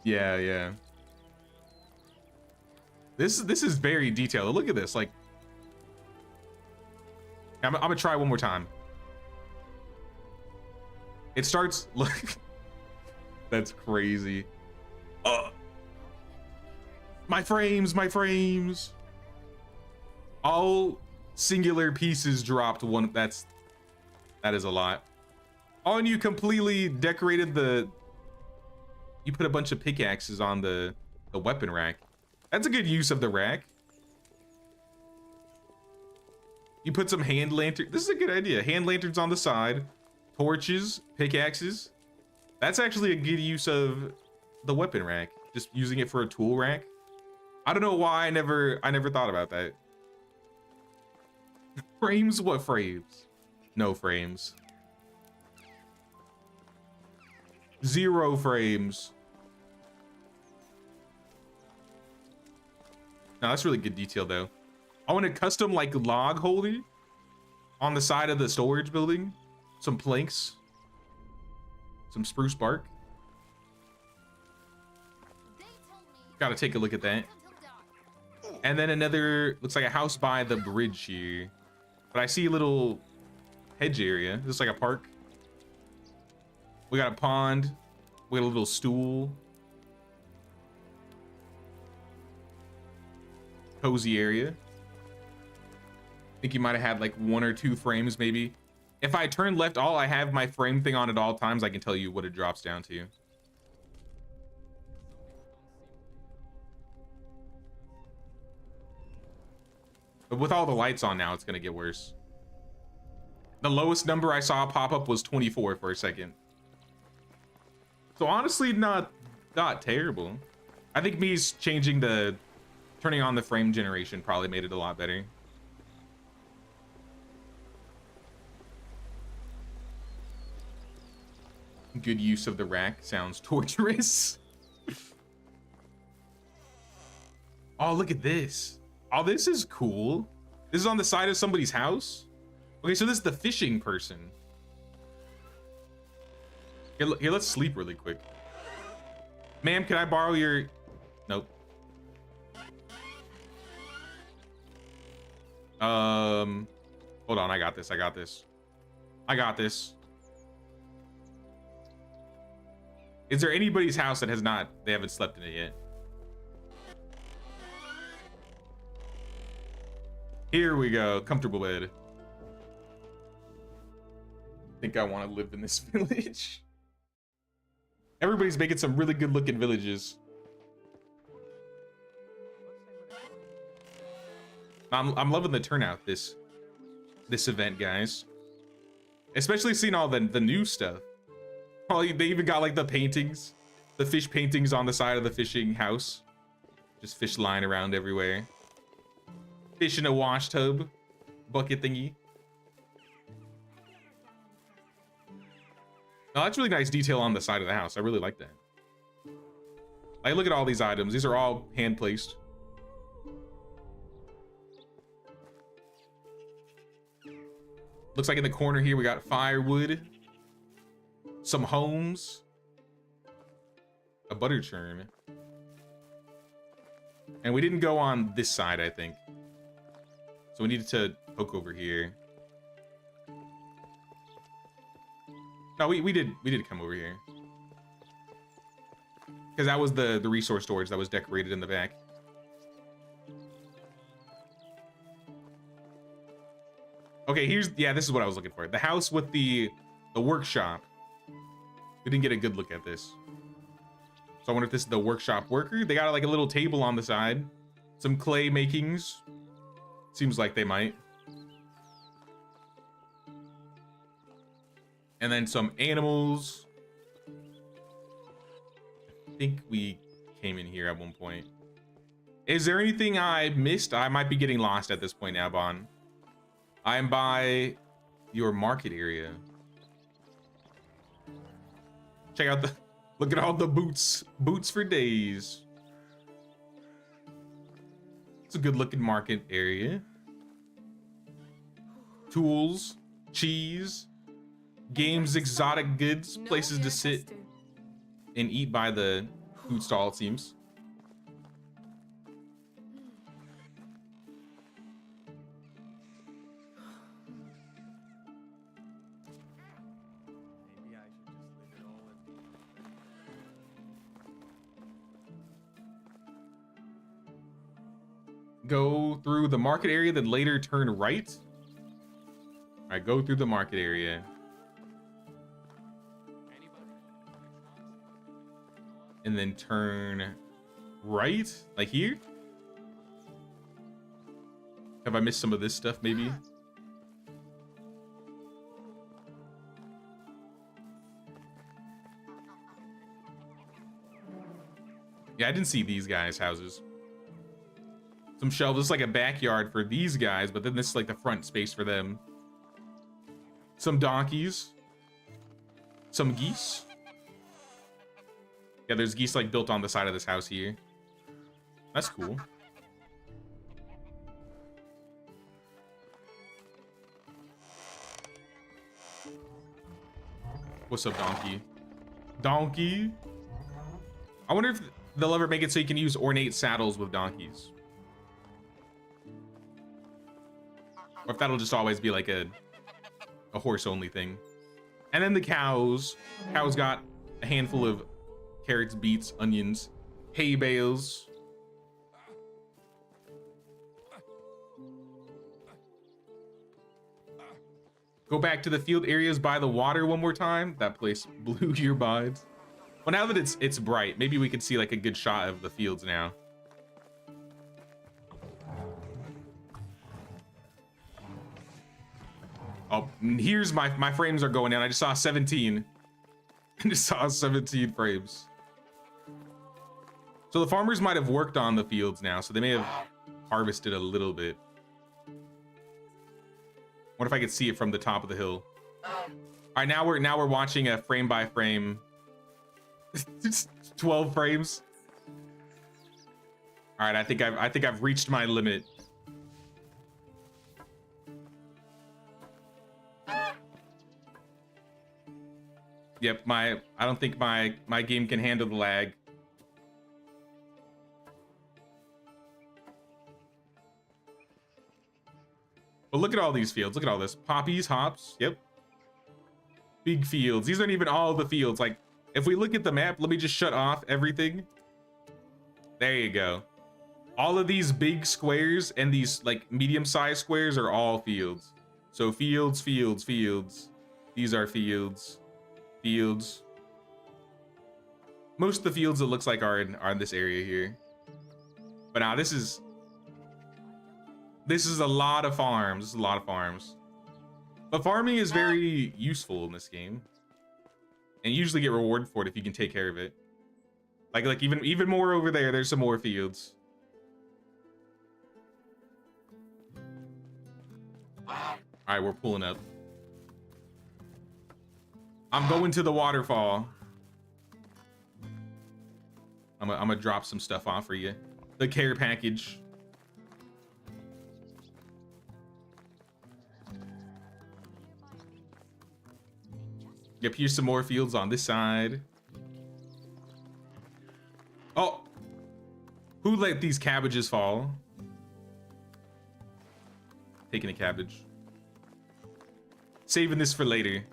Yeah. This is very detailed. Look at this. Like, I'm gonna try one more time. It starts. Look, that's crazy. My frames. All singular pieces dropped one. That is a lot. Oh, and you completely decorated the. You put a bunch of pickaxes on the weapon rack. That's a good use of the rack. You put some hand lantern. This is a good idea. Hand lanterns on the side, torches, pickaxes. That's actually a good use of the weapon rack. Just using it for a tool rack. I don't know why I never thought about that. Frames? What frames? No frames. 0 frames. No, that's really good detail though. I want a custom like log holder on the side of the storage building. Some planks. Some spruce bark. Gotta take a look at that. And then another, looks like a house by the bridge here. But I see a little hedge area. This is like a park. We got a pond. We got a little stool. Cozy area. I think you might have had like 1 or 2 frames maybe. If I turn left alt, I have my frame thing on at all times. I can tell you what it drops down to. But with all the lights on now, it's gonna get worse. The lowest number I saw pop up was 24 for a second. So honestly, not terrible. I think me changing turning on the frame generation probably made it a lot better. Good use of the rack. Sounds torturous. Oh, look at this. Oh, this is cool. This is on the side of somebody's house. Okay, so this is the fishing person. Here, let's sleep really quick. Ma'am, can I borrow your... Nope. Hold on, I got this. Is there anybody's house that they haven't slept in it yet? Here we go, comfortable bed. I think I want to live in this village. Everybody's making some really good looking villages. I'm loving the turnout this event, guys. Especially seeing all the new stuff. Oh, they even got like the paintings, the fish paintings on the side of the fishing house. Just fish lying around everywhere. Fish in a wash tub, bucket thingy. Oh, that's really nice detail on the side of the house. I really like that. Like, look at all these items. These are all hand placed. Looks like in the corner here we got firewood, some homes, a butter churn, and we didn't go on this side, I think. So we needed to poke over here. No, we did come over here. Because that was the resource storage that was decorated in the back. Okay, this is what I was looking for. The house with the workshop. We didn't get a good look at this. So I wonder if this is the workshop worker. They got like a little table on the side. Some clay makings. Seems like they might. And then some animals. I think we came in here at one point. Is there anything I missed? I might be getting lost at this point now, Bon. I'm by your market area. Check out the, look at all the boots. Boots for days. It's a good looking market area. Tools, cheese, games, exotic goods, places to sit and eat by the food stall, it seems. Maybe I should just leave it all in. Go through the market area, then later turn right. All right, go through the market area. And then turn right, like here. Have I missed some of this stuff, maybe? Yeah, I didn't see these guys' houses. Some shelves. This is like a backyard for these guys, but then this is like the front space for them. Some donkeys. Some geese. Yeah, there's geese like built on the side of this house here. That's cool. What's up, donkey? Donkey? I wonder if they'll ever make it so you can use ornate saddles with donkeys. Or if that'll just always be like a horse-only thing. And then the cows. Cows got a handful of carrots, beets, onions, hay bales. Go back to the field areas by the water one more time. That place blew your mind. Well, now that it's bright, maybe we can see like a good shot of the fields now. Oh, here's my frames are going down. I just saw 17. I just saw 17 frames. So the farmers might have worked on the fields now, so they may have harvested a little bit. What if I could see it from the top of the hill? All right, now we're watching a frame by frame. 12 frames. All right, I think I've reached my limit. Yep, I don't think my game can handle the lag. But look at all these fields. Look at all this. Poppies, hops. Yep. Big fields. These aren't even all the fields. Like, if we look at the map, let me just shut off everything. There you go. All of these big squares and these like medium-sized squares are all fields. So fields, fields, fields. These are fields. Fields. Most of the fields it looks like are in this area here. But now this is a lot of farms. This is a lot of farms. But farming is very useful in this game. And you usually get rewarded for it if you can take care of it. Like even more over there, there's some more fields. Alright, we're pulling up. I'm going to the waterfall. I'm gonna drop some stuff off for you. The care package. Yep, here's some more fields on this side. Oh, who let these cabbages fall? Taking a cabbage. Saving this for later.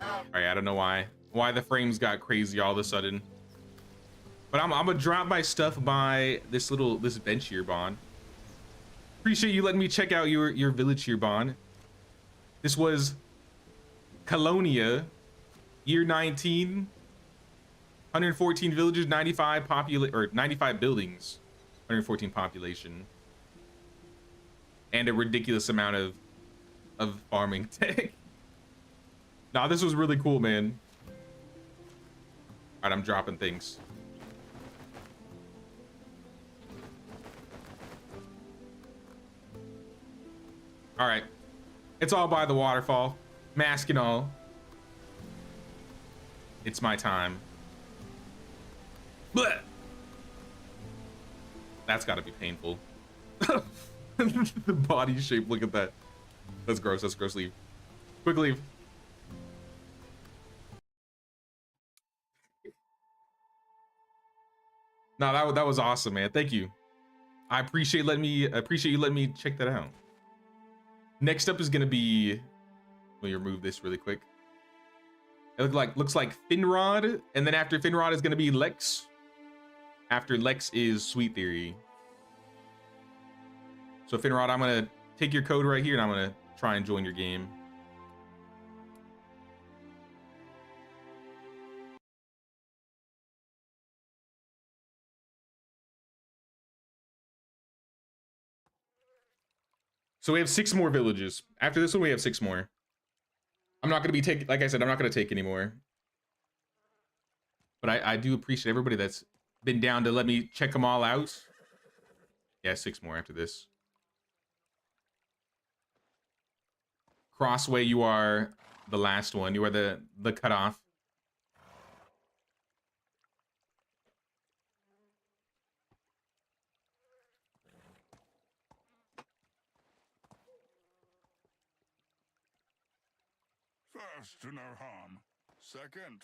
All right, I don't know why the frames got crazy all of a sudden. But I'm gonna drop my stuff by this bench here, Bond. Appreciate you letting me check out your village here, Bond. This was Callonia, year 19, 114 villages, 95 buildings, 114 population, and a ridiculous amount of farming tech. Nah, this was really cool, man. All right, I'm dropping things. All right. It's all by the waterfall. Mask and all. It's my time. Blech. That's got to be painful. The body shape, look at that. That's gross. That's gross. Leave. Quick leave. No, that was awesome, man. Thank you. I appreciate you letting me check that out. Next up is gonna be, let me remove this really quick. It looks like Finrod, and then after Finrod is gonna be Lex. After Lex is Sweet Theory. So Finrod, I'm gonna take your code right here and I'm gonna try and join your game. So we have 6 more villages. After this one, we have 6 more. I'm not gonna be taking, like I said, I'm not gonna take anymore. But I do appreciate everybody that's been down to let me check them all out. Yeah, 6 more after this. Crossway, you are the last one. You are the cutoff. First, to no harm. Second,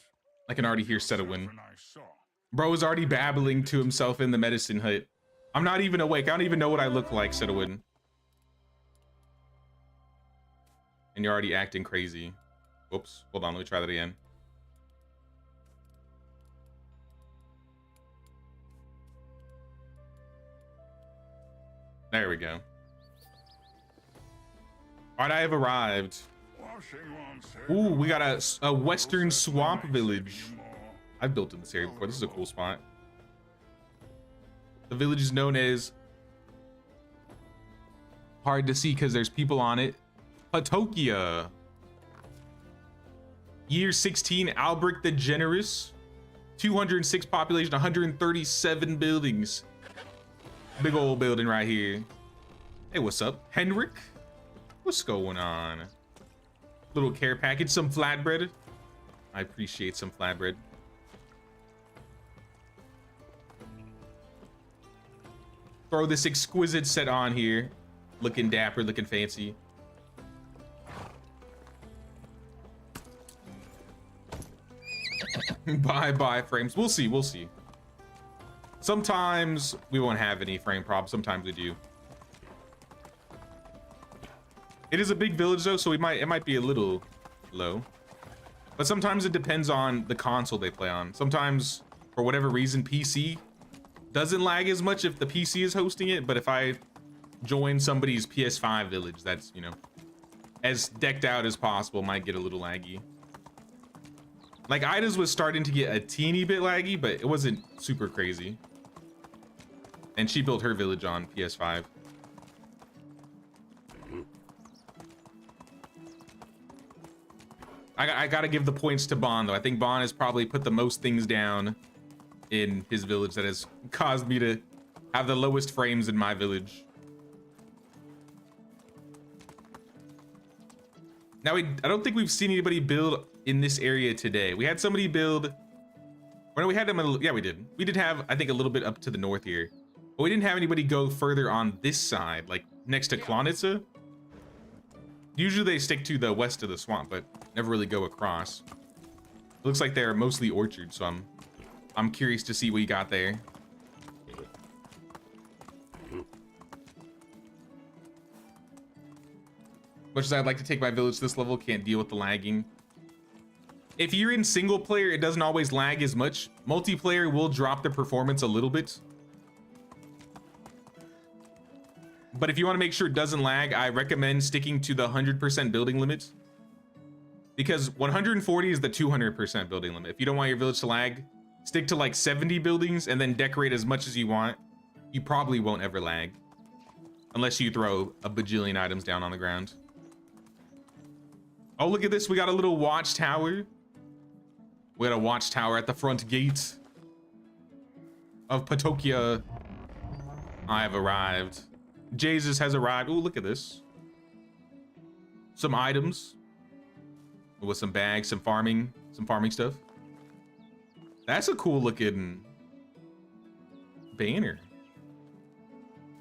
I can already hear Setawin. a nice song. Bro is already babbling to himself in the medicine hut. I'm not even awake. I don't even know what I look like, Setawin. And you're already acting crazy. Whoops. Hold on. Let me try that again. There we go. All right, I have arrived. Ooh, we got a western swamp village. I've built in this area before. This is a cool spot. The village is known as, hard to see because there's people on it, Potokia. Year 16, Albrecht the Generous. 206 population, 137 buildings. Big old building right here. Hey, what's up? Henrik? What's going on? Little care package, some flatbread. I appreciate some flatbread. Throw this exquisite set on here. Looking dapper, looking fancy. Bye frames. We'll see, we'll see. Sometimes we won't have any frame problems, sometimes we do. It is a big village though, so it might be a little low. But sometimes it depends on the console they play on. Sometimes, for whatever reason, PC doesn't lag as much if the PC is hosting it, but if I join somebody's PS5 village, that's, you know, as decked out as possible, might get a little laggy. Like, Ida's was starting to get a teeny bit laggy, but it wasn't super crazy. And she built her village on PS5. I gotta give the points to Bon, though. I think Bon has probably put the most things down in his village that has caused me to have the lowest frames in my village. Now, I don't think we've seen anybody build in this area today. We had somebody build, or no, we had them, yeah, we did. We did have, I think, a little bit up to the north here. But we didn't have anybody go further on this side, like next to Klonitsa. Usually they stick to the west of the swamp, but never really go across. It looks like they're mostly orchards, so I'm curious to see what you got there. Much as I'd like to take my village to this level, can't deal with the lagging. If you're in single player, it doesn't always lag as much. Multiplayer will drop the performance a little bit. But if you want to make sure it doesn't lag, I recommend sticking to the 100% building limit. Because 140 is the 200% building limit. If you don't want your village to lag, stick to like 70 buildings and then decorate as much as you want. You probably won't ever lag. Unless you throw a bajillion items down on the ground. Oh, look at this. We got a little watchtower. We got a watchtower at the front gate of Potokia. I have arrived. Jesus has arrived. Oh, look at this. some items with some bags, some farming stuff. That's a cool looking banner.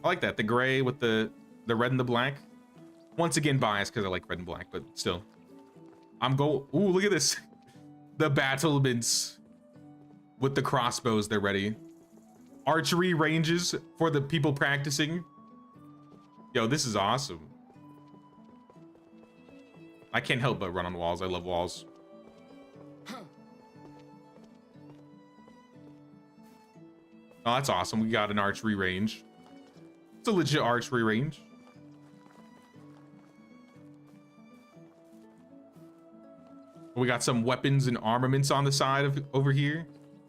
I like that. The gray with the red and the black. Once again, biased because I like red and black, but still. Ooh, look at this. The battlements with the crossbows, they're ready. Archery ranges for the people practicing. Yo, this is awesome. I can't help but run on walls. I love walls. Oh, that's awesome. We got an archery range. It's a legit archery range. We got some weapons and armaments on the side of over here.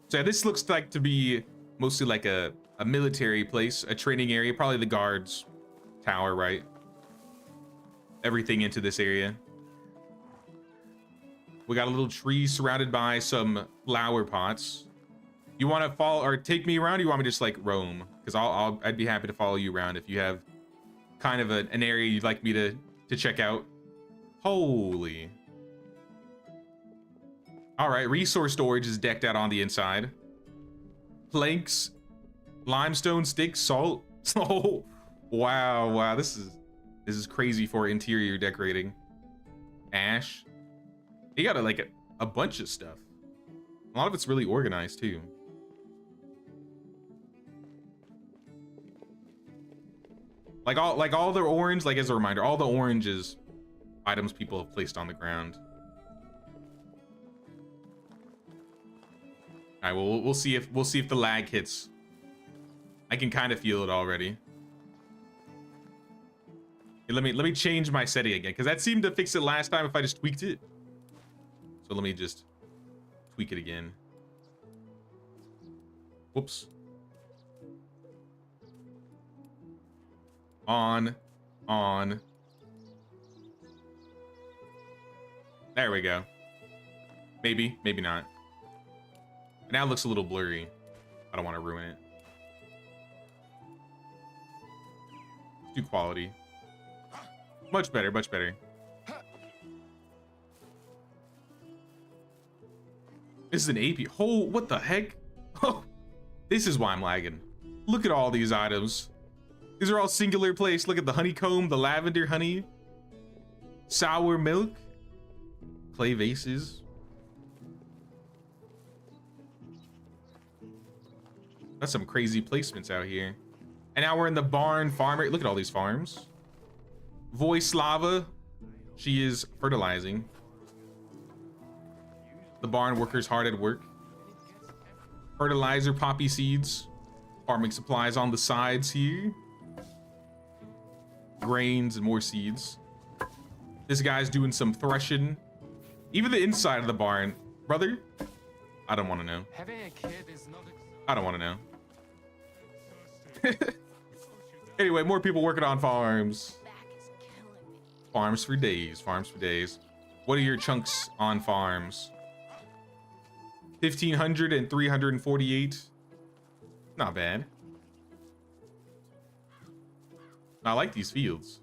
So yeah, this looks like to be mostly like a military place, a training area, probably the guards tower, right? Everything into this area. We got a little tree surrounded by some flower pots. You want to follow or take me around? Or you want me to just like roam? Because I'd be happy to follow you around if you have kind of an area you'd like me to check out. Holy. All right, resource storage is decked out on the inside. Planks, limestone sticks, salt. Oh, wow, this is crazy for interior decorating. Ash. You got like a bunch of stuff. A lot of it's really organized too. Like all the orange, like as a reminder, all the oranges items people have placed on the ground. All right, well, we'll see if the lag hits. I can kind of feel it already. Okay, let me change my setting again, because that seemed to fix it last time if I just tweaked it. So let me just tweak it again. Whoops. On. There we go. Maybe not. Now it looks a little blurry. I don't want to ruin it. Let's do quality. Much better, much better. This is an AP. Oh, what the heck? Oh, this is why I'm lagging. Look at all these items. These are all singular placed. Look at the honeycomb, the lavender honey, sour milk, clay vases. That's some crazy placements out here. And now we're in the barn farmer. Look at all these farms. Voislava, she is fertilizing. The barn worker's hard at work. Fertilizer, poppy seeds. Farming supplies on the sides here. Grains and more seeds. This guy's doing some threshing. Even the inside of the barn. Brother, I don't want to know. Having a kid is not. I don't want to know. Anyway, more people working on farms. Farms for days. Farms for days. What are your chunks on farms? 1,500 and 348. Not bad. I like these fields.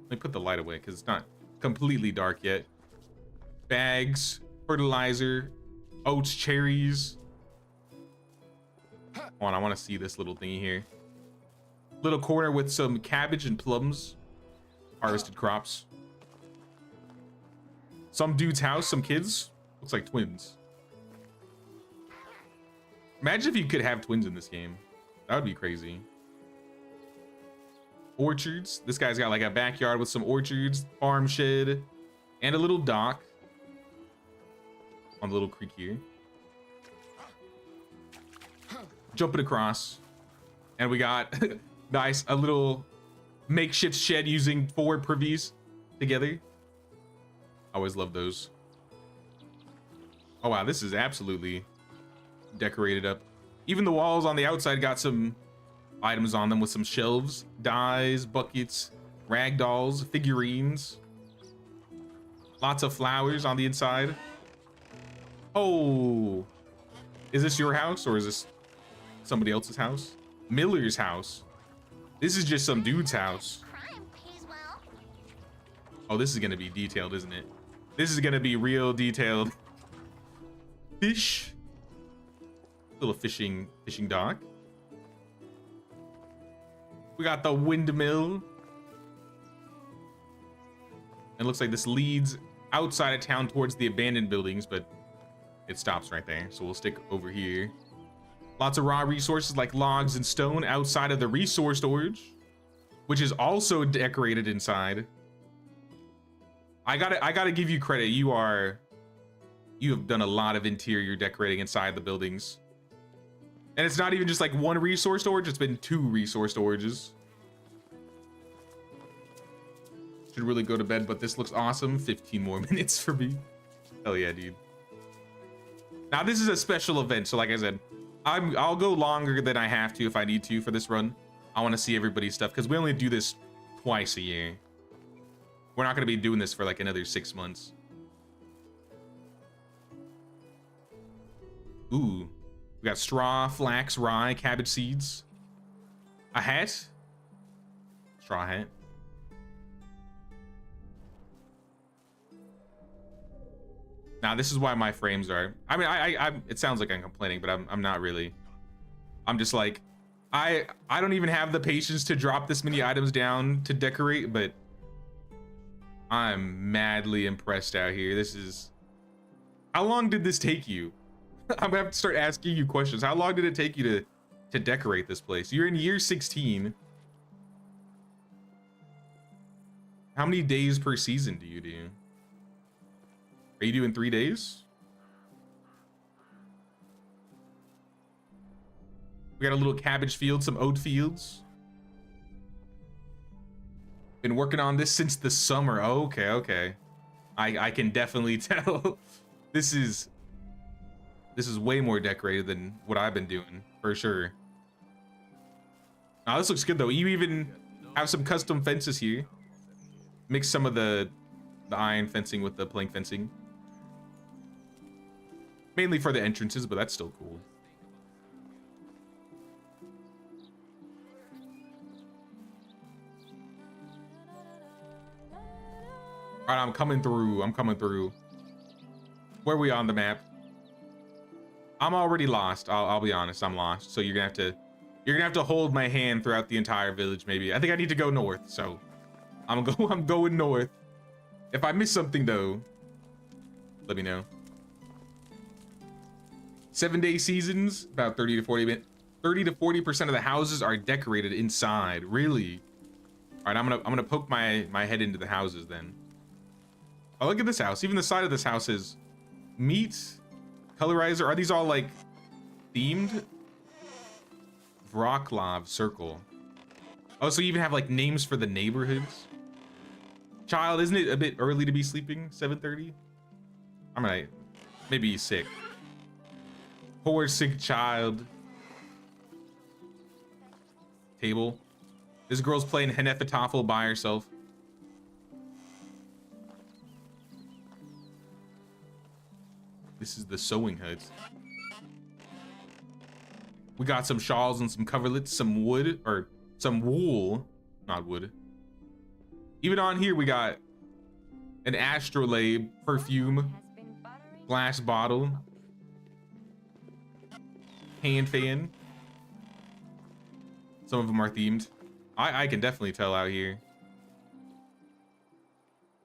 Let me put the light away because it's not completely dark yet. Bags, fertilizer, oats, cherries. Hold on, I want to see this little thingy here. Little corner with some cabbage and plums. Harvested crops. Some dude's house, some kids. Looks like twins. Imagine if you could have twins in this game. That would be crazy. Orchards. This guy's got like a backyard with some orchards, farm shed, and a little dock on the little creek here. Jumping across. And we got nice, a little makeshift shed using 4 privies together. I always love those. Oh wow, this is absolutely decorated up. Even the walls on the outside got some items on them with some shelves, dyes, buckets, rag dolls, figurines. Lots of flowers on the inside. Oh, is this your house or is this somebody else's house? Miller's house. This is just some dude's house. Crime pays well. Oh, this is gonna be detailed, isn't it? This is gonna be real detailed. Fish. Little fishing dock. We got the windmill. It looks like this leads outside of town towards the abandoned buildings, but it stops right there. So we'll stick over here. Lots of raw resources like logs and stone outside of the resource storage, which is also decorated inside. I gotta give you credit. You have done a lot of interior decorating inside the buildings. And it's not even just like one resource storage, it's been 2 resource storages. Should really go to bed, but this looks awesome. 15 more minutes for me. Hell yeah, dude. Now this is a special event, so like I said, I'll go longer than I have to if I need to for this run. I want to see everybody's stuff because we only do this twice a year. We're not going to be doing this for like another 6 months. Ooh, we got straw, flax, rye, cabbage seeds, a hat, straw hat. Now this is why my frames are. I mean, I it sounds like I'm complaining, but I'm not really. I'm just like, I don't even have the patience to drop this many items down to decorate, but I'm madly impressed out here. This is. How long did this take you? I'm gonna have to start asking you questions. How long did it take you to decorate this place? You're in year 16. How many days per season do you do? Are you doing 3 days? We got a little cabbage field, some oat fields. Been working on this since the summer. Oh, okay. I can definitely tell. This is way more decorated than what I've been doing, for sure. Oh, this looks good though. You even have some custom fences here. Mix some of the iron fencing with the plank fencing. Mainly for the entrances, but that's still cool. All right, I'm coming through. Where are we on the map? I'm already lost. I'll be honest, I'm lost. So you're gonna have to hold my hand throughout the entire village. Maybe I think I need to go north. So I'm going north. If I miss something though, let me know. 7-day seasons, about 30 to 40% of the houses are decorated inside. Really? All right, I'm gonna poke my head into the houses then. Oh, look at this house. Even the side of this house is meat, colorizer. Are these all like themed? Booklov circle. Oh, so you even have like names for the neighborhoods. Child, isn't it a bit early to be sleeping? 7:30? I mean, maybe he's sick. Poor sick child. Table. This girl's playing Henefetafel by herself. This is the sewing hut. We got some shawls and some coverlets, some wood, or some wool, not wood. Even on here, we got an astrolabe perfume, glass bottle, hand fan. Some of them are themed. I can definitely tell out here.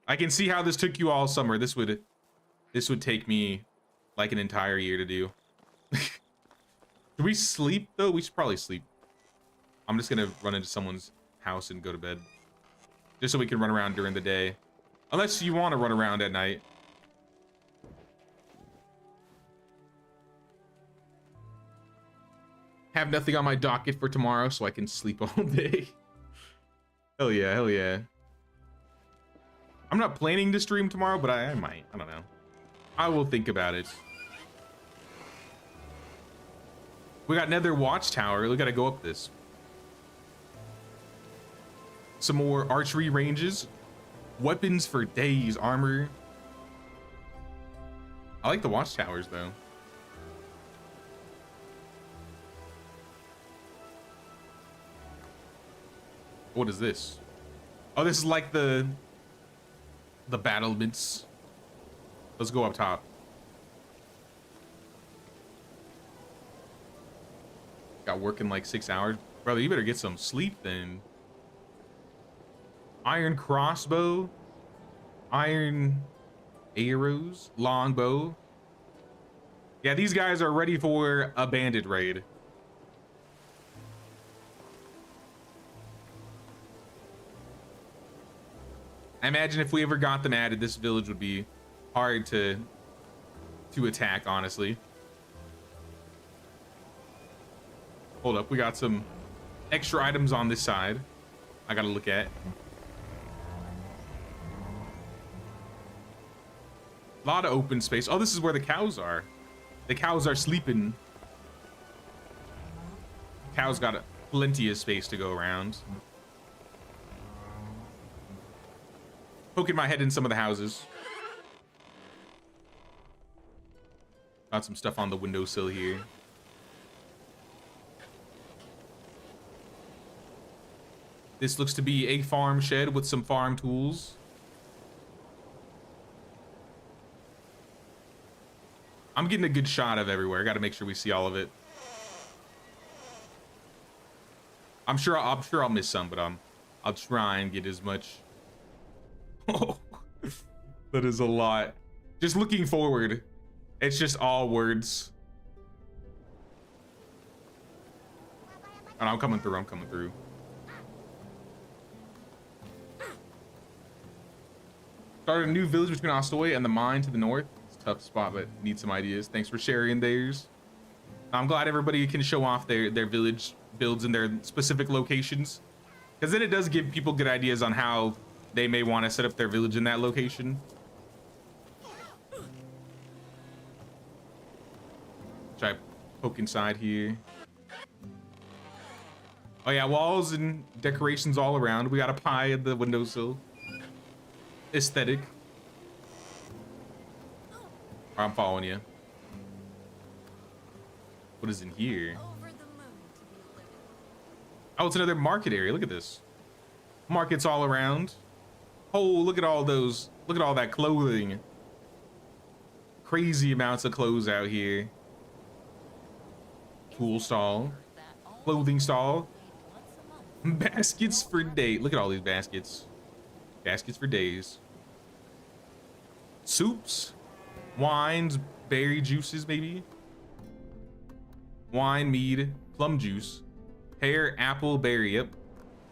I can see how this took you all summer. This would take me like an entire year to do. Do we sleep though? We should probably sleep. I'm just gonna run into someone's house and go to bed. Just so we can run around during the day. Unless you want to run around at night. Have nothing on my docket for tomorrow so I can sleep all day. Hell yeah, hell yeah. I'm not planning to stream tomorrow, but I might. I don't know. I will think about it. We got another watchtower. We gotta go up this. Some more archery ranges. Weapons for days. Armor. I like the watchtowers though. What is this? Oh, this is like the the battlements. Let's go up top. Got work in like 6 hours. Brother, you better get some sleep then. Iron crossbow. Iron arrows. Longbow. Yeah, these guys are ready for a bandit raid. I imagine if we ever got them added, this village would be hard to attack, honestly. Hold up, we got some extra items on this side I gotta look at. A lot of open space. Oh, this is where the cows are. The cows are sleeping. Cows got plenty of space to go around. Poking my head in some of the houses. Got some stuff on the windowsill here. This looks to be a farm shed with some farm tools. I'm getting a good shot of everywhere. Got to make sure we see all of it. I'm sure I'll miss some, but I'll try and get as much. Oh, that is a lot. Just looking forward, it's just all words. And I'm coming through. I'm coming through. Started a new village between MountStovia and the mine to the north. It's a tough spot, but need some ideas. Thanks for sharing theirs. I'm glad everybody can show off their village builds in their specific locations, because then it does give people good ideas on how they may want to set up their village in that location. Try poke inside here. Oh yeah, walls and decorations all around. We got a pie at the windowsill. Aesthetic. I'm following you. What is in here? Oh, it's another market area. Look at this. Markets all around. Oh, look at all those. Look at all that clothing. Crazy amounts of clothes out here. Tool stall. Clothing stall. Baskets for days. Look at all these baskets. Baskets for days. Soups. Wines. Berry juices, maybe. Wine, mead, plum juice. Pear, apple, berry. Yep.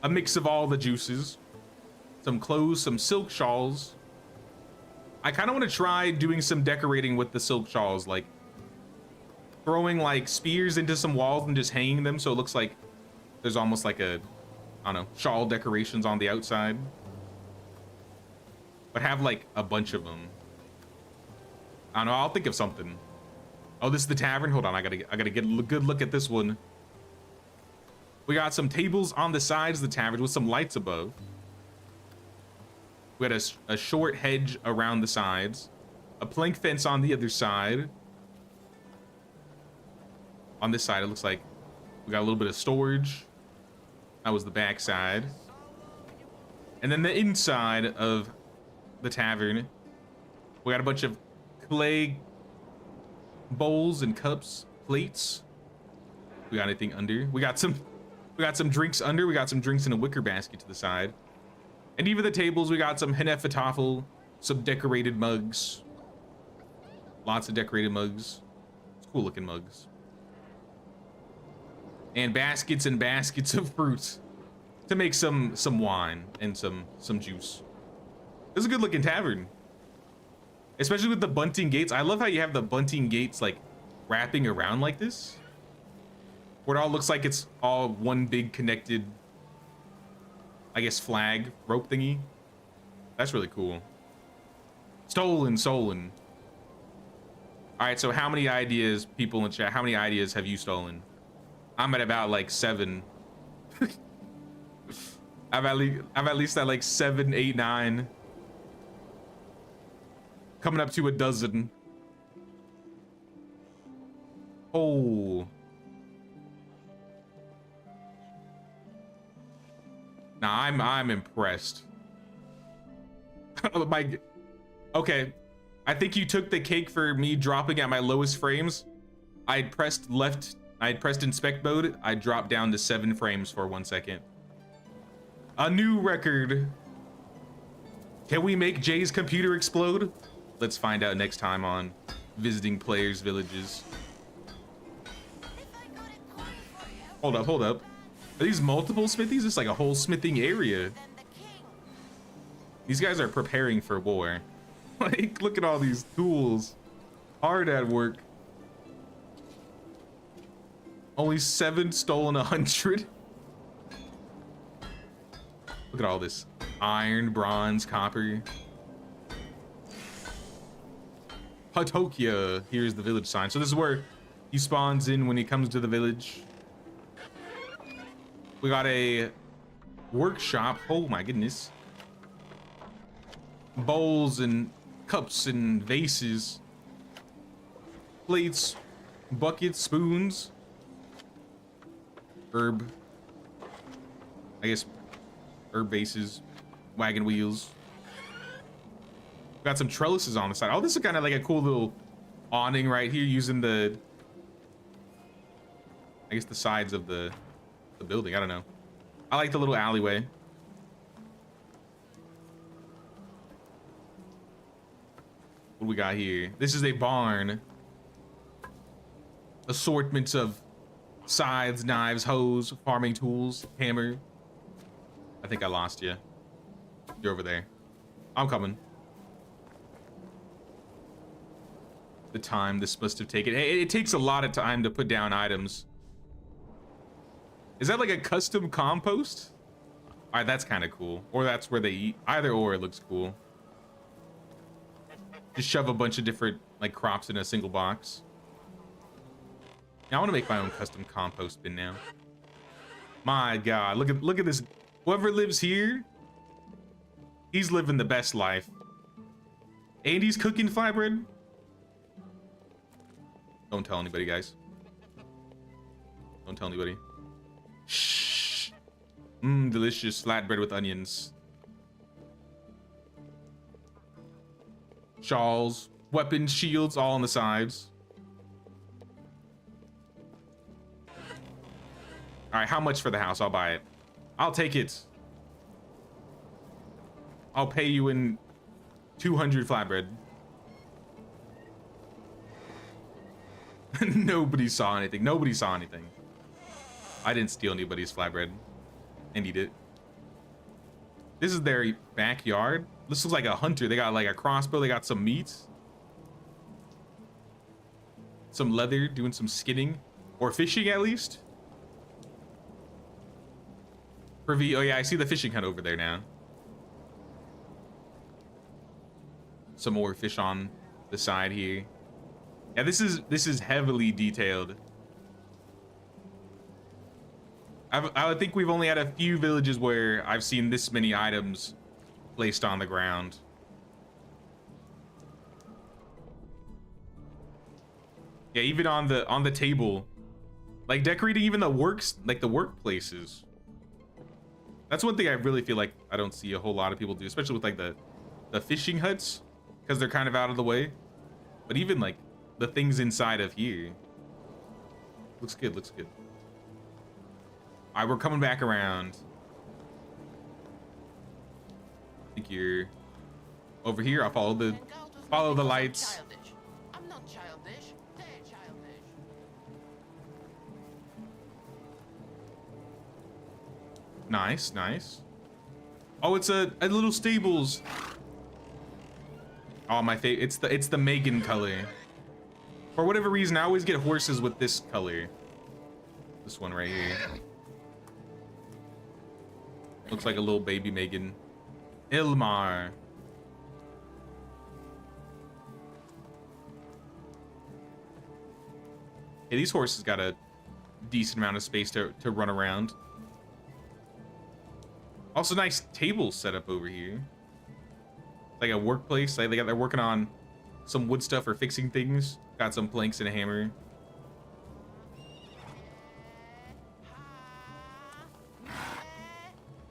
A mix of all the juices. Some clothes, some silk shawls. I kind of want to try doing some decorating with the silk shawls, like throwing like spears into some walls and just hanging them so it looks like there's almost like a, I don't know, shawl decorations on the outside. But have like a bunch of them. I don't know, I'll think of something. Oh, this is the tavern. Hold on, I gotta get a good look at this one. We got some tables on the sides of the tavern with some lights above. We had a short hedge around the sides, a plank fence on the other side. On this side, it looks like we got a little bit of storage. That was the back side. And then the inside of the tavern, we got a bunch of clay bowls and cups, plates. We got anything under? We got some drinks under. We got some drinks in a wicker basket to the side. And even the tables, we got some Hennefetafel, some decorated mugs. Lots of decorated mugs. It's cool looking mugs. And baskets of fruit to make some wine and some juice. This is a good looking tavern. Especially with the bunting gates. I love how you have the bunting gates like wrapping around like this. Where it all looks like it's all one big connected, I guess, flag rope thingy. That's really cool. Stolen. All right, so how many ideas, people in chat, how many ideas have you stolen? I'm at about like 7. I've at least at like 7, 8, 9. Coming up to a dozen. Oh. Nah, I'm impressed. Oh my. Okay. I think you took the cake for me dropping at my lowest frames. I had pressed inspect mode. I dropped down to 7 frames for 1 second. A new record. Can we make Jay's computer explode? Let's find out next time on Visiting Players Villages. Hold up, hold up. Are these multiple smithies? It's like a whole smithing area. These guys are preparing for war. Like, look at all these tools. Hard at work. Only 7 stolen 100. Look at all this. Iron, bronze, copper. Potokia. Here's the village sign. So this is where he spawns in when he comes to the village. We got a workshop. Oh my goodness. Bowls and cups and vases. Plates, buckets, spoons. Herb. I guess herb bases. Wagon wheels. Got some trellises on the side. Oh, this is kind of like a cool little awning right here using the, I guess the sides of the building. I don't know. I like the little alleyway. What do we got here? This is a barn. Assortments of scythes, knives, hoes, farming tools, hammer. I think I lost you. You're over there. I'm coming. The time this must have taken. It takes a lot of time to put down items. Is that like a custom compost? All right, that's kind of cool. Or that's where they eat. Either or, it looks cool. Just shove a bunch of different like crops in a single box. Now I want to make my own custom compost bin now. My God, look at this. Whoever lives here, he's living the best life. And he's cooking flatbread. Don't tell anybody, guys. Don't tell anybody. Shh. Delicious flatbread with onions. Shawls, weapons, shields, all on the sides. All right, how much for the house? I'll buy it. I'll take it. I'll pay you in 200 flatbread. Nobody saw anything. Nobody saw anything. I didn't steal anybody's flatbread and eat it. This is their backyard. This looks like a hunter. They got like a crossbow. They got some meat. Some leather, doing some skinning. Or fishing at least. Oh yeah, I see the fishing hut over there now. Some more fish on the side here. Yeah, this is heavily detailed. I think we've only had a few villages where I've seen this many items placed on the ground. Yeah, even on the table, like decorating even the workplaces. That's one thing I really feel like I don't see a whole lot of people do, especially with like the fishing huts, because they're kind of out of the way. But even like the things inside of here. Looks good, looks good. All right, we're coming back around. I think you're over here. I'll follow the lights. I'm not childish. They're childish. Nice, nice. Oh, it's a little stables. Oh, my favorite. It's the Megan color. For whatever reason, I always get horses with this color. This one right here. Looks like a little baby Megan. Ilmar. Hey, these horses got a decent amount of space to run around. Also, nice table set up over here. Like a workplace. Like they're working on some wood stuff or fixing things. Got some planks and a hammer.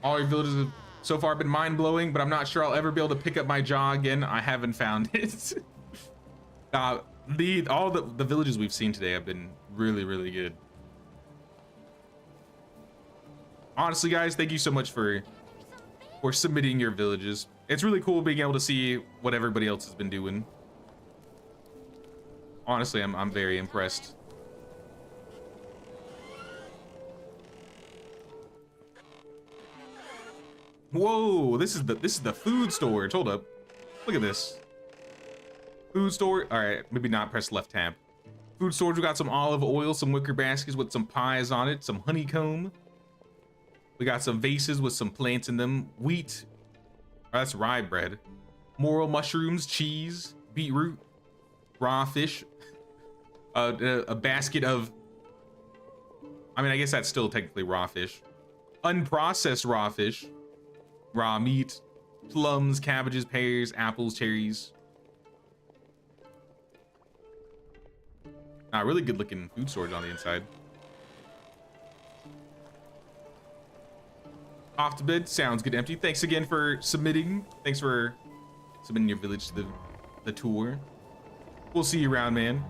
All your villagers so far been mind-blowing, but I'm not sure I'll ever be able to pick up my jaw again. I haven't found it. All the villages we've seen today have been really, really good. Honestly, guys, thank you so much for submitting your villages. It's really cool being able to see what everybody else has been doing. Honestly, I'm very impressed. Whoa, this is the food storage. Hold up. Look at this. Food storage. All right, maybe not press left tab. Food storage, we got some olive oil, some wicker baskets with some pies on it, some honeycomb. We got some vases with some plants in them. Wheat. Oh, that's rye bread. Morel mushrooms, cheese, beetroot, raw fish. A basket of, I mean, I guess that's still technically raw fish. Unprocessed raw fish. Raw meat, plums, cabbages, pears, apples, cherries. Really good looking food storage on the inside. Off to bed, sounds good, Empty. Thanks again for submitting. Thanks for submitting your village to the tour. We'll see you around, man.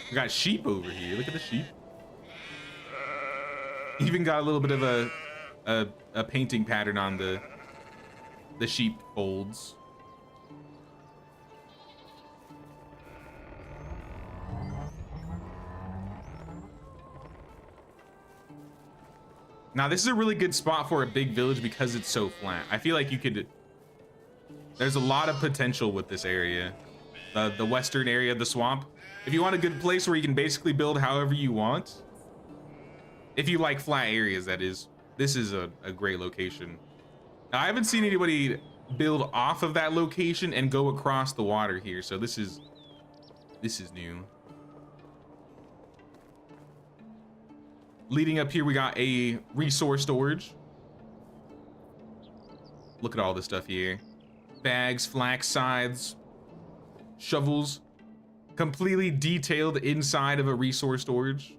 We got sheep over here. Look at the sheep. Even got a little bit of a painting pattern on the sheep folds. Now this is a really good spot for a big village because it's so flat. I feel like there's a lot of potential with this area. The western area of the swamp. If you want a good place where you can basically build however you want. If you like flat areas, that is. This is a great location. Now, I haven't seen anybody build off of that location and go across the water here, so this is new. Leading up here, we got a resource storage. Look at all this stuff here. Bags, flax scythes, shovels, completely detailed inside of a resource storage.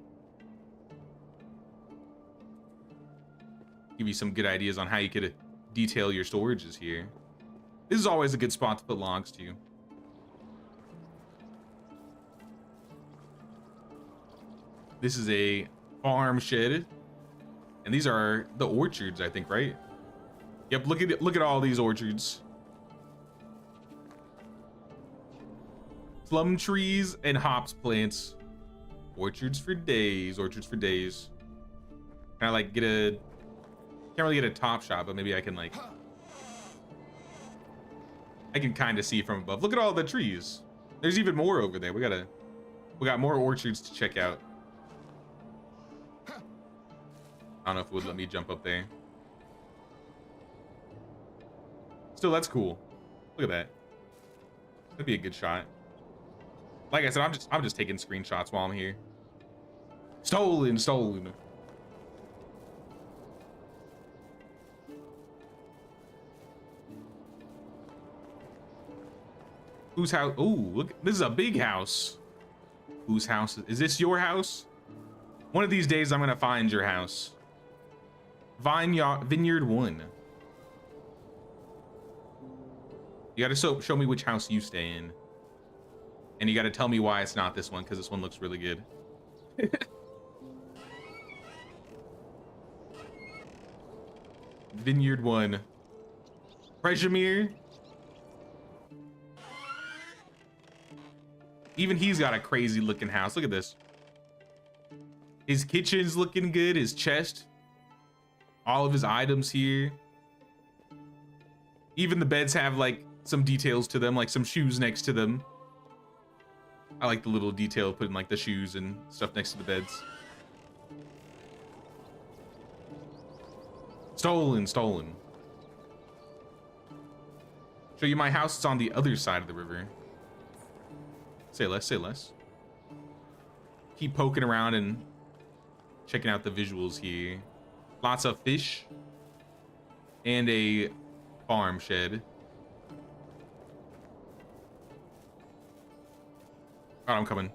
Give you some good ideas on how you could detail your storages here. This is always a good spot to put logs to. This is a farm shed, and these are the orchards, I think, right? Yep, look at all these orchards. Plum trees and hops plants. Orchards for days, orchards for days. Can I like can't really get a top shot, but maybe I can like, I can kind of see from above. Look at all the trees. There's even more over there. We got more orchards to check out. I don't know if it would let me jump up there. Still, that's cool. Look at that. That'd be a good shot. Like I said, I'm just taking screenshots while I'm here. Stolen. Whose house? Oh, look, this is a big house. Whose house? Is this your house? One of these days, I'm gonna find your house. Vineyard 1. You gotta show me which house you stay in. And you gotta tell me why it's not this one, because this one looks really good. Vineyard 1. Prejamir. Even he's got a crazy looking house. Look at this. His kitchen's looking good. His chest. All of his items here. Even the beds have like some details to them, like some shoes next to them. I like the little detail putting like the shoes and stuff next to the beds. Stolen. Show you my house. It's on the other side of the river. Say less. Keep poking around and checking out the visuals here. Lots of fish and a farm shed. Oh, I'm coming.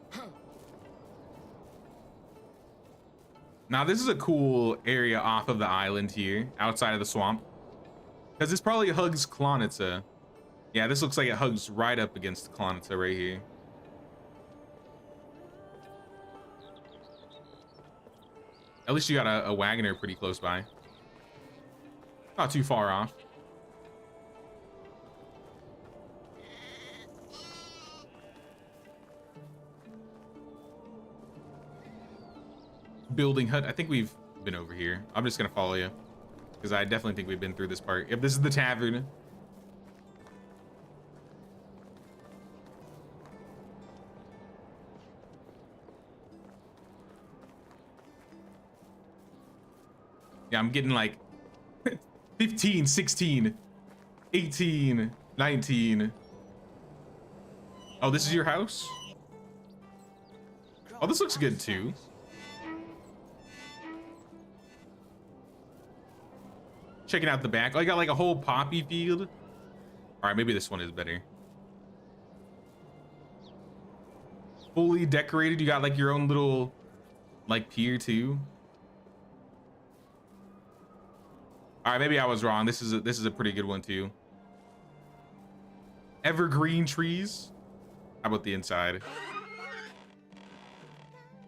Now this is a cool area off of the island here, outside of the swamp. Because this probably hugs Klonitsa. Yeah, this looks like it hugs right up against Klonitsa right here. At least you got a Wagoner pretty close by. Not too far off. Building hut. I think we've been over here. I'm just gonna follow you because I definitely think we've been through this part. If this is the tavern. Yeah, I'm getting like 15, 16, 18, 19. Oh, this is your house? Oh, this looks good too. Checking out the back. Oh, I got like a whole poppy field. All right, maybe this one is better. Fully decorated. You got like your own little like pier too. All right, maybe I was wrong. This is a pretty good one too. Evergreen trees. How about the inside?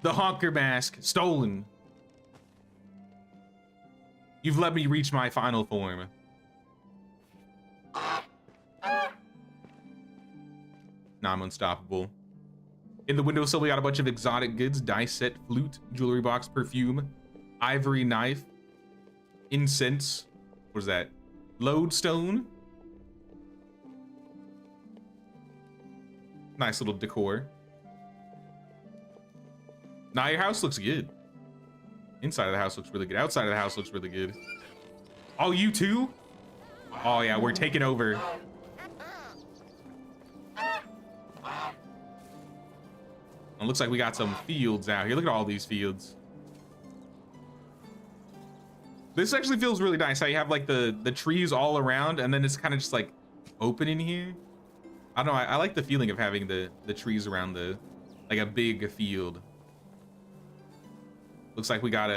The honker mask stolen. You've let me reach my final form. Now I'm unstoppable. In the windowsill, we got a bunch of exotic goods: dice set, flute, jewelry box, perfume, ivory knife, incense. What is that? Lodestone. Nice little decor. Now your house looks good. Inside of the house looks really good. Outside of the house looks really good. Oh, you too? Oh yeah, we're taking over. It looks like we got some fields out here. Look at all these fields. This actually feels really nice how you have like the trees all around and then it's kind of just like open in here. I don't know, I like the feeling of having the trees around the, like a big field. Looks like we got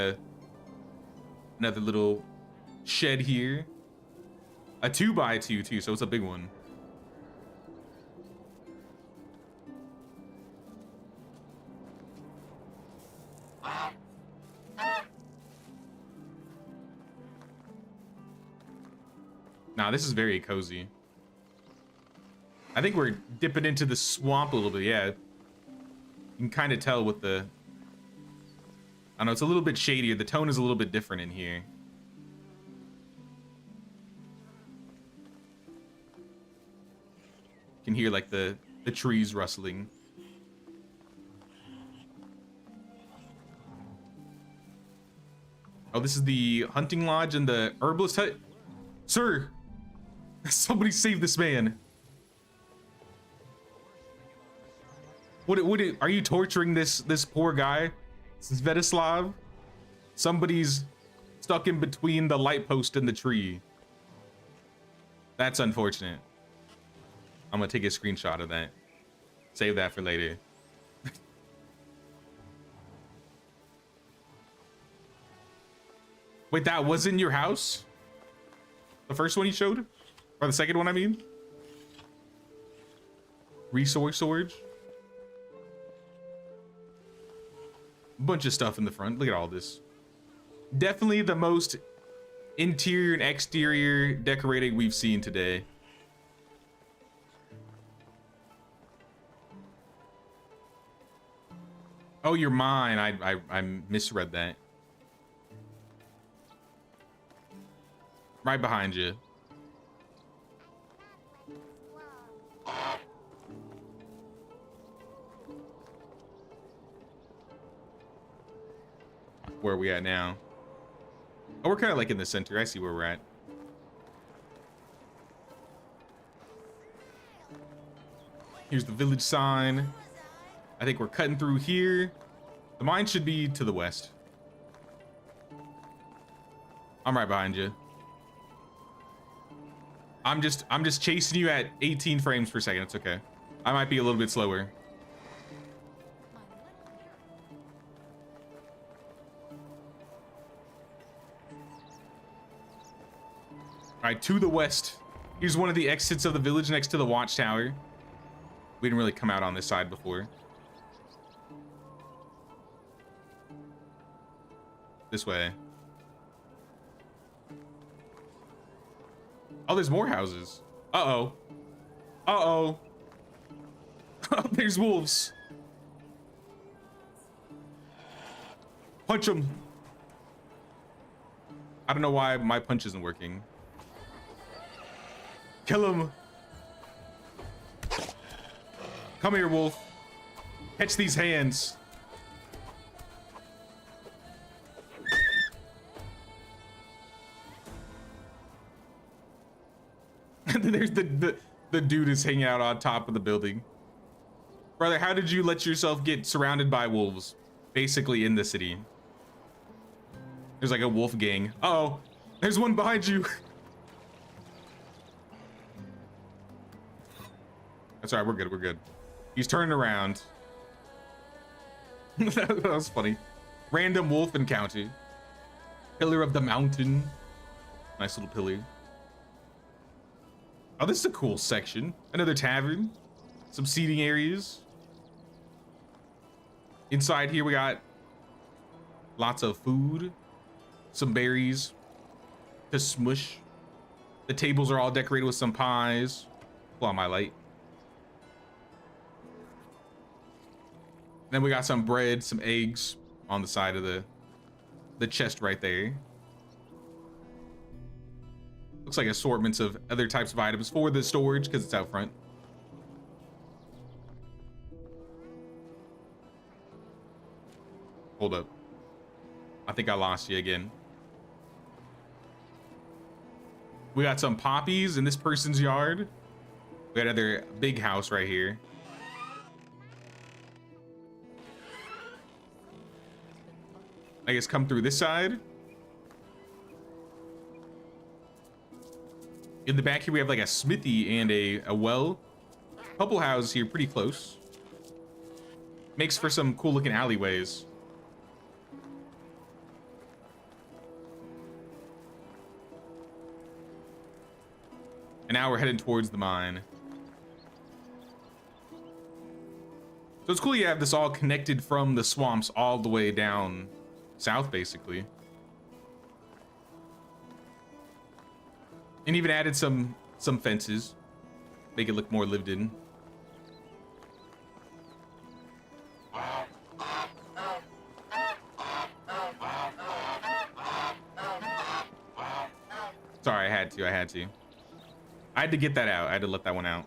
another little shed here. A 2x2 too, so it's a big one. Nah, this is very cozy. I think we're dipping into the swamp a little bit, yeah. You can kind of tell with the... I don't know, it's a little bit shadier. The tone is a little bit different in here. You can hear like the trees rustling. Oh, this is the hunting lodge and the herbalist hut. Sir, somebody save this man. What are you torturing this poor guy? Svetoslav? Somebody's stuck in between the light post and the tree. That's unfortunate. I'm gonna take a screenshot of that. Save that for later. Wait, that wasn't your house? The first one you showed? Or the second one, I mean? Resource storage? Bunch of stuff in the front. Look at all this. Definitely the most interior and exterior decorating we've seen today. Oh, you're mine. I misread that. Right behind you. Where are we at now? Oh, we're kind of like in the center. I see where we're at. Here's the village sign. I think we're cutting through here. The mine should be to the west. I'm right behind you. I'm just chasing you at 18 frames per second. It's okay. I might be a little bit slower. right, to the west. Here's one of the exits of the village next to the watchtower. We didn't really come out on this side before. This way. Oh, there's more houses. Uh-oh. Uh-oh. Oh, there's wolves. Punch them. I don't know why my punch isn't working. Kill him. Come here, wolf. Catch these hands. There's the dude is hanging out on top of the building. Brother, how did you let yourself get surrounded by wolves? Basically in the city. There's like a wolf gang. Uh-oh, there's one behind you. That's all right, we're good, we're good. He's turning around. That was funny. Random wolf encounter. Pillar of the mountain. Nice little pillar. Oh, this is a cool section. Another tavern. Some seating areas. Inside here we got lots of food. Some berries to smush. The tables are all decorated with some pies. Pull on my light. Then we got some bread, some eggs on the side of the chest right there. Looks like assortments of other types of items for the storage because it's out front. Hold up. I think I lost you again. We got some poppies in this person's yard. We got another big house right here. I guess come through this side. In the back here, we have like a smithy and a well. Couple houses here, pretty close. Makes for some cool looking alleyways. And now we're heading towards the mine. So it's cool you have this all connected from the swamps all the way down south, basically. And even added some fences. Make it look more lived in. Sorry, I had to. I had to get that out. I had to let that one out.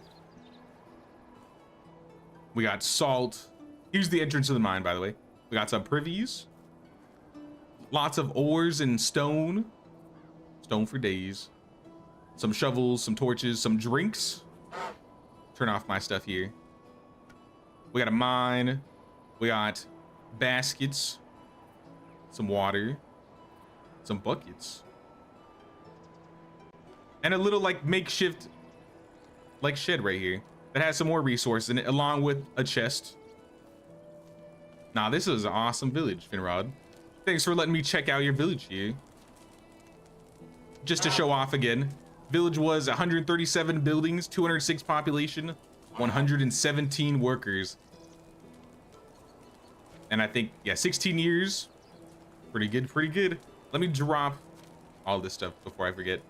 We got salt. Here's the entrance to the mine, by the way. We got some privies. Lots of ores and stone. Stone for days. Some shovels, some torches, some drinks. Turn off my stuff here. We got a mine. We got baskets. Some water. Some buckets. And a little like makeshift like shed right here that has some more resources in it along with a chest. Nah, this is an awesome village, Finrod. Thanks for letting me check out your village here. Just to show off again. Village was 137 buildings, 206 population, 117 workers. And I think, yeah, 16 years. Pretty good, pretty good. Let me drop all this stuff before I forget.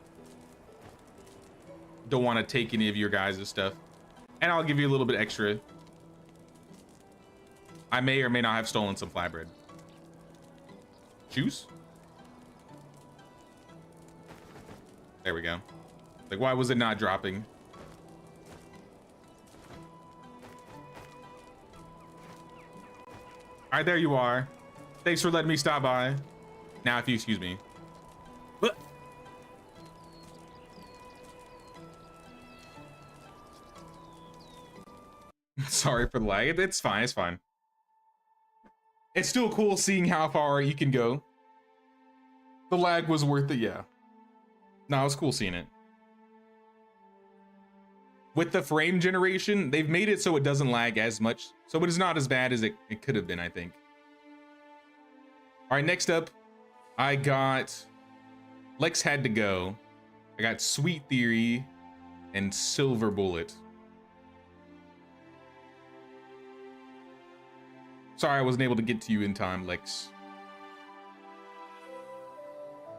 Don't want to take any of your guys' stuff. And I'll give you a little bit extra. I may or may not have stolen some flatbread. Juice? There we go. Like, why was it not dropping? All right, there you are. Thanks for letting me stop by. Now, if you excuse me. Sorry for the lag. It's fine. It's fine. It's still cool seeing how far you can go. The lag was worth it, yeah. No, it was cool seeing it. With the frame generation, they've made it so it doesn't lag as much. So it is not as bad as it could have been, I think. All right, next up, I got... Lex had to go. I I got Sweet Theory and Silver Bullet. Sorry I wasn't able to get to you in time, Lex.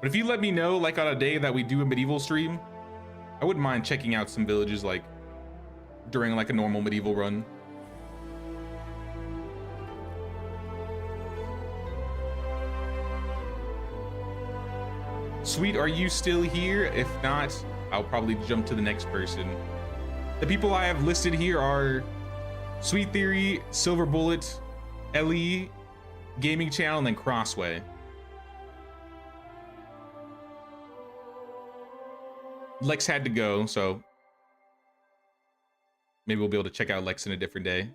But if you let me know, like on a day that we do a medieval stream, I wouldn't mind checking out some villages like during like a normal medieval run. Sweet, are you still here? If not, I'll probably jump to the next person. The people I have listed here are Sweet Theory, Silver Bullet, Ellie, Gaming Channel, and then Crossway. Lex had to go, so maybe we'll be able to check out Lex in a different day.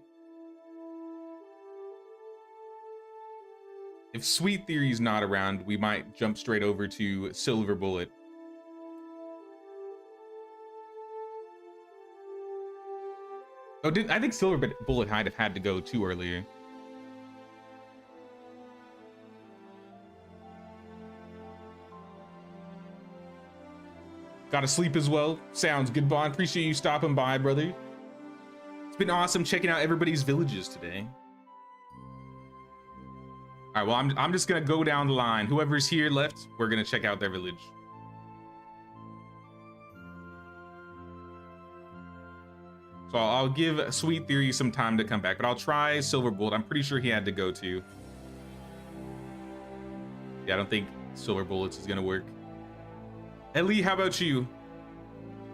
If Sweet Theory's not around, we might jump straight over to Silver Bullet. Oh, I think Silver Bullet might have had to go too earlier. Gotta sleep as well. Sounds good, Bond. Appreciate you stopping by, brother. It's been awesome checking out everybody's villages today. All right, well, I'm just gonna go down the line. Whoever's here left, we're gonna check out their village. So I'll give Sweet Theory some time to come back, but I'll try Silver Bullet. I'm pretty sure he had to go too. Yeah, I don't think Silver Bullets is gonna work. Ellie, how about you?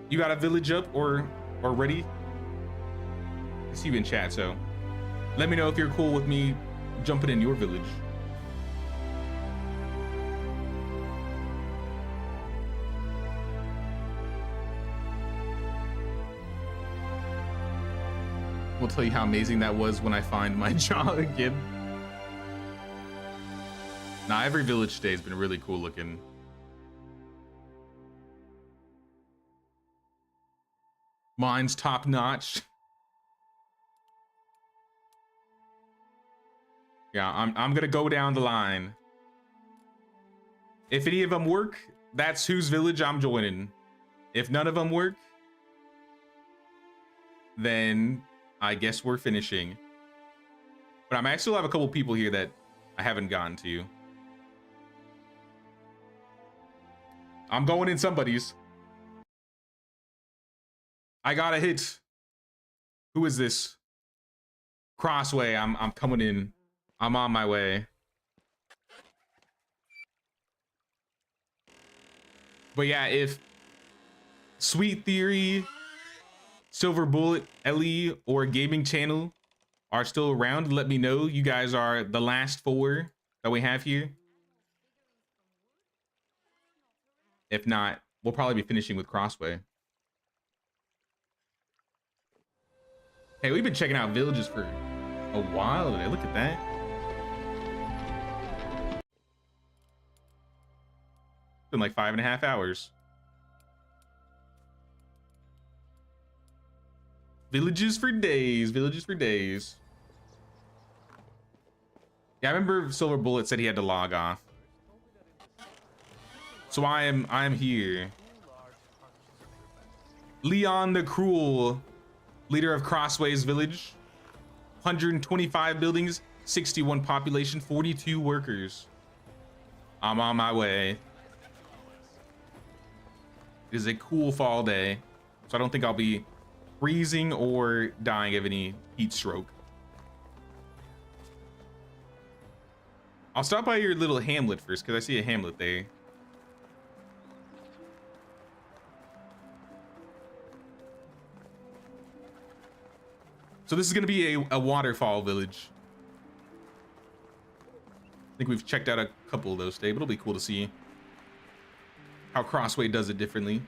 You got a village up or ready? I see you in chat, so let me know if you're cool with me jumping in your village. We'll tell you how amazing that was when I find my jaw again. Nah, every village today has been really cool looking. Mine's top notch. Yeah, I'm gonna go down the line. If any of them work, that's whose village I'm joining. If none of them work, then I guess we're finishing. But I still have a couple people here that I haven't gotten to. I'm going in somebody's. I got a hit. Who is this? Crossway. I'm coming in. I'm on my way. But yeah, if Sweet Theory, Silver Bullet, Ellie, or Gaming Channel are still around, let me know. You guys are the last 4 that we have here. If not, we'll probably be finishing with Crossway. Hey, we've been checking out villages for a while today. Look at that. Been like 5.5 hours. Villages for days. Villages for days. Yeah, I remember Silver Bullet said he had to log off. So I am here. Leon the Cruel, leader of Crossway's village. 125 buildings, 61 population, 42 workers. I'm on my way. It is a cool fall day, so I don't think I'll be freezing or dying of any heat stroke. I'll stop by your little hamlet first because I see a hamlet there. So this is going to be a waterfall village. I think we've checked out a couple of those today, but it'll be cool to see how Crossway does it differently.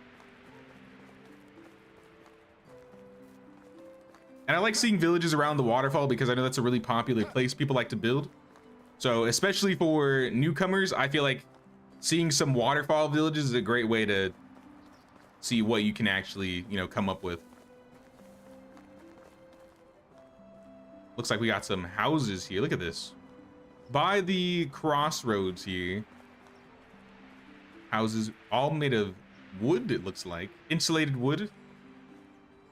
And I like seeing villages around the waterfall because I know that's a really popular place people like to build. So especially for newcomers, I feel like seeing some waterfall villages is a great way to see what you can actually, you know, come up with. Looks like we got some houses here. Look at this. By the crossroads here. Houses all made of wood, it looks like. Insulated wood.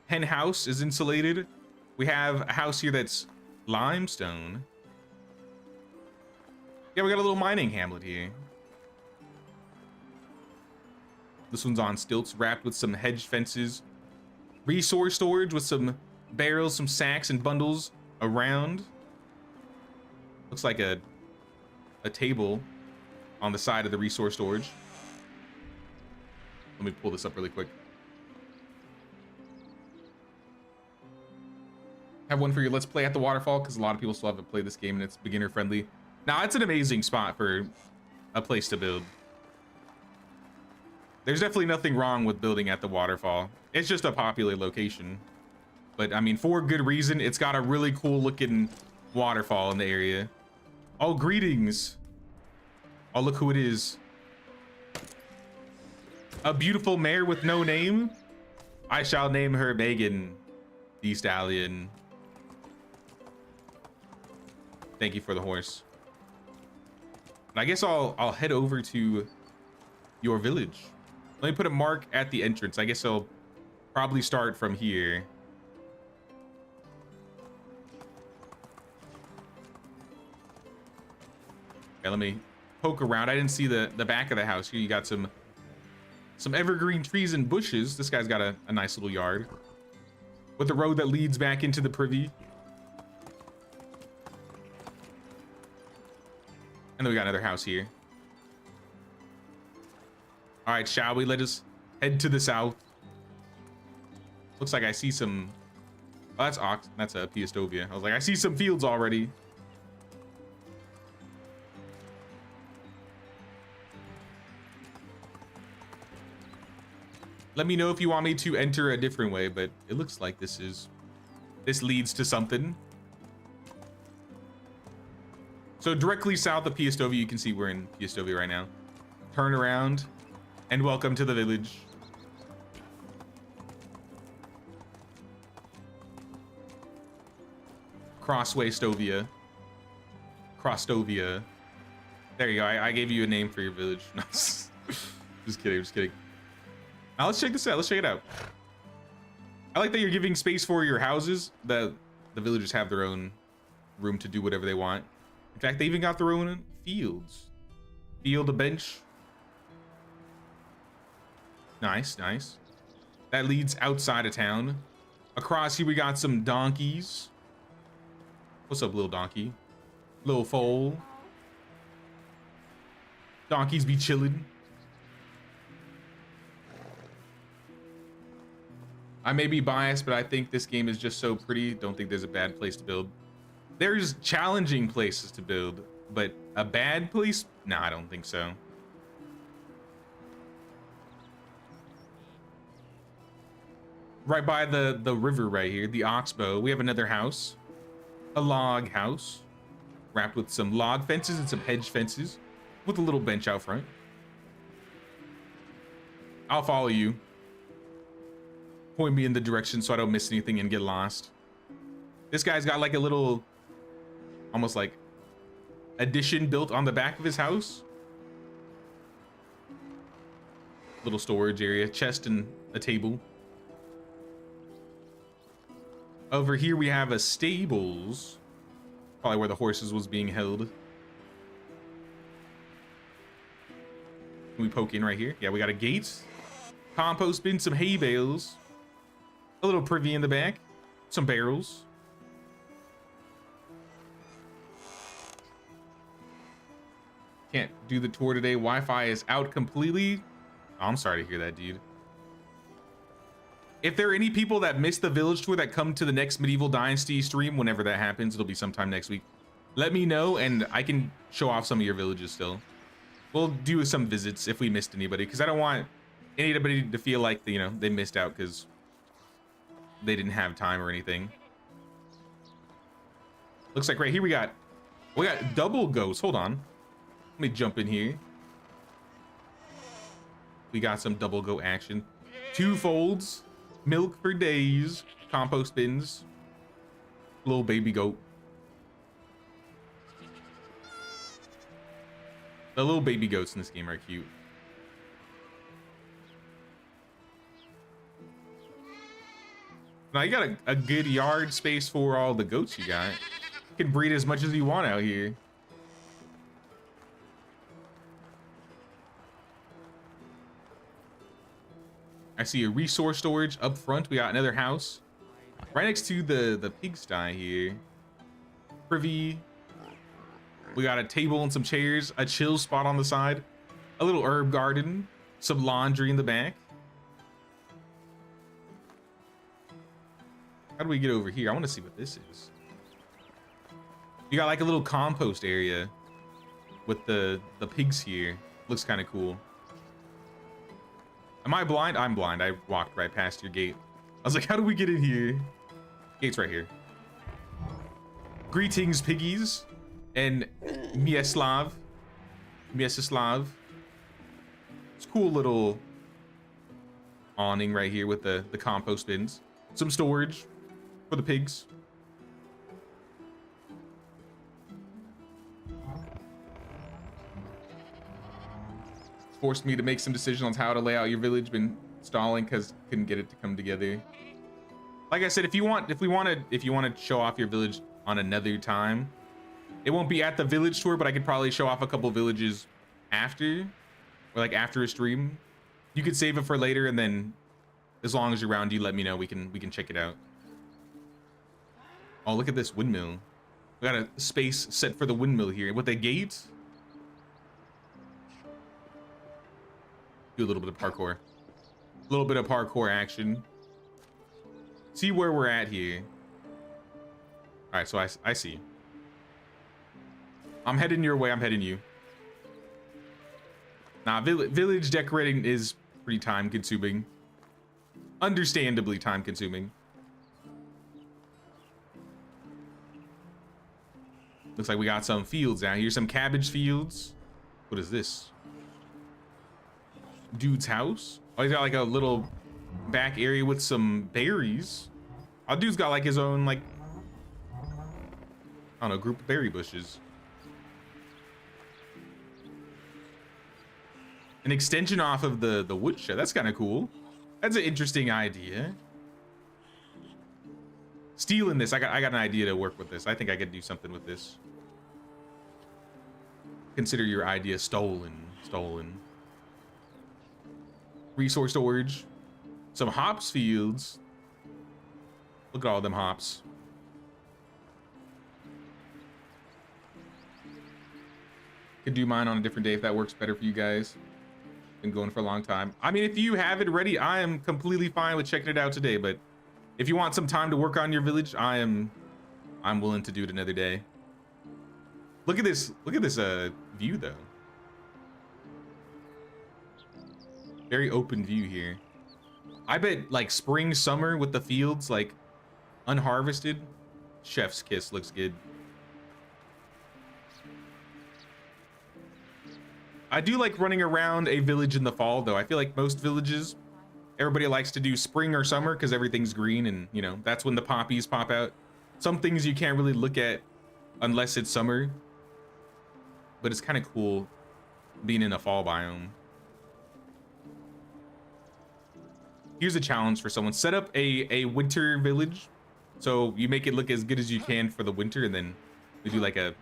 Hen house is insulated. We have a house here that's limestone. Yeah, we got a little mining hamlet here. This one's on stilts, wrapped with some hedge fences. Resource storage with some barrels, some sacks and bundles around. Looks like a table on the side of the resource storage. Let me pull this up really quick. Have one for your Let's Play at the Waterfall, because a lot of people still haven't played this game and it's beginner friendly. Now, it's an amazing spot for a place to build. There's definitely nothing wrong with building at the waterfall. It's just a popular location. But I mean, for good reason, it's got a really cool looking waterfall in the area. Oh, greetings. Oh, look who it is. A beautiful mare with no name. I shall name her Megan, the stallion. Thank you for the horse. And I guess I'll head over to your village. Let me put a mark at the entrance. I guess I'll probably start from here. Okay, let me poke around. I didn't see the back of the house. Here you got some evergreen trees and bushes. This guy's got a nice little yard with the road that leads back into the privy. And then we got another house here. All right, shall we? Let us head to the south. Looks like I see some... Oh, that's ox. That's a MountStovia. I was like, I see some fields already. Let me know if you want me to enter a different way, but it looks like this leads to something. So directly south of MountStovia, you can see we're in MountStovia right now. Turn around and welcome to the village. Crossway Stovia. Crosstovia. There you go. I gave you a name for your village. No, just kidding. Just kidding. Now let's check this out. Let's check it out. I like that you're giving space for your houses. The villagers have their own room to do whatever they want. In fact, they even got their own fields. Field, a bench. Nice, nice. That leads outside of town. Across here, we got some donkeys. What's up, little donkey? Little foal. Donkeys be chilling. I may be biased, but I think this game is just so pretty. Don't think there's a bad place to build. There's challenging places to build, but a bad place? No, I don't think so. Right by the river right here, the Oxbow, we have another house. A log house. Wrapped with some log fences and some hedge fences. With a little bench out front. I'll follow you. Point me in the direction so I don't miss anything and get lost. This guy's got like a little, almost like addition built on the back of his house. Little storage area, chest and a table. Over here we have a stables. Probably where the horses was being held. Can we poke in right here? Yeah, we got a gate. Compost bin, some hay bales. A little privy in the back. Some barrels. Can't do the tour today. Wi-Fi is out completely. Oh, I'm sorry to hear that, dude. If there are any people that missed the village tour that come to the next Medieval Dynasty stream, whenever that happens, it'll be sometime next week. Let me know and I can show off some of your villages still. We'll do some visits if we missed anybody, because I don't want anybody to feel like, you know, they missed out because they didn't have time or anything. Looks like right here we got double ghosts. Hold on. Let me jump in here. We got some double goat action. 2 folds. Milk for days. Compost bins. Little baby goat. The little baby goats in this game are cute. Now you got a good yard space for all the goats you got. You can breed as much as you want out here. I see a resource storage up front. We got another house right next to the pigsty here. Privy. We got a table and some chairs, a chill spot on the side, a little herb garden, some laundry in the back. How do we get over here? I want to see what this is. You got like a little compost area with the pigs here. Looks kind of cool. Am I blind? I'm blind. I walked right past your gate. I was like, how do we get in here? Gate's right here. Greetings, piggies. And Mieslav. It's cool little awning right here with the compost bins. Some storage for the pigs. Forced me to make some decisions on how to lay out your village. Been stalling because couldn't get it to come together. Like I said, if you want to show off your village on another time, it won't be at the village tour, but I could probably show off a couple villages after, or like after a stream. You could save it for later, and then as long as you're around, you let me know. We can check it out. Oh, look at this windmill. We got a space set for the windmill here with a gate. Do a little bit of parkour. A little bit of parkour action. See where we're at here. All right, so I see. I'm heading your way. I'm heading you. Nah, village decorating is pretty time consuming. Understandably time consuming. Looks like we got some fields out here. Some cabbage fields. What is this? Dude's house. Oh, he's got like a little back area with some berries. Oh, dude's got like his own, like, I don't know, group of berry bushes. An extension off of the woodshed. That's kind of cool. That's an interesting idea. Stealing this. I got an idea to work with this. I think I could do something with this. Consider your idea stolen. Resource storage. Some hops fields. Look at all them hops. Could do mine on a different day if that works better for you guys. Been going for a long time. I mean, if you have it ready, I am completely fine with checking it out today, but if you want some time to work on your village, I'm willing to do it another day. Look at this view though. Very open view here. I bet like spring, summer with the fields like unharvested, chef's kiss. Looks good. I do like running around a village in the fall though. I feel like most villages, everybody likes to do spring or summer because everything's green and, you know, that's when the poppies pop out. Some things you can't really look at unless it's summer, but it's kind of cool being in a fall biome. Here's a challenge for someone. Set up a winter village. So you make it look as good as you can for the winter, and then we do like a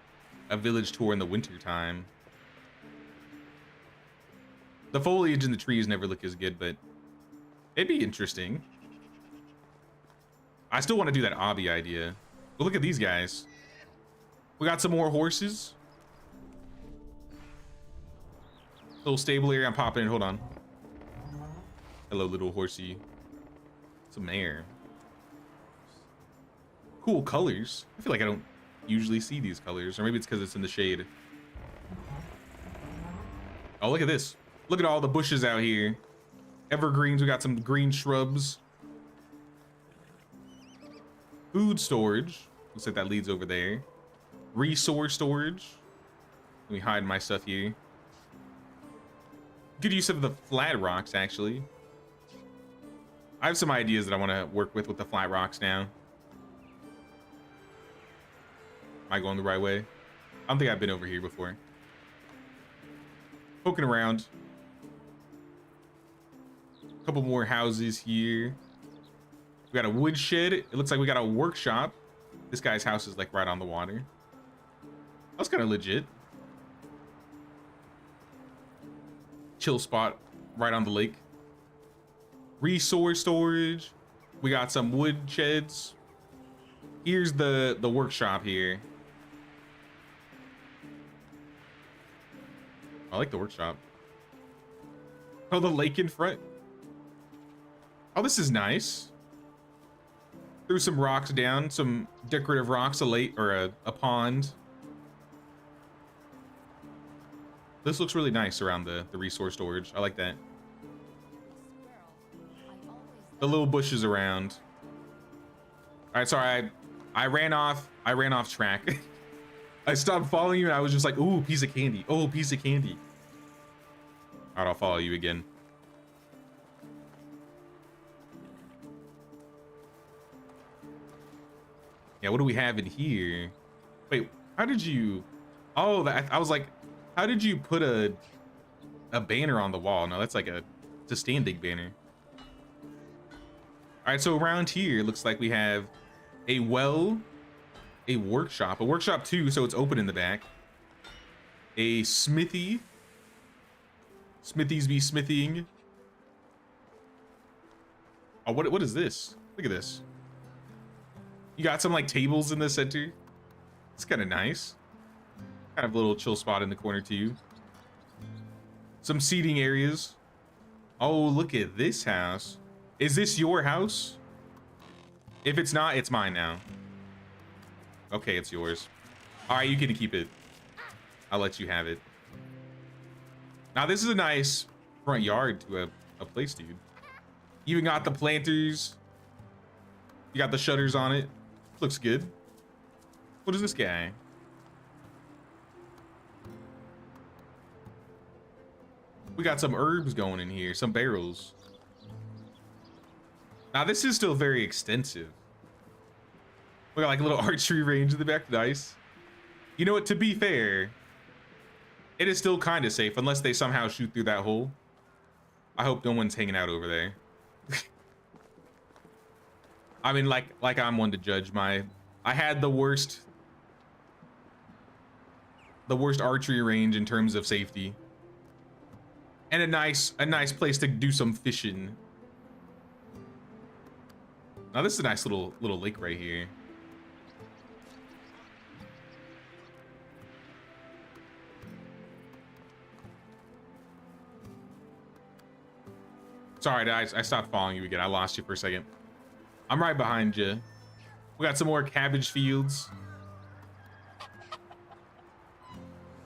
village tour in the winter time. The foliage in the trees never look as good, but it'd be interesting. I still want to do that obby idea. But look at these guys. We got some more horses. Little stable area. I'm popping in. Hold on. Hello, little horsey. Some air. Cool colors. I feel like I don't usually see these colors, or maybe it's because it's in the shade. Oh, look at this. Look at all the bushes out here. Evergreens. We got some green shrubs. Food storage. Looks like that leads over there. Resource storage. Let me hide my stuff here. Good use of the flat rocks, actually. I have some ideas that I want to work with the flat rocks now. Am I going the right way? I don't think I've been over here before. Poking around. A couple more houses here. We got a woodshed. It looks like we got a workshop. This guy's house is like right on the water. That's kind of legit. Chill spot right on the lake. Resource storage. We got some wood sheds. Here's the workshop here. I like the workshop. Oh, the lake in front. Oh, this is nice. Threw some rocks down, some decorative rocks, a pond. This looks really nice around the resource storage. I like that. The little bushes around. All right, sorry, I ran off track. I stopped following you and I was just like, ooh, piece of candy. Oh, piece of candy. All right, I'll follow you again. Yeah, what do we have in here? Wait, how did you... Oh, I was like, how did you put a banner on the wall? No, that's like it's a standing banner. All right, so around here, it looks like we have a well, a workshop 2, so it's open in the back. A smithy. Smithies be smithing. Oh, what is this? Look at this. You got some like tables in the center. It's kind of nice. Kind of a little chill spot in the corner too. Some seating areas. Oh, look at this house. Is this your house? If it's not, it's mine now. Okay, it's yours. All right, you can keep it. I'll let you have it. Now, this is a nice front yard to a place, dude. You even got the planters. You got the shutters on it. Looks good. What is this guy? We got some herbs going in here, some barrels. Now this is still very extensive. We got like a little archery range in the back, nice. You know what, to be fair, it is still kind of safe unless they somehow shoot through that hole. I hope no one's hanging out over there. I mean, like I'm one to judge. I had the worst archery range in terms of safety. And a nice place to do some fishing. Now this is a nice little lake right here. Sorry, guys, I stopped following you again. I lost you for a second. I'm right behind you. We got some more cabbage fields.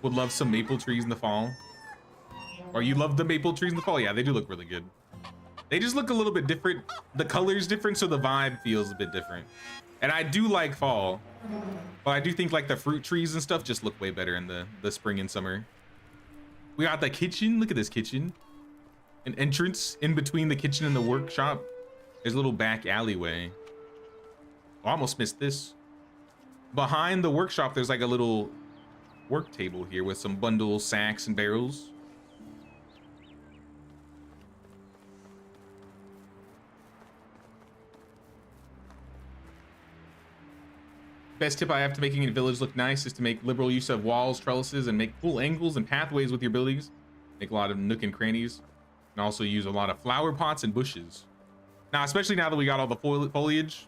Would love some maple trees in the fall. Or you love the maple trees in the fall? Yeah, they do look really good. They just look a little bit different. The color's different, so the vibe feels a bit different. And I do like fall, but I do think like the fruit trees and stuff just look way better in the spring and summer. We got the kitchen. Look at this kitchen. An entrance in between the kitchen and the workshop. There's a little back alleyway. Oh, I almost missed this. Behind the workshop, there's like a little work table here with some bundles, sacks, and barrels. Best tip I have to making a village look nice is to make liberal use of walls, trellises, and make cool angles and pathways with your abilities. Make a lot of nook and crannies. And also use a lot of flower pots and bushes. Now, especially now that we got all the foliage,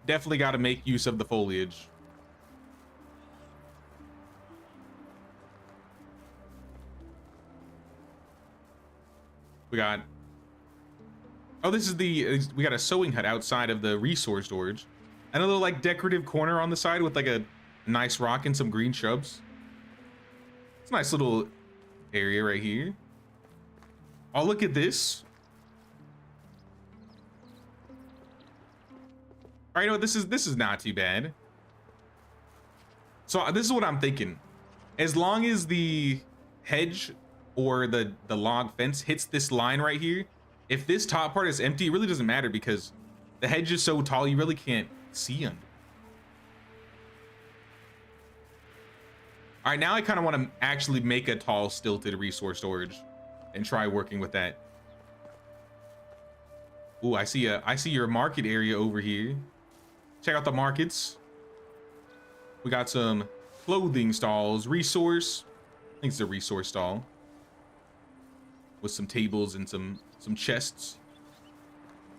definitely got to make use of the foliage. We got... Oh, this is we got a sewing hut outside of the resource storage. And a little like decorative corner on the side with like a nice rock and some green shrubs. It's a nice little area right here. Oh, look at this. All right, you know what? This is not too bad. So this is what I'm thinking. As long as the hedge or the log fence hits this line right here, if this top part is empty, it really doesn't matter because the hedge is so tall you really can't see under. All right, now I kind of want to actually make a tall stilted resource storage and try working with that. Ooh, I see your market area over here. Check out the markets. We got some clothing stalls, resource. I think it's a resource stall. With some tables and some chests.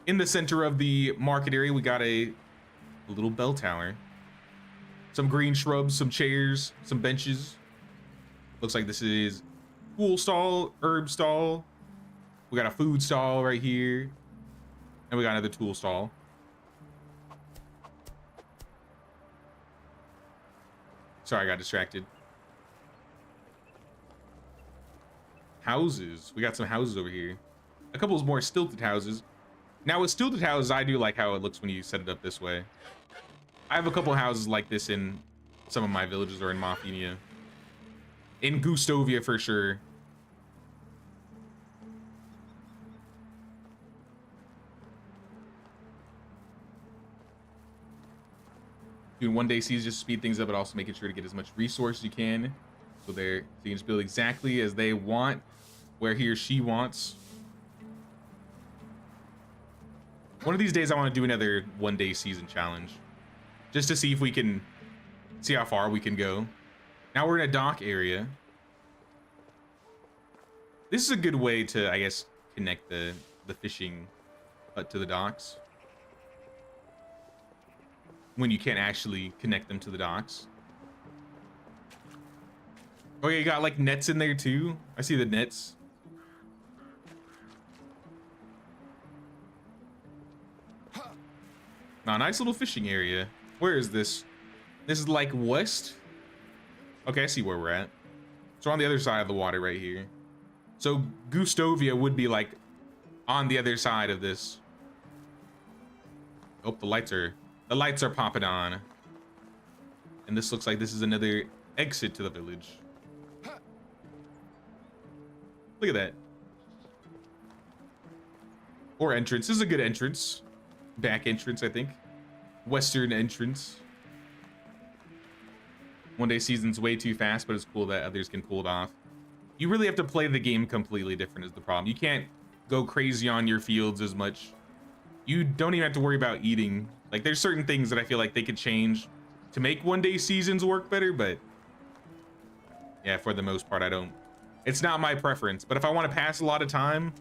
In the center of the market area, we got a little bell tower. Some green shrubs, some chairs, some benches. Looks like this is tool stall, herb stall. We got a food stall right here. And we got another tool stall. Sorry, I got distracted. Houses. We got some houses over here. A couple more stilted houses. Now with stilted houses, I do like how it looks when you set it up this way. I have a couple houses like this in some of my villages or in Mafenia. In MountStovia for sure. Doing 1 day seasons just speed things up, but also making sure to get as much resource as you can. So you can just build exactly as they want, where he or she wants. One of these days I want to do another 1 day season challenge. Just to see if we can see how far we can go. Now we're in a dock area. This is a good way to, I guess, connect the fishing hut to the docks. When you can't actually connect them to the docks. Oh yeah, you got like nets in there too. I see the nets. Now, nice little fishing area. Where is this? This is like west. Okay, I see where we're at. So on the other side of the water right here. So MountStovia would be like on the other side of this. Oh, the lights are popping on. And this looks like this is another exit to the village. Look at that. Or entrance. This is a good entrance. Back entrance, I think. Western entrance. 1 day season's way too fast, but it's cool that others can pull it off. You really have to play the game completely different is the problem. You can't go crazy on your fields as much. You don't even have to worry about eating. Like, there's certain things that I feel like they could change to make 1 day seasons work better, but yeah, for the most part, I don't. It's not my preference, but if I want to pass a lot of time,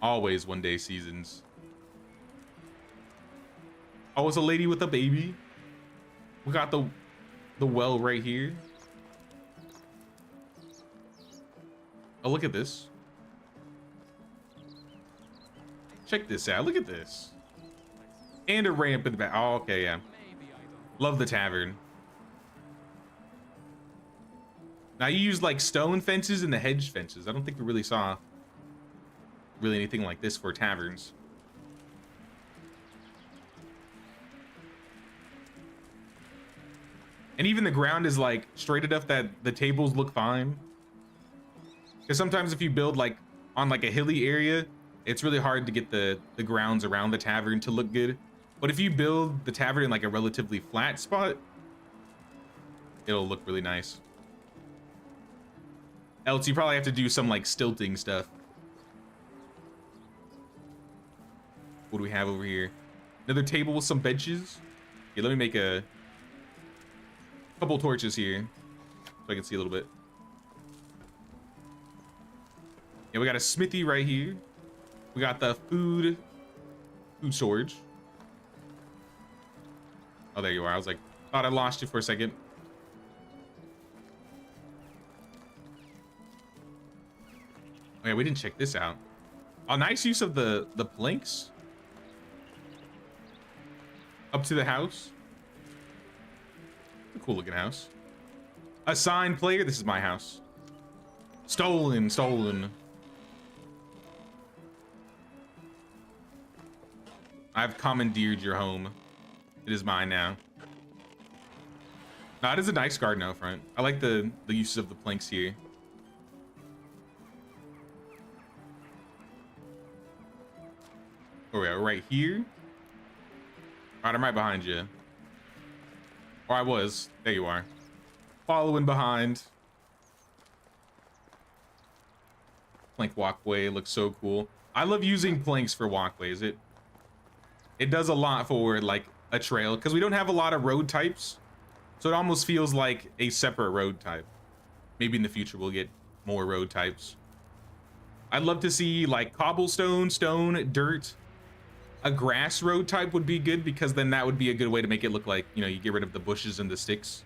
always 1 day seasons. Oh, it's a lady with a baby. We got the well right here. Oh, look at this. Check this out. Look at this. And a ramp in the back. Oh, okay, yeah. Love the tavern. Now you use like stone fences and the hedge fences. I don't think we really saw anything like this for taverns. And even the ground is like straight enough that the tables look fine. Because sometimes if you build like on like a hilly area, it's really hard to get the grounds around the tavern to look good. But if you build the tavern in like a relatively flat spot, it'll look really nice. Else you probably have to do some like stilting stuff. What do we have over here? Another table with some benches. Okay, let me make a couple torches here so I can see a little bit. Yeah, we got a smithy right here. We got the food storage. Oh, there you are. I was like, thought I lost you for a second. Oh, yeah, we didn't check this out. Oh, nice use of the planks. Up to the house. A cool looking house. Assigned player. This is my house. Stolen. I've commandeered your home. It is mine now. No, it is a nice garden out front. I like the uses of the planks here. Oh yeah, right here. All right, I'm right behind you. Or I was. There you are. Following behind. Plank walkway looks so cool. I love using planks for walkways. It does a lot for like a trail because we don't have a lot of road types. So it almost feels like a separate road type. Maybe in the future we'll get more road types. I'd love to see like cobblestone, stone, dirt. A grass road type would be good because then that would be a good way to make it look like, you know, you get rid of the bushes and the sticks.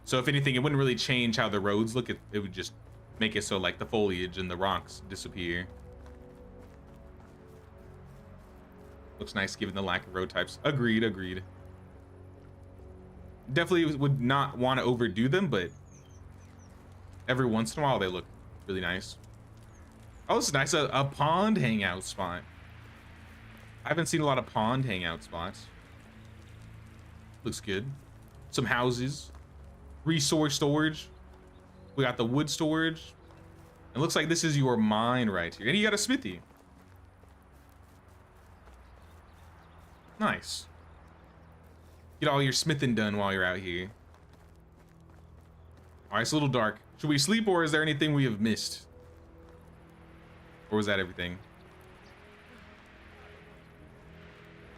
So if anything, it wouldn't really change how the roads look. It would just make it so like the foliage and the rocks disappear. Looks nice given the lack of road types. Agreed, agreed. Definitely would not want to overdo them, but every once in a while they look really nice. Oh, this is nice. A pond hangout spot. I haven't seen a lot of pond hangout spots. Looks good. Some houses. Resource storage. We got the wood storage. It looks like this is your mine right here. And you got a smithy. Nice. Get all your smithing done while you're out here. All right, it's a little dark. Should we sleep or is there anything we have missed? Or was that everything?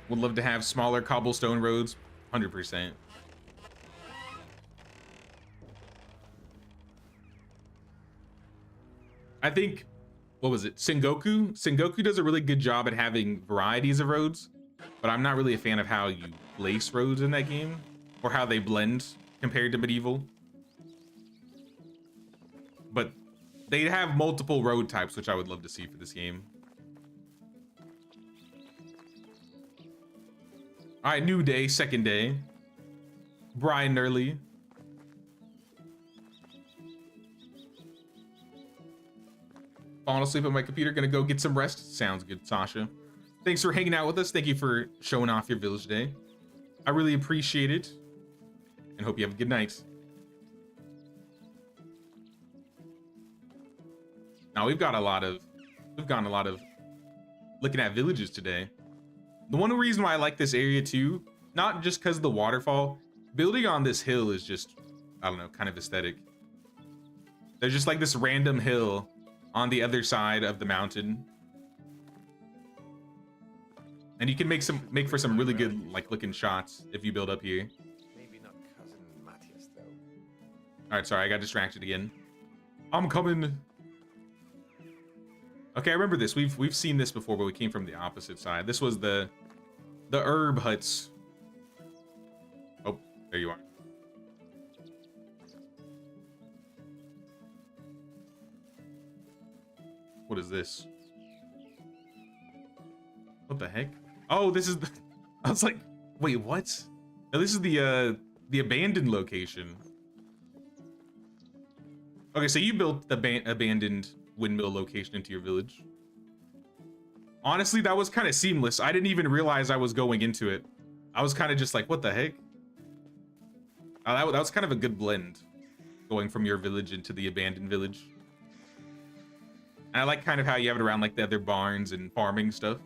Would love to have smaller cobblestone roads. 100%. I think, what was it? Sengoku? Sengoku does a really good job at having varieties of roads, but I'm not really a fan of how you place roads in that game or how they blend compared to Medieval. But they have multiple road types, which I would love to see for this game. All right, new day, second day. Bright and early. Falling asleep on my computer, gonna go get some rest. Sounds good, Sasha. Thanks for hanging out with us. Thank you for showing off your village day. I really appreciate it. And hope you have a good night. Now we've gotten a lot of looking at villages today. The one reason why I like this area too, not just because of the waterfall, building on this hill is just, I don't know, kind of aesthetic. There's just like this random hill on the other side of the mountain. And you can make for some really good like looking shots if you build up here. Maybe not cousin Matthias though. All right, sorry, I got distracted again. I'm coming. Okay, I remember this. We've seen this before, but we came from the opposite side. This was the herb huts. Oh, there you are. What is this? What the heck? Oh, this is the... I was like, wait, what? No, this is the abandoned location. Okay, so you built the abandoned windmill location into your village. Honestly, that was kind of seamless. I didn't even realize I was going into it. I was kind of just like, what the heck? That was kind of a good blend, going from your village into the abandoned village. And I like kind of how you have it around like the other barns and farming stuff.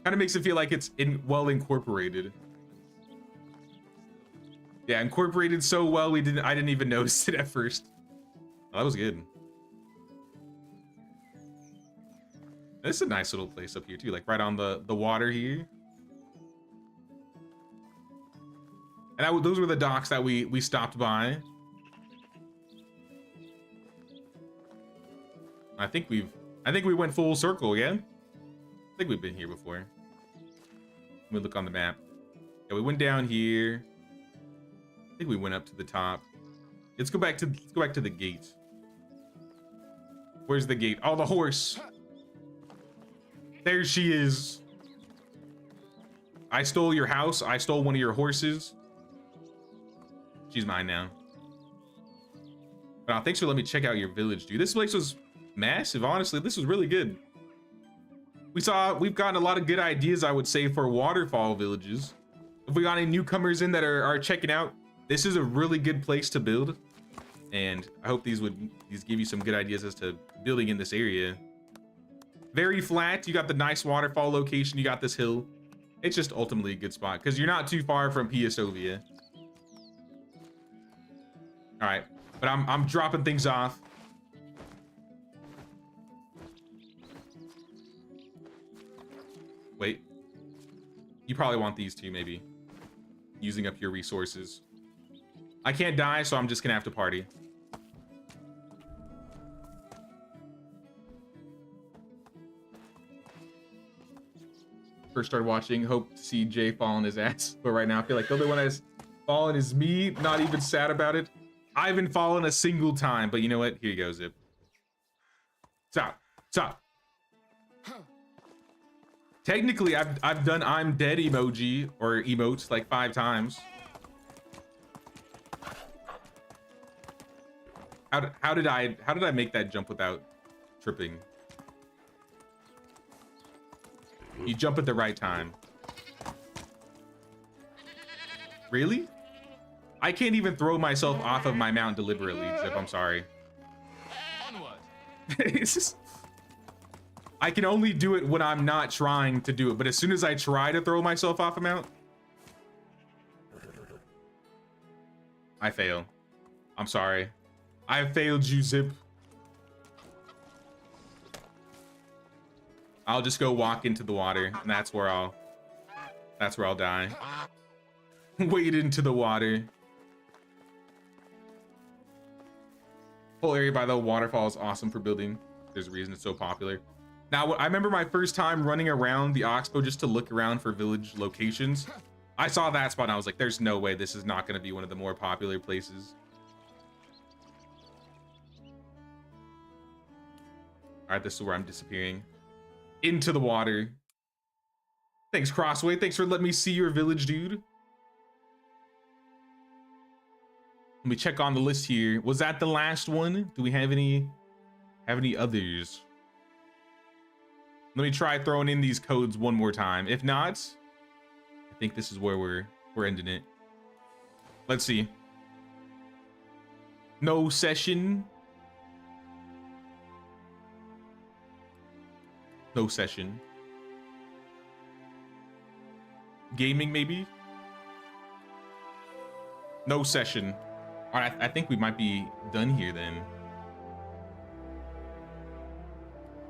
Kind of makes it feel like it's well incorporated. Yeah, incorporated so well I didn't even notice it at first. Oh, that was good. This is a nice little place up here too, like right on the water here. And those were the docks that we stopped by. I think we went full circle, yeah? I think we've been here before. Let me look on the map. Yeah, we went down here. I think we went up to the top. Let's go back to the gate. Where's the gate? Oh, the horse. There she is. I stole your house. I stole one of your horses. She's mine now. Wow, thanks for letting me check out your village, dude. This place was massive, honestly. This was really good. We've gotten a lot of good ideas, I would say, for waterfall villages. If we got any newcomers in that are checking out, this is a really good place to build. And I hope these give you some good ideas as to building in this area. Very flat. You got the nice waterfall location. You got this hill. It's just ultimately a good spot because you're not too far from MountStovia. All right, but I'm dropping things off. Wait. You probably want these two, maybe. Using up your resources. I can't die, so I'm just gonna have to party. First started watching, hope to see Jay fall on his ass. But right now, I feel like the only one that's fallen is me. Not even sad about it. I haven't fallen a single time, but you know what? Here you go, Zip. Stop. Stop. Technically, I've done I'm dead emoji or emotes like 5 times. How did I make that jump without tripping? You jump at the right time. Really? I can't even throw myself off of my mount deliberately, Zip. I'm sorry. It's just, I can only do it when I'm not trying to do it, but as soon as I try to throw myself off a mount, I fail. I'm sorry. I failed you, Zip. I'll just go walk into the water, and that's where I'll die. Wade into the water. Whole area by the waterfall is awesome for building. There's a reason it's so popular. Now, I remember my first time running around the Oxbow just to look around for village locations. I saw that spot and I was like, there's no way this is not going to be one of the more popular places. All right, this is where I'm disappearing. Into the water. Thanks, Crossway. Thanks for letting me see your village, dude. Let me check on the list here. Was that the last one? Do we have any others? Let me try throwing in these codes one more time. If not, I think this is where we're ending it. Let's see. No session. No session. Gaming, maybe? No session. All right, I think we might be done here then.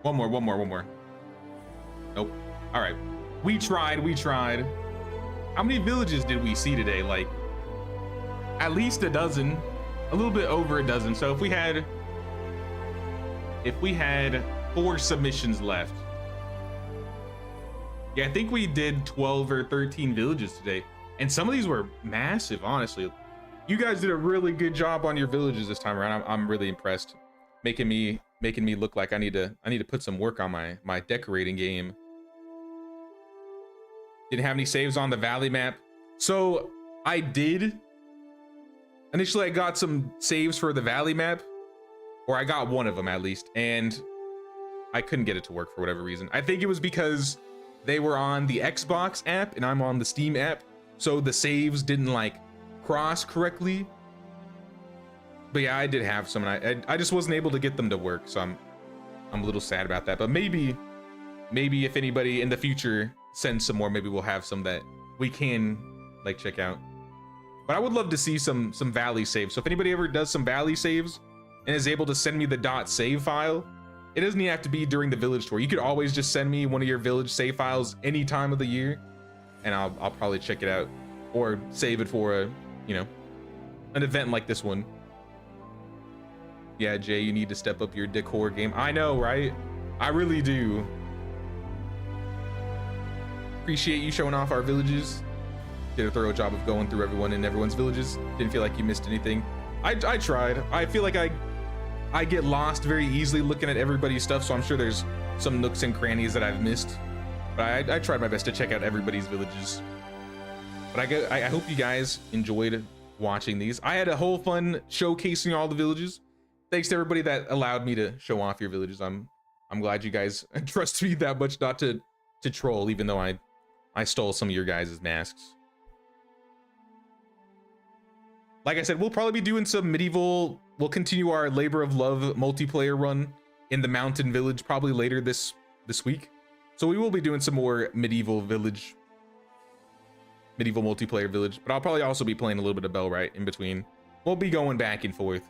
One more. Nope. All right. We tried. How many villages did we see today? Like, at least a dozen. A little bit over a dozen. So if we had 4 submissions left. Yeah, I think we did 12 or 13 villages today. And some of these were massive, honestly. You guys did a really good job on your villages this time around. I'm really impressed. Making me look like I need to put some work on my decorating game. Didn't have any saves on the valley map. So I did. Initially, I got some saves for the valley map, or I got one of them at least, and I couldn't get it to work for whatever reason. I think it was because they were on the Xbox app and I'm on the Steam app, so the saves didn't like cross correctly. But yeah, I did have some, and I just wasn't able to get them to work, so I'm a little sad about that. But maybe if anybody in the future sends some more, maybe we'll have some that we can like check out. But I would love to see some valley saves. So if anybody ever does some valley saves and is able to send me the .save file, it doesn't even have to be during the village tour. You could always just send me one of your village save files any time of the year, and I'll probably check it out or save it for a, an event like this one. Yeah, Jay, you need to step up your decor game. I know, right? I really do. Appreciate you showing off our villages. Did a thorough job of going through everyone in everyone's villages. Didn't feel like you missed anything. I tried. I feel like I get lost very easily looking at everybody's stuff, so I'm sure there's some nooks and crannies that I've missed. But I tried my best to check out everybody's villages. But I hope you guys enjoyed watching these. I had a whole fun showcasing all the villages. Thanks to everybody that allowed me to show off your villages. I'm glad you guys trust me that much not to troll, even though I stole some of your guys' masks. Like I said, we'll probably be doing some medieval. We'll continue our Labor of Love multiplayer run in the mountain village probably later this week. So we will be doing some more medieval multiplayer village, but I'll probably also be playing a little bit of Bellwright in between. We'll be going back and forth.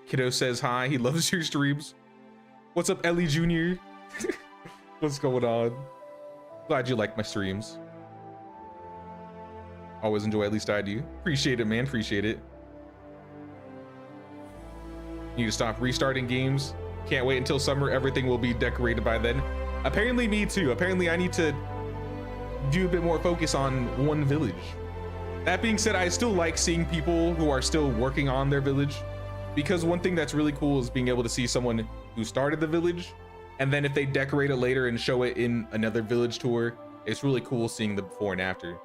Kiddo says hi. He loves your streams. What's up, Ellie Jr.? What's going on? Glad you like my streams. Always enjoy, at least I do. Appreciate it, man. Appreciate it. Need to stop restarting games. Can't wait until summer. Everything will be decorated by then. Apparently me too. Apparently I need to do a bit more focus on one village. That being said, I still like seeing people who are still working on their village, because one thing that's really cool is being able to see someone who started the village, and then if they decorate it later and show it in another village tour, it's really cool seeing the before and after.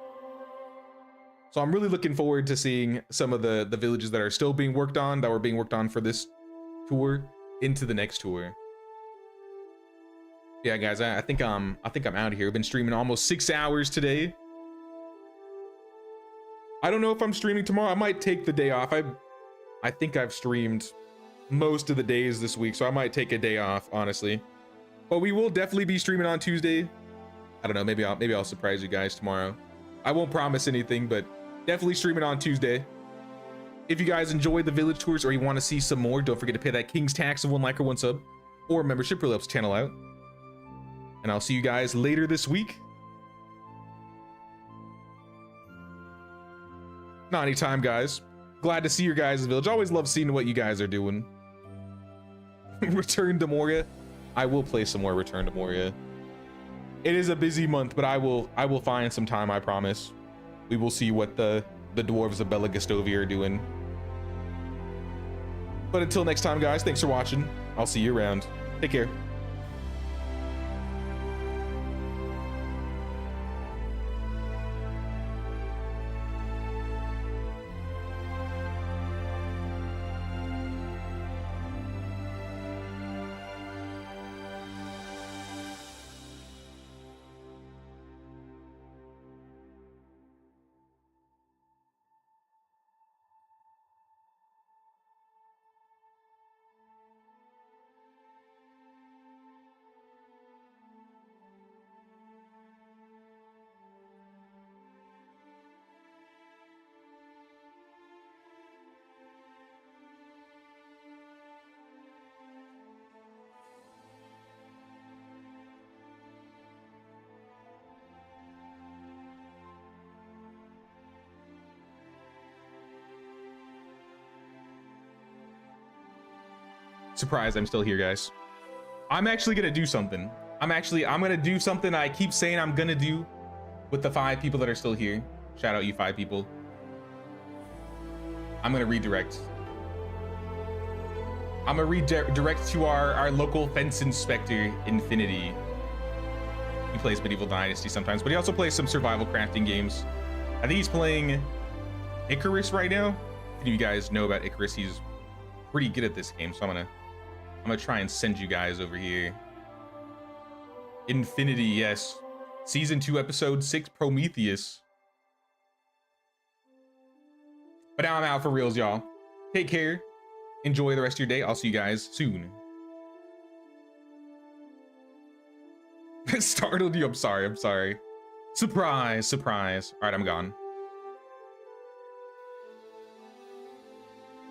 So I'm really looking forward to seeing some of the villages that are still being worked on, that were being worked on for this tour, into the next tour. Yeah, guys, I think I'm out of here. I've been streaming almost 6 hours today. I don't know if I'm streaming tomorrow. I might take the day off. I think I've streamed most of the days this week, so I might take a day off, honestly. But we will definitely be streaming on Tuesday. I don't know, maybe I'll surprise you guys tomorrow. I won't promise anything, but definitely streaming on Tuesday. If you guys enjoyed the village tours or you want to see some more, don't forget to pay that King's tax of 1 like or 1 sub or membership, really helps the channel out. And I'll see you guys later this week. Not anytime, guys. Glad to see your guys' village. Always love seeing what you guys are doing. Return to Moria. I will play some more Return to Moria. It is a busy month, but I will find some time, I promise. We will see what the dwarves of MountStovia are doing. But until next time, guys, thanks for watching. I'll see you around. Take care. Surprise, I'm still here, guys. I'm actually gonna do something. I'm gonna do something I keep saying I'm gonna do with the 5 people that are still here. Shout out you 5 people. I'm gonna redirect. I'm gonna redirect to our local fence inspector, Infinity. He plays Medieval Dynasty sometimes, but he also plays some survival crafting games. I think he's playing Icarus right now. If you guys know about Icarus, he's pretty good at this game, so I'm gonna try and send you guys over here. Infinity, yes. Season 2, episode 6, Prometheus. But now I'm out for reals, y'all. Take care. Enjoy the rest of your day. I'll see you guys soon. Startled you. I'm sorry. Surprise. All right, I'm gone.